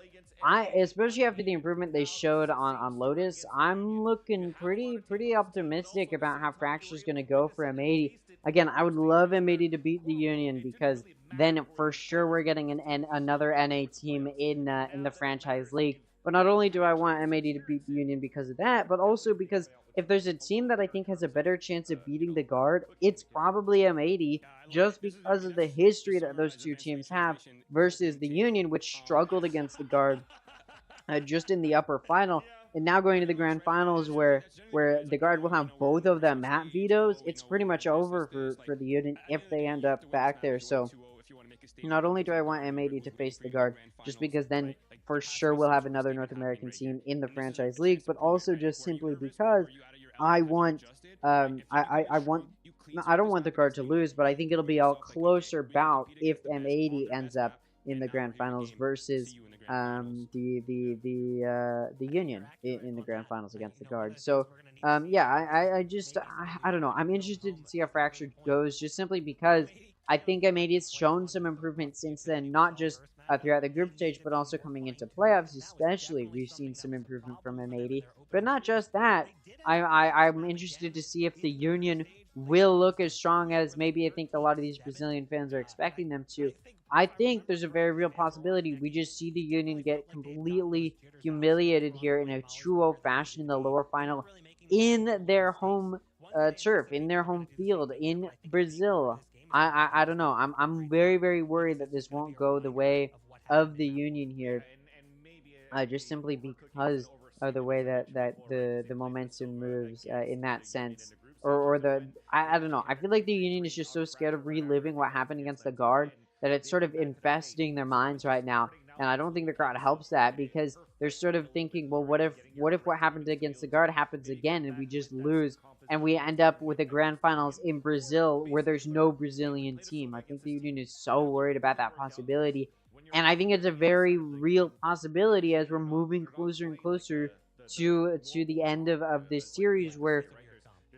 Especially after the improvement they showed on Lotus, I'm looking pretty optimistic about how Fracture's going to go for M80. Again, I would love M80 to beat the Union, because then for sure we're getting another NA team in the franchise league. But not only do I want M80 to beat the Union because of that, but also because if there's a team that I think has a better chance of beating the Guard, it's probably M80, just because of the history that those two teams have versus the Union, which struggled against the Guard just in the upper final. and now going to the grand finals where the Guard will have both of them map vetoes, it's pretty much over for the Union if they end up back there. So not only do I want M80 to face the Guard, just because then for sure we'll have another North American team in the franchise league, but also just simply because I want I don't want the Guard to lose, but I think it'll be a closer bout if M80 ends up in the grand finals versus the Union in the grand finals against the Guard. So yeah, I don't know. I'm interested to see how Fractured goes, just simply because I think M80 has shown some improvement since then, not just throughout the group stage, but also coming into playoffs especially. We've seen some improvement from M80, but not just that. I'm interested to see if the Union will look as strong as maybe I think a lot of these Brazilian fans are expecting them to. I think there's a very real possibility we just see the Union get completely humiliated here in a 2-0 fashion in the lower final in their home turf, in their home field in Brazil. I don't know. I'm very, very worried that this won't go the way of the Union here, just simply because of the way that the momentum moves in that sense. Or I don't know. I feel like the Union is just so scared of reliving what happened against the Guard that it's sort of infesting their minds right now. And I don't think the crowd helps that, because they're sort of thinking, well, what if what happened against the Guard happens again and we just lose and we end up with the grand finals in Brazil where there's no Brazilian team? I think the Union is so worried about that possibility. And I think it's a very real possibility as we're moving closer and closer to the end of this series, where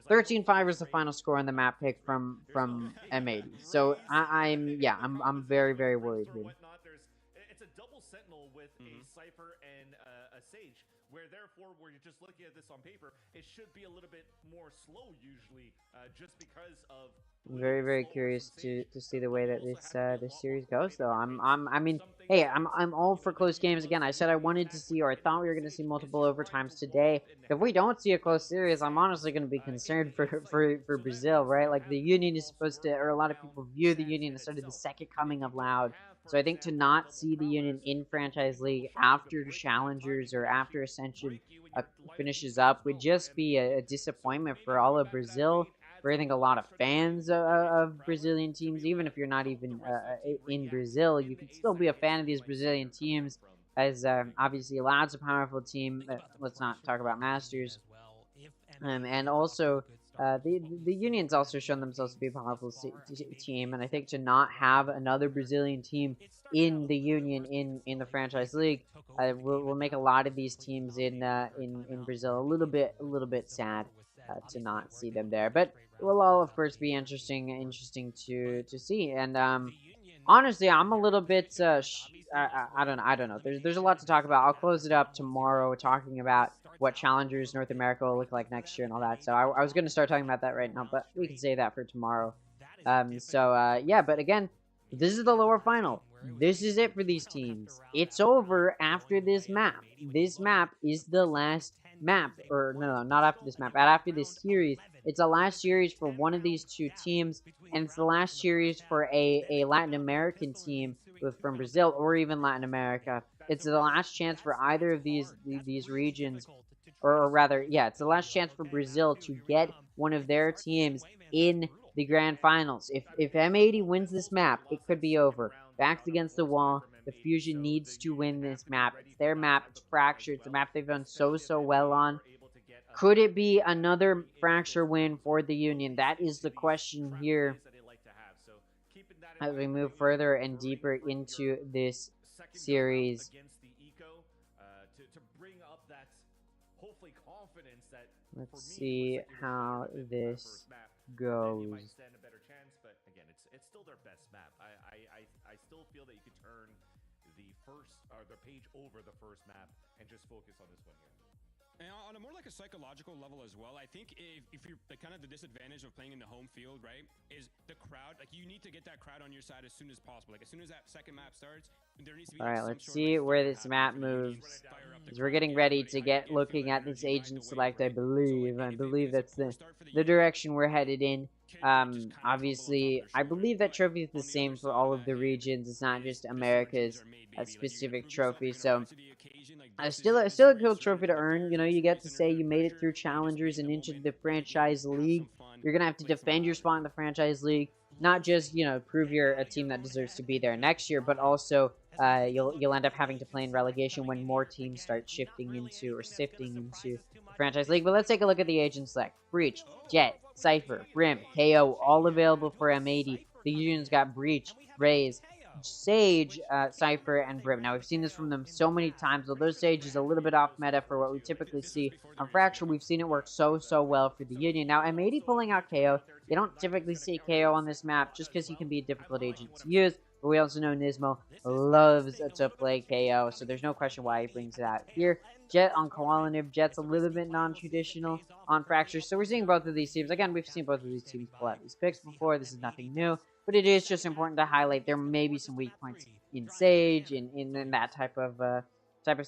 13-5 is the final score on the map pick from M80. So I'm very, very worried here. It's a double sentinel with a Cypher and a Sage, where therefore we're just looking at this on paper, it should be a little bit more slow usually, just because of. I'm very, very curious to see the way that this series goes, though. I mean, hey, I'm all for close games. Again, I said I wanted to see, or I thought we were going to see multiple overtimes today. If we don't see a close series, I'm honestly going to be concerned for Brazil, right? Like, the Union is supposed to, or a lot of people view the Union as sort of the second coming of Loud. So I think to not see the Union in Franchise League after the Challengers or after Ascension finishes up would just be a disappointment for all of Brazil. For I think a lot of fans of Brazilian teams, even if you're not even in Brazil, you can still be a fan of these Brazilian teams, as obviously Loud's a powerful team. Let's not talk about Masters. And also, the Union's also shown themselves to be a powerful team, and I think to not have another Brazilian team in the Union in the Franchise League will make a lot of these teams in Brazil a little bit sad to not see them there. But it will all, of course, be interesting to see. And honestly, I'm a little bit I don't know. There's a lot to talk about. I'll close it up tomorrow talking about what Challengers North America will look like next year and all that. So I was going to start talking about that right now, but we can save that for tomorrow. Yeah, but again, this is the lower final. This is it for these teams. It's over after this map. This map is the last map, or no, not after this map, but after this series. It's the last series for one of these two teams, and it's the last series for a Latin American team from Brazil or even Latin America. It's the last chance for either of these regions, or rather, yeah, it's the last chance for Brazil to get one of their teams in the grand finals. If M80 wins this map, it could be over. Backs against the wall. The Fusion needs to win this map. It's their map. It's Fracture. It's a map they've done so well on. Could it be another Fracture win for the Union? That is the question here as we move further and deeper into this series. Let's see how this goes. It's still their best map. I still feel that you could turn the page over the first map and just focus on this one here. And on a more like a psychological level as well, I think if you're like kind of the disadvantage of playing in the home field, right, is the crowd. Like, you need to get that crowd on your side as soon as possible. Like, as soon as that second map starts, there needs to be. All right, let's see where this map moves. As we're getting ready to get looking at this agent select, I believe that's the direction we're headed in. Obviously, I believe that trophy is the same for all of the regions. It's not just America's specific trophy. So Still a cool trophy to earn. You know, you get to say you made it through challengers and into the franchise league. You're gonna have to defend your spot in the franchise league, not just, you know, prove you're a team that deserves to be there next year, but also you'll end up having to play in relegation when more teams start shifting into or sifting into the franchise league. But let's take a look at the agent select. Breach, Jet, Cypher, Brim, KO, all available for M80. The Union's got Breach, Raze, Sage, Cypher, and Brim. Now, we've seen this from them so many times, although Sage is a little bit off meta for what we typically see on Fracture. We've seen it work so well for the Union. Now, M80 pulling out KO. You don't typically see KO on this map just because he can be a difficult agent to use, but we also know Nismo loves to play KO, so there's no question why he brings it out here. Jet on Koala Noob. Jet's a little bit non-traditional on Fracture, so we're seeing both of these teams. Again, we've seen both of these teams pull out these picks before. This is nothing new. But it is just important to highlight there may be some weak points in Sage, in that type of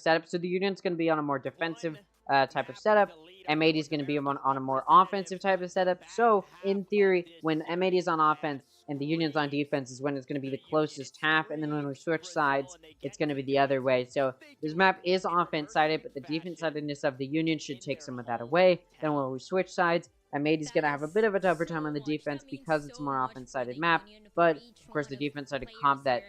setup. So the Union's going to be on a more defensive type of setup. M80 is going to be on a more offensive type of setup. So, in theory, when M80 is on offense and the Union's on defense is when it's going to be the closest half. And then when we switch sides, it's going to be the other way. So, this map is offense-sided, but the defense-sidedness of the Union should take some of that away. Then when we switch sides, M80 is going to have a bit of a tougher time on the defense because it's a more offense-sided map. But, of course, the defense-sided comp that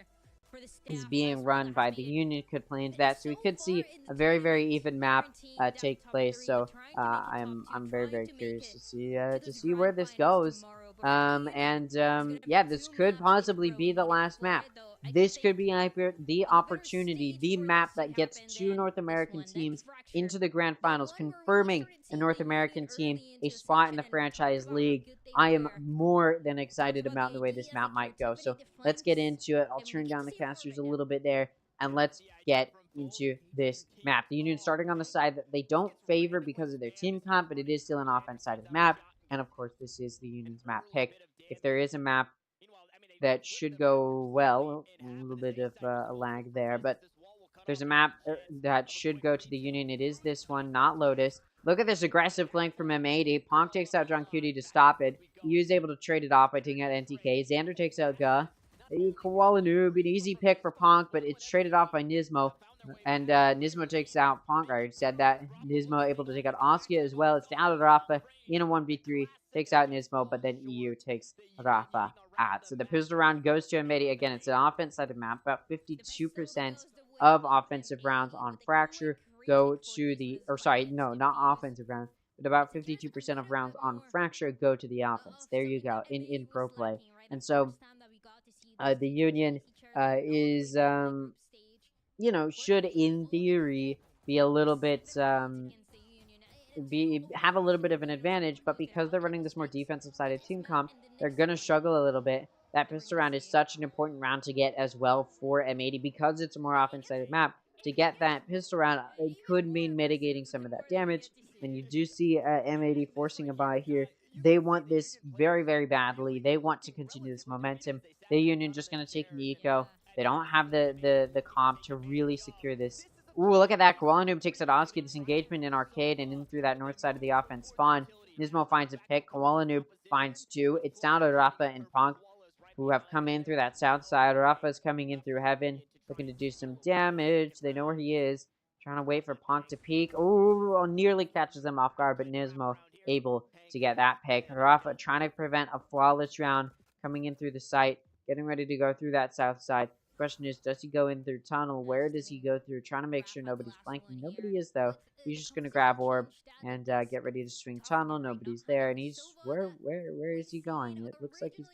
is being run by the Union could play into that. So we could see a very even map take place. So I'm very curious to see where this goes. Yeah, this could possibly be the last map. This could be the opportunity, the map that gets 2 North American teams into the Grand Finals, confirming a North American team a spot in the franchise league. I am more than excited about the way this map might go. So let's get into it. I'll turn down the casters a little bit there, and let's get into this map. The Union starting on the side that they don't favor because of their team comp, but it is still an offense-sided map. And of course, this is the Union's map pick. If there is a map that should go well, a little bit of a lag there, but there's a map that should go to the Union. It is this one, not Lotus. Look at this aggressive flank from M80. Ponk takes out John Cutie to stop it. He was able to trade it off by taking out NTK. Xander takes out Ga. Koala Noob, an easy pick for Ponk, but it's traded off by Nismo. And Nismo takes out Ponk. I already said that. Nismo able to take out Oskia as well. It's down to Rafa in a 1v3. Takes out Nismo, but then EU takes Rafa out. So the pistol round goes to M80. Again, it's an offense-sided map. About 52% of offensive rounds on Fracture go to the... Or sorry, no, not offensive rounds. But about 52% of rounds on Fracture go to the offense. There you go, in pro play. And so the Union is... you know, should in theory be a little bit have a little bit of an advantage, but because they're running this more defensive-sided team comp, they're gonna struggle a little bit. That pistol round is such an important round to get as well for M80 because it's a more offense-sided map. To get that pistol round, it could mean mitigating some of that damage, and you do see M80 forcing a buy here. They want this very badly. They want to continue this momentum. The Union just gonna take the eco. They don't have the comp to really secure this. Ooh, look at that. Koala Noob takes out Oski. This engagement in Arcade and in through that north side of the offense spawn. Nismo finds a pick. Koala Noob finds 2. It's down to Rafa and Ponk, who have come in through that south side. Rafa's coming in through Heaven, looking to do some damage. They know where he is. Trying to wait for Ponk to peek. Ooh, nearly catches them off guard, but Nismo able to get that pick. Rafa trying to prevent a flawless round coming in through the site. Getting ready to go through that south side. Question is, does he go in through tunnel? Where does he go through? Trying to make sure nobody's flanking. Nobody is, though. He's just going to grab orb and get ready to swing tunnel. Nobody's there. And he's... Where is he going? It looks like he's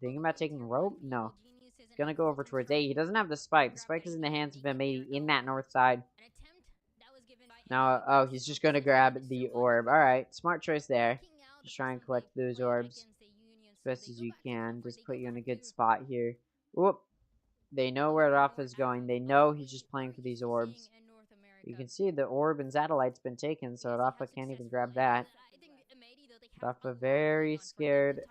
thinking about taking rope? No. He's going to go over towards A. He doesn't have the spike. The spike is in the hands of M80 in that north side. Now, oh, he's just going to grab the orb. Alright, smart choice there. Just try and collect those orbs as best as you can. Just put you in a good spot here. Whoop. They know where Rafa's going. They know he's just playing for these orbs. You can see the orb and satellite's been taken, so Rafa can't even grab that. Rafa very scared.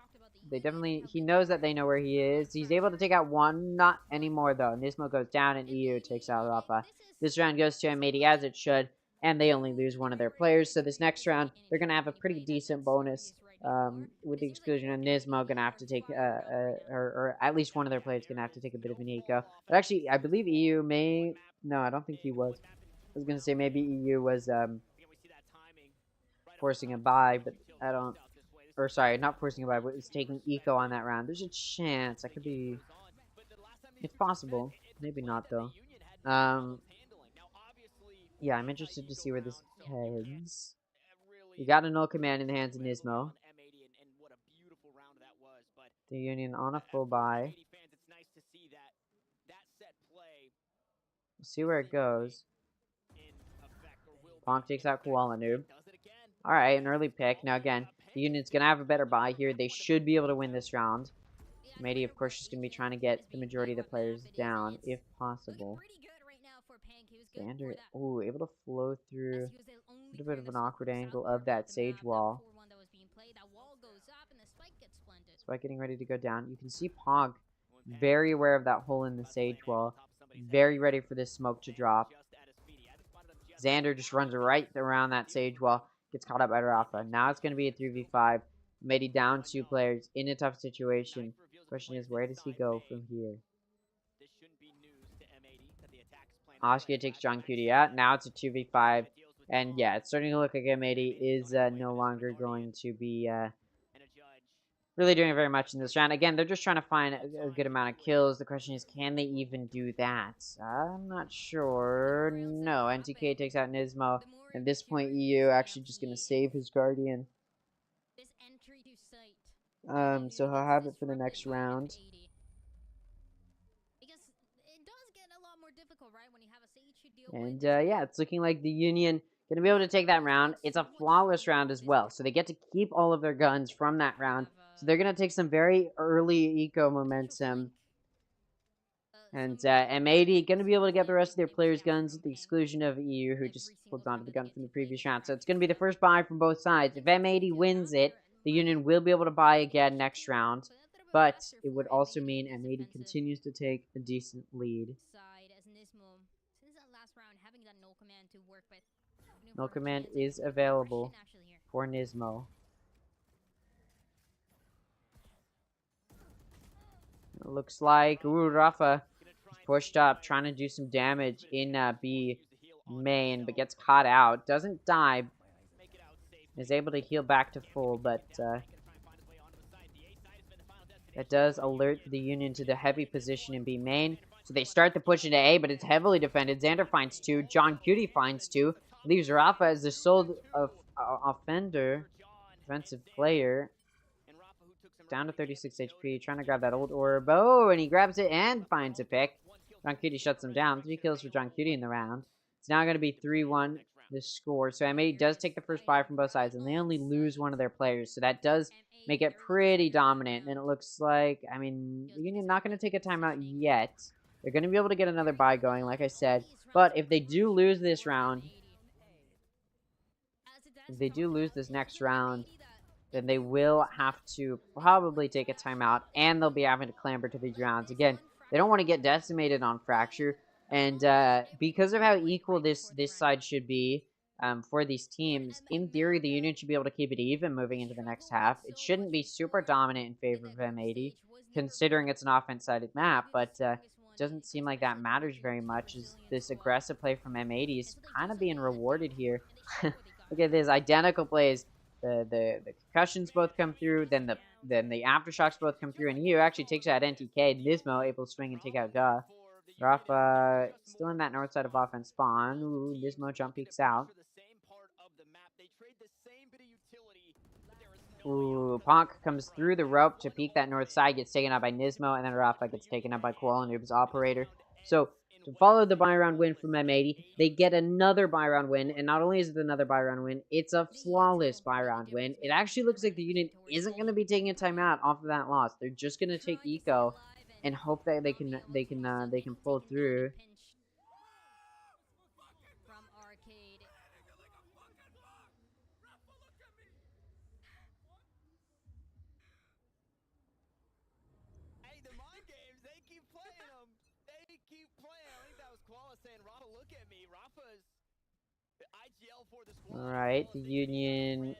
He knows that they know where he is. He's able to take out one, not anymore though. Nismo goes down and EU takes out Rafa. This round goes to M80 as it should, and they only lose one of their players. So this next round, they're going to have a pretty decent bonus. With the exclusion of Nismo, gonna have to take, or at least one of their players gonna have to take a bit of an eco. But actually, I believe EU may... No, I don't think he was. was gonna say maybe EU was forcing a buy, but I don't. Or sorry, not forcing a buy, but it's taking eco on that round. There's a chance. I could be. It's possible. Maybe not though. Yeah, I'm interested to see where this heads. You got a null command in the hands of Nismo. The Union on a full buy. We'll see where it goes. Ponk takes out Koala Noob. Alright, an early pick. Now again, the Union's going to have a better buy here. They should be able to win this round. M80, of course, is going to be trying to get the majority of the players down, if possible. Xander, ooh, able to flow through a little bit of an awkward angle of that Sage wall. Spike getting ready to go down. You can see Pog very aware of that hole in the Sage wall. Very ready for this smoke to drop. Xander just runs right around that Sage wall. Gets caught up by Rafa. Now it's going to be a 3v5. Medi down 2 players in a tough situation. Question is, where does he go from here? Oskia takes John Cutie out. Now it's a 2v5. And yeah, it's starting to look like M80 is no longer going to be really doing very much in this round. Again, they're just trying to find a good amount of kills. The question is, can they even do that? I'm not sure. No, NTK takes out Nismo. At this point, EU actually just going to save his Guardian. So he'll have it for the next round. And yeah, it's looking like the Union going to be able to take that round. It's a flawless round as well, so they get to keep all of their guns from that round. So they're going to take some very early eco momentum. And M80 going to be able to get the rest of their players' guns at the exclusion of EU, who just pulled onto the gun from the previous round. So it's going to be the first buy from both sides. If M80 wins it, the Union will be able to buy again next round. But it would also mean M80 continues to take a decent lead. Null command is available for Nismo. It looks like Rafa pushed up, trying to do some damage in B main, but gets caught out. Doesn't die. Is able to heal back to full, but that does alert the Union to the heavy position in B main. So they start to push into A, but it's heavily defended. Xander finds 2. John Cutie finds 2. Leaves Rafa as the sole offender, defensive player. Down to 36 HP, trying to grab that old orb. Oh, and he grabs it and finds a pick. John Cutie shuts him down. 3 kills for John Cutie in the round. It's now going to be 3-1 the score. So M80 does take the first buy from both sides, and they only lose one of their players. So that does make it pretty dominant. And it looks like, I mean, the Union not going to take a timeout yet. They're going to be able to get another buy going, like I said. But if they do lose this round, if they do lose this next round, then they will have to probably take a timeout, and they'll be having to clamber to these rounds. Again, they don't want to get decimated on Fracture, and because of how equal this side should be for these teams, in theory, the Union should be able to keep it even moving into the next half. It shouldn't be super dominant in favor of M80, considering it's an offense-sided map, but it doesn't seem like that matters very much, as this aggressive play from M80 is kind of being rewarded here. Look at this, identical plays. The concussions both come through, then the aftershocks both come through, and EU actually takes out NTK. Nismo able to swing and take out Ga. Rafa still in that north side of offense spawn. Ooh, Nismo jump peeks out. Ooh, Ponk comes through the rope to peek that north side, gets taken out by Nismo, and then Rafa gets taken out by Koala Noob's operator. So to follow the buy round win from M80, they get another buy round win, and not only is it another buy round win, it's a flawless buy round win. It actually looks like the Union isn't going to be taking a timeout off of that loss. They're just going to take eco and hope that they can pull through. Alright, the Union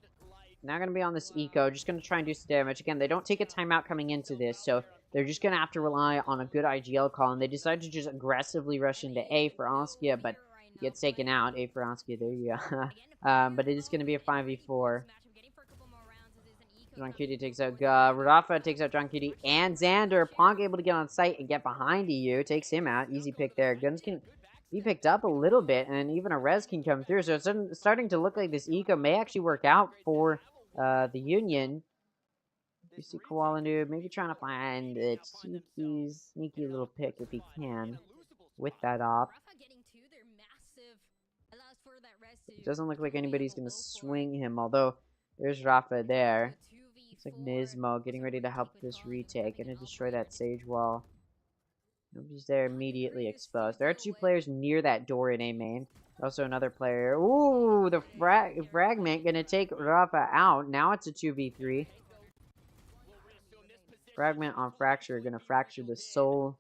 now going to be on this eco, just going to try and do some damage. Again, they don't take a timeout coming into this, so they're just going to have to rely on a good IGL call, and they decide to just aggressively rush into A for Oskia, but He gets taken out. A for Askia. There you go. But it is going to be a 5v4. John Cutie takes out Rafa takes out John Cutie and Xander. Ponk able to get on site and get behind EU. Takes him out. Easy pick there. Guns can be picked up a little bit, and even a res can come through. So it's starting to look like this eco may actually work out for the Union. You see Koala Noob maybe trying to find a sneaky little pick if he can with that op. It doesn't look like anybody's going to swing him, although there's Rafa there. Looks like Nismo getting ready to help this retake. Gonna destroy that Sage wall. Nobody's there, immediately exposed. There are two players near that door in A main. Also another player. Ooh, the fragment gonna take Rafa out. Now it's a 2v3. Fragment on Fracture gonna fracture the soul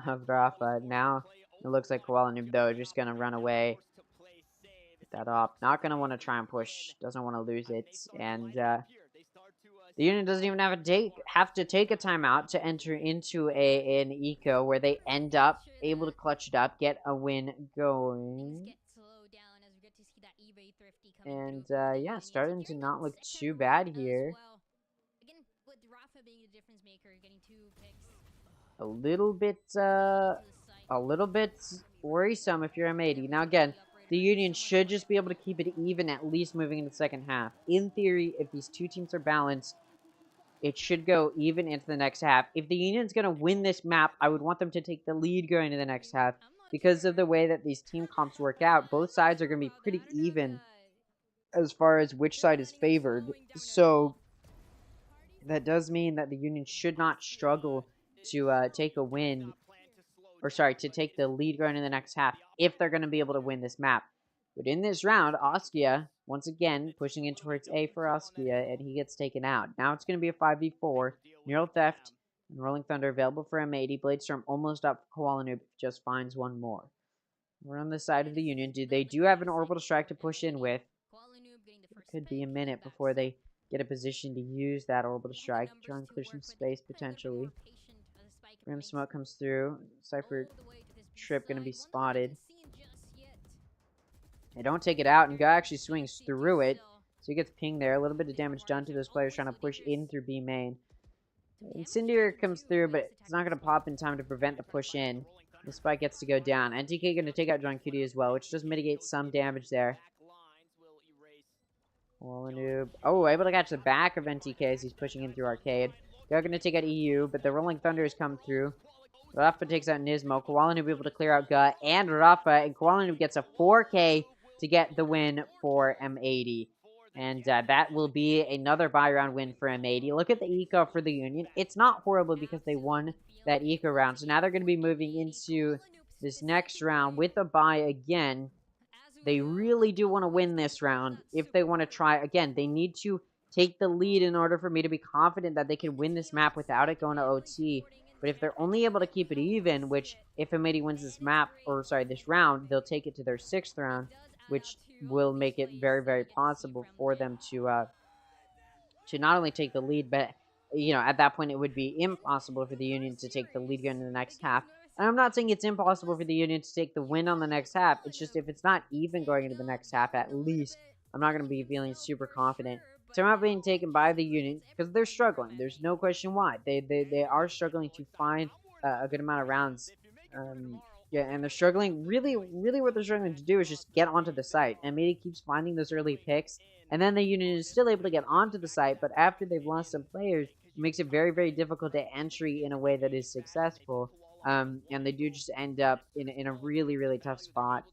of Rafa. Now it looks like Koala Noob though just gonna run away. Get that up. Not gonna want to try and push. Doesn't want to lose it. And the Union doesn't even have to take a timeout to enter into an eco where they end up able to clutch it up, get a win going. And yeah, starting to not look too bad here. A little bit worrisome if you're M80. Now again, the Union should just be able to keep it even, at least moving into the second half. In theory, if these two teams are balanced, it should go even into the next half. If the Union's going to win this map, I would want them to take the lead going into the next half. Because of the way that these team comps work out, both sides are going to be pretty even as far as which side is favored. So that does mean that the Union should not struggle to take a win. Or sorry, to take the lead going in the next half if they're going to be able to win this map. But in this round, Askia, once again, pushing in towards A for Askia, and he gets taken out. Now it's going to be a 5v4. Neural Theft and Rolling Thunder available for M80. Bladestorm almost up for Koala Noob, just finds one more. We're on the side of the Union. They do have an Orbital Strike to push in with. It could be a minute before they get a position to use that Orbital Strike. Try and clear some space, potentially. Rim Smoke comes through. Cypher Trip going to be spotted. They don't take it out, and Guy actually swings through it. So he gets pinged there. A little bit of damage done to those players trying to push in through B main. Incendiary comes through, but it's not going to pop in time to prevent the push in. The spike gets to go down. NTK going to take out John Cutie as well, which does mitigate some damage there. Noob. Oh, able to catch the back of NTK as he's pushing in through Arcade. They're going to take out EU, but the Rolling Thunder has come through. Rafa takes out Nismo. Koala Noob able to clear out Gut and Rafa, and Koala Noob gets a 4K to get the win for M80. And that will be another buy round win for M80. Look at the eco for the Union. It's not horrible because they won that eco round. So now they're going to be moving into this next round with a buy again. They really do want to win this round. If they want to try, again, they need to take the lead in order for me to be confident that they can win this map without it going to OT. But if they're only able to keep it even, which if M80 wins this map, or sorry, this round, they'll take it to their 6th round, which will make it very, very possible for them to not only take the lead, but, you know, at that point it would be impossible for the Union to take the lead going into the next half. And I'm not saying it's impossible for the Union to take the win on the next half. It's just if it's not even going into the next half, at least, I'm not going to be feeling super confident. So I'm not being taken by the Union because they're struggling. There's no question why. They are struggling to find a good amount of rounds. Yeah, and they're struggling. Really what they're struggling to do is just get onto the site. And M80 keeps finding those early picks. And then the Union is still able to get onto the site. But after they've lost some players, it makes it very, very difficult to entry in a way that is successful. And they do just end up in a really, really tough spot.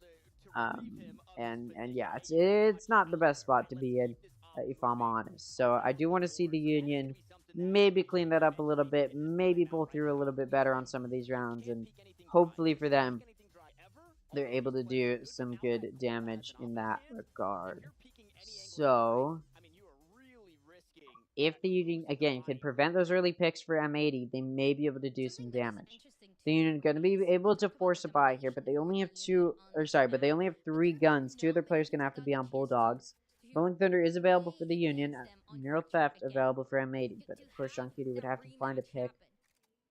And yeah, it's not the best spot to be in, if I'm honest. So I do want to see the Union maybe clean that up a little bit, maybe pull through a little bit better on some of these rounds, and hopefully for them, they're able to do some good damage in that regard. So, if the Union, again, can prevent those early picks for M80, they may be able to do some damage. The Union going to be able to force a buy here, but they only have they only have 3 guns. 2 other players going to have to be on Bulldogs. Rolling Thunder is available for the Union. Neural Theft available for M80, but of course John Cutie would have to find a pick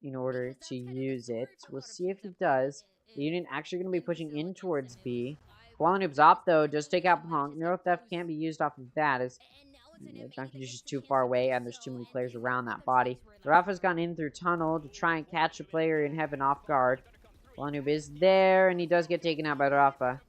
in order to use it. We'll see if he does. The Union actually going to be pushing in towards B. Koala Noob's op, though, does take out Punk. Neuro Theft can't be used off of that, as Junkie is just too far away, and there's too many players around that body. Rafa's gone in through tunnel to try and catch a player in heaven off guard. Koala Noob is there, and he does get taken out by Rafa.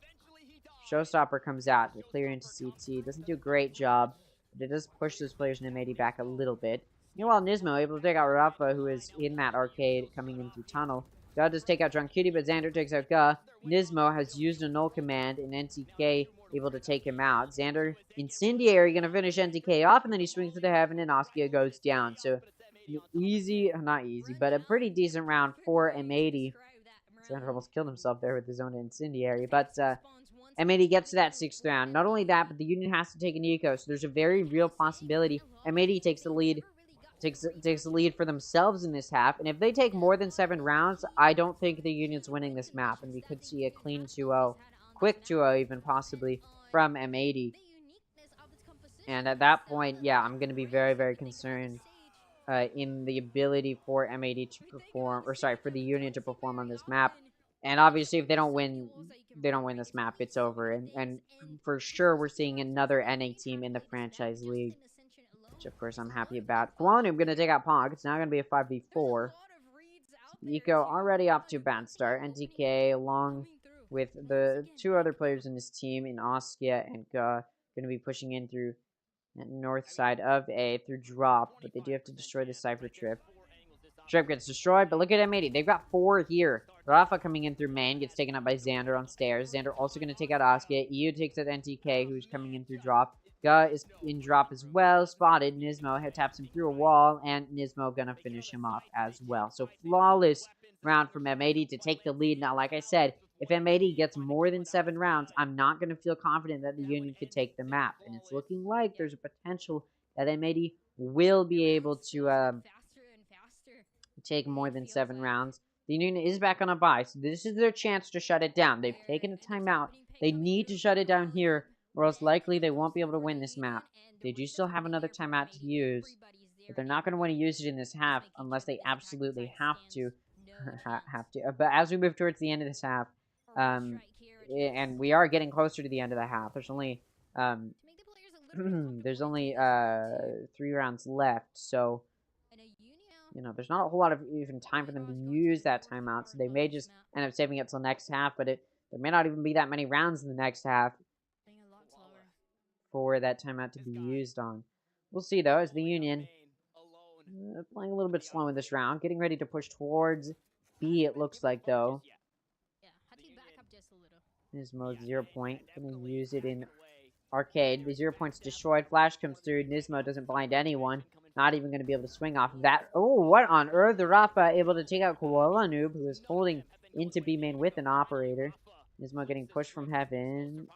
Showstopper comes out to clear into CT. Doesn't do a great job, but it does push those players in M80 back a little bit. Meanwhile, Nismo able to take out Rafa, who is in that arcade coming in through tunnel. Ga does take out Drunk Cutie, but Xander takes out Ga. Nismo has used a null command, and NTK able to take him out. Xander, Incendiary, gonna finish NTK off, and then he swings to the heaven, and Oskia goes down. So, easy, not easy, but a pretty decent round for M80. Xander almost killed himself there with his own Incendiary, but M80 gets to that 6th round. Not only that, but the Union has to take an eco, so there's a very real possibility M80 takes the lead. Takes the lead for themselves in this half, and if they take more than 7 rounds, I don't think the Union's winning this map, and we could see a clean 2-0, quick 2-0 even possibly from M80. And at that point, yeah, I'm going to be very, very concerned in the ability for M80 to perform, or sorry, for the Union to perform on this map. And obviously, if they don't win this map, it's over. And for sure, we're seeing another NA team in the franchise league, which of course I'm happy about. Koala Noob gonna take out Pog. It's now gonna be a 5v4. Eco already off to a bad start. NTK along with the 2 other players in his team, in Oskia and Ga, gonna be pushing in through the north side of A through drop, but they do have to destroy the Cypher Trip. Trip gets destroyed, but look at M80. They've got 4 here. Rafa coming in through main, gets taken out by Xander on stairs. Xander also gonna take out Oskia. EU takes out NTK, who's coming in through drop. Ga is in drop as well, spotted. Nismo taps him through a wall, and Nismo gonna finish him off as well. So flawless round from M80 to take the lead. Now, like I said, if M80 gets more than 7 rounds, I'm not gonna feel confident that the Union could take the map. And it's looking like there's a potential that M80 will be able to take more than 7 rounds. The Union is back on a bye, so this is their chance to shut it down. They've taken a timeout. They need to shut it down here, or else likely they won't be able to win this map. They do still have another timeout to use, but they're not going to want to use it in this half unless they absolutely have to. But as we move towards the end of this half, and we are getting closer to the end of the half, there's only 3 rounds left, so you know, there's not a whole lot of even time for them to use that timeout, so they may just end up saving it till next half, but there may not even be that many rounds in the next half for that timeout to be used on. We'll see, though, as the Union playing a little bit slow in this round, getting ready to push towards B, it looks like, though. Nismo's 0 point, gonna use it in arcade. The 0 point's destroyed, flash comes through, Nismo doesn't blind anyone. Not even going to be able to swing off of that. Oh, what on earth? The Rafa able to take out Koala Noob, who is holding into B main with an operator. Nismo getting pushed from heaven.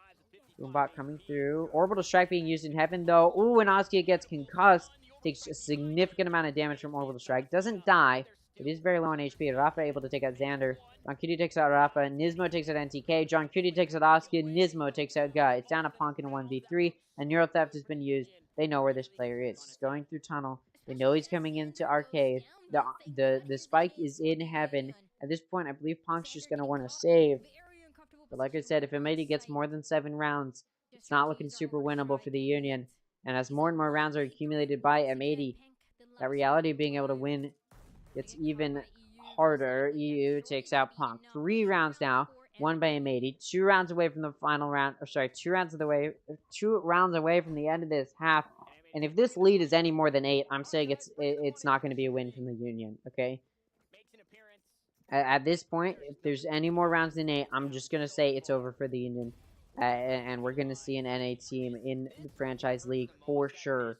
Boombot coming through. Orbital strike being used in heaven, though. Ooh, and Oskia gets concussed. Takes a significant amount of damage from orbital strike. Doesn't die. It is very low on HP. Rafa able to take out Xander. John Cutie takes out Rafa. Nismo takes out NTK. John Cutie takes out Oskia. Nismo takes out Guy. It's down to Punk in a 1v3. And Neuro Theft has been used. They know where this player is. He's going through tunnel. They know he's coming into arcade. The spike is in heaven. At this point, I believe Punk's just going to want to save. But like I said, if M80 gets more than 7 rounds, it's not looking super winnable for the Union. And as more and more rounds are accumulated by M80, that reality of being able to win gets even harder. EU takes out Punk. 3 rounds now. 1 by M80. 2 rounds away from the final round. Or sorry, 2 rounds away from the end of this half. And if this lead is any more than 8, I'm saying it's not going to be a win from the Union. Okay. At this point, if there's any more rounds than 8, I'm just going to say it's over for the Union. And we're going to see an NA team in the franchise league for sure.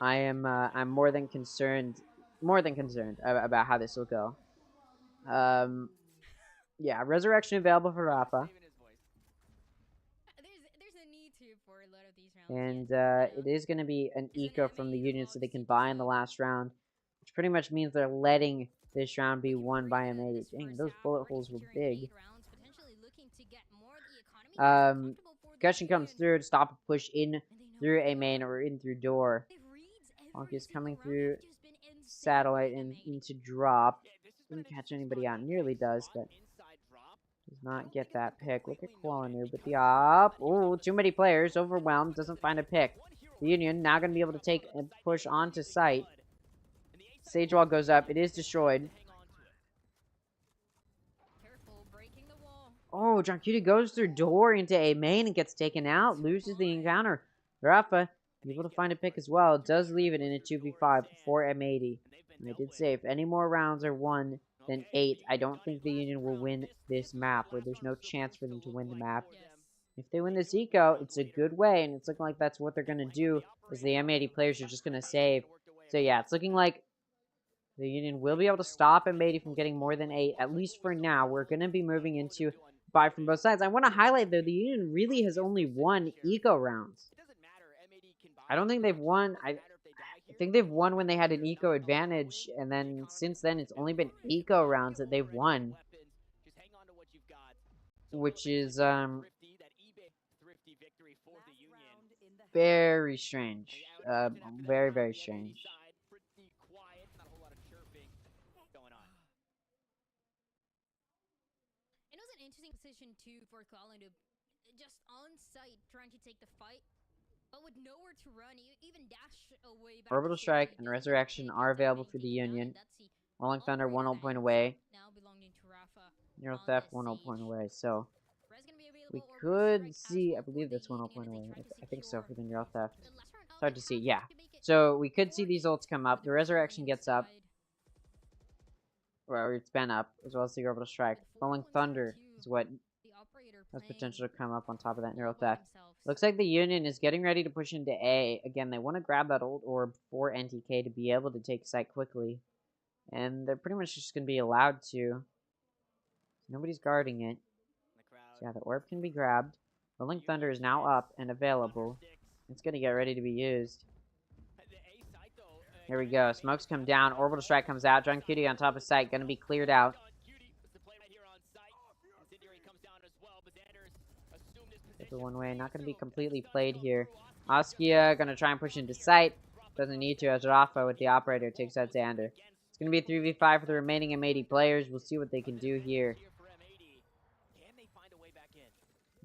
I'm more than concerned about how this will go. Yeah, resurrection available for Rafa. And it is going to be an eco from the Union so they can buy in the last round, which pretty much means they're letting this round be won by M80. Dang, those bullet holes were big. Gushin comes through to stop a push in through a main or in through door. Punk is coming through satellite and into drop. Didn't catch anybody out. Nearly does, but Does not get that pick. Look at Qualinoob with the op. Ooh, too many players. Overwhelmed. Doesn't find a pick. The Union now going to be able to take and push onto site. Sage wall goes up. It is destroyed. Oh, John Cutie goes through door into a main and gets taken out. Loses the encounter. Rafa able to find a pick as well. Does leave it in a 2v5 for M80. And I did say if any more rounds are won than 8, I don't think the Union will win this map, or there's no chance for them to win the map. If they win this eco, it's a good way, and it's looking like that's what they're going to do, is the M80 players are just going to save. So yeah, it's looking like the Union will be able to stop M80 from getting more than 8, at least for now. We're going to be moving into buy from both sides. I want to highlight, though, the Union really has only won eco rounds. I don't think they've won. I think they've won when they had an eco advantage, and then since then it's only been eco rounds that they've won, which is very strange. Very, very strange. It was an interesting position too for Qualinoob, just on site trying to take the fight. But with nowhere to run, even dash away. Orbital Strike and Resurrection are available for the Union. Rolling Thunder, 1 ult point away. Neural Theft, 1 ult point away. So, we could see, I believe that's 1 ult point away. I think so for the Neural Theft. It's hard to see, yeah. So, we could see these ults come up. The Resurrection gets up. Or it's been up, as well as the Orbital Strike. Rolling Thunder is what has potential to come up on top of that Neural Theft. Looks like the Union is getting ready to push into A. Again, they want to grab that ult orb for NTK to be able to take site quickly. And they're pretty much just going to be allowed to. Nobody's guarding it. So yeah, the orb can be grabbed. Rolling Thunder is now up and available. It's going to get ready to be used. Here we go. Smokes come down. Orbital Strike comes out. John Cutie on top of site. Going to be cleared out. The one way, not going to be completely played here. Askia going to try and push into site. Doesn't need to, as Rafa with the operator takes out Xander. It's going to be a 3v5 for the remaining M80 players. We'll see what they can do here.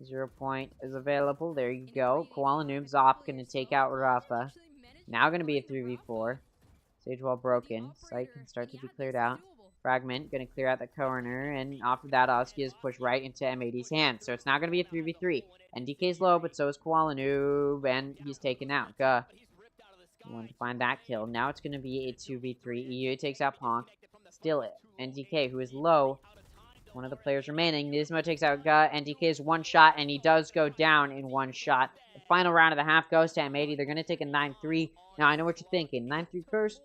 0 point is available. There you go. Qualinoob's op going to take out Rafa. Now going to be a 3v4. Sage wall broken. Site can start to be cleared out. Fragment going to clear out the corner, and off of that, Askia is pushed right into M80's hands. So it's now going to be a 3v3. NDK's low, but so is Qualinoob, and he's taken out. Want to find that kill. Now it's going to be a 2v3. EU takes out Ponk. Still NDK, who is low. One of the players remaining. Nismo takes out Guh. NDK is one shot, and he does go down in one shot. The final round of the half goes to M80. They're going to take a 9-3. Now, I know what you're thinking. 9-3 first?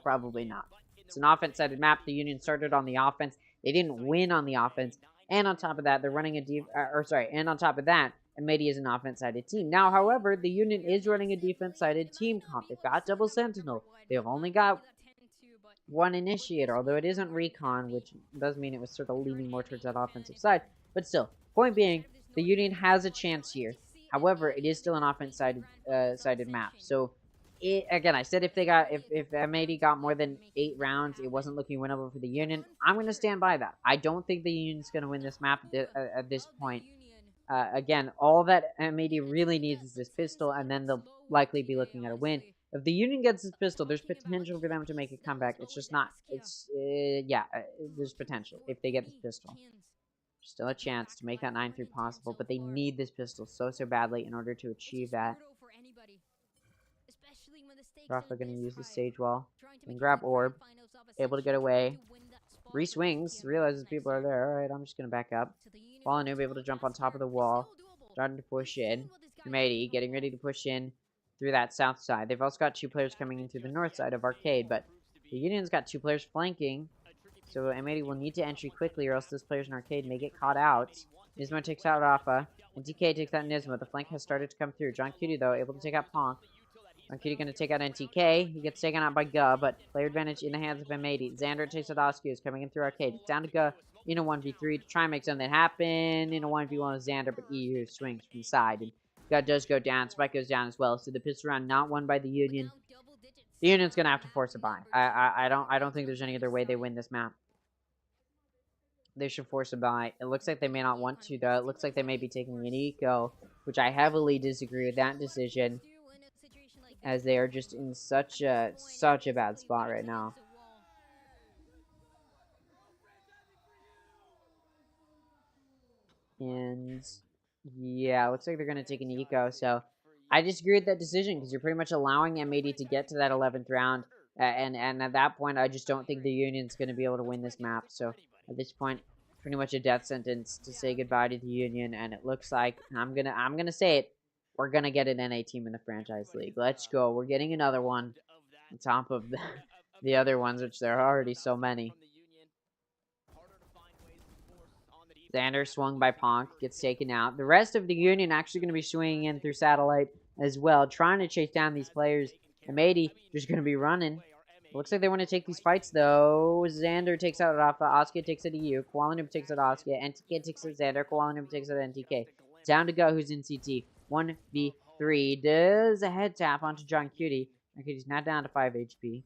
Probably not. It's an offense-sided map. The Union started on the offense. They didn't win on the offense. And on top of that, they're running a and on top of that, M80 is an offense-sided team. Now, however, the Union is running a defense-sided team comp. They've got double Sentinel. They've only got one Initiator, although it isn't Recon, which does mean it was sort of leaning more towards that offensive side. But still, point being, the Union has a chance here. However, it is still an offense-sided map. So, again, I said if M80 got more than 8 rounds, it wasn't looking winnable for the Union. I'm going to stand by that. I don't think the Union's going to win this map at this point. Again, all that M80 really needs is this pistol, and then they'll likely be looking at a win. If the Union gets this pistol, there's potential for them to make a comeback. It's just not. There's potential if they get this pistol. Still a chance to make that 9-3 possible, but they need this pistol so badly in order to achieve that. Rafa going to use the Sage Wall and grab Orb. Able to get away. Re-swings. Realizes people are there. Alright, I'm just going to back up. Qualinoob able to jump on top of the wall. Starting to push in. M80 getting ready to push in through that south side. They've also got 2 players coming in through the north side of Arcade, but the Union's got 2 players flanking. So M80 will need to entry quickly, or else those players in Arcade may get caught out. Nismo takes out Rafa, and DK takes out Nismo. The flank has started to come through. John Cutie, though, able to take out Ponk. John Cutie going to take out NTK. He gets taken out by Guh, but player advantage in the hands of M80. Xander takes out Askia, who's coming in through Arcade. It's down to Guh in a 1v3 to try and make something happen. In a 1v1 with Xander, but EU swings from the side. And Guh does go down. Spike goes down as well. So the pistol round not won by the Union. The Union's going to have to force a buy. I don't think there's any other way they win this map. they should force a buy. It looks like they may not want to, though. It looks like they may be taking an eco, which I heavily disagree with that decision, as they are just in such a bad spot right now. And yeah, looks like they're going to take an eco, so I disagree with that decision, because you're pretty much allowing M80 to get to that 11th round, and at that point, I just don't think the Union's going to be able to win this map. So at this point, pretty much a death sentence to say goodbye to the Union, and it looks like, I'm gonna say it, we're gonna get an NA team in the franchise league. Let's go. We're getting another one on top of the other ones, which there are already so many. Xander swung by Ponk, gets taken out. The rest of the Union actually going to be swinging in through Satellite as well, trying to chase down these players. M80 just going to be running. Looks like they want to take these fights, though. Xander takes out Rafa. Oscar takes it to you. Koalanub takes it Oscar. NTK takes it Xander. Koalanub takes it NTK. Down to go. Who's in CT? 1v3. Does a head tap onto John Cutie. Okay, he's now down to 5 HP.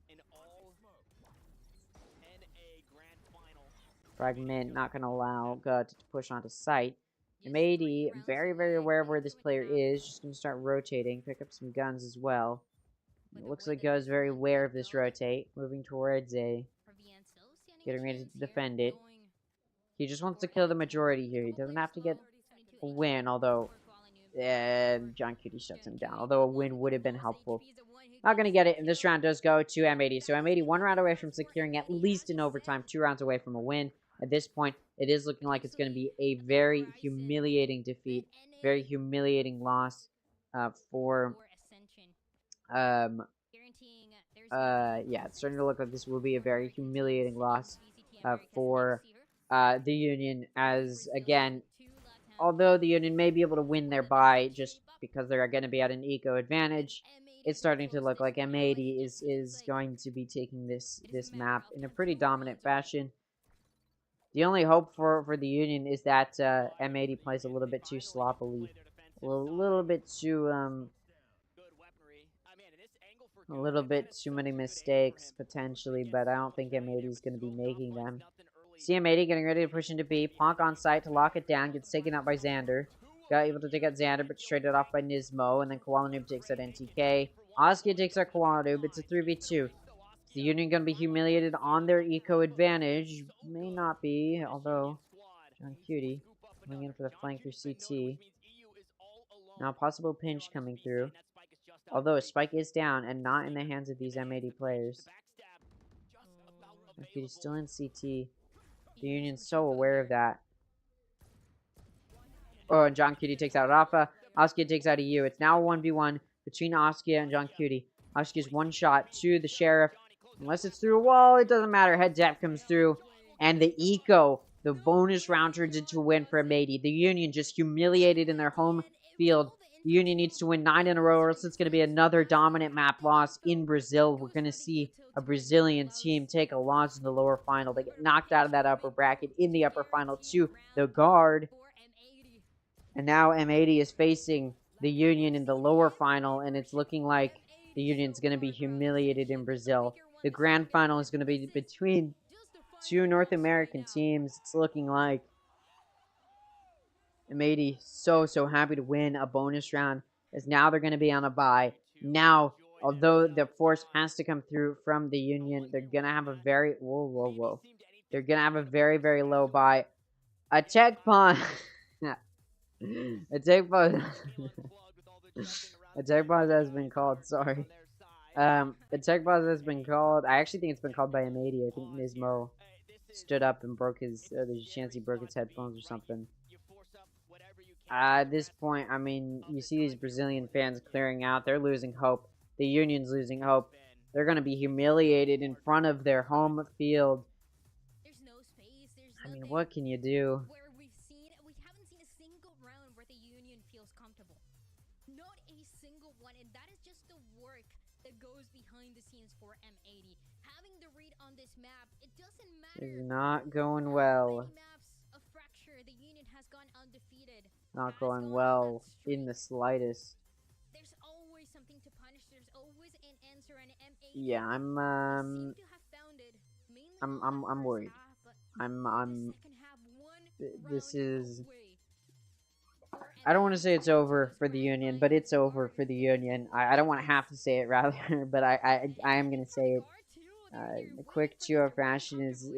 Fragment not going to allow Gut to push onto site. M80, very, very aware of where this player is. Just going to start rotating. Pick up some guns as well. It looks like Gut's very aware of this rotate. Moving towards A. Getting ready to defend it. He just wants to kill the majority here. He doesn't have to get a win, although... John Cutie shuts him down. Although a win would have been helpful. Not going to get it, and this round does go to M80. So M80 one round away from securing at least an overtime, 2 rounds away from a win. At this point, it is looking like it's going to be a very humiliating defeat, very humiliating loss for yeah, it's starting to look like this will be a very humiliating loss for the Union, as again, although the Union may be able to win their bye just because they're going to be at an eco advantage, it's starting to look like M80 is going to be taking this map in a pretty dominant fashion. The only hope for the Union is that M80 plays a little bit too sloppily, a little bit too many mistakes potentially, but I don't think M80 is going to be making them. See M80 getting ready to push into B. Ponk on site to lock it down, gets taken out by Xander. Got able to take out Xander, but traded off by Nismo, and then Koalanub takes out NTK. Oscar takes out Koalanub. It's a 3v2. The Union going to be humiliated on their eco advantage. May not be, although John Cutie coming in for the flank through CT. Now possible pinch coming through. Although a spike is down and not in the hands of these M80 players. John Cutie's still in CT. The Union's so aware of that. Oh, and John Cutie takes out Rafa. Oscar takes out EU. It's now a 1v1 between Oscar and John Cutie. Oscar's one shot to the Sheriff. Unless it's through a wall, it doesn't matter. Head tap comes through. And the eco, the bonus round, turns into a win for M80. The Union just humiliated in their home field. The Union needs to win 9 in a row, or else it's going to be another dominant map loss in Brazil. We're going to see a Brazilian team take a loss in the lower final. They get knocked out of that upper bracket in the upper final to the Guard. And now M80 is facing the Union in the lower final, and it's looking like the Union's going to be humiliated in Brazil. The grand final is going to be between 2 North American teams. It's looking like M80 so happy to win a bonus round, as now they're going to be on a bye. Now, although the force has to come through from the Union, they're going to have a very... Whoa. They're going to have a very, very low bye. A checkpoint... A take pause. A take pause has been called. Sorry. A take pause has been called. I actually think it's been called by M80. I think Nismo stood up and broke his. There's a chance he broke his headphones or something. At this point, I mean, you see these Brazilian fans clearing out. They're losing hope. The Union's losing hope. They're going to be humiliated in front of their home field. I mean, what can you do? It's not going well. Not going well in the slightest. Yeah, I'm worried. this is... I don't want to say it's over for the Union, but it's over for the Union. I don't want to have to say it, rather, but I am going to say it. A quick 2-0 fashion is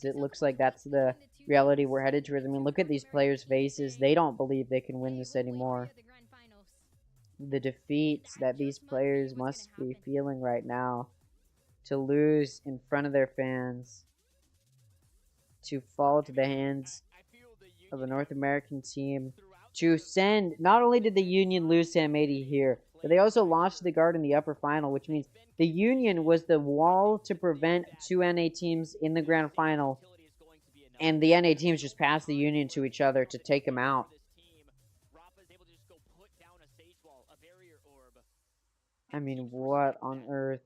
it looks like that's the reality we're headed towards. I mean, look at these players' faces. They don't believe they can win this anymore. The defeat that these players must be feeling right now. To lose in front of their fans. To fall to the hands of a North American team. To send, not only did the Union lose to M80 here, but they also lost to the Guard in the upper final, which means the Union was the wall to prevent two NA teams in the grand final, and the NA teams just passed the Union to each other to take them out. I mean, what on earth?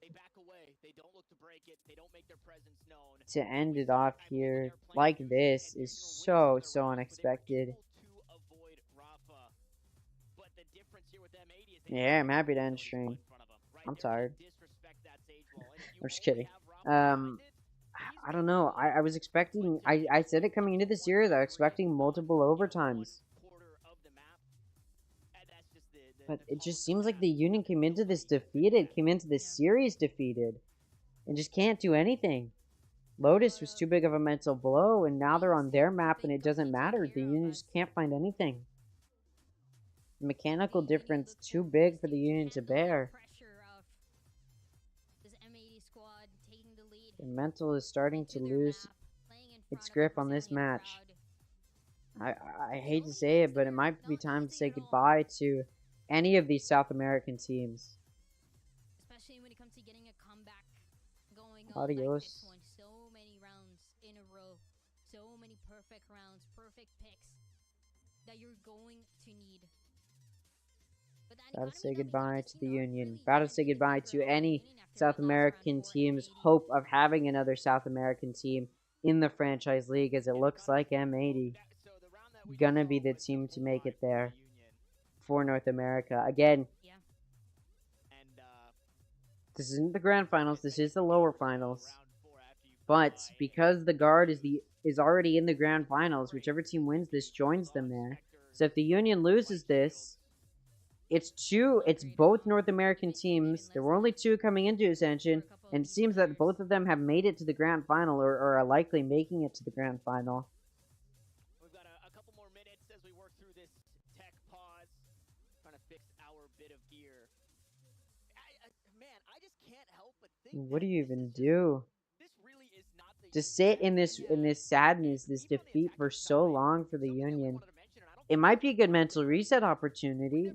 To end it off here like this is so unexpected. Yeah, I'm happy to end stream. I'm tired. I'm just kidding. I don't know. I was expecting... I said it coming into the series. I was expecting multiple overtimes. But it just seems like the Union came into this defeated. Came into this series defeated. And just can't do anything. Lotus was too big of a mental blow. And now they're on their map and it doesn't matter. The Union just can't find anything. The mechanical difference too big for the Union to bear. The mental is starting to lose its grip on this match. I hate to say it, but it might be time to say goodbye to any of these South American teams. Especially when it comes to getting a comeback going on like this one. So many rounds in a row. So many perfect rounds, perfect picks that you're going to need. Gotta say goodbye to the Union. Gotta say goodbye to any South American team's hope of having another South American team in the franchise league, as it looks like M80 gonna be the team to make it there for North America. Again, this isn't the grand finals, this is the lower finals. But because the Guard is already in the grand finals, whichever team wins this joins them there. So if the Union loses this, it's both North American teams. There were only two coming into Ascension, and it seems that both of them have made it to the grand final, or are likely making it to the grand final. We've got a couple more minutes as we work through this tech pause, trying to fix our bit of gear. Man, I just can't help but think. What do you even do? To sit in this sadness, this defeat for so long for the Union. It might be a good mental reset opportunity.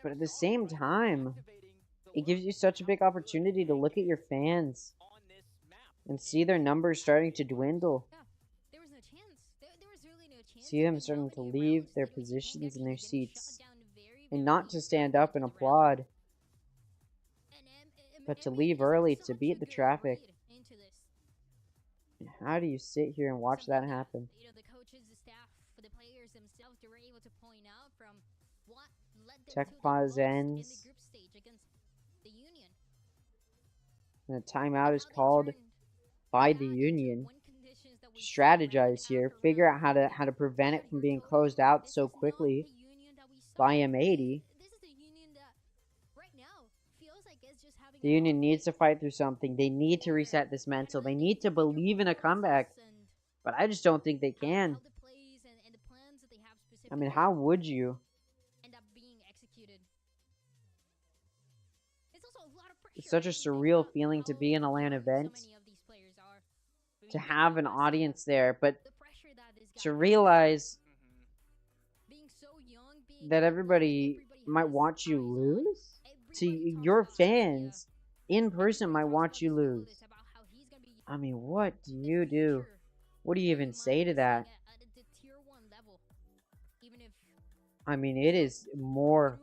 But at the same time, it gives you such a big opportunity to look at your fans and see their numbers starting to dwindle. See them starting to leave their positions and their seats. And not to stand up and applaud, but to leave early to beat the traffic. How do you sit here and watch that happen? Tech pause ends. And a timeout is called by the Union. Strategize here. Figure out how to prevent it from being closed out so quickly by M80. The Union needs to fight through something. They need to reset this mental. They need to believe in a comeback. But I just don't think they can. I mean, how would you? It's such a surreal feeling to be in a LAN event, to have an audience there, but to realize that everybody might watch you lose? To your fans in person might watch you lose. I mean, what do you do? What do you even say to that? I mean, it is more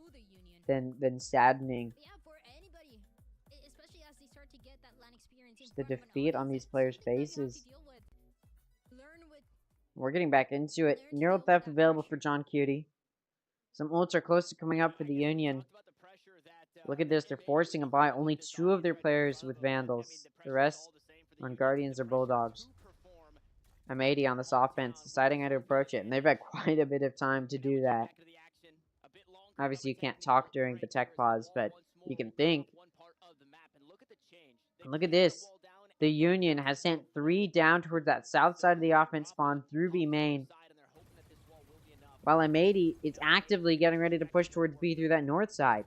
than saddening. Just the defeat on these players' faces. We're getting back into it. Neural Theft available for John Cutie. Some ults are close to coming up for the Union. Look at this, they're forcing a buy. Only 2 of their players with Vandals. The rest on Guardians or Bulldogs. M80 on this offense, deciding how to approach it, and they've had quite a bit of time to do that. Obviously, you can't talk during the tech pause, but you can think. And look at this. The Union has sent 3 down towards that south side of the offense spawn through B main, while M80 is actively getting ready to push towards B through that north side.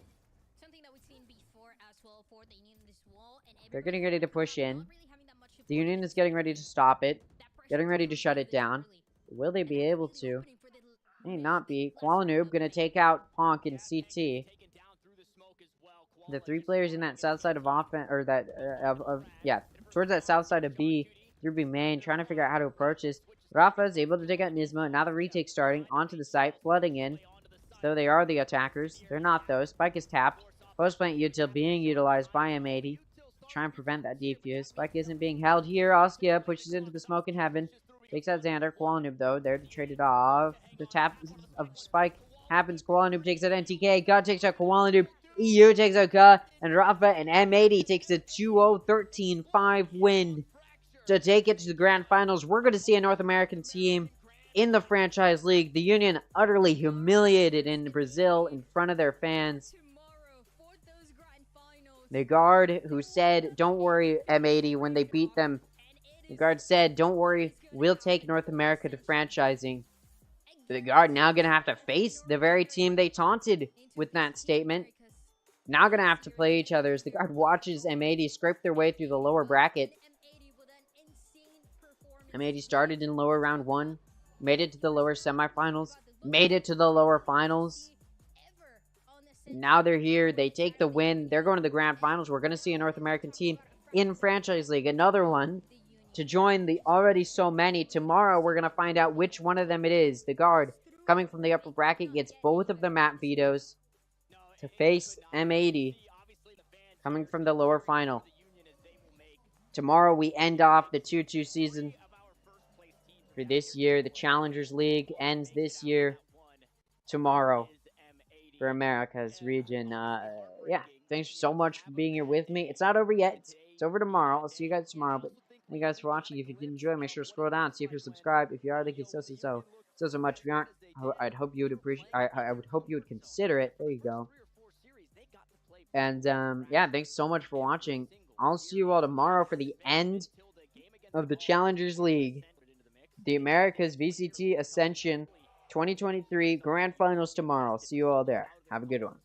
They're getting ready to push in. The Union is getting ready to stop it, getting ready to shut it down. Will they be able to? May not be. Qualanoob gonna take out Ponk and CT. The 3 players in that south side of offense, or that towards that south side of B through B main, trying to figure out how to approach this. Rafa is able to take out Nismo. Now the retake starting onto the site, flooding in. So they are the attackers. They're not though. Spike is tapped. Post plant util being utilized by M80 to try and prevent that defuse. Spike isn't being held here. Oskia pushes into the smoke in heaven. Takes out Xander. Qualanoob though, there to trade it off. The tap of Spike happens. Qualanoob takes out NTK. God takes out Qualanoob. EU takes out Ka. And Rafa and M80 takes a 2-0 13-5 win to take it to the grand finals. We're going to see a North American team in the franchise league. The Union utterly humiliated in Brazil in front of their fans. The guard who said, don't worry, M80, when they beat them, the guard said, don't worry, we'll take North America to franchising. The guard now going to have to face the very team they taunted with that statement. Now going to have to play each other as the guard watches M80 scrape their way through the lower bracket. M80 started in lower round 1, made it to the lower semifinals, made it to the lower finals. Now they're here, they take the win, they're going to the grand finals. We're going to see a North American team in Franchise League, another one to join the already so many. Tomorrow we're going to find out which one of them it is. The guard, coming from the upper bracket, gets both of the map vetoes to face M80, coming from the lower final. Tomorrow we end off the 2-2 season for this year. The Challengers League ends this year tomorrow for America's region. Yeah, thanks so much for being here with me. It's not over yet. It's over tomorrow. I'll see you guys tomorrow. But thank you guys for watching. If you did enjoy, make sure to scroll down, see if you're subscribed. If you are, thank you so much. If you aren't, I'd hope you would appreciate. I would hope you would consider it. There you go. And yeah, thanks so much for watching. I'll see you all tomorrow for the end of the Challengers League. The Americas VCT Ascension 2023 Grand Finals tomorrow. See you all there. Have a good one.